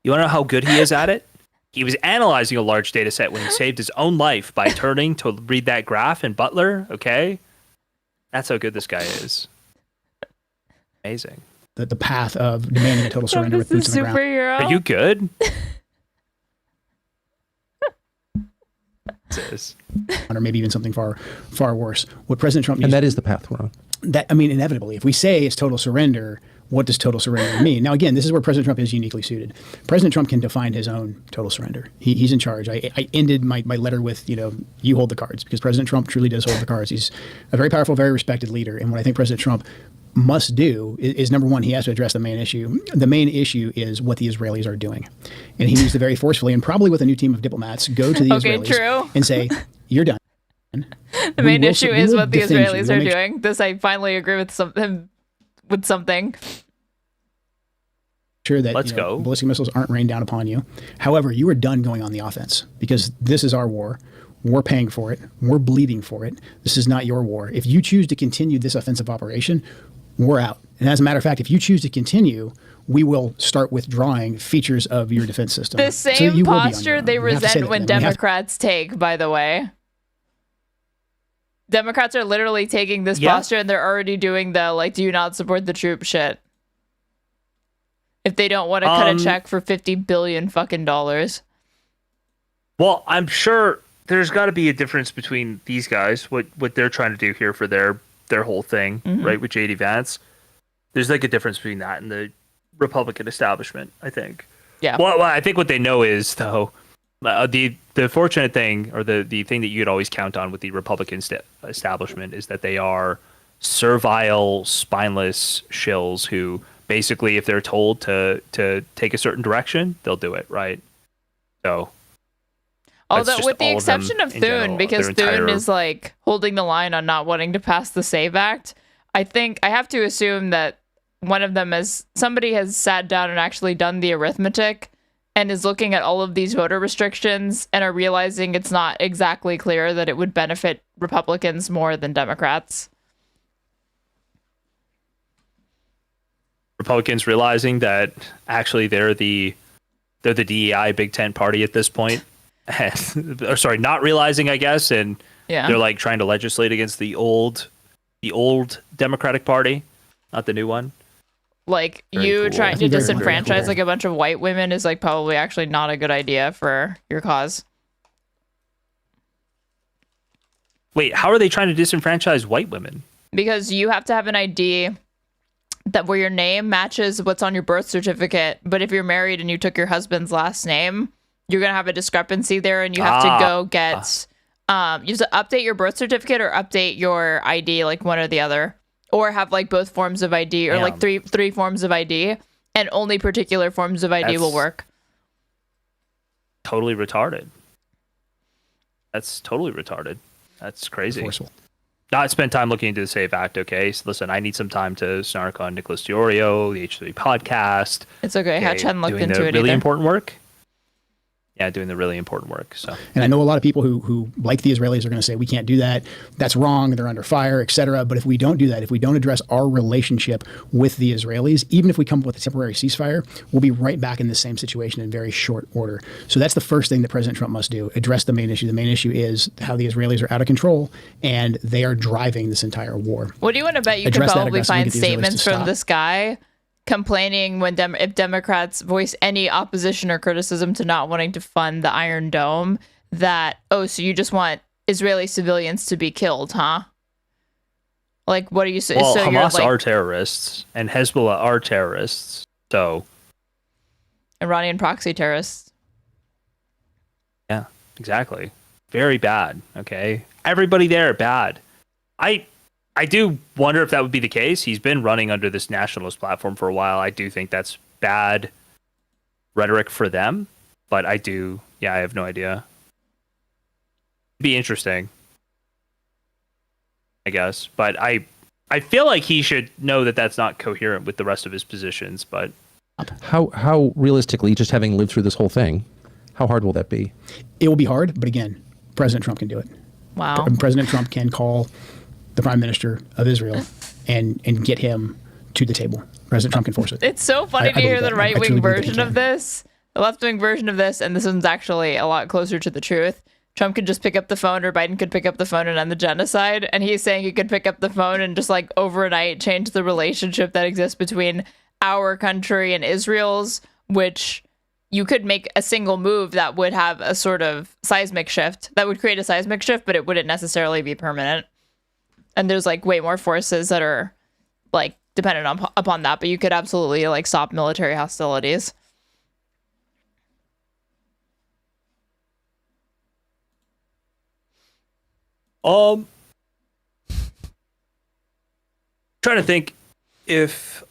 You want to know how good he is at it? He was analyzing a large data set when he saved his own life by turning to read that graph in Butler, okay? That's how good this guy is. Amazing. The path of demanding a total surrender with boots on the ground. Are you good? or maybe even something far worse. What President Trump needs, and that is the path we're on. That, I mean, inevitably, if we say it's total surrender, what does total surrender mean? Now, again, this is where President Trump is uniquely suited. President Trump can define his own total surrender. He's in charge. I ended my letter with, you hold the cards, because President Trump truly does hold the cards. He's a very powerful, very respected leader. And what I think President Trump must do is number one, he has to address the main issue. The main issue is what the Israelis are doing. And he needs to very forcefully, and probably with a new team of diplomats, go to the Israelis and say, you're done. The main issue is what the Israelis are doing. This, I finally agree with something. Sure that ballistic missiles aren't rained down upon you. However, you are done going on the offense, because this is our war. We're paying for it. We're bleeding for it. This is not your war. If you choose to continue this offensive operation, we're out. And as a matter of fact, if you choose to continue, we will start withdrawing features of your defense system. The same posture they resent when Democrats take, by the way. Democrats are literally taking this posture, and they're already doing the, do you not support the troop shit. If they don't want to cut a check for $50 billion fucking dollars. Well, I'm sure there's got to be a difference between these guys, what they're trying to do here for their whole thing, right, with JD Vance. There's a difference between that and the Republican establishment, I think. Yeah. Well, I think what they know is, though, the fortunate thing, or the thing that you could always count on with the Republican establishment, is that they are servile, spineless shills who basically, if they're told to take a certain direction, they'll do it, right? So, although with the exception of Thune, because Thune is holding the line on not wanting to pass the SAVE Act, I think I have to assume that one of them somebody has sat down and actually done the arithmetic and is looking at all of these voter restrictions and are realizing it's not exactly clear that it would benefit Republicans more than Democrats. Republicans realizing that actually they're the DEI Big Tent party at this point. Or sorry, not realizing, I guess, and they're trying to legislate against the old Democratic Party, not the new one. Trying to disenfranchise a bunch of white women is probably actually not a good idea for your cause. Wait, how are they trying to disenfranchise white women? Because you have to have an ID that where your name matches what's on your birth certificate, but if you're married and you took your husband's last name, you're gonna have a discrepancy there, and you have to go get you have to update your birth certificate or update your ID, one or the other, or have both forms of ID, or three forms of ID, and only particular forms of ID will work. Totally retarded. That's totally retarded. That's crazy. Forceful. Not spend time looking into the SAVE Act, okay? So listen, I need some time to snark on Nicholas Diorio, the H3 podcast. It's okay. Hatch hadn't looked into it really either. Important work. Yeah, doing the really important work. So, and I know a lot of people who like the Israelis are going to say we can't do that. That's wrong. They're under fire, etc. But if we don't do that, if we don't address our relationship with the Israelis, even if we come up with a temporary ceasefire, we'll be right back in the same situation in very short order. So that's the first thing that President Trump must do: address the main issue. The main issue is how the Israelis are out of control and they are driving this entire war. What do you want to bet? You could probably find statements from this guy complaining if Democrats voice any opposition or criticism to not wanting to fund the Iron Dome, that, so you just want Israeli civilians to be killed, huh? What are you saying? Well, Hamas are terrorists and Hezbollah are terrorists, so Iranian proxy terrorists. Yeah, exactly. Very bad. Okay, everybody there bad. I do wonder if that would be the case. He's been running under this nationalist platform for a while. I do think that's bad rhetoric for them, but I have no idea. It'd be interesting, I guess, but I feel like he should know that that's not coherent with the rest of his positions. But how realistically, just having lived through this whole thing, how hard will that be? It will be hard, but again, President Trump can do it. Wow. President Trump can call the Prime Minister of Israel and get him to the table. President Trump can force it. It's so funny to hear the right-wing version of this, the left-wing version of this, and this one's actually a lot closer to the truth. Trump could just pick up the phone, or Biden could pick up the phone and end the genocide, and he's saying he could pick up the phone and just overnight change the relationship that exists between our country and Israel's, which you could make a single move that would have a sort of seismic shift, that would create a seismic shift, but it wouldn't necessarily be permanent. And there's like way more forces that are like dependent upon that, but you could absolutely like stop military hostilities. Trying to think if,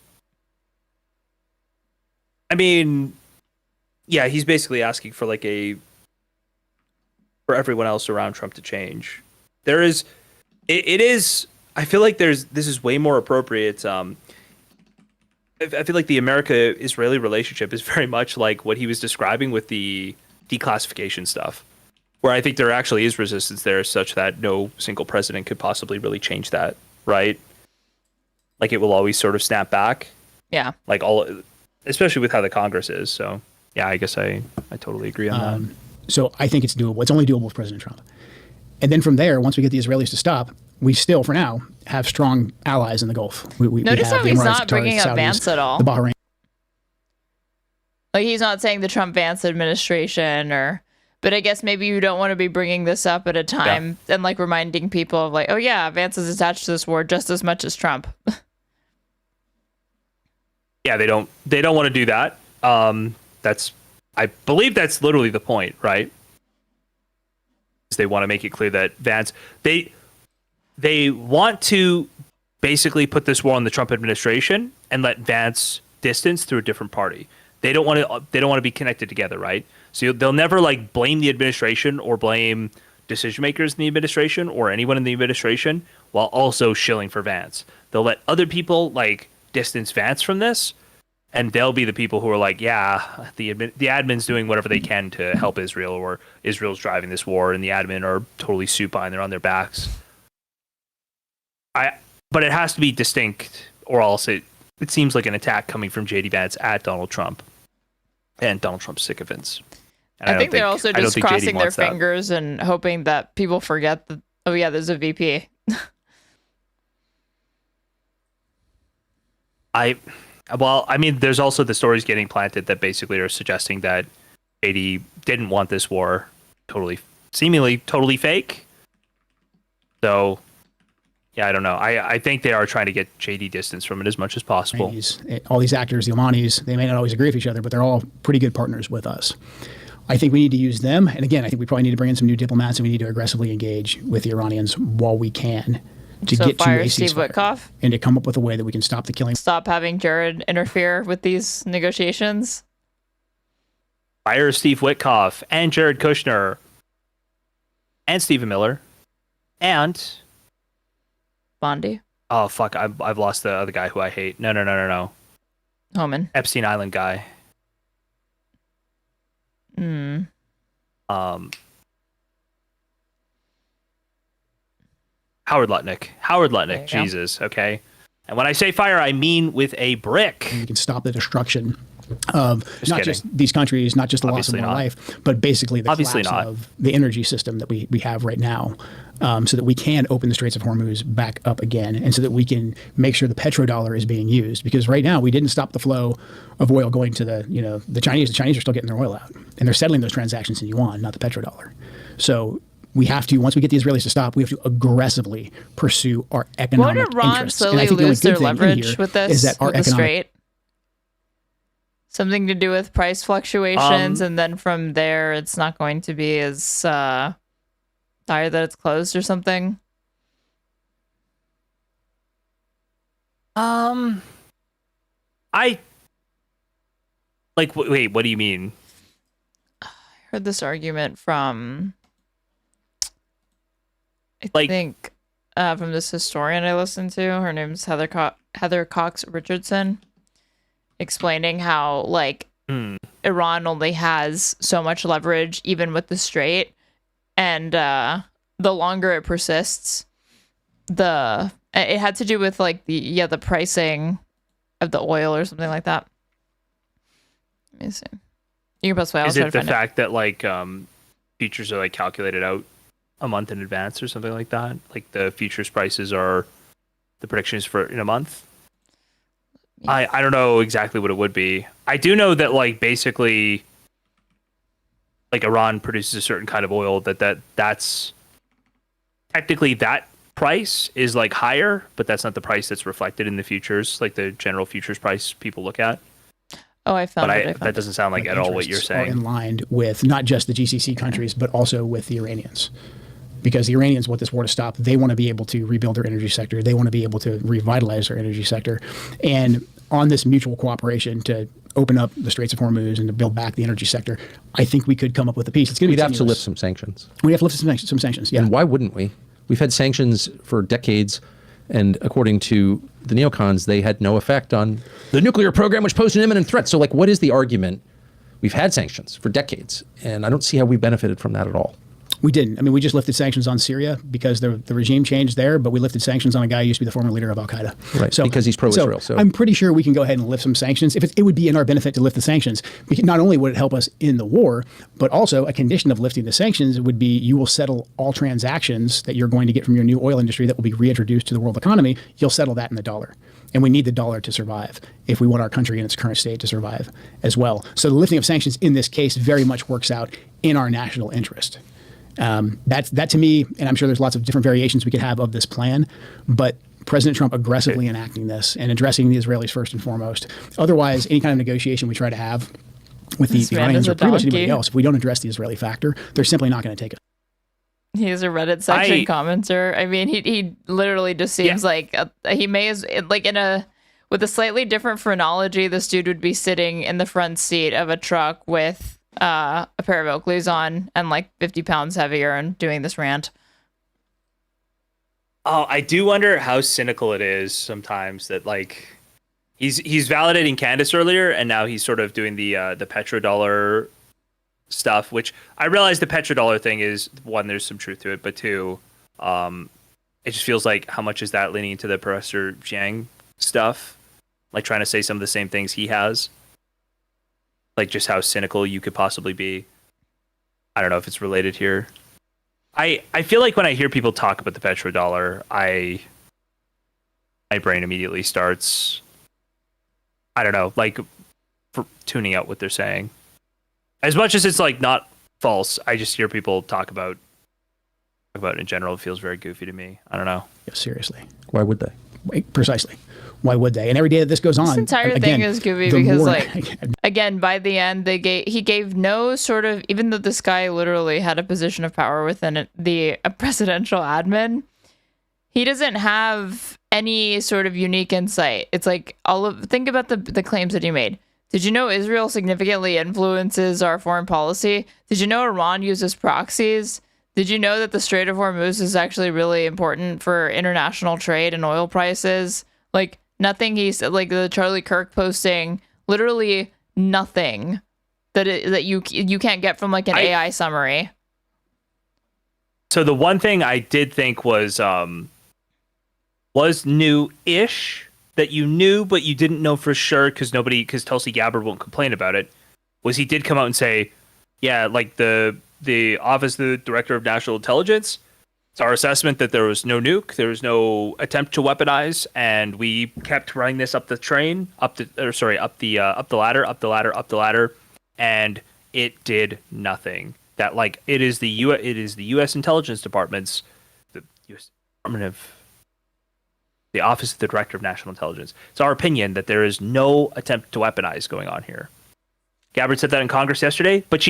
I mean, yeah, he's basically asking for like for everyone else around Trump to change. There is, it is, I feel like this is way more appropriate. I feel like the America-Israeli relationship is very much like what he was describing with the declassification stuff, where I think there actually is resistance there such that no single president could possibly really change that, right? Like it will always sort of snap back. Yeah. Like especially with how the Congress is. So yeah, I guess I totally agree on that. So I think it's doable. It's only doable with President Trump. And then from there, once we get the Israelis to stop, we still, for now, have strong allies in the Gulf. Notice how he's not bringing up Saudis, Vance at all. The Bahrain. Like he's not saying the Trump-Vance administration but I guess maybe you don't want to be bringing this up at a time and like reminding people of like, oh yeah, Vance is attached to this war just as much as Trump. Yeah, they don't want to do that. I believe that's literally the point, right? They want to make it clear that Vance, they want to basically put this war on the Trump administration and let Vance distance through a different party. They don't want to be connected together, right? So they'll never like blame the administration or blame decision makers in the administration or anyone in the administration while also shilling for Vance. They'll let other people like distance Vance from this, and they'll be the people who are like, yeah, the admin's doing whatever they can to help Israel, or Israel's driving this war, and the admin are totally supine, they're on their backs. But it has to be distinct, or else it seems like an attack coming from JD Vance at Donald Trump and Donald Trump's sycophants. And I think they're also just crossing their fingers and hoping that people forget that, oh yeah, there's a VP. Well, I mean, there's also the stories getting planted that basically are suggesting that JD didn't want this war, seemingly totally fake. So, yeah, I don't know. I think they are trying to get JD distance from it as much as possible. All these actors, the Solemani's, they may not always agree with each other, but they're all pretty good partners with us. I think we need to use them. And again, I think we probably need to bring in some new diplomats, and we need to aggressively engage with the Iranians while we can to get to a Steve ceasefire Whitkoff? And to come up with a way that we can stop the killing. Stop having Jared interfere with these negotiations. Fire Steve Whitkoff and Jared Kushner and Stephen Miller and Bondi. Oh fuck! I've lost the other guy who I hate. No. Homan. Epstein Island guy. Howard Lutnick. Jesus. Okay. And when I say fire, I mean with a brick. And we can stop the destruction of just these countries, not just the loss of more life, but basically the collapse of the energy system that we have right now, so that we can open the Straits of Hormuz back up again, and so that we can make sure the petrodollar is being used. Because right now we didn't stop the flow of oil going to the Chinese. The Chinese are still getting their oil out, and they're settling those transactions in yuan, not the petrodollar. So we have to, once we get the Israelis to stop, we have to aggressively pursue our economic interests. Won't Iran slowly lose their leverage with this, is that our with the Strait? Something to do with price fluctuations, and then from there, it's not going to be as dire that it's closed or something. Wait, what do you mean? I heard this argument from, I think, from this historian I listened to. Her name's Heather Cox Richardson, explaining how Iran only has so much leverage even with the Strait, and the longer it persists, it had to do with the pricing of the oil or something like that. Let me see. You can post. Is it the fact that futures are calculated out a month in advance or something like that? Like the futures prices are the predictions for in a month? I don't know exactly what it would be. I do know that basically like Iran produces a certain kind of oil, that's technically that price is like higher, but that's not the price that's reflected in the futures, like the general futures price people look at. Oh, I found it. That doesn't sound like at all what you're saying. Are in line with not just the GCC countries, but also with the Iranians. Because the Iranians want this war to stop. They want to be able to rebuild their energy sector. They want to be able to revitalize their energy sector. And on this mutual cooperation to open up the Straits of Hormuz and to build back the energy sector, I think we could come up with a peace. It's going to be We'd have to lift some sanctions. We'd have to lift some sanctions, yeah. And why wouldn't we? We've had sanctions for decades, and according to the neocons, they had no effect on the nuclear program, which posed an imminent threat. So, like, what is the argument? We've had sanctions for decades, and I don't see how we benefited from that at all. We didn't. I mean, we just lifted sanctions on Syria because the regime changed there, but we lifted sanctions on a guy who used to be the former leader of Al-Qaeda. Right, so, because he's pro-Israel. So I'm pretty sure we can go ahead and lift some sanctions. If it would be in our benefit to lift the sanctions, because not only would it help us in the war, but also a condition of lifting the sanctions would be you will settle all transactions that you're going to get from your new oil industry that will be reintroduced to the world economy. You'll settle that in the dollar. And we need the dollar to survive if we want our country in its current state to survive as well. So the lifting of sanctions in this case very much works out in our national interest. That to me, and I'm sure there's lots of different variations we could have of this plan, but President Trump aggressively enacting this and addressing the Israelis first and foremost. Otherwise, any kind of negotiation we try to have with the Iranians or pretty much anybody else, if we don't address the Israeli factor, they're simply not going to take it. He's a Reddit section commenter. I mean, he literally just seems like he may as like with a slightly different phrenology, this dude would be sitting in the front seat of a truck with a pair of Oakleys on and like 50 pounds heavier and doing this rant. Oh, I do wonder how cynical it is sometimes that like he's validating Candace earlier, and now he's sort of doing the petrodollar stuff, which I realize the petrodollar thing is, one, there's some truth to it, but two, it just feels like how much is that leaning into the Professor Jiang stuff, like trying to say some of the same things he has. Like just how cynical you could possibly be. I don't know if it's related here. I feel like when I hear people talk about the petrodollar, my brain immediately starts, I don't know, like for tuning out what they're saying. As much as it's like not false, I just hear people talk about it in general. It feels very goofy to me. I don't know. Yeah, seriously. Why would they? Precisely. Why would they? And every day that this goes on, this entire thing is goofy because, like, again, by the end, he gave no sort of, even though this guy literally had a position of power within a presidential admin, he doesn't have any sort of unique insight. It's like think about the claims that he made. Did you know Israel significantly influences our foreign policy? Did you know Iran uses proxies? Did you know that the Strait of Hormuz is actually really important for international trade and oil prices? Like, nothing he said, like the Charlie Kirk posting, literally nothing that you can't get from like an AI summary. So the one thing I did think was new-ish, that you knew but you didn't know for sure because Tulsi Gabbard won't complain about it, was he did come out and say, yeah, like the Office of the Director of National Intelligence, it's our assessment that there was no nuke, there was no attempt to weaponize, and we kept running this up the ladder, and it did nothing. That like it is the U.S. Intelligence Department's, the U.S. Department of the Office of the Director of National Intelligence. It's our opinion that there is no attempt to weaponize going on here. Gabbard said that in Congress yesterday, but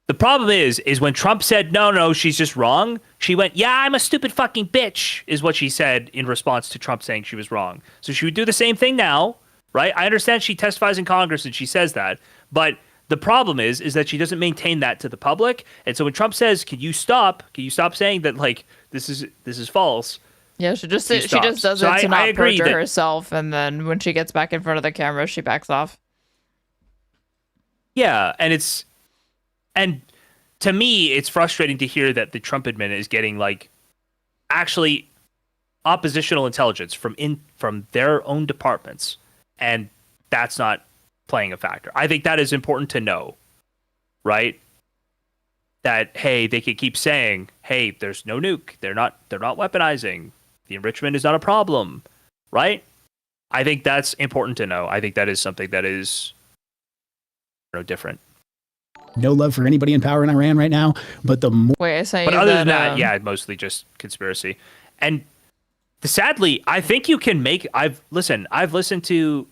the problem is when Trump said, no, she's just wrong, she went, yeah, I'm a stupid fucking bitch, is what she said in response to Trump saying she was wrong. So she would do the same thing now, right? I understand she testifies in Congress and she says that, but the problem is that she doesn't maintain that to the public. And so when Trump says, can you stop saying that, like, this is false? Yeah, she just does it to not perjure herself, and then when she gets back in front of the camera, she backs off. Yeah, and to me, it's frustrating to hear that the Trump admin is getting like actually oppositional intelligence from their own departments, and that's not playing a factor. I think that is important to know, right? That, hey, they could keep saying, hey, there's no nuke, they're not weaponizing, the enrichment is not a problem, right? I think that's important to know. I think that is something that is different. no love for anybody in power in Iran right now. But the more wait, I say but other than that, yeah, mostly just conspiracy. And sadly, I think you can make. I've listened to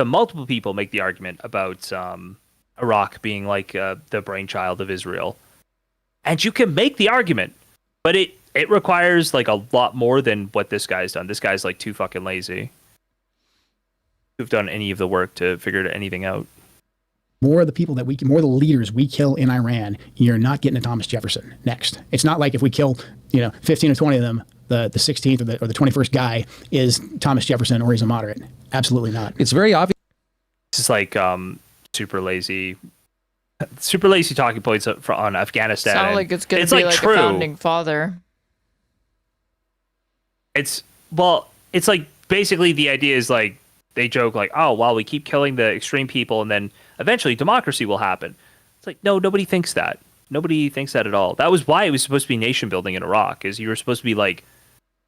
multiple people make the argument about Iraq being like the brainchild of Israel, and you can make the argument, but it requires like a lot more than what this guy's done. This guy's like too fucking lazy to have done any of the work to figure anything out. more of the people that more of the leaders we kill in Iran, you're not getting a Thomas Jefferson next. It's not like if we kill 15 or 20 of them, the 16th or the 21st guy is Thomas Jefferson or he's a moderate. Absolutely not. It's very obvious. This is like super lazy talking points on Afghanistan. Sound like it's going to be like true. a founding father. It's like basically the idea is like they joke like, oh, well, we keep killing the extreme people and then eventually democracy will happen. It's like, no, nobody thinks that. Nobody thinks that at all. That was why it was supposed to be nation building in Iraq, is you were supposed to be like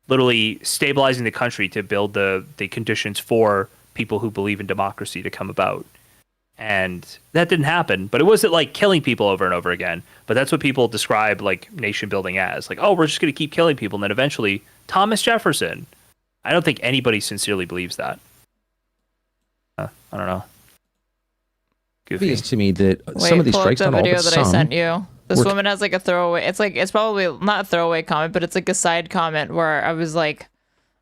literally stabilizing the country to build the conditions for people who believe in democracy to come about. And that didn't happen, but it wasn't like killing people over and over again. But that's what people describe like nation building as, like, oh, we're just going to keep killing people. And then eventually Thomas Jefferson. I don't think anybody sincerely believes that. I don't know. Goofy. Obvious to me that some of these strikes, not all, but some. I sent you. This woman has like a throwaway. It's probably not a throwaway comment, but it's like a side comment where I was like,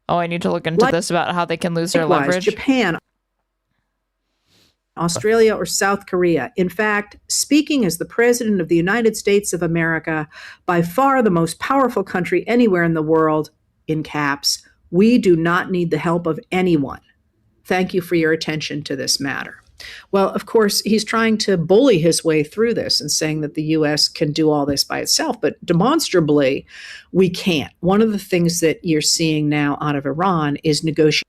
oh, I need to look into this about how they can lose their leverage. Japan, Australia, or South Korea. In fact, speaking as the President of the United States of America, by far the most powerful country anywhere in the world, in caps, we do not need the help of anyone. Thank you for your attention to this matter. Well, of course, he's trying to bully his way through this and saying that the U.S. can do all this by itself, but demonstrably, we can't. One of the things that you're seeing now out of Iran is negotiation.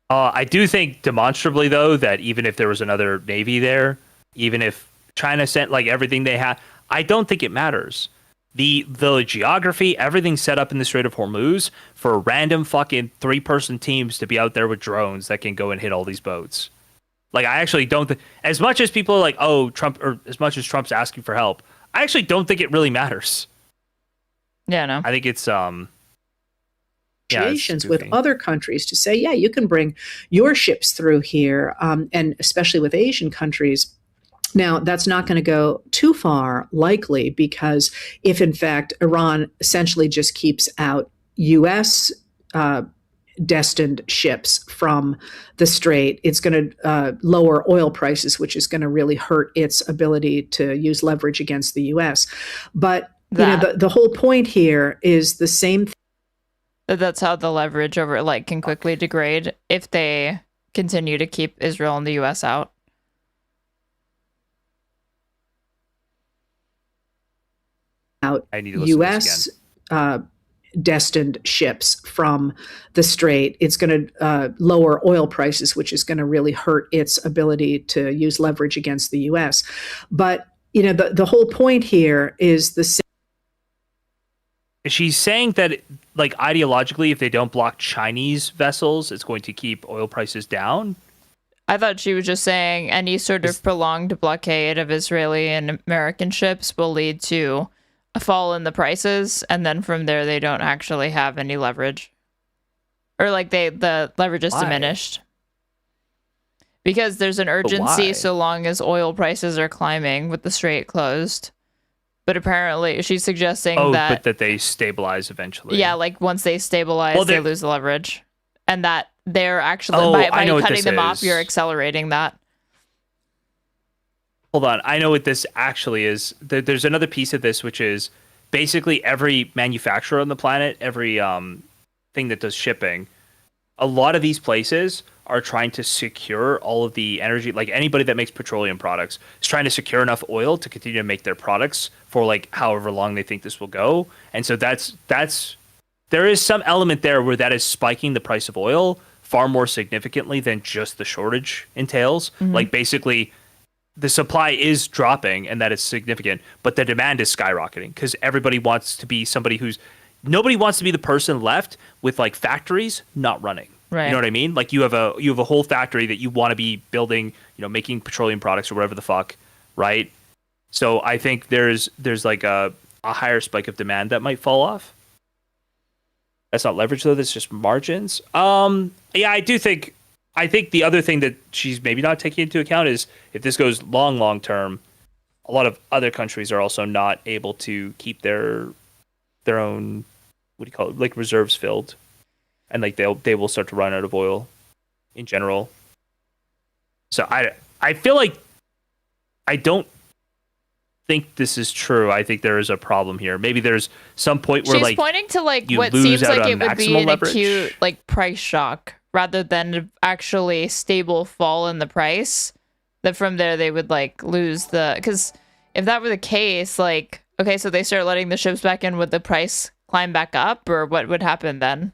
I do think demonstrably, though, that even if there was another navy there, even if China sent like everything they had, I don't think it matters. The geography, everything's set up in the Strait of Hormuz for random fucking 3-person teams to be out there with drones that can go and hit all these boats. Like, I actually don't as much as people are like, oh, Trump, or as much as Trump's asking for help, I actually don't think it really matters. Yeah, no. I think it's Negotiations with other countries to say, yeah, you can bring your ships through here, and especially with Asian countries. Now, that's not going to go too far, likely, because if, in fact, Iran essentially just keeps out U.S. destined ships from the Strait, it's going to lower oil prices, which is going to really hurt its ability to use leverage against the U.S. But the whole point here is the same thing. That's how the leverage over can quickly degrade if they continue to keep Israel and the U.S. out. U.S. Destined ships from the Strait, it's going to lower oil prices, which is going to really hurt its ability to use leverage against the U.S. But the whole point here is the same. She's saying that, like, ideologically, if they don't block Chinese vessels, it's going to keep oil prices down. I thought she was just saying any sort of prolonged blockade of Israeli and American ships will lead to a fall in the prices, and then from there they don't actually have any leverage, or like the leverage is diminished because there's an urgency so long as oil prices are climbing with the Strait closed. But apparently she's suggesting that they stabilize eventually. Yeah, like once they stabilize, they lose the leverage, and that they're actually by cutting them off, you're accelerating that. Hold on, I know what this actually is. There's another piece of this, which is basically every manufacturer on the planet, every thing that does shipping, a lot of these places are trying to secure all of the energy. Like anybody that makes petroleum products is trying to secure enough oil to continue to make their products for like however long they think this will go. And so there is some element there where that is spiking the price of oil far more significantly than just the shortage entails. Mm-hmm. Like basically the supply is dropping and that is significant, but the demand is skyrocketing because everybody wants to be somebody nobody wants to be the person left with like factories not running. Right. You know what I mean? Like you have a whole factory that you want to be building, making petroleum products or whatever the fuck, right? So I think there's like a higher spike of demand that might fall off. That's not leverage though. That's just margins. Yeah, I think the other thing that she's maybe not taking into account is if this goes long term, a lot of other countries are also not able to keep their own, what do you call it, like reserves filled, and like they will start to run out of oil in general. So I feel like I don't think this is true. I think there is a problem here. Maybe there's some point where she's pointing to like you what lose seems out like on it would be maximal an leverage. acute like price shock rather than actually stable fall in the price. That from there they would like lose because if that were the case, like okay, so they start letting the ships back in, would the price climb back up, or what would happen then?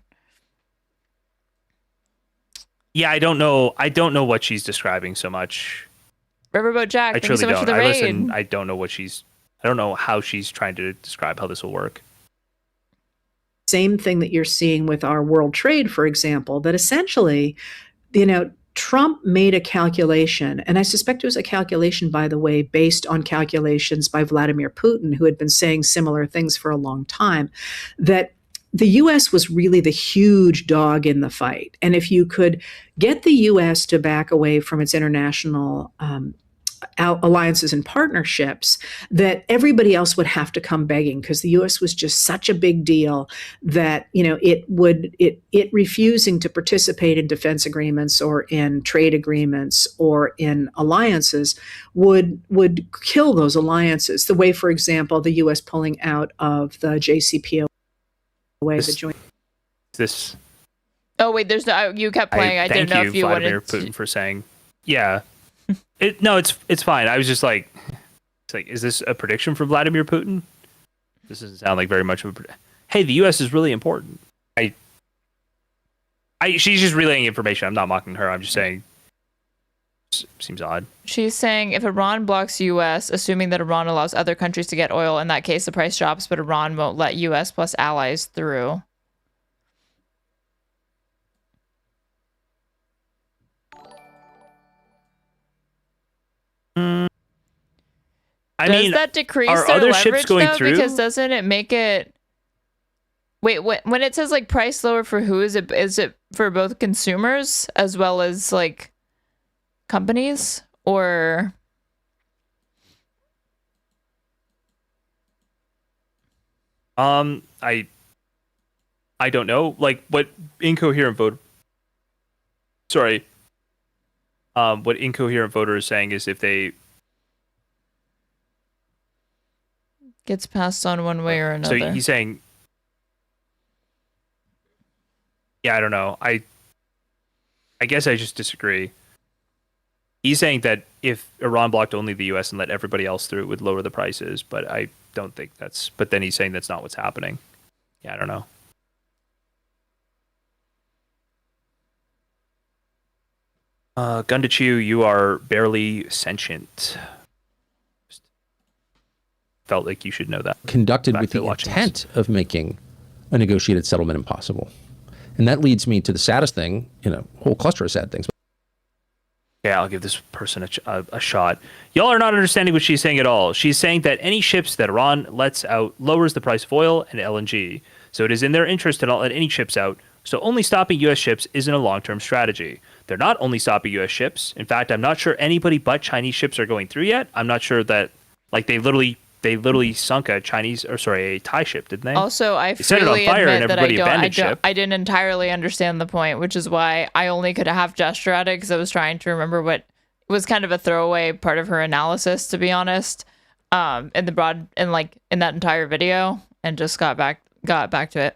Yeah, I don't know what she's describing so much. Riverboat Jack, I thank you truly so much don't. for the I raid. listen. I don't know how she's trying to describe how this will work. Same thing that you're seeing with our world trade, for example, that essentially, Trump made a calculation, and I suspect it was a calculation, by the way, based on calculations by Vladimir Putin, who had been saying similar things for a long time, that the U.S. was really the huge dog in the fight. And if you could get the U.S. to back away from its international alliances and partnerships, that everybody else would have to come begging, because the U.S. was just such a big deal that it refusing to participate in defense agreements or in trade agreements or in alliances would kill those alliances. The way, for example, the U.S. pulling out of the JCPOA, the joint. This. Oh wait, there's no. You kept playing. I didn't know if you Vladimir wanted. Putin for saying, yeah. It's fine. I was just like, is this a prediction for Vladimir Putin? This doesn't sound like very much of a. Hey, the U.S. is really important. She's just relaying information. I'm not mocking her. I'm just saying. Seems odd. She's saying if Iran blocks U.S., assuming that Iran allows other countries to get oil, in that case the price drops, but Iran won't let U.S. plus allies through. Does that decrease their other leverage ships going though? through? Because doesn't it make it? Wait, when it says like price lower for who, is it for both consumers as well as like companies, or? I don't know. Like what incoherent vote. Sorry. What incoherent voter is saying is if they Gets passed on one way or another. So he's saying, yeah, I don't know. I guess I just disagree. He's saying that if Iran blocked only the U.S. and let everybody else through, it would lower the prices. But I don't think that's. But then he's saying that's not what's happening. Yeah, I don't know. Gun to Chew, you are barely sentient. Felt like you should know that. Conducted with the intent of making a negotiated settlement impossible. And that leads me to the saddest thing, whole cluster of sad things. Yeah, I'll give this person a shot. Y'all are not understanding what she's saying at all. She's saying that any ships that Iran lets out lowers the price of oil and LNG. So it is in their interest to not let any ships out. So only stopping U.S. ships isn't a long-term strategy. They're not only stopping U.S. ships. In fact, I'm not sure anybody but Chinese ships are going through yet. I'm not sure that, they literally sunk a Thai ship, didn't they? Also, I set it on freely fire and admit that everybody I didn't entirely understand the point, which is why I only could have gesture at it because I was trying to remember what was kind of a throwaway part of her analysis, to be honest, in that entire video, and just got back to it.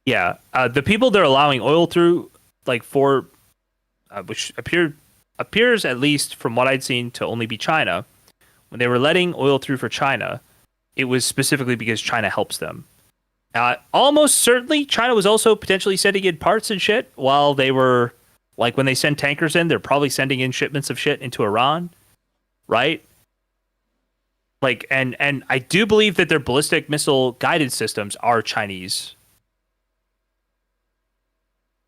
Yeah, the people they're allowing oil through, which appears at least from what I'd seen to only be China. When they were letting oil through for China, it was specifically because China helps them. Almost certainly, China was also potentially sending in parts and shit while they were, when they send tankers in, they're probably sending in shipments of shit into Iran, right? And I do believe that their ballistic missile guidance systems are Chinese.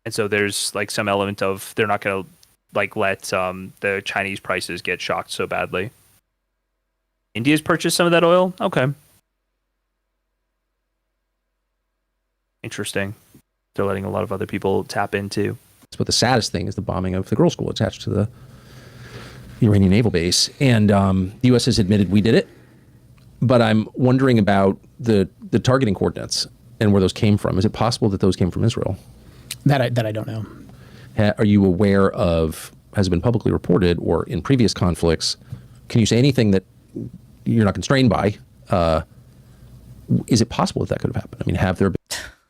And so there's like some element of they're not going to like let the Chinese prices get shocked so badly. India's purchased some of that oil? Okay. Interesting. They're letting a lot of other people tap into. But the saddest thing is the bombing of the girls' school attached to the Iranian naval base. And the U.S. has admitted we did it. But I'm wondering about the targeting coordinates and where those came from. Is it possible that those came from Israel? That I don't know. Are you aware of, has it been publicly reported or in previous conflicts, can you say anything that you're not constrained by? Is it possible that could have happened? I mean, have there been...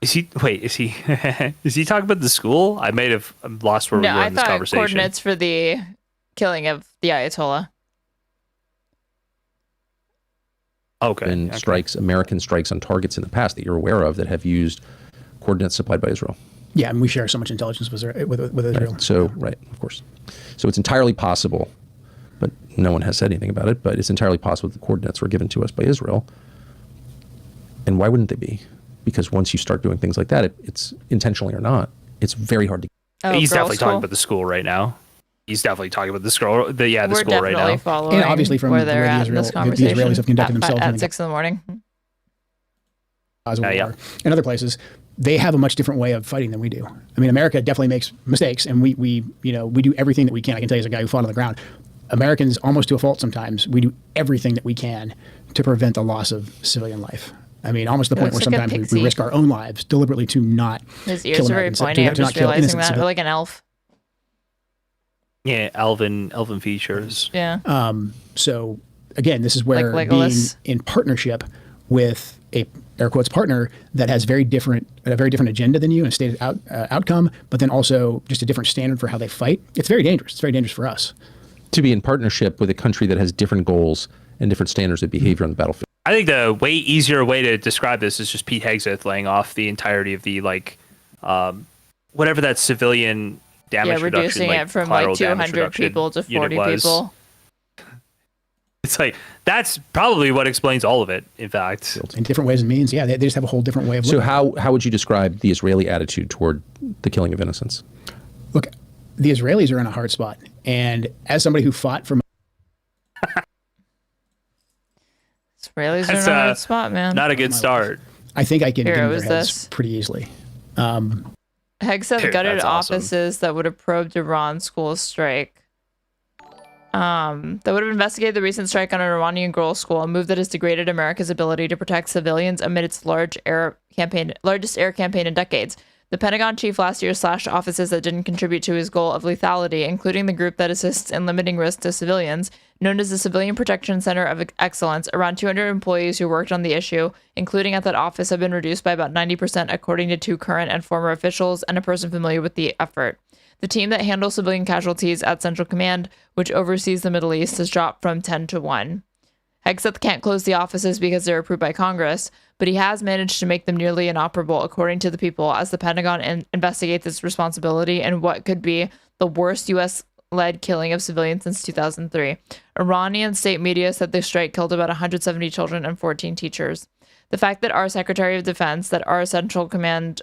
Is he talking about the school? I may have lost where we were in this conversation. Coordinates for the killing of the Ayatollah. Okay. Strikes, American strikes on targets in the past that you're aware of that have used coordinates supplied by Israel. Yeah, and we share so much intelligence with Israel. Right. So, right, of course. So it's entirely possible, but no one has said anything about it, but it's entirely possible that the coordinates were given to us by Israel. And why wouldn't they be? Because once you start doing things like that, it's intentionally or not, it's very hard to... He's definitely talking about the school right now. He's definitely talking about the school. The school right now. Following and obviously from where the they're way at the in this conversation Israelis have conducted themselves at 6 a.m. In other places, they have a much different way of fighting than we do. I mean, America definitely makes mistakes, and we do everything that we can. I can tell you as a guy who fought on the ground, Americans, almost to a fault sometimes, we do everything that we can to prevent the loss of civilian life. I mean, almost to the point where sometimes we risk our own lives deliberately to not kill His ears are very pointy. I'm just realizing that. Or like an elf. Yeah, elven features. Yeah. So again, this is where like being in partnership with a air quotes partner that has a very different agenda than you and a stated outcome, but then also just a different standard for how they fight. It's very dangerous. It's very dangerous for us. To be in partnership with a country that has different goals and different standards of behavior on the battlefield. I think the way easier way to describe this is just Pete Hegseth laying off the entirety of the whatever that civilian damage reduction, reducing it from like 200 people to 40 people. It's like that's probably what explains all of it. In fact, in different ways and means, yeah, they just have a whole different way of looking. So how would you describe the Israeli attitude toward the killing of innocents? Look, the Israelis are in a hard spot, and as somebody who fought for. Israelis are in a hard spot, man. Not a good start. I think I can get their heads pretty easily. Hegseth gutted offices that would have probed Iran's school strike. That would have investigated the recent strike on an Iranian girls' school, a move that has degraded America's ability to protect civilians amid its largest air campaign in decades. The Pentagon chief last year slashed offices that didn't contribute to his goal of lethality, including the group that assists in limiting risk to civilians, known as the Civilian Protection Center of Excellence. Around 200 employees who worked on the issue, including at that office, have been reduced by about 90%, according to 2 current and former officials and a person familiar with the effort. The team that handles civilian casualties at Central Command, which oversees the Middle East, has dropped from 10 to 1. Hegseth can't close the offices because they're approved by Congress, but he has managed to make them nearly inoperable, according to the people, as the Pentagon investigates its responsibility and what could be the worst U.S.-led killing of civilians since 2003. Iranian state media said the strike killed about 170 children and 14 teachers. The fact that our Secretary of Defense, that our Central Command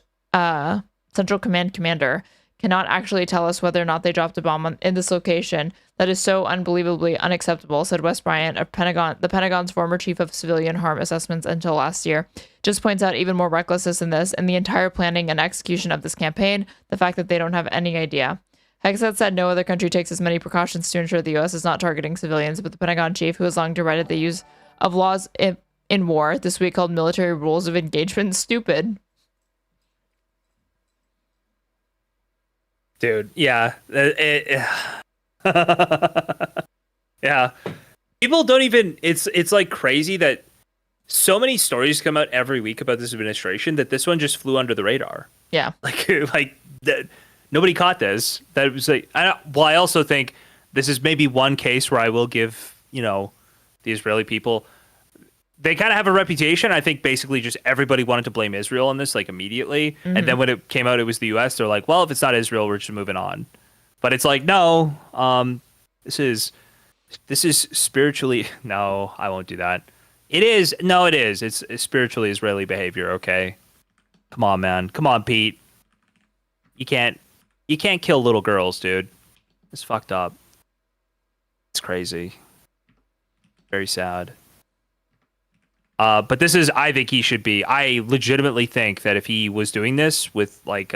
commander, cannot actually tell us whether or not they dropped a bomb in this location, that is so unbelievably unacceptable, said Wes Bryant, the Pentagon's former chief of civilian harm assessments until last year. Just points out even more recklessness in this and the entire planning and execution of this campaign, the fact that they don't have any idea. Hegseth said no other country takes as many precautions to ensure the U.S. is not targeting civilians, but the Pentagon chief, who has long derided the use of laws in war, this week called military rules of engagement stupid. Dude, yeah. Yeah. People don't even, it's like crazy that so many stories come out every week about this administration that this one just flew under the radar. Yeah. Like nobody caught this. That was like, I also think this is maybe one case where I will give, the Israeli people, they kind of have a reputation. I think basically just everybody wanted to blame Israel on this, like immediately. Mm-hmm. And then when it came out, it was the U.S. They're like, well, if it's not Israel, we're just moving on. But it's like, no, this is spiritually, no, I won't do that. It is. It's spiritually Israeli behavior. Okay. Come on, man. Come on, Pete. You can't You can't kill little girls, dude. It's fucked up. It's crazy. Very sad. But this is, I think he should be. I legitimately think that if he was doing this with like,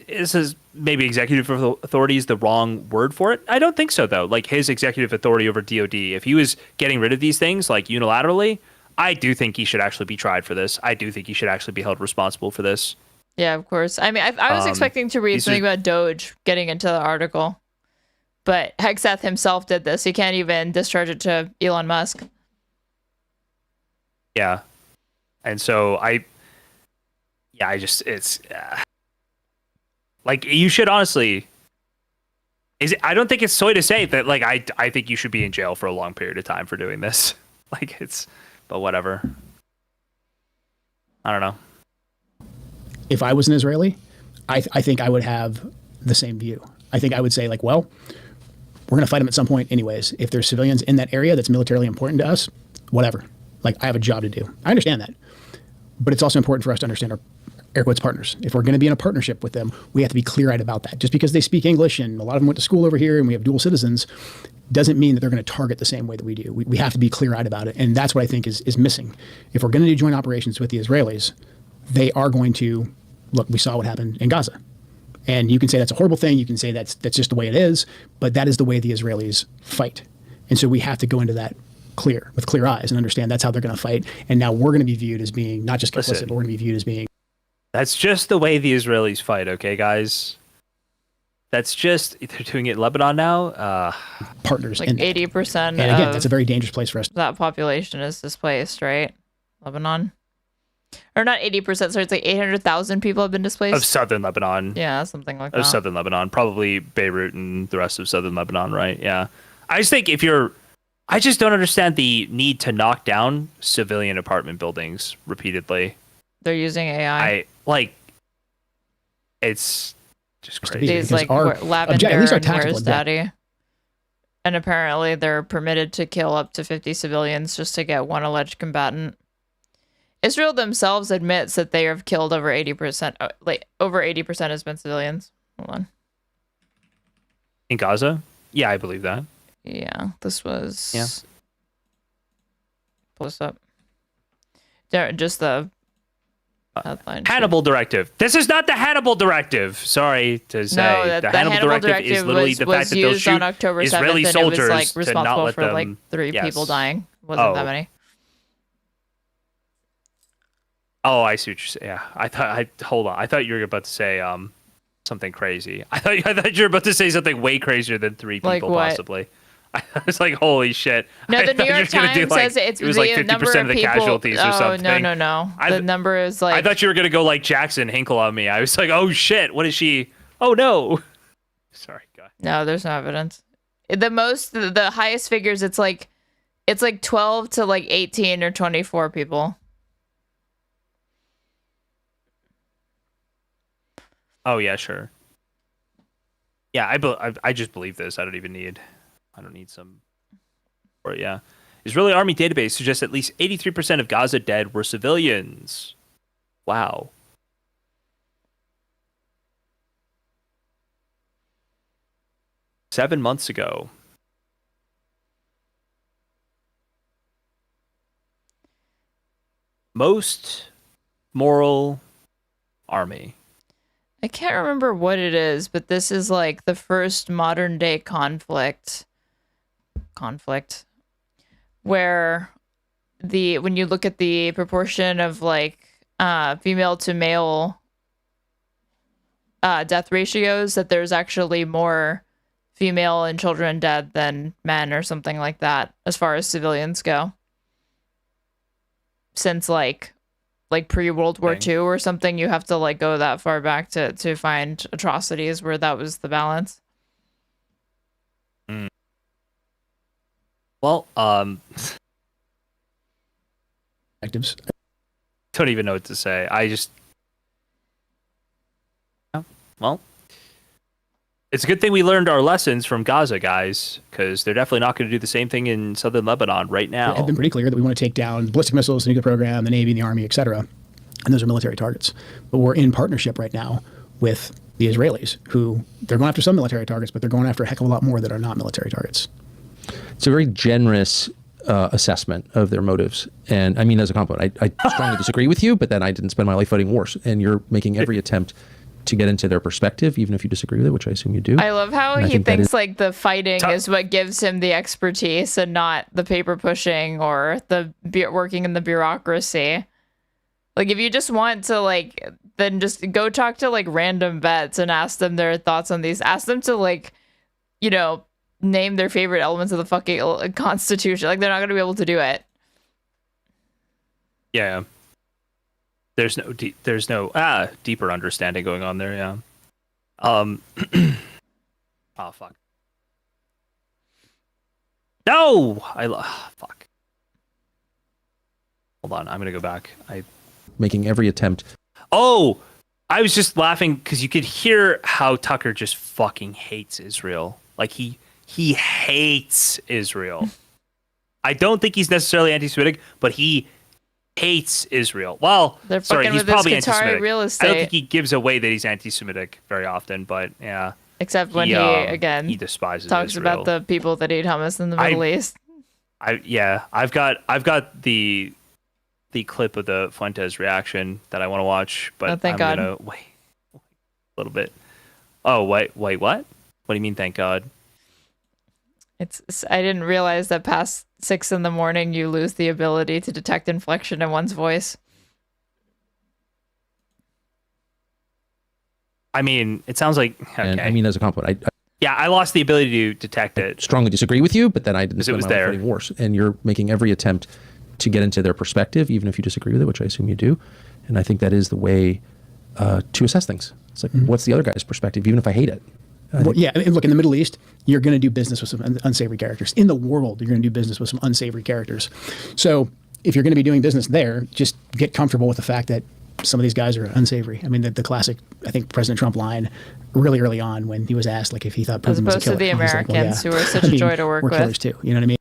this is maybe executive authority is the wrong word for it. I don't think so though. Like his executive authority over DOD, if he was getting rid of these things like unilaterally, I do think he should actually be tried for this. I do think he should actually be held responsible for this. Yeah, of course. I mean, I was expecting to read something about Doge getting into the article, but Hegseth himself did this. He can't even discharge it to Elon Musk. Yeah. And so it's like you should honestly, I don't think it's soy to say that like, I think you should be in jail for a long period of time for doing this. Like but whatever. I don't know. If I was an Israeli, I think I would have the same view. I think I would say like, well, we're going to fight them at some point anyways. If there's civilians in that area that's militarily important to us, whatever. Like I have a job to do. I understand that. But it's also important for us to understand our air quotes partners. If we're going to be in a partnership with them, we have to be clear-eyed about that. Just because they speak English and a lot of them went to school over here and we have dual citizens doesn't mean that they're going to target the same way that we do. We have to be clear-eyed about it. And that's what I think is missing. If we're going to do joint operations with the Israelis, they are going to, look, we saw what happened in Gaza. And you can say that's a horrible thing. You can say that's just the way it is. But that is the way the Israelis fight. And so we have to go into that with clear eyes and understand that's how they're going to fight. And now we're going to be viewed as being not just complicit, but we're going to be viewed as being. That's just the way the Israelis fight, okay, guys? That's just, they're doing it in Lebanon now. Partners. Like 80%. And again, that's a very dangerous place for us. That population is displaced, right? Lebanon? Or not 80%, so it's like 800,000 people have been displaced? Of southern Lebanon. Yeah, something like that. Of southern Lebanon. Probably Beirut and the rest of southern Lebanon, right? Yeah. I just think I just don't understand the need to knock down civilian apartment buildings repeatedly. They're using AI. It's just crazy. These like Lavender and Where's Daddy. And apparently they're permitted to kill up to 50 civilians just to get one alleged combatant. Israel themselves admits that they have killed over 80%. Like over 80% has been civilians. Hold on. In Gaza? Yeah, I believe that. Yeah, this was. Yeah. Pull this up. Just the headline. Hannibal Directive. This is not the Hannibal Directive. Sorry to say. No, the Hannibal Directive is literally the fact that they'll shoot on October 7th, Israeli soldiers and it was, like, responsible to not let for them. Like 3 people dying. Wasn't that many? Oh, I see what you're saying. Yeah, hold on. I thought you were about to say something crazy. I thought you were about to say something way crazier than 3 people, like what? possibly. I was like, holy shit. No, the New York Times says it was like 50% of the casualties or something. No. The number is like. I thought you were going to go like Jackson Hinkle on me. I was like, oh shit, what is she? Oh no. Sorry, God. No, there's no evidence. The highest figures, it's like 12 to like 18 or 24 people. Oh yeah, sure. Yeah, I just believe this. I don't need some. Or yeah, Israeli Army database suggests at least 83% of Gaza dead were civilians. Wow. Seven months ago. Most moral army. I can't remember what it is, but this is like the first modern day conflict where when you look at the proportion of like female to male death ratios, that there's actually more female and children dead than men or something like that as far as civilians go. Since like pre-World War II or something, you have to like go that far back to find atrocities where that was the balance. Well, Actives. Don't even know what to say. Well, it's a good thing we learned our lessons from Gaza, guys, because they're definitely not going to do the same thing in southern Lebanon right now. They've been pretty clear that we want to take down ballistic missiles, the nuclear program, the Navy, the Army, etc. And those are military targets. But we're in partnership right now with the Israelis, who they're going after some military targets, but they're going after a heck of a lot more that are not military targets. It's a very generous assessment of their motives. And I mean, as a compliment, I strongly disagree with you, but then I didn't spend my life fighting wars. And you're making every attempt to get into their perspective, even if you disagree with it, which I assume you do. I love how he thinks like the fighting is what gives him the expertise and not the paper pushing or the working in the bureaucracy. Like, if you just want to, like, then just go talk to, like, random vets and ask them their thoughts on these. Ask them to, like, you know, name their favorite elements of the fucking Constitution. Like, they're not going to be able to do it. Yeah. There's no deeper understanding going on there, yeah. Oh, fuck. No! Fuck. Hold on, I'm going to go back. Making every attempt. Oh, I was just laughing because you could hear how Tucker just fucking hates Israel. Like he hates Israel. I don't think he's necessarily anti-Semitic, but he hates Israel. Well, sorry, he's probably anti-Semitic. Real estate. I don't think he gives away that he's anti-Semitic very often, but yeah. Except when he despises talks Israel. about the people that eat hummus in the Middle East. I've got the clip of the Fuentes reaction that I want to watch, but thank God. Gonna wait a little bit. Oh, wait, what? What do you mean, thank God? I didn't realize that past 6 a.m. you lose the ability to detect inflection in one's voice. I mean, it sounds like okay. And I mean, as a compliment, I lost the ability to detect it. Strongly disagree with you, but then I didn't spend was my life there. fighting wars. And you're making every attempt to get into their perspective, even if you disagree with it, which I assume you do. And I think that is the way to assess things. It's like, what's the other guy's perspective, even if I hate it? Well, yeah, and look, in the Middle East, you're going to do business with some unsavory characters. In the world, you're going to do business with some unsavory characters. So if you're going to be doing business there, just get comfortable with the fact that some of these guys are unsavory. I mean, the classic, I think, President Trump line really early on when he was asked, like, if he thought Putin was a killer. As opposed to the Americans who are such a joy to work we're with. We're killers too, you know what I mean?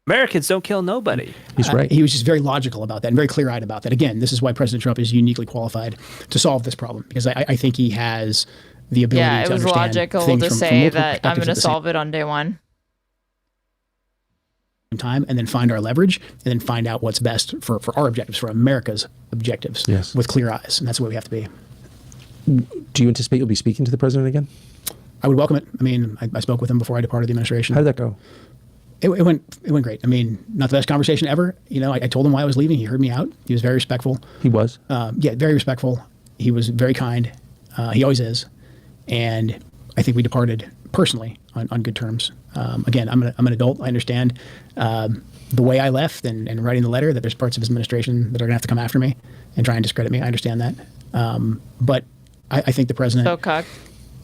Americans don't kill nobody. He's right. He was just very logical about that and very clear-eyed about that. Again, this is why President Trump is uniquely qualified to solve this problem, because I think he has the ability to understand it was logical to say that I'm going to solve it on day one. Time, and then find our leverage, and then find out what's best for our objectives, for America's objectives, with clear eyes. And that's the way we have to be. Do you anticipate you'll be speaking to the president again? I would welcome it. I mean, I spoke with him before I departed the administration. How did that go? It went great. I mean, not the best conversation ever. You know, I told him why I was leaving. He heard me out. He was very respectful. He was? Very respectful. He was very kind. He always is. And I think we departed personally on good terms. Again, I'm an adult. I understand the way I left and writing the letter that there's parts of his administration that are going to have to come after me and try and discredit me. I understand that. But I think the president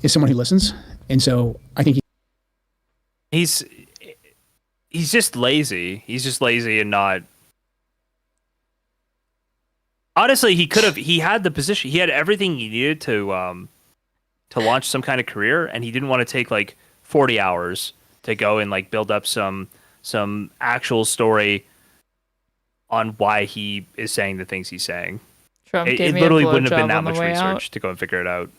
is someone who listens. And so I think he's just lazy. He's just lazy and not. Honestly, he had the position. He had everything he needed to launch some kind of career, and he didn't want to take like 40 hours to go and like build up some actual story on why he is saying the things he's saying. Trump it gave me literally a wouldn't have been that on the much way research out. to go and figure it out.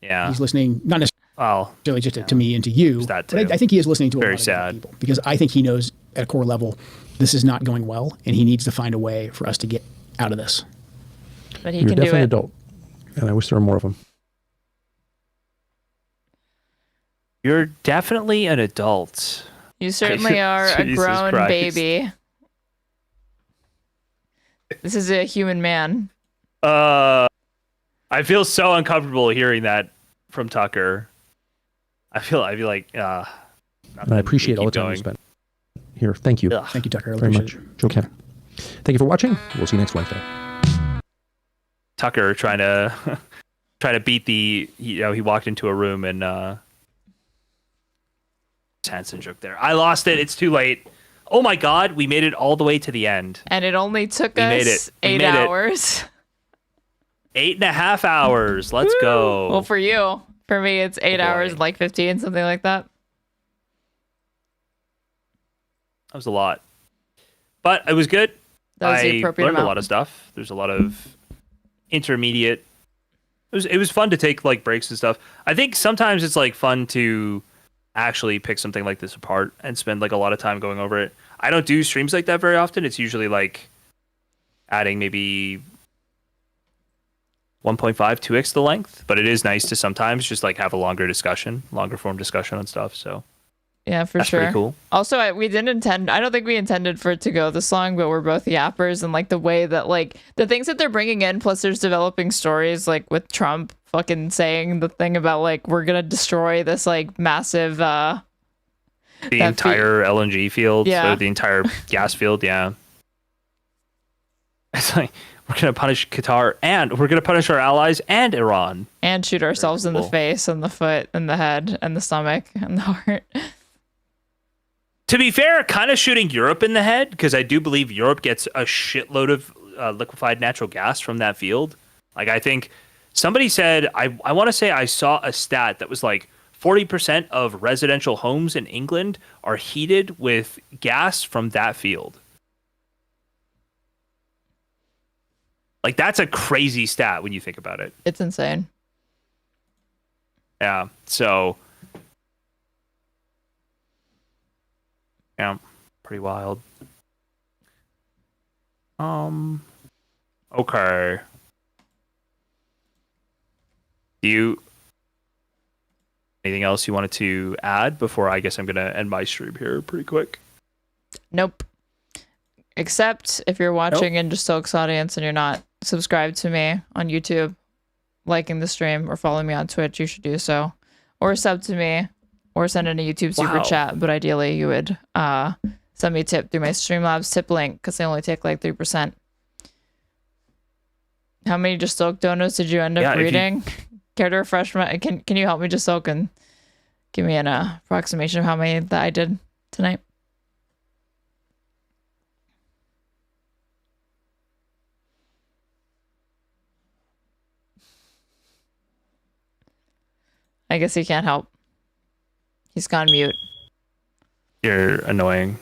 Yeah, he's listening, not necessarily just to me and to you, that but I think he is listening to a very lot of sad people, because I think he knows at a core level this is not going well, and he needs to find a way for us to get out of this. But he You're can definitely do it. an adult, and I wish there were more of them. You're definitely an adult. You certainly are a Jesus grown Christ. baby. This is a human man. I feel so uncomfortable hearing that from Tucker. I feel like And I appreciate all the time you spent here. Thank you. Thank you, Tucker. I very appreciate much. Okay. Thank you for watching. We'll see you next Wednesday. Tucker trying to beat the he walked into a room and Hanson joke there. I lost it. It's too late. Oh my God, we made it all the way to the end. And it only took We us made it. We 8 made it. hours. 8.5 hours. Let's go. Well, for you. For me, it's 8 hours, and like 15, something like that. That was a lot. But it was good. That was the I appropriate learned amount. a lot of stuff. There's a lot of intermediate It was fun to take like breaks and stuff. I think sometimes it's like fun to actually pick something like this apart and spend like a lot of time going over it. I don't do streams like that very often. It's usually like adding maybe 1.5, 2x the length, but it is nice to sometimes just like have a longer form discussion on stuff. So yeah, for that's sure. Pretty cool. Also, I don't think we intended for it to go this long, but we're both yappers, and like the way that like the things that they're bringing in, plus there's developing stories like with Trump fucking saying the thing about like we're gonna destroy this like massive the entire LNG field, yeah, so the entire gas field, yeah. It's like we're gonna punish Qatar and we're gonna punish our allies and Iran and shoot ourselves in the face and the foot and the head and the stomach and the heart. To be fair, kind of shooting Europe in the head, because I do believe Europe gets a shitload of liquefied natural gas from that field. Like, I think somebody said, I want to say I saw a stat that was like 40% of residential homes in England are heated with gas from that field. Like, that's a crazy stat when you think about it. It's insane. Yeah, so... yeah, pretty wild. Okay. Anything else you wanted to add before I guess I'm gonna end my stream here pretty quick? Nope. Except if you're watching in Jstlk's audience and you're not subscribed to me on YouTube, liking the stream or following me on Twitch, you should do so. Or sub to me. Or send in a YouTube super chat, but ideally you would send me a tip through my Streamlabs tip link, because they only take like 3%. How many Jstlk donos did you end up reading? Care to refresh my... Can you help me, Jstlk, and give me an approximation of how many that I did tonight? I guess he can't help. He's gone mute. You're annoying.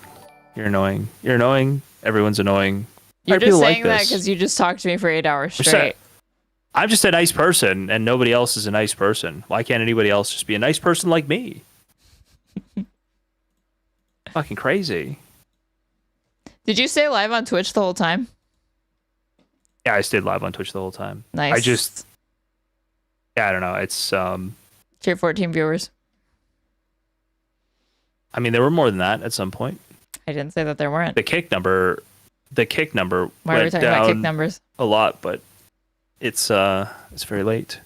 You're annoying. You're annoying. Everyone's annoying. You're just saying that because you just talked to me for 8 hours straight. I'm just a nice person, and nobody else is a nice person. Why can't anybody else just be a nice person like me? Fucking crazy. Did you stay live on Twitch the whole time? Yeah, I stayed live on Twitch the whole time. Nice. I don't know. It's Tier 14 viewers. I mean, there were more than that at some point. I didn't say that there weren't. The kick number Why are we went talking down about kick numbers? a lot, but it's very late.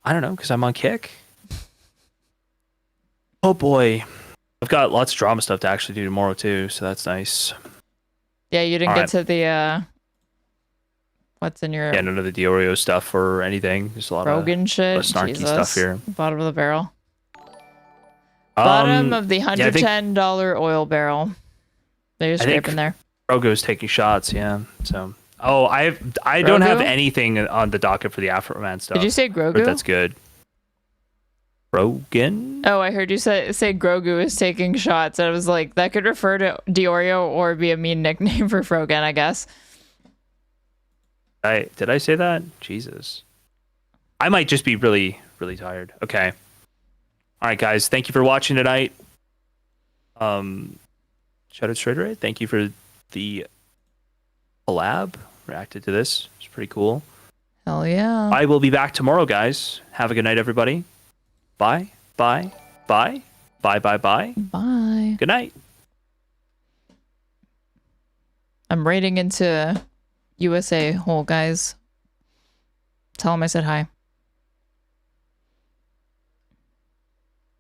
I don't know, because I'm on kick. Oh boy. I've got lots of drama stuff to actually do tomorrow too, so that's nice. Yeah, you didn't get to the what's in your none of the Diorio stuff or anything. There's a lot Rogan of shit. snarky Jesus. stuff here. Bottom of the barrel. Bottom of the $110 oil barrel. They're scraping there. Rogo's taking shots, yeah. So, I don't have anything on the docket for the Afroman stuff. Did you say Grogu? But that's good. Rogan? Oh, I heard you say Grogu is taking shots. I was like, that could refer to Diorio or be a mean nickname for Frogan, I guess. Did I say that? Jesus. I might just be really, really tired. Okay. All right, guys. Thank you for watching tonight. Shout out Straighterade. Thank you for the collab. Reacted to this. It's pretty cool. Hell yeah. I will be back tomorrow, guys. Have a good night, everybody. Bye. Bye. Bye. Bye. Bye. Bye. Bye. Good night. I'm raiding into USA hole, guys. Tell them I said hi.